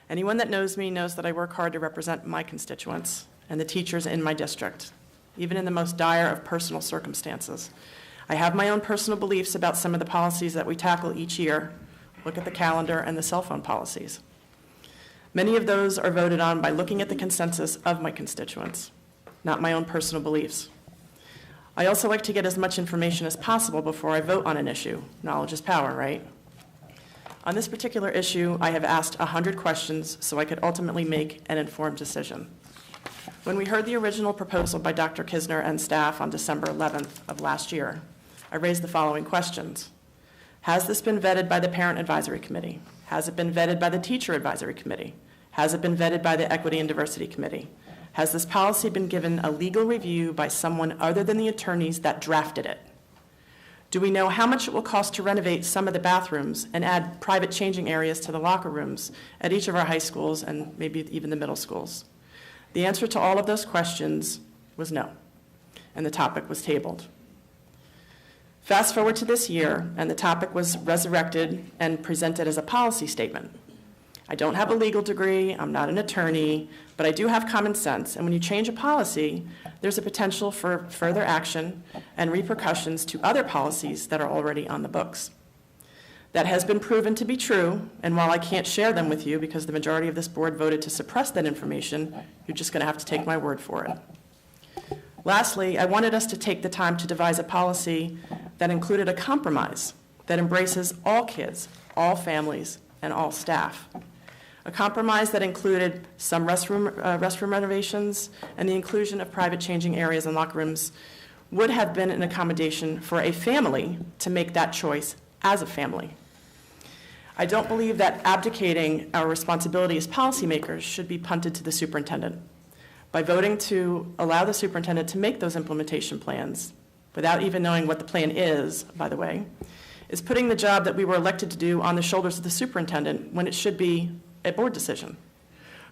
Anyone that knows me knows that I work hard to represent my constituents and the teachers in my district, even in the most dire of personal circumstances. I have my own personal beliefs about some of the policies that we tackle each year. Look at the calendar and the cell phone policies. Many of those are voted on by looking at the consensus of my constituents, not my own personal beliefs. I also like to get as much information as possible before I vote on an issue. Knowledge is power, right? On this particular issue, I have asked 100 questions so I could ultimately make an informed decision. When we heard the original proposal by Dr. Kisner and staff on December 11th of last year, I raised the following questions. Has this been vetted by the Parent Advisory Committee? Has it been vetted by the Teacher Advisory Committee? Has it been vetted by the Equity and Diversity Committee? Has this policy been given a legal review by someone other than the attorneys that drafted it? Do we know how much it will cost to renovate some of the bathrooms and add private changing areas to the locker rooms at each of our high schools and maybe even the middle schools? The answer to all of those questions was no, and the topic was tabled. Fast forward to this year, and the topic was resurrected and presented as a policy statement. I don't have a legal degree, I'm not an attorney, but I do have common sense, and when you change a policy, there's a potential for further action and repercussions to other policies that are already on the books. That has been proven to be true, and while I can't share them with you because the majority of this board voted to suppress that information, you're just going to have to take my word for it. Lastly, I wanted us to take the time to devise a policy that included a compromise that embraces all kids, all families, and all staff. A compromise that included some restroom renovations and the inclusion of private changing areas and locker rooms would have been an accommodation for a family to make that choice as a family. I don't believe that abdicating our responsibility as policymakers should be punted to the superintendent. By voting to allow the superintendent to make those implementation plans, without even knowing what the plan is, by the way, is putting the job that we were elected to do on the shoulders of the superintendent when it should be a board decision.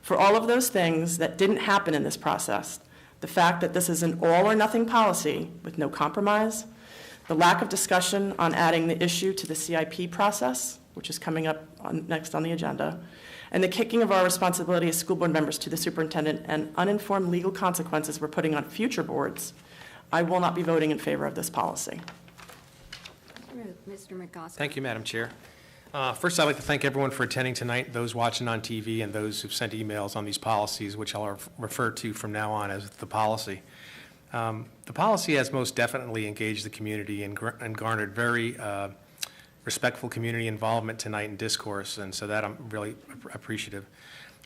For all of those things that didn't happen in this process, the fact that this is an all-or-nothing policy with no compromise, the lack of discussion on adding the issue to the CIP process, which is coming up next on the agenda, and the kicking of our responsibility as school board members to the superintendent and uninformed legal consequences we're putting on future boards, I will not be voting in favor of this policy. Mr. McCosker. Thank you, Madam Chair. First, I'd like to thank everyone for attending tonight, those watching on TV and those who've sent emails on these policies, which I'll refer to from now on as the policy. The policy has most definitely engaged the community and garnered very respectful community involvement tonight in discourse, and so that I'm really appreciative.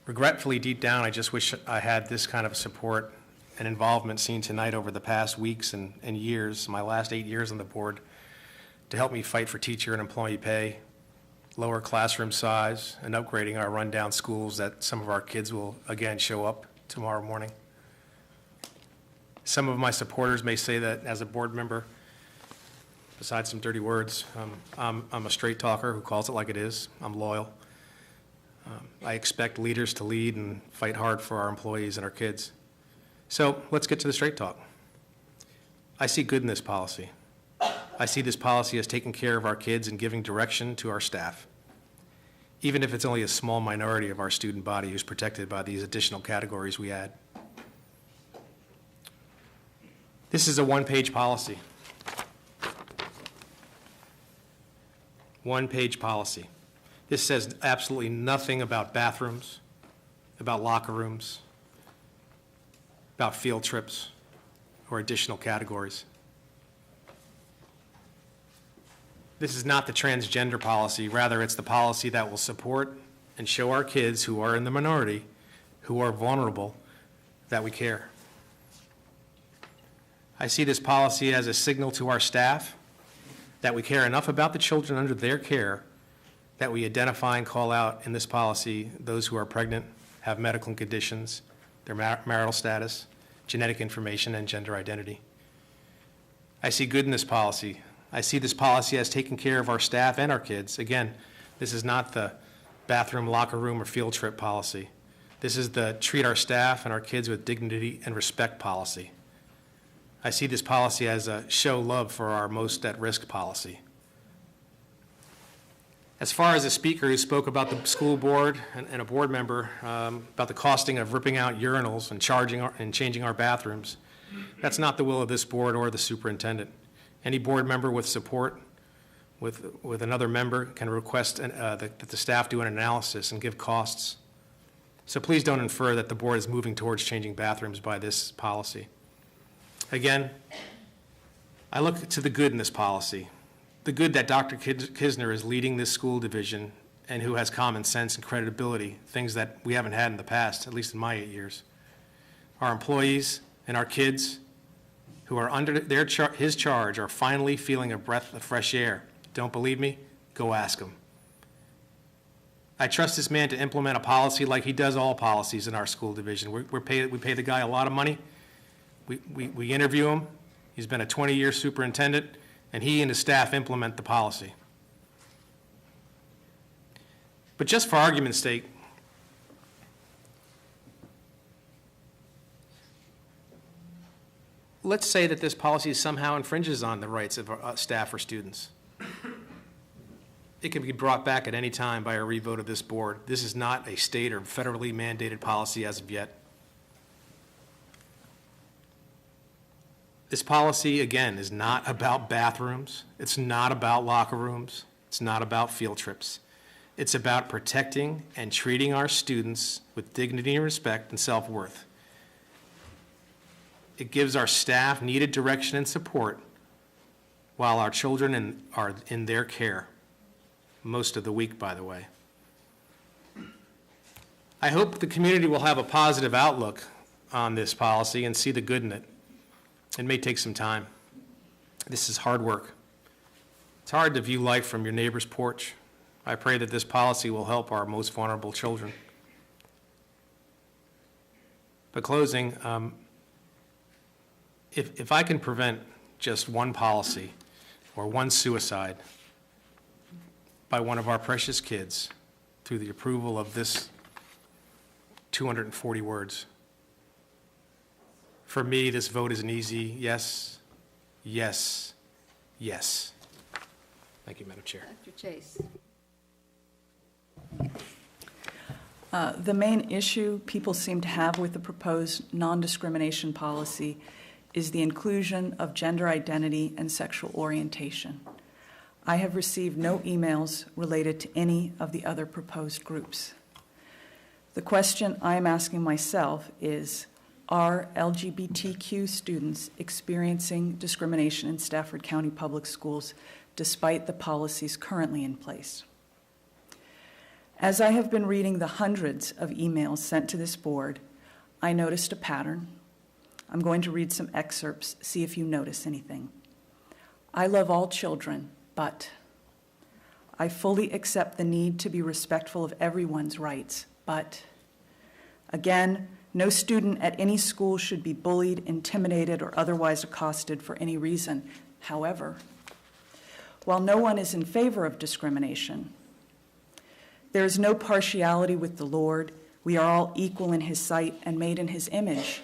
Regretfully, deep down, I just wish I had this kind of support and involvement seen tonight over the past weeks and years, my last 8 years on the board, to help me fight for teacher and employee pay, lower classroom size, and upgrading our rundown schools that some of our kids will again show up tomorrow morning. Some of my supporters may say that as a board member, besides some dirty words, I'm a straight talker who calls it like it is. I'm loyal. I expect leaders to lead and fight hard for our employees and our kids. So let's get to the straight talk. I see good in this policy. I see this policy as taking care of our kids and giving direction to our staff, even if it's only a small minority of our student body who's protected by these additional categories we add. This is a one-page policy. One-page policy. This says absolutely nothing about bathrooms, about locker rooms, about field trips, or additional categories. This is not the transgender policy. Rather, it's the policy that will support and show our kids who are in the minority, who are vulnerable, that we care. I see this policy as a signal to our staff that we care enough about the children under their care that we identify and call out in this policy those who are pregnant, have medical conditions, their marital status, genetic information, and gender identity. I see good in this policy. I see this policy as taking care of our staff and our kids. Again, this is not the bathroom, locker room, or field trip policy. This is the treat our staff and our kids with dignity and respect policy. I see this policy as a show love for our most at-risk policy. As far as a speaker who spoke about the school board and a board member about the costing of ripping out urinals and changing our bathrooms, that's not the will of this board or the superintendent. Any board member with support with another member can request that the staff do an analysis and give costs. So please don't infer that the board is moving towards changing bathrooms by this policy. Again, I look to the good in this policy, the good that Dr. Kisner is leading this school division and who has common sense and credibility, things that we haven't had in the past, at least in my 8 years. Our employees and our kids who are under his charge are finally feeling a breath of fresh air. Don't believe me? Go ask him. I trust this man to implement a policy like he does all policies in our school division. We pay the guy a lot of money. We interview him. He's been a 20-year superintendent, and he and his staff implement the policy. But just for argument's sake, let's say that this policy somehow infringes on the rights of staff or students. It can be brought back at any time by a revote of this board. This is not a state or federally mandated policy as of yet. This policy, again, is not about bathrooms. It's not about locker rooms. It's not about field trips. It's about protecting and treating our students with dignity and respect and self-worth. It gives our staff needed direction and support while our children are in their care, most of the week, by the way. I hope the community will have a positive outlook on this policy and see the good in it. It may take some time. This is hard work. It's hard to view life from your neighbor's porch I pray that this policy will help our most vulnerable children. But closing, if I can prevent just one policy or one suicide by one of our precious kids through the approval of this 240 words, for me, this vote is an easy yes, yes, yes. Thank you, Madam Chair. Dr. Chase. The main issue people seem to have with the proposed non-discrimination policy is the inclusion of gender identity and sexual orientation. I have received no emails related to any of the other proposed groups. The question I am asking myself is, are LGBTQ students experiencing discrimination in Stafford County Public Schools despite the policies currently in place? As I have been reading the hundreds of emails sent to this board, I noticed a pattern. I'm going to read some excerpts, see if you notice anything. I love all children, but I fully accept the need to be respectful of everyone's rights, but again, no student at any school should be bullied, intimidated, or otherwise accosted for any reason. However, while no one is in favor of discrimination, there is no partiality with the Lord. We are all equal in His sight and made in His image.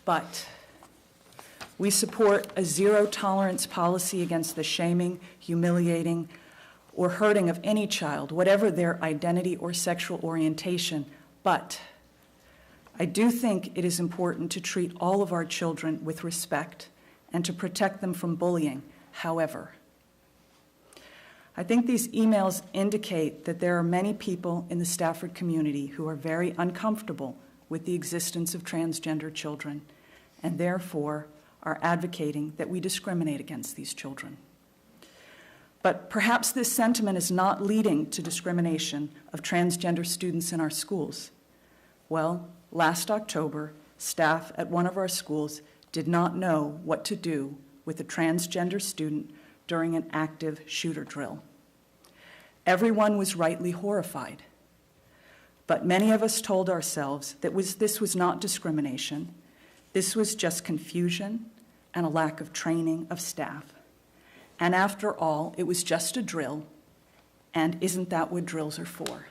But we support a zero-tolerance policy against the shaming, humiliating, or hurting of any child, whatever their identity or sexual orientation. But I do think it is important to treat all of our children with respect and to protect them from bullying. However, I think these emails indicate that there are many people in the Stafford community who are very uncomfortable with the existence of transgender children and therefore are advocating that we discriminate against these children. But perhaps this sentiment is not leading to discrimination of transgender students in our schools. Well, last October, staff at one of our schools did not know what to do with a transgender student during an active shooter drill. Everyone was rightly horrified, but many of us told ourselves that this was not discrimination. This was just confusion and a lack of training of staff. And after all, it was just a drill, and isn't that what drills are for?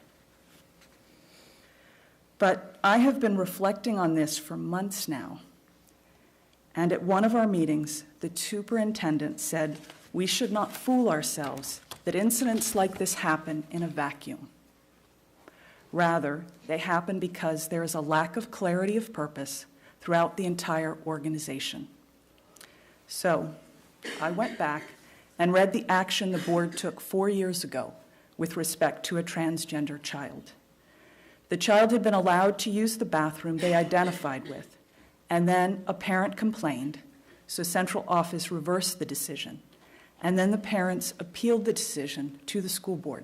But I have been reflecting on this for months now, and at one of our meetings, the superintendent said we should not fool ourselves that incidents like this happen in a vacuum. Rather, they happen because there is a lack of clarity of purpose throughout the entire organization. So, I went back and read the action the board took 4 years ago with respect to a transgender child. The child had been allowed to use the bathroom they identified with, and then a parent complained, so central office reversed the decision, and then the parents appealed the decision to the school board.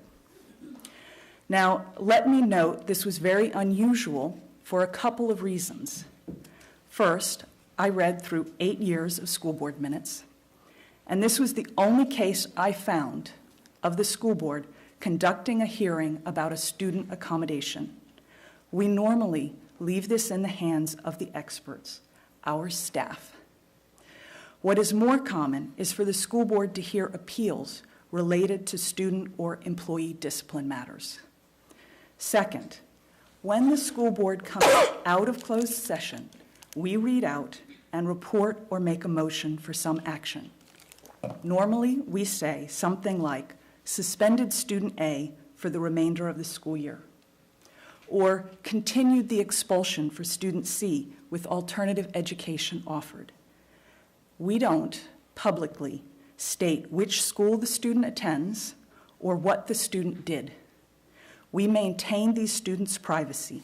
Now, let me note this was very unusual for a couple of reasons. First, I read through 8 years of school board minutes, and this was the only case I found of the school board conducting a hearing about a student accommodation. We normally leave this in the hands of the experts, our staff. What is more common is for the school board to hear appeals related to student or employee discipline matters. Second, when the school board comes out of closed session, we read out and report or make a motion for some action. Normally, we say something like, suspended student A for the remainder of the school year, or continued the expulsion for student C with alternative education offered. We don't publicly state which school the student attends or what the student did. We maintain these students' privacy,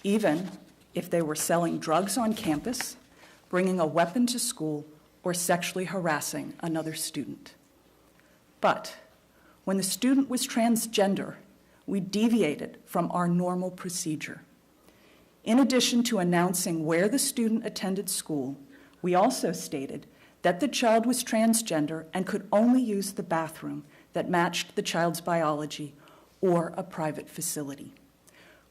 even if they were selling drugs on campus, bringing a weapon to school, or sexually harassing another student. But when the student was transgender, we deviated from our normal procedure. In addition to announcing where the student attended school, we also stated that the child was transgender and could only use the bathroom that matched the child's biology or a private facility.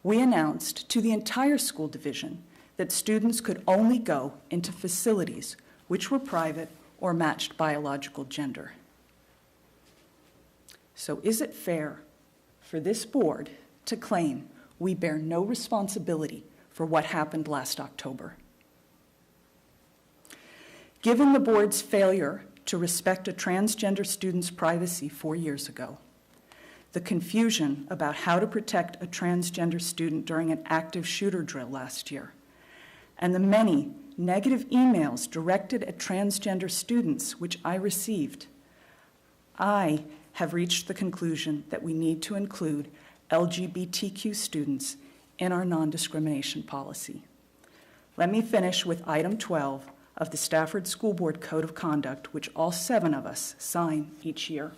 We announced to the entire school division that students could only go into facilities which were private or matched biological gender. So is it fair for this board to claim we bear no responsibility for what happened last October? Given the board's failure to respect a transgender student's privacy 4 years ago, the confusion about how to protect a transgender student during an active shooter drill last year, and the many negative emails directed at transgender students which I received, I have reached the conclusion that we need to include LGBTQ students in our non-discrimination policy. Let me finish with item 12 of the Stafford School Board Code of Conduct, which all 7 of us sign each year.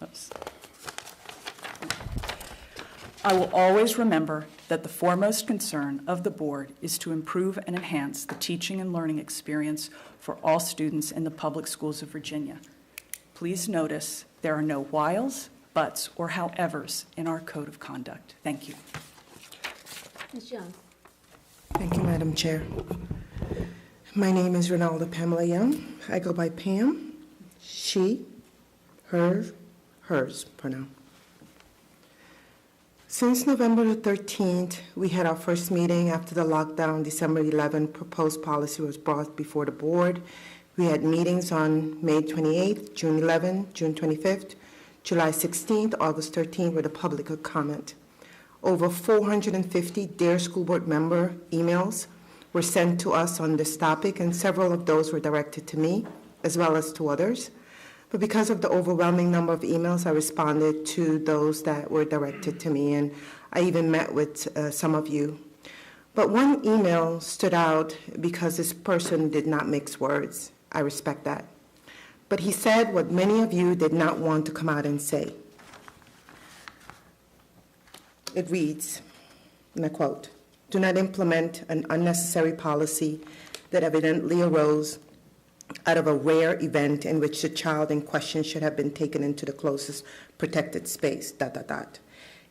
Oops. I will always remember that the foremost concern of the board is to improve and enhance the teaching and learning experience for all students in the public schools of Virginia. Please notice there are no whiles, buts, or howevers in our code of conduct. Thank you. Ms. Young. Thank you, Madam Chair. My name is Ronalda Pamela Young. I go by Pam, she, her, hers pronoun. Since November the 13th, we had our first meeting after the lockdown. December 11th, proposed policy was brought before the board. We had meetings on May 28th, June 11th, June 25th, July 16th, August 13th, where the public could comment. Over 450 Dear School Board member emails were sent to us on this topic, and several of those were directed to me, as well as to others. But because of the overwhelming number of emails, I responded to those that were directed to me, and I even met with some of you. But one email stood out because this person did not mix words. I respect that. But he said what many of you did not want to come out and say. It reads, and I quote, "Do not implement an unnecessary policy that evidently arose out of a rare event in which the child in question should have been taken into the closest protected space, ...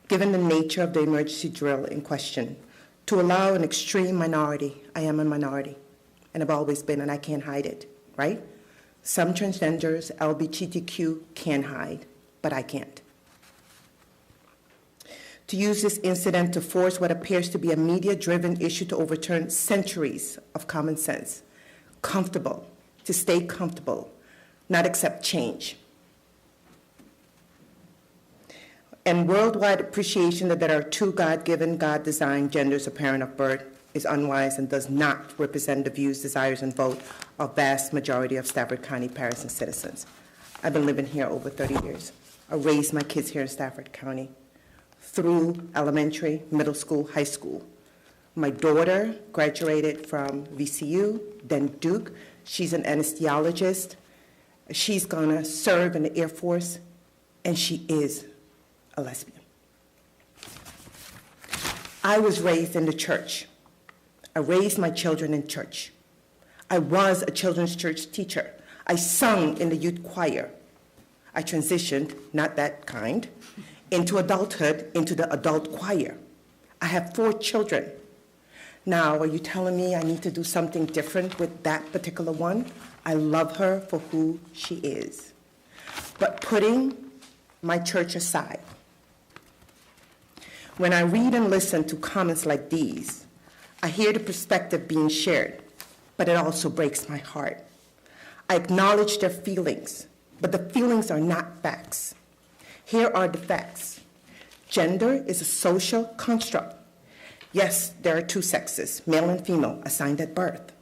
Given the nature of the emergency drill in question, to allow an extreme minority, I am a minority, and I've always been, and I can't hide it, right? Some transgenders, LGBTQ can hide, but I can't. To use this incident to force what appears to be a media-driven issue to overturn centuries of common sense, to stay comfortable, not accept change. And worldwide appreciation that there are two God-given, God-designed genders apparent of birth is unwise and does not represent the views, desires, and vote of vast majority of Stafford County parents and citizens. I've been living here over 30 years. I raised my kids here in Stafford County through elementary, middle school, high school. My daughter graduated from VCU, then Duke. She's an anesthesiologist. She's gonna serve in the Air Force, and she is a lesbian. I was raised in the church. I raised my children in church. I was a children's church teacher. I sung in the youth choir. I transitioned, not that kind, into adulthood, into the adult choir. I have 4 children. Now, are you telling me I need to do something different with that particular one? I love her for who she is. But putting my church aside, when I read and listen to comments like these, I hear the perspective being shared, but it also breaks my heart. I acknowledge their feelings, but the feelings are not facts. Here are the facts. Gender is a social construct. Yes, there are 2 sexes, male and female, assigned at birth.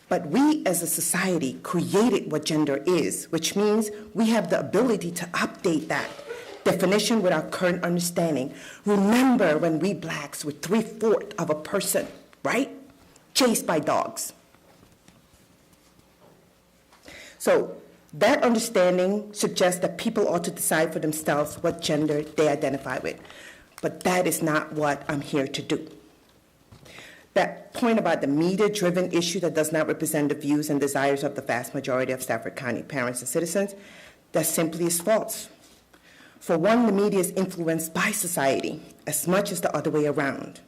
But we as a society created what gender is, which means we have the ability to update that definition with our current understanding. Remember when we blacks were 3/4 of a person, right? Chased by dogs. So that understanding suggests that people ought to decide for themselves what gender they identify with. But that is not what I'm here to do. That point about the media-driven issue that does not represent the views and desires of the vast majority of Stafford County parents and citizens, that simply is false. For one, the media is influenced by society as much as the other way around.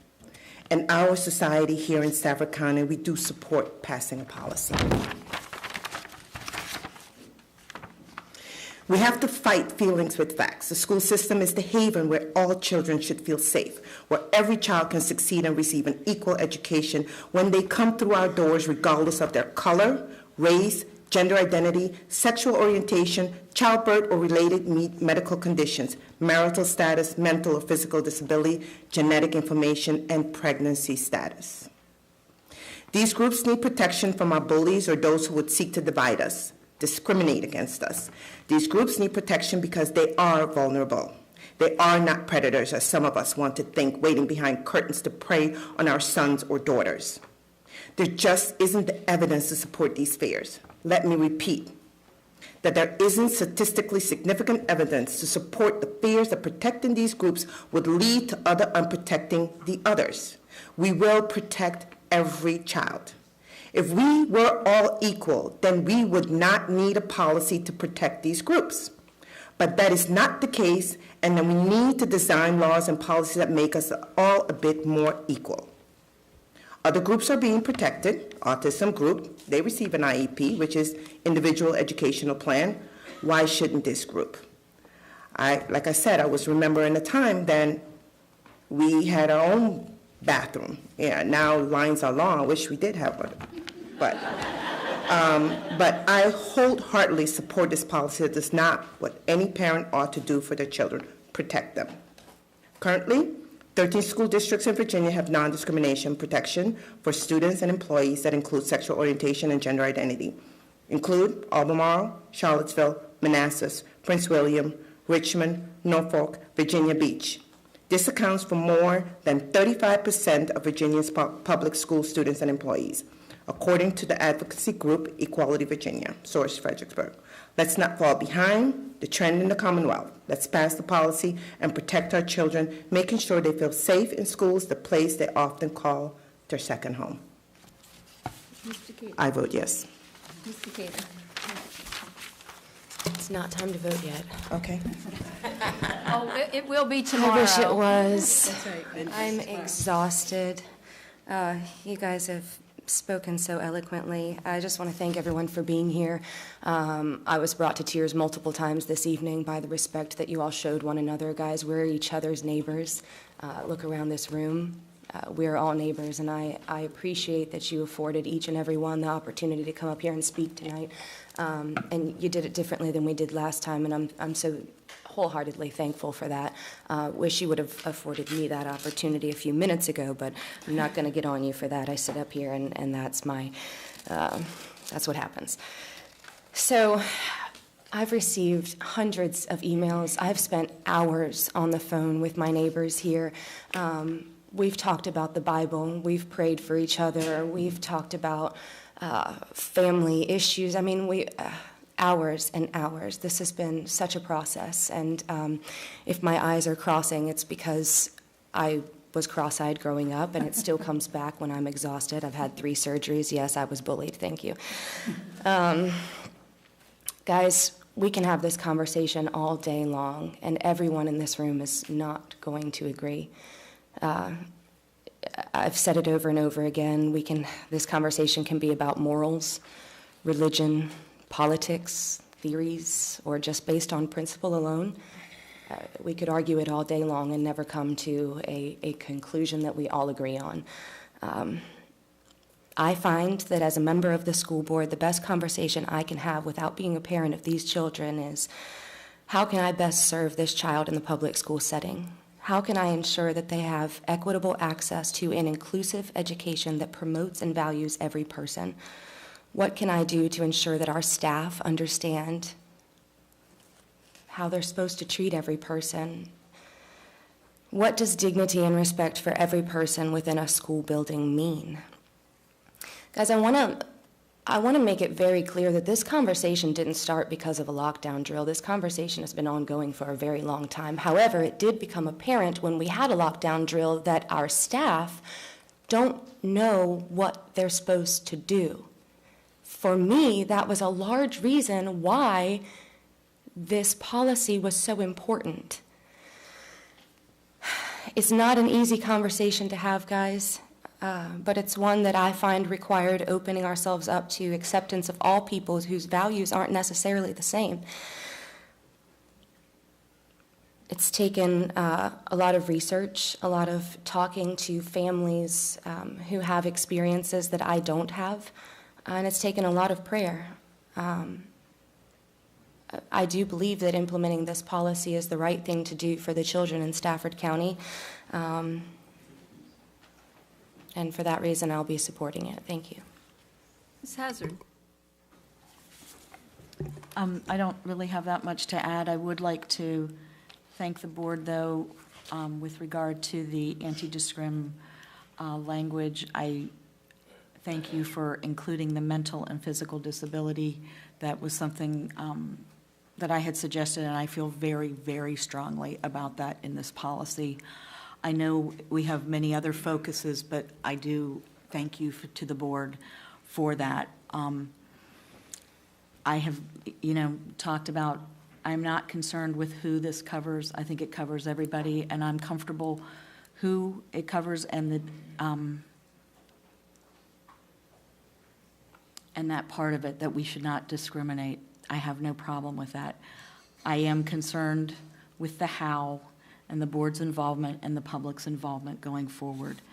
In our society here in Stafford County, we do support passing a policy. We have to fight feelings with facts. The school system is the haven where all children should feel safe, where every child can succeed and receive an equal education when they come through our doors, regardless of their color, race, gender identity, sexual orientation, childbirth or related medical conditions, marital status, mental or physical disability, genetic information, and pregnancy status. These groups need protection from our bullies or those who would seek to divide us, discriminate against us. These groups need protection because they are vulnerable. They are not predators, as some of us want to think, waiting behind curtains to prey on our sons or daughters. There just isn't the evidence to support these fears. Let me repeat that there isn't statistically significant evidence to support the fears that protecting these groups would lead to other unprotecting the others. We will protect every child. If we were all equal, then we would not need a policy to protect these groups. But that is not the case, and then we need to design laws and policies that make us all a bit more equal. Other groups are being protected. Autism group, they receive an IEP, which is Individual Educational Plan. Why shouldn't this group? Like I said, I was remembering a time then we had our own bathroom. Yeah, now lines are long. I wish we did have one. But I wholeheartedly support this policy that does not what any parent ought to do for their children, protect them. Currently, 13 school districts in Virginia have non-discrimination protection for students and employees that include sexual orientation and gender identity. Include Albemarle, Charlottesville, Manassas, Prince William, Richmond, Norfolk, Virginia Beach. This accounts for more than 35% of Virginia's public school students and employees, according to the advocacy group Equality Virginia, source Fredericksburg. Let's not fall behind the trend in the Commonwealth. Let's pass the policy and protect our children, making sure they feel safe in schools, the place they often call their second home. I vote yes. Mr. Cater. It's not time to vote yet. Okay. Oh, it will be tomorrow. I wish it was. That's right. I'm exhausted. You guys have spoken so eloquently. I just want to thank everyone for being here. I was brought to tears multiple times this evening by the respect that you all showed one another. Guys, we're each other's neighbors. Look around this room. We're all neighbors, and I appreciate that you afforded each and every one the opportunity to come up here and speak tonight. And you did it differently than we did last time, and I'm so wholeheartedly thankful for that. Wish you would have afforded me that opportunity a few minutes ago, but I'm not going to get on you for that. I sit up here, and that's that's what happens. So I've received hundreds of emails. I've spent hours on the phone with my neighbors here. We've talked about the Bible. We've prayed for each other. We've talked about family issues. I mean, hours and hours. This has been such a process, and if my eyes are crossing, it's because I was cross-eyed growing up, and it still comes back when I'm exhausted. I've had 3 surgeries. Yes, I was bullied. Thank you. Guys, we can have this conversation all day long, and everyone in this room is not going to agree. I've said it over and over again. This conversation can be about morals, religion, politics, theories, or just based on principle alone. We could argue it all day long and never come to a conclusion that we all agree on. I find that as a member of the school board, the best conversation I can have without being a parent of these children is, how can I best serve this child in the public school setting? How can I ensure that they have equitable access to an inclusive education that promotes and values every person? What can I do to ensure that our staff understand how they're supposed to treat every person? What does dignity and respect for every person within a school building mean? Guys, I want to make it very clear that this conversation didn't start because of a lockdown drill. This conversation has been ongoing for a very long time. However, it did become apparent when we had a lockdown drill that our staff don't know what they're supposed to do. For me, that was a large reason why this policy was so important. It's not an easy conversation to have, guys, but it's one that I find required opening ourselves up to acceptance of all people whose values aren't necessarily the same. It's taken a lot of research, a lot of talking to families who have experiences that I don't have, and it's taken a lot of prayer. I do believe that implementing this policy is the right thing to do for the children in Stafford County, and for that reason, I'll be supporting it. Thank you. Ms. Hazard? I don't really have that much to add. I would like to thank the board, though, with regard to the anti-discrim language. I thank you for including the mental and physical disability. That was something that I had suggested, and I feel very, very strongly about that in this policy. I know we have many other focuses, but I do thank you to the board for that. I have, talked about, I'm not concerned with who this covers. I think it covers everybody, and I'm comfortable who it covers and that part of it, that we should not discriminate. I have no problem with that. I am concerned with the how and the board's involvement and the public's involvement going forward.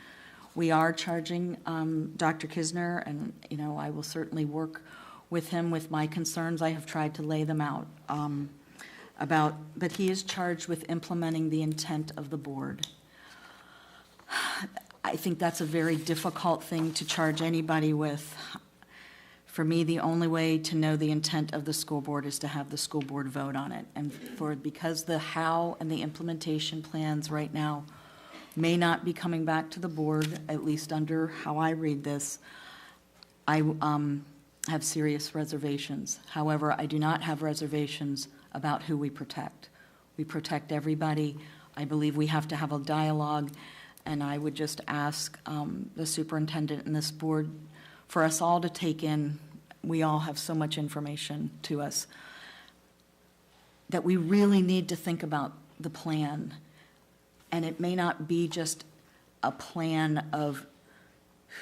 We are charging Dr. Kisner, and I will certainly work with him with my concerns. I have tried to lay them out. But he is charged with implementing the intent of the board. I think that's a very difficult thing to charge anybody with. For me, the only way to know the intent of the school board is to have the school board vote on it. And because the how and the implementation plans right now may not be coming back to the board, at least under how I read this, I have serious reservations. However, I do not have reservations about who we protect. We protect everybody. I believe we have to have a dialogue, and I would just ask the superintendent and this board for us all to take in. We all have so much information to us that we really need to think about the plan. And it may not be just a plan of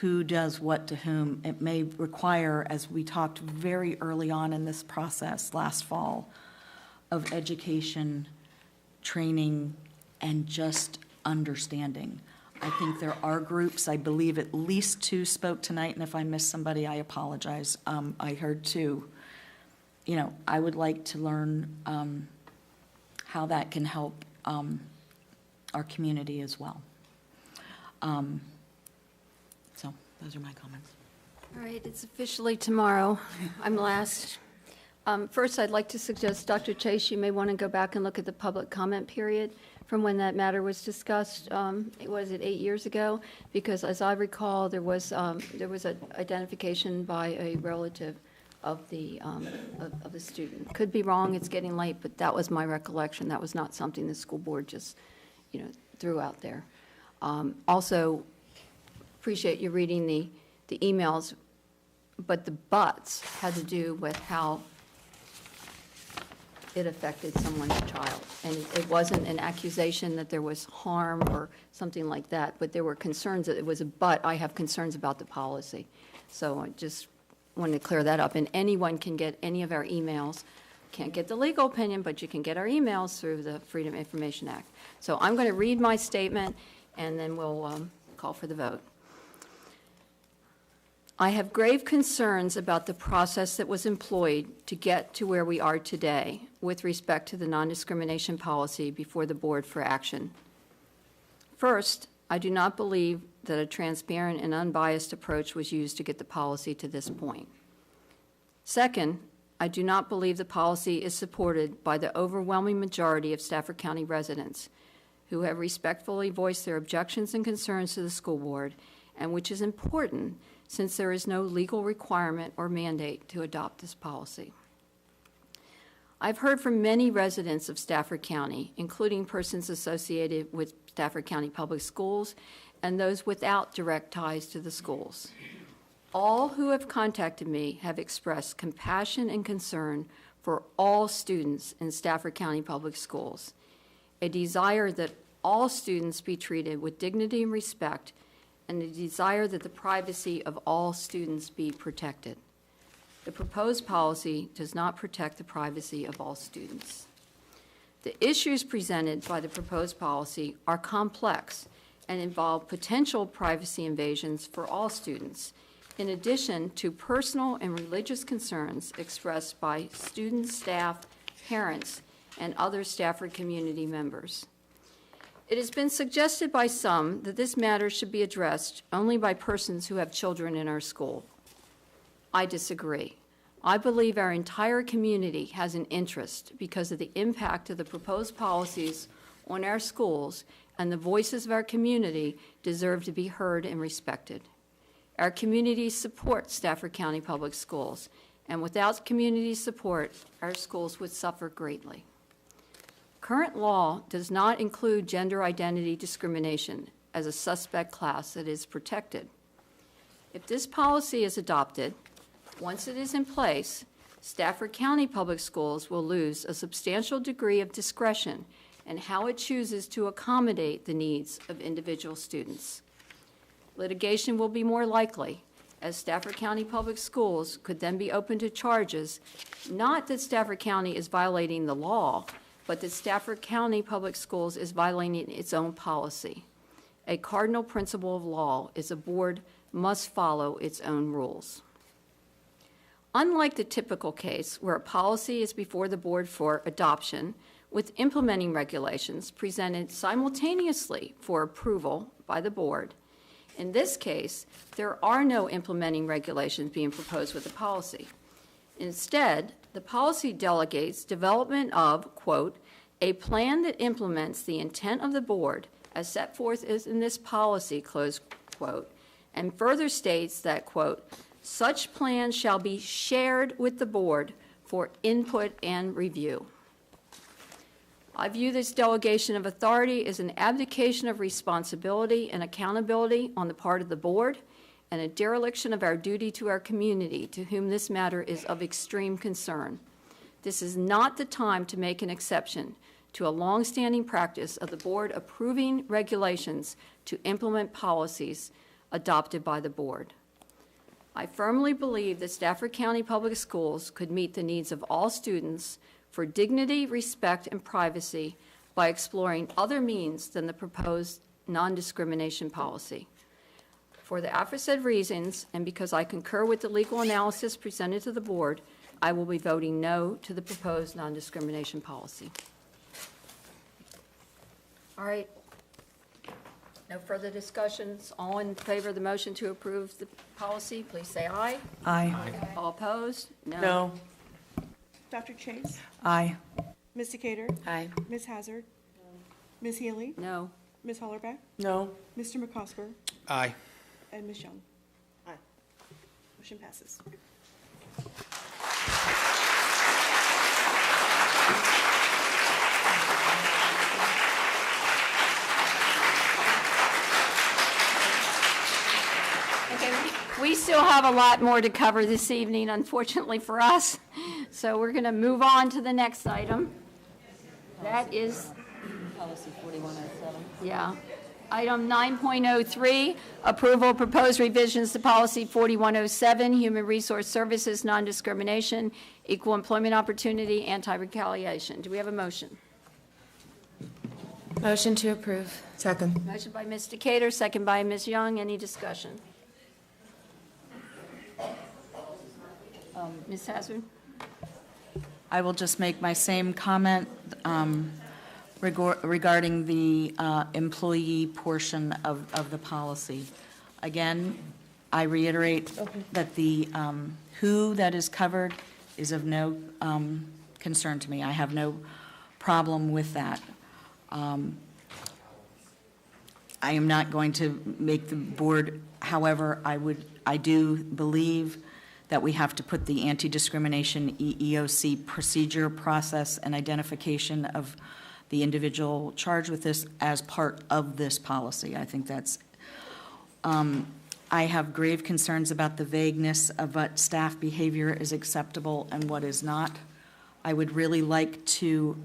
who does what to whom. It may require, as we talked very early on in this process last fall, of education, training, and just understanding. I think there are groups, I believe at least 2 spoke tonight, and if I missed somebody, I apologize. I heard 2. I would like to learn how that can help our community as well. So those are my comments. All right, it's officially tomorrow. I'm last. First, I'd like to suggest, Dr. Chase, you may want to go back and look at the public comment period from when that matter was discussed. Was it 8 years ago? Because as I recall, there was an identification by a relative of the student. Could be wrong, it's getting late, but that was my recollection. That was not something the school board just, threw out there. Also, appreciate you reading the emails, but the buts had to do with how it affected someone's child. And it wasn't an accusation that there was harm or something like that, but there were concerns that it was I have concerns about the policy. So I just wanted to clear that up. And anyone can get any of our emails. Can't get the legal opinion, but you can get our emails through the Freedom of Information Act. So I'm going to read my statement, and then we'll call for the vote. I have grave concerns about the process that was employed to get to where we are today with respect to the non-discrimination policy before the board for action. First, I do not believe that a transparent and unbiased approach was used to get the policy to this point. Second, I do not believe the policy is supported by the overwhelming majority of Stafford County residents who have respectfully voiced their objections and concerns to the school board, and which is important since there is no legal requirement or mandate to adopt this policy. I've heard from many residents of Stafford County, including persons associated with Stafford County Public Schools and those without direct ties to the schools. All who have contacted me have expressed compassion and concern for all students in Stafford County Public Schools, a desire that all students be treated with dignity and respect, and a desire that the privacy of all students be protected. The proposed policy does not protect the privacy of all students. The issues presented by the proposed policy are complex and involve potential privacy invasions for all students, in addition to personal and religious concerns expressed by students, staff, parents, and other Stafford community members. It has been suggested by some that this matter should be addressed only by persons who have children in our school. I disagree. I believe our entire community has an interest because of the impact of the proposed policies on our schools, and the voices of our community deserve to be heard and respected. Our community supports Stafford County Public Schools, and without community support, our schools would suffer greatly. Current law does not include gender identity discrimination as a suspect class that is protected. If this policy is adopted, once it is in place, Stafford County Public Schools will lose a substantial degree of discretion in how it chooses to accommodate the needs of individual students. Litigation will be more likely, as Stafford County Public Schools could then be open to charges, not that Stafford County is violating the law, but that Stafford County Public Schools is violating its own policy. A cardinal principle of law is a board must follow its own rules. Unlike the typical case where a policy is before the board for adoption, with implementing regulations presented simultaneously for approval by the board, in this case, there are no implementing regulations being proposed with the policy. Instead, the policy delegates development of, quote, a plan that implements the intent of the board as set forth in this policy, close quote, and further states that, quote, such plan shall be shared with the board for input and review. I view this delegation of authority as an abdication of responsibility and accountability on the part of the board, and a dereliction of our duty to our community, to whom this matter is of extreme concern. This is not the time to make an exception to a longstanding practice of the board approving regulations to implement policies adopted by the board. I firmly believe that Stafford County Public Schools could meet the needs of all students for dignity, respect, and privacy by exploring other means than the proposed non-discrimination policy. For the aforesaid reasons, and because I concur with the legal analysis presented to the board, I will be voting no to the proposed non-discrimination policy. All right. No further discussions. All in favor of the motion to approve the policy, please say aye. Aye. All opposed? No. Dr. Chase? Aye. Ms. Decatur? Aye. Ms. Hazard? Ms. Healy? No. Ms. Hollerback? No. Mr. McCosper? Aye. And Ms. Young? Aye. Motion passes. We still have a lot more to cover this evening, unfortunately for us. So we're going to move on to the next item. That is Policy 4107. Yeah. Item 9.03, approval of proposed revisions to policy 4107, human resource services, non-discrimination, equal employment opportunity, anti-retaliation. Do we have a motion? Motion to approve. Second. Motion by Ms. Decatur, second by Ms. Young. Any discussion? Ms. Hazard? I will just make my same comment regarding the employee portion of the policy. Again, I reiterate that the who that is covered is of no concern to me. I have no problem with that. I am not going to make the board, however, I do believe that we have to put the anti-discrimination EEOC procedure, process, and identification of the individual charged with this as part of this policy. I think that's, I have grave concerns about the vagueness of what staff behavior is acceptable and what is not. I would really like to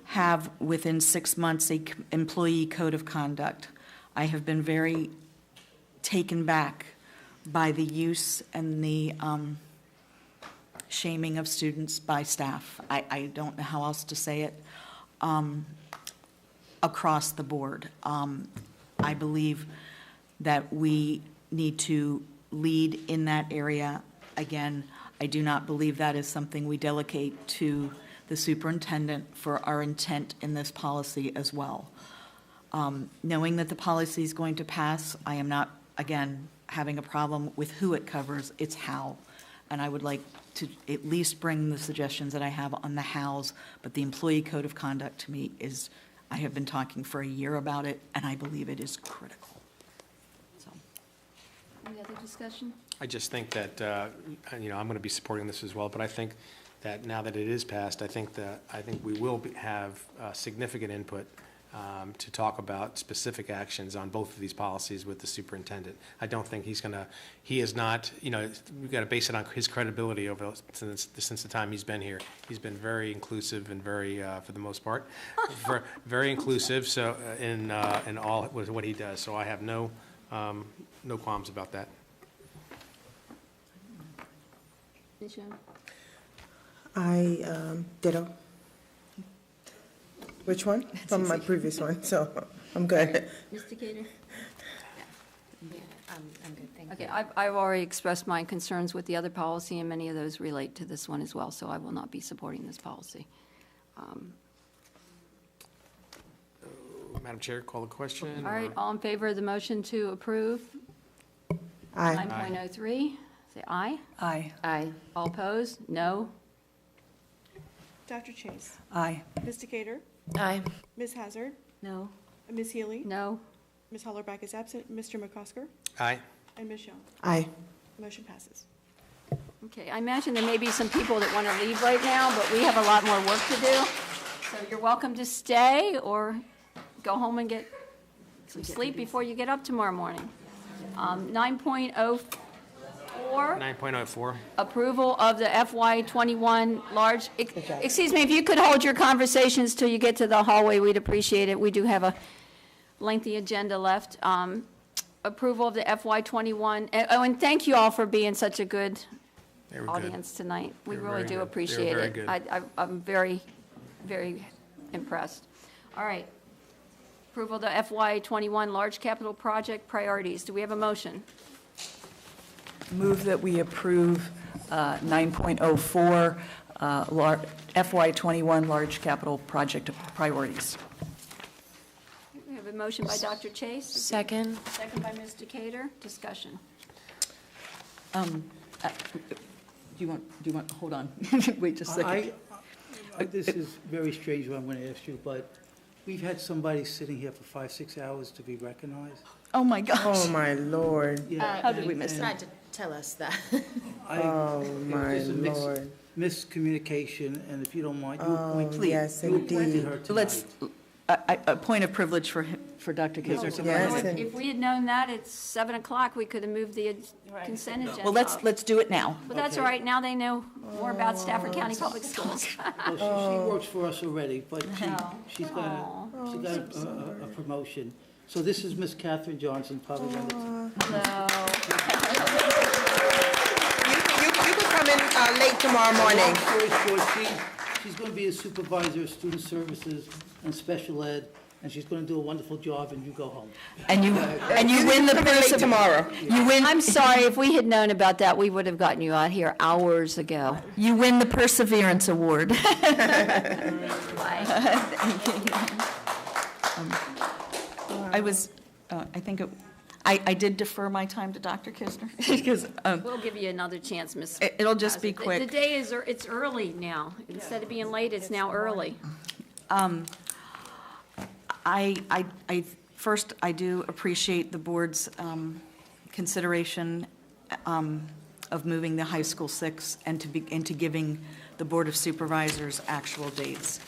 have within 6 months a employee code of conduct. I have been very taken back by the use and the shaming of students by staff. I don't know how else to say it, across the board. I believe that we need to lead in that area. Again, I do not believe that is something we delegate to the superintendent for our intent in this policy as well. Knowing that the policy is going to pass, I am not, again, having a problem with who it covers, it's how. And I would like to at least bring the suggestions that I have on the hows, but the employee code of conduct to me is, I have been talking for a year about it, and I believe it is critical. So. Any other discussion? I just think that, I'm going to be supporting this as well, but I think that now that it is passed, I think we will have significant input to talk about specific actions on both of these policies with the superintendent. I don't think he is not, we've got to base it on his credibility since the time he's been here. He's been very inclusive and very, for the most part, very inclusive. So in all what he does. So I have no qualms about that. Ms. Young? I ditto. Which one? From my previous one, so I'm good. Mr. Cater? I'm good, thank Okay, I've already expressed my concerns with the other policy, and many of those relate to this one as well, so I will not be supporting this policy. Madam Chair, call the question. All right, all in favor of the motion to approve? Aye. 9.03, say aye. Aye. Aye. All opposed? No. Dr. Chase. Aye. Ms. Decatur. Aye. Ms. Hazard. No. Ms. Healy. No. Ms. Hollerback is absent. Mr. McCosker. Aye. And Ms. Young. Aye. Motion passes. Okay, I imagine there may be some people that want to leave right now, but we have a lot more work to do. So you're welcome to stay or go home and get some sleep before you get up tomorrow morning. 9.04. 9.04. Approval of the FY21 large, excuse me, if you could hold your conversations till you get to the hallway, we'd appreciate it. We do have a lengthy agenda left. Approval of the FY21, and thank you all for being such a good They were good. audience tonight. We They were really very do good. appreciate They were it. very good. I'm very, very impressed. All right. Approval of the FY21 large capital project priorities. Do we have a motion? Move that we approve 9.04 FY21 large capital project priorities. We have a motion by Dr. Chase. Second. Second by Ms. Decatur. Discussion. Do you want, hold on, wait just a second. This is very strange what I'm going to ask you, but we've had somebody sitting here for 5-6 hours to be recognized. Oh, my gosh. Oh, my Lord. Yeah, How did we miss and that? Tried to tell us that. Oh, my There's a Lord. miscommunication, and if you don't mind, you Oh, appointed yes, you appointed indeed. her tonight. Let's, a point of privilege for Dr. Kisner. Yes, If we had known that, it's 7 o'clock, we could have moved the consent agenda. Well, let's do it now. But that's all right, now they know more about Stafford County Public Schools. Well, she works for us already, but she's got a promotion. So this is Miss Catherine Johnson, probably going to... Hello. You could come in late tomorrow morning. She's going to be a supervisor of student services and special ed, and she's going to do a wonderful job, and you go home. And you win the Come in late tomorrow. You win. I'm sorry, if we had known about that, we would have gotten you out here hours ago. You win the Perseverance Award. I was, I think, I did defer my time to Dr. Kisner, because We'll give you another chance, Ms. It'll just be Hazard. quick. The day is, it's early now. Instead of being late, it's now early. First, I do appreciate the board's consideration of moving the high school 6 and into giving the Board of Supervisors actual dates.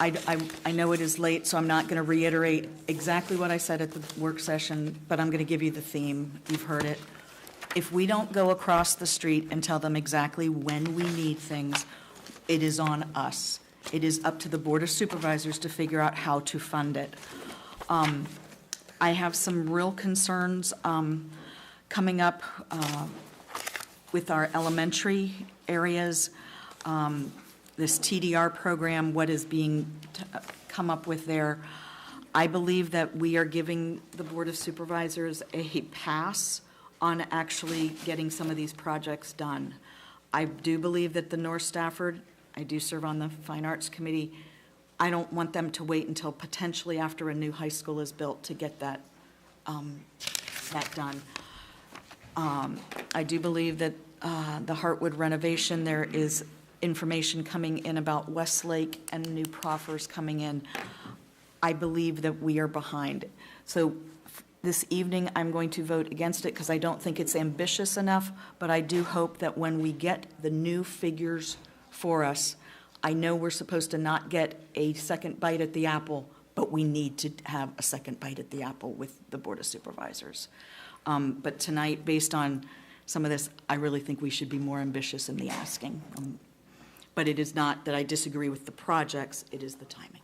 I know it is late, so I'm not going to reiterate exactly what I said at the work session, but I'm going to give you the theme. You've heard it. If we don't go across the street and tell them exactly when we need things, it is on us. It is up to the Board of Supervisors to figure out how to fund it. I have some real concerns coming up with our elementary areas. This TDR program, what is being come up with there. I believe that we are giving the Board of Supervisors a pass on actually getting some of these projects done. I do believe that the North Stafford, I do serve on the Fine Arts Committee, I don't want them to wait until potentially after a new high school is built to get that, that done. I do believe that the Hartwood renovation, there is information coming in about Westlake and new proffers coming in. I believe that we are behind. So this evening, I'm going to vote against it because I don't think it's ambitious enough, but I do hope that when we get the new figures for us, I know we're supposed to not get a second bite at the apple, but we need to have a second bite at the apple with the Board of Supervisors. But tonight, based on some of this, I really think we should be more ambitious in the asking. But it is not that I disagree with the projects, it is the timing.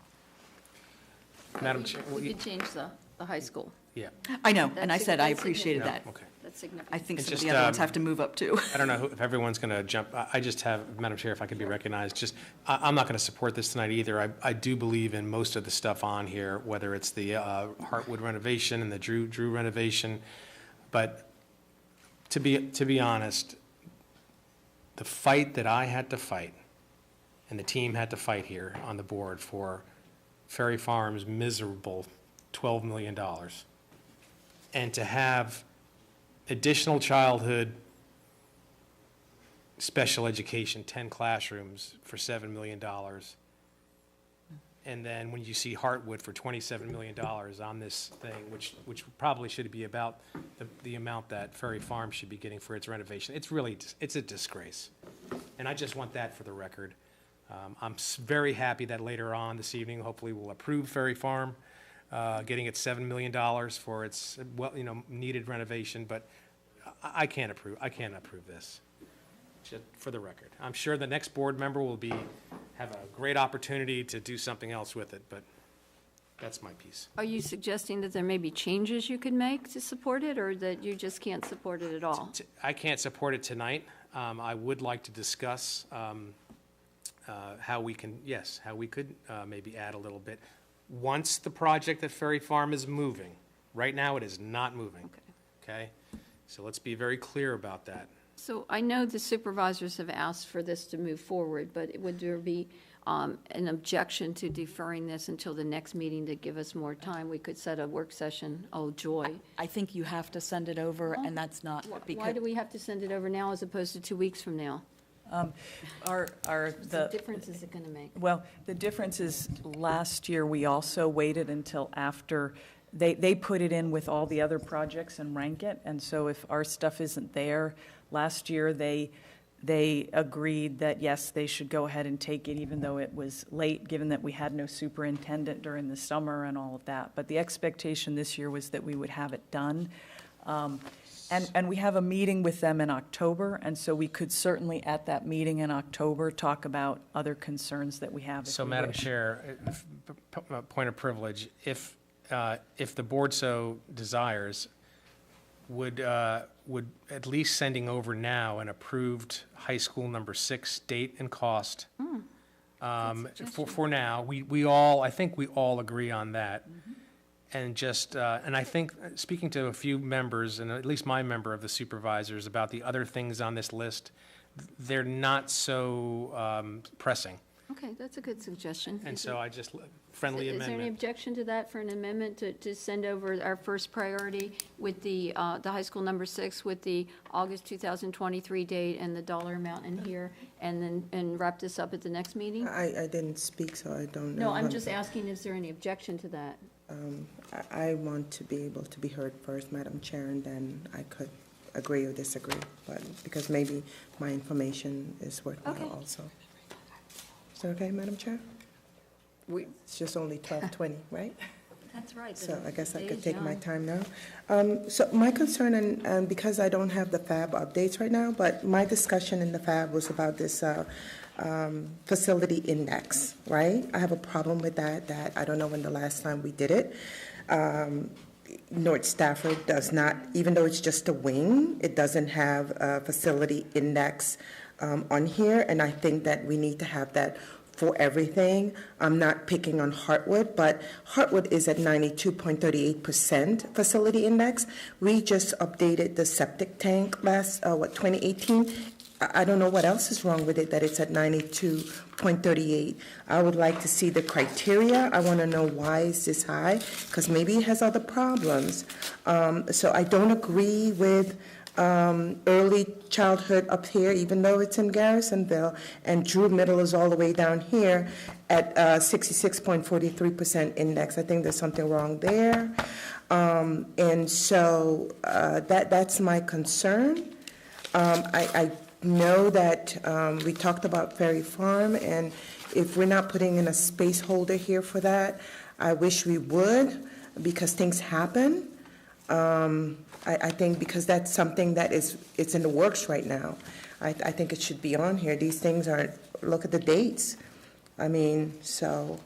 Madam Chair. We could change the high school. Yeah. I know, and I That's said I significant. appreciated that. Okay. That's significant. I think And some of just, the other ones have to move up too. I don't know if everyone's going to jump. I just have, Madam Chair, if I could be recognized, I'm not going to support this tonight either. I do believe in most of the stuff on here, whether it's the Hartwood renovation and the Drew renovation. But to be honest, the fight that I had to fight and the team had to fight here on the board for Ferry Farm's miserable $12 million, and to have additional childhood special education, 10 classrooms for $7 million. And then when you see Hartwood for $27 million on this thing, which probably should be about the amount that Ferry Farm should be getting for its renovation, it's a disgrace. And I just want that for the record. I'm very happy that later on this evening, hopefully we'll approve Ferry Farm, getting its $7 million for its needed renovation, but I can't approve this, just for the record. I'm sure the next board member will have a great opportunity to do something else with it, but that's my piece. Are you suggesting that there may be changes you could make to support it, or that you just can't support it at all? I can't support it tonight. I would like to discuss how we could maybe add a little bit. Once the project at Ferry Farm is moving, right now it is not moving. Okay? So let's be very clear about that. So I know the supervisors have asked for this to move forward, but would there be an objection to deferring this until the next meeting to give us more time? We could set a work session. Oh, joy. I think you have to send it over, and that's not because. Why do we have to send it over now as opposed to 2 weeks from now? The difference is it going to make? Well, the difference is last year, we also waited until after, they put it in with all the other projects and rank it, and so if our stuff isn't there, last year, they agreed that, yes, they should go ahead and take it, even though it was late, given that we had no superintendent during the summer and all of that. But the expectation this year was that we would have it done. And we have a meeting with them in October, and so we could certainly, at that meeting in October, talk about other concerns that we have. So, Madam Chair, point of privilege, if the board so desires, would at least sending over now an approved high school number 6 date and cost for now, I think we all agree on that. Mm-hmm. And I think, speaking to a few members, and at least my member of the supervisors, about the other things on this list, they're not so pressing. Okay, that's a good suggestion. And so I just, friendly amendment. Is there any objection to that, for an amendment to send over our first priority with the high school number 6 with the August 2023 date and the dollar amount in here, and wrap this up at the next meeting? I didn't speak, so I don't know. No, I'm just asking, is there any objection to that? I want to be able to be heard first, Madam Chair, and then I could agree or disagree, but because maybe my information is worthwhile also. Is that okay, Madam Chair? It's just only 12:20, right? That's right. So I guess I could take my time now. So my concern, and because I don't have the FAB updates right now, but my discussion in the FAB was about this facility index, right? I have a problem with that I don't know when the last time we did it. North Stafford does not, even though it's just a wing, it doesn't have a facility index on here, and I think that we need to have that for everything. I'm not picking on Hartwood, but Hartwood is at 92.38% facility index. We just updated the septic tank last, 2018. I don't know what else is wrong with it, that it's at 92.38. I would like to see the criteria. I want to know why is this high, because maybe it has other problems. So I don't agree with early childhood up here, even though it's in Garrisonville, and Drew Middle is all the way down here at 66.43% index. I think there's something wrong there. And so that's my concern. I know that we talked about Ferry Farm, and if we're not putting in a space holder here for that, I wish we would, because things happen. I think because that's something that it's in the works right now. I think it should be on here. These things aren't, look at the dates. I mean, so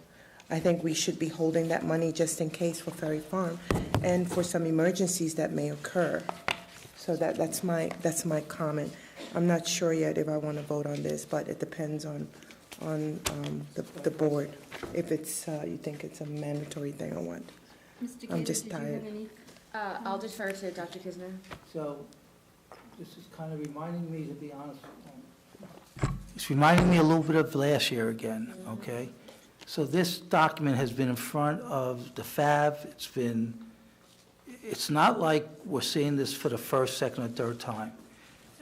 I think we should be holding that money just in case for Ferry Farm and for some emergencies that may occur. So that's my comment. I'm not sure yet if I want to vote on this, but it depends on the board, if it's, you think it's a mandatory thing or what. Mr. I'm Gator, just did you tired. have any? I'll defer to Dr. Kisner. So, this is kind of reminding me, to be honest with you, it's reminding me a little bit of last year again, okay? So this document has been in front of the FAB. It's not like we're seeing this for the first, second, or third time.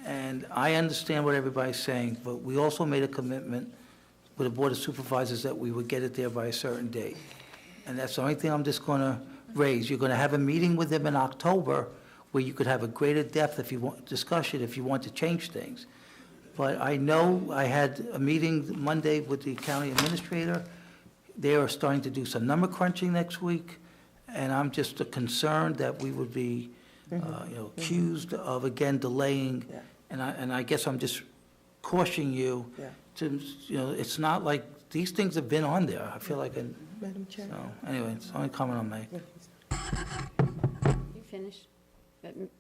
And I understand what everybody's saying, but we also made a commitment with the Board of Supervisors that we would get it there by a certain date. And that's the only thing I'm just going to raise. You're going to have a meeting with them in October where you could have a greater depth if you want discussion, if you want to change things. But I know I had a meeting Monday with the county administrator. They are starting to do some number crunching next week, and I'm just concerned that we would be, accused of again delaying. Yeah. And I guess I'm just cautioning you to, it's not like these things have been on there. I feel like, Madam Chair. so anyway, it's the only comment I'll make. You finished?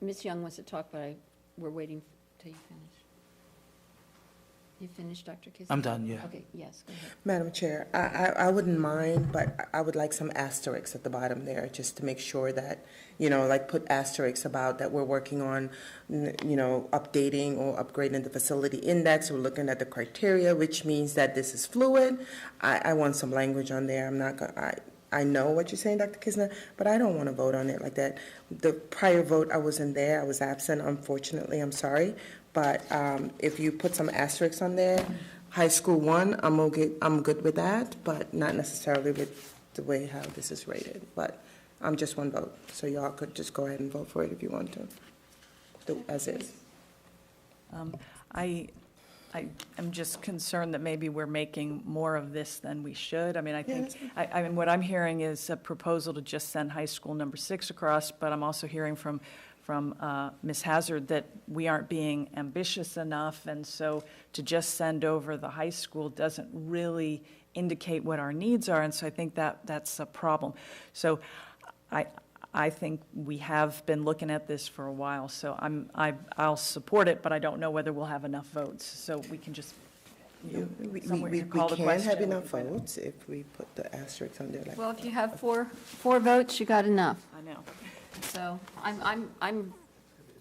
Ms. Young wants to talk, but we're waiting till you finish. You finished, Dr. Kisner? I'm done, yeah. Okay, yes, go ahead. Madam Chair, I wouldn't mind, but I would like some asterisks at the bottom there, just to make sure that, like put asterisks about that we're working on, updating or upgrading the facility index. We're looking at the criteria, which means that this is fluid. I want some language on there. I'm not going to, I know what you're saying, Dr. Kisner, but I don't want to vote on it like that. The prior vote, I wasn't there. I was absent, unfortunately. I'm sorry. But if you put some asterisks on there, high school 1, I'm good with that, but not necessarily with the way how this is rated. But I'm just one vote, so y'all could just go ahead and vote for it if you want to, as is. I am just concerned that maybe we're making more of this than we should. I mean, I think, I mean, what I'm hearing is a proposal to just send high school number 6 across, but I'm also hearing from Ms. Hazard that we aren't being ambitious enough, and so to just send over the high school doesn't really indicate what our needs are, and so I think that's a problem. So I think we have been looking at this for a while, so I'll support it, but I don't know whether we'll have enough votes, so we can just, We call the can question. have enough votes if we put the asterisks on there. Well, if you have four votes, you got enough. I know. So I'm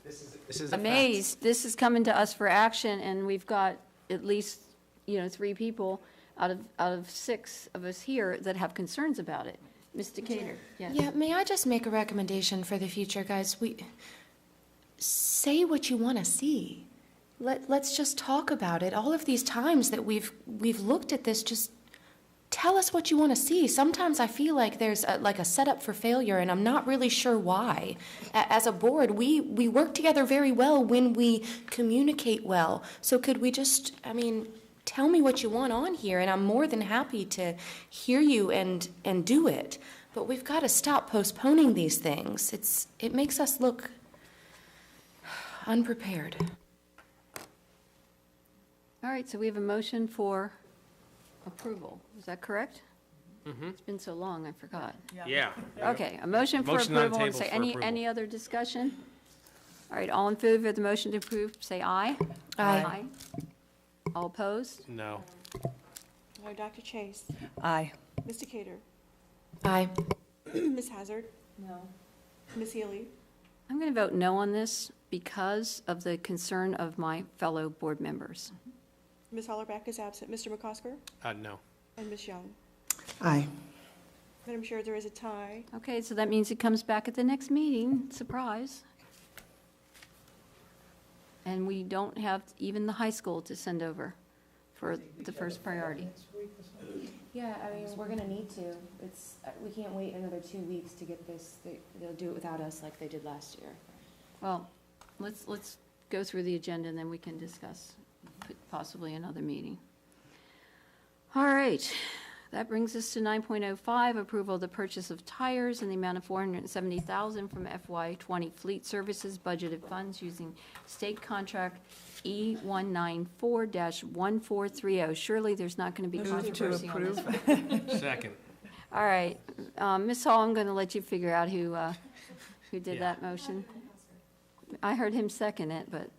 This is a fact. amazed. This is coming to us for action, and we've got at least, 3 people out of 6 of us here that have concerns about it. Ms. Decatur, yes. Yeah, may I just make a recommendation for the future, guys? Say what you want to see. Let's just talk about it. All of these times that we've looked at this, just tell us what you want to see. Sometimes I feel like there's a setup for failure, and I'm not really sure why. As a board, we work together very well when we communicate well. So could we just, tell me what you want on here, and I'm more than happy to hear you and do it. But we've got to stop postponing these things. It makes us look unprepared. All right, so we have a motion for approval. Is that correct? Mm-hmm. It's been so long, I forgot. Yeah. Okay, a motion for Motion on the approval. table Say for any approval. other discussion? All right, all in favor of the motion to approve, say aye. Aye. All opposed? No. All right, Dr. Chase. Aye. Ms. Decatur. Aye. Ms. Hazard. No. Ms. Healy. I'm going to vote no on this because of the concern of my fellow board members. Ms. Hollerback is absent. Mr. McCosker No. and Ms. Young. Aye. Madam Chair, there is a tie. Okay, so that means it comes back at the next meeting, surprise. And we don't have even the high school to send over for the first priority. Yeah, I mean, we're gonna need to. It's, we can't wait another 2 weeks to get this. They'll do it without us like they did last year. Well, let's go through the agenda and then we can discuss possibly another meeting. All right, that brings us to 9.05, approval of the purchase of tires in the amount of $470,000 from FY20 Fleet Services budgeted funds using state contract E194-1430. Surely there's not going to be controversy on this. Second. All right, Ms. Hall, I'm going to let you figure out who did that motion. I heard him second it, but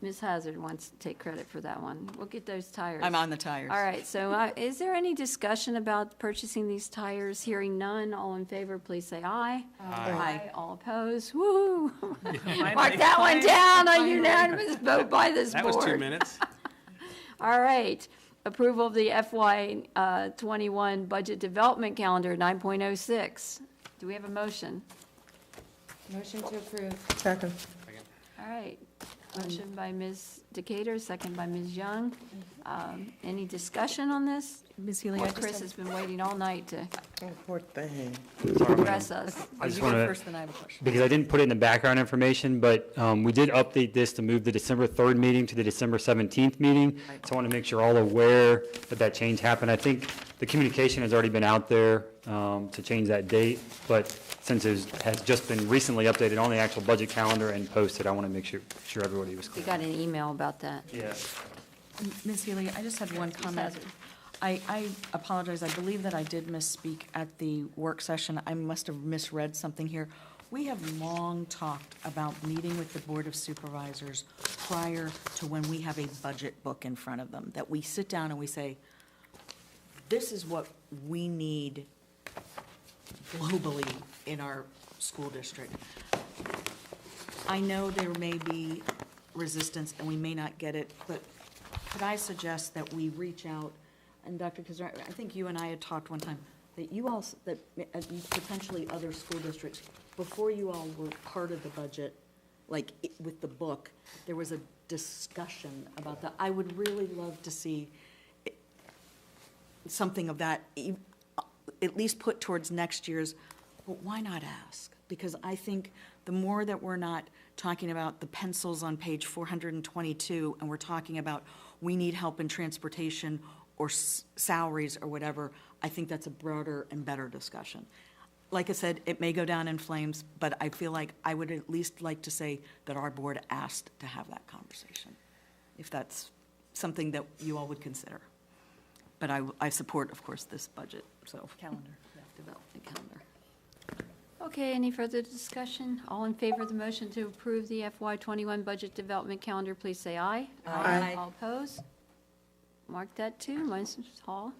Ms. Hazard wants to take credit for that one. We'll get those tires. I'm on the tires. All right, so is there any discussion about purchasing these tires? Hearing none, all in favor, please say aye. Aye. All opposed? Woo! Finally, Mark that one down, a finally. unanimous vote by this board. That was 2 minutes. All right, approval of the FY 21 budget development calendar, 9.06. Do we have a motion? Motion to approve. Second. All right, motion by Ms. Decatur, second by Ms. Young. Any discussion on this? Ms. Healy, Poor I just Chris have- has been waiting all night to Oh, poor thing. address us. I just you go wanna- first, then I have a question. Because I didn't put it in the background information, but we did update this to move the December 3rd meeting to the December 17th meeting. So I want to make sure all aware that that change happened. I think the communication has already been out there to change that date, but since it has just been recently updated on the actual budget calendar and posted, I want to make sure everybody was We clear. got an email about that. Yeah. Ms. Healy, I just had one comment. I apologize, I believe that I did misspeak at the work session. I must have misread something here. We have long talked about meeting with the Board of Supervisors prior to when we have a budget book in front of them, that we sit down and we say, this is what we need globally in our school district. I know there may be resistance and we may not get it, but could I suggest that we reach out, and Dr. Kizar, I think you and I had talked one time, that you all, that potentially other school districts, before you all were part of the budget, like with the book, there was a discussion about that. I would really love to see something of that, at least put towards next year's, but why not ask? Because I think the more that we're not talking about the pencils on page 422, and we're talking about we need help in transportation or salaries or whatever, I think that's a broader and better discussion. Like I said, it may go down in flames, but I feel like I would at least like to say that our board asked to have that conversation, if that's something that you all would consider. But I support, of course, this budget, so. Calendar, development calendar. Okay, any further discussion? All in favor of the motion to approve the FY21 budget development calendar, please say aye. Aye. All opposed? Mark that too, Mrs. Hall.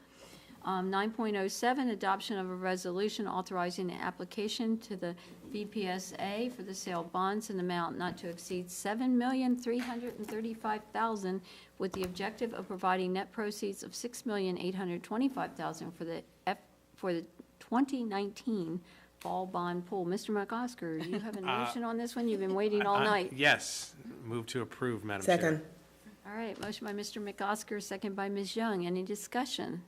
9.07, adoption of a resolution authorizing an application to the VPSA for the sale of bonds in amount not to exceed $7,335,000 with the objective of providing net proceeds of $6,825,000 for the 2019 fall bond pool. Mr. McOsker, do you have a motion on this one? You've been waiting all night. Yes. Move to approve, Madam Chair. Second. All right, motion by Mr. McOsker, second by Ms. Young. Any discussion?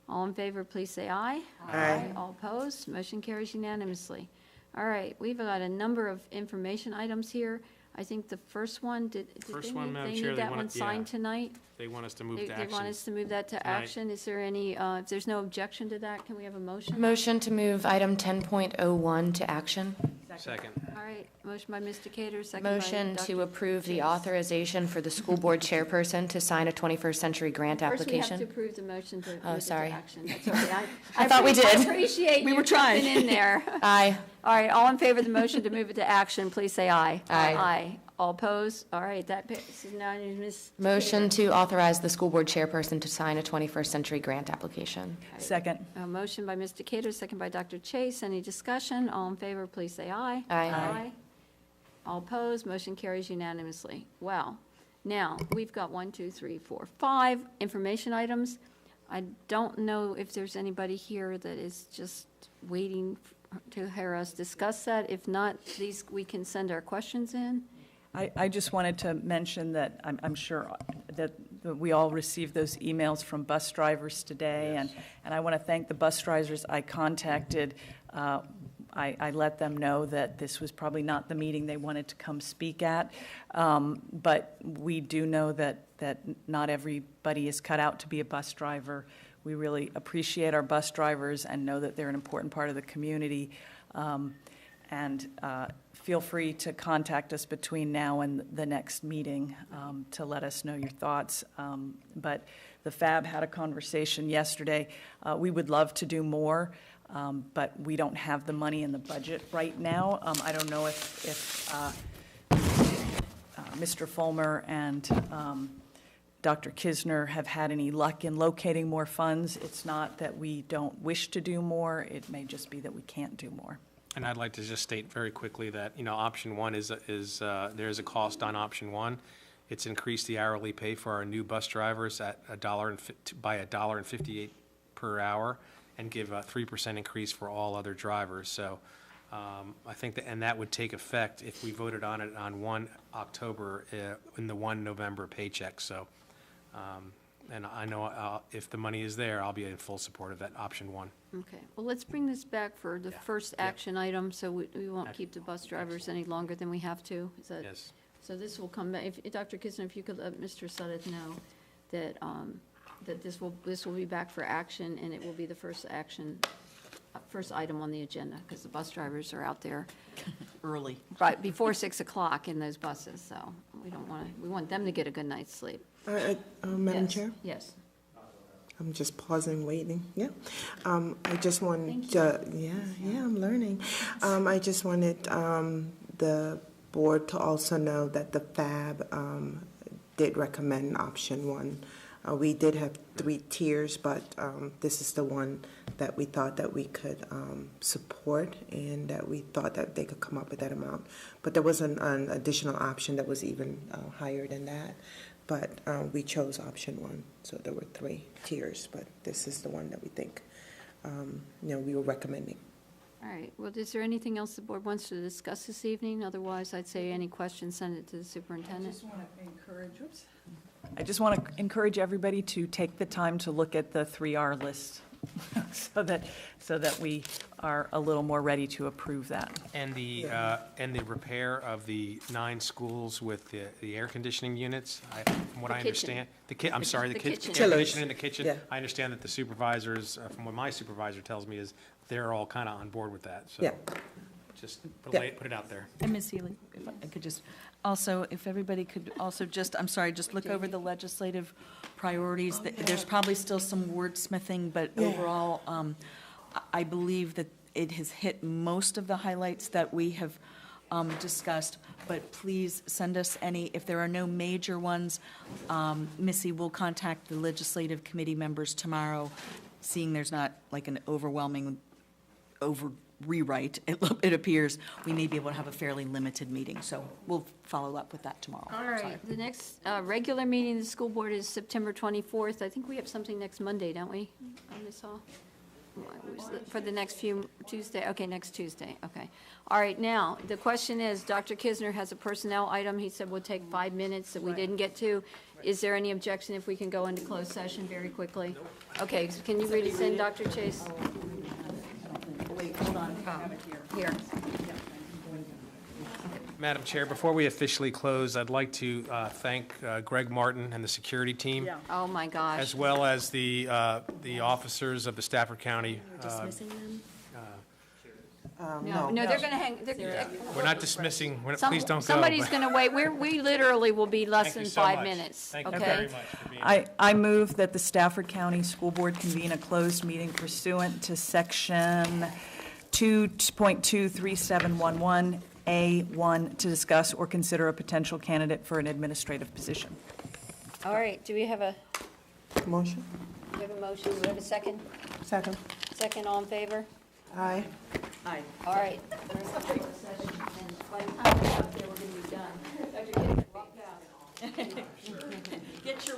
All in favor, please say aye. Aye. All opposed? Motion carries unanimously. All right, we've got a number of information items here. I think the first one, did First they one, need, Madam they Chair, need they that want one it- signed yeah. tonight? They want us to move They to they action. want us to move that to tonight. action. Is there any, if there's no objection to that, can we have a motion? Motion to move item 10.01 to action. Second. All right, motion by Mr. Cater, second by Motion Dr. to approve the Chase. authorization for the school board chairperson to sign a 21st Century Grant First, we application. have to approve the motion to move Oh, it to sorry. action. That's okay. I thought we I did. appreciate We you were trying. jumping in there. Aye. All right, all in favor of the motion to move it to action, please say aye. Aye. Aye. All opposed? All right, that passes unanimous. Motion to authorize the school board chairperson to sign a 21st Century Grant application. Second. A motion by Mr. Cater, second by Dr. Chase. Any discussion? All in favor, please say aye. Aye. All opposed? Motion carries unanimously. Well, now, we've got 1, 2, 3, 4, 5 information items. I don't know if there's anybody here that is just waiting to hear us discuss that. If not, these, we can send our questions in. I just wanted to mention that I'm sure that we all received those emails from bus drivers today, and I want to thank the bus drivers I contacted. I let them know that this was probably not the meeting they wanted to come speak at, but we do know that not everybody is cut out to be a bus driver. We really appreciate our bus drivers and know that they're an important part of the community. And feel free to contact us between now and the next meeting to let us know your thoughts. But the FAB had a conversation yesterday. We would love to do more, but we don't have the money in the budget right now. I don't know if Mr. Fulmer and Dr. Kisner have had any luck in locating more funds. It's not that we don't wish to do more. It may just be that we can't do more. And I'd like to just state very quickly that, option one is there is a cost on option one. It's increased the hourly pay for our new bus drivers at by $1.58 per hour, and give a 3% increase for all other drivers. So I think that would take effect if we voted on it on 1 October in the 1 November paycheck. So, and I know if the money is there, I'll be in full support of that option one. Okay, well, let's bring this back for the first action item, so we won't keep the bus drivers any longer than we have to. Is that? Yes. So this will come back, if, Dr. Kisner, if you could let Mr. Suddeth know that, that this will be back for action, and it will be the first item on the agenda, because the bus drivers are out there. Early. Right, before 6 o'clock in those buses, so we want them to get a good night's sleep. Madam Yes, Chair? Yes. I'm just pausing, waiting, yeah. I just wanted, I'm learning. I just wanted the board to also know that the FAB did recommend option one. We did have 3 tiers, but this is the one that we thought that we could support, and that we thought that they could come up with that amount. But there was an additional option that was even higher than that. But we chose option one, so there were 3 tiers, but this is the one that we think, we were recommending. All right, well, is there anything else the board wants to discuss this evening? Otherwise, I'd say any questions, send it to the superintendent. I just want to encourage everybody to take the time to look at the 3R list so that we are a little more ready to approve that. And the repair of the 9 schools with the air conditioning units, from what I understand. The kitchen. kitchen. Air conditioning in the kitchen. Yeah. I understand that the supervisors, from what my supervisor tells me, is they're all kind of on board with that. So Yeah. just put Yeah. it out there. And Ms. Healy, if I could just, also, if everybody could also just look over the legislative priorities. There's probably still some wordsmithing, but overall, I believe that it has hit most of the highlights that we have discussed, but please send us any, if there are no major ones, Missy will contact the legislative committee members tomorrow, seeing there's not like an overwhelming rewrite, it appears, we may be able to have a fairly limited meeting, so we'll follow up with that tomorrow. All right, the next regular meeting of the school board is September 24th. I think we have something next Monday, don't we, Ms. Hall? For the next Tuesday, okay, next Tuesday, okay. All right, now, the question is, Dr. Kisner has a personnel item, he said would take 5 minutes that we didn't get to. Is there any objection if we can go into closed session very quickly? Okay, so can you read it in, Dr. Chase? Wait, hold on. Here. Madam Chair, before we officially close, I'd like to thank Greg Martin and the security team, Oh, my gosh. as well as the officers of the Stafford County No, they're going to hang, We're not dismissing, please don't go. Somebody's but- going to wait. We literally will be less Thank you than so 5 much. minutes, Thank you okay? very much for being here. I move that the Stafford County School Board convene a closed meeting pursuant to Section 2.23711A1 to discuss or consider a potential candidate for an administrative position. All right, do we have a Motion? motion? Do we have a second? Second. Second, all in favor? Aye. Aye. All right. We're in executive session, and by the time we're out there, we're going to be done. Dr. Kidd, walk out. Get your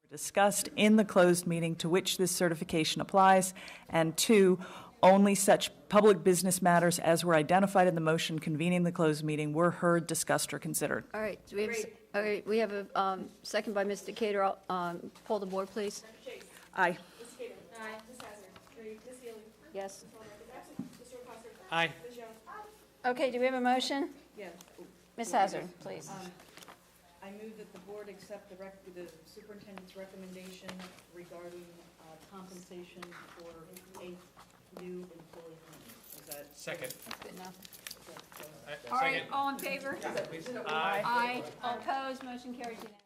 discussed in the closed meeting to which this certification applies, and 2, only such public business matters as were identified in the motion convening the closed meeting were heard, discussed, or considered. All right, do we have, all right, we have a second by Mr. Cater. Pull the board, please. Aye. Yes. Aye. Okay, do we have a motion? Yeah. Ms. Hazard, please. I move that the board accept the superintendent's recommendation regarding compensation for a new employee. Is that? Second. That's good enough. Second. All right, all in favor? Please. Aye. All opposed, motion carries unanimously.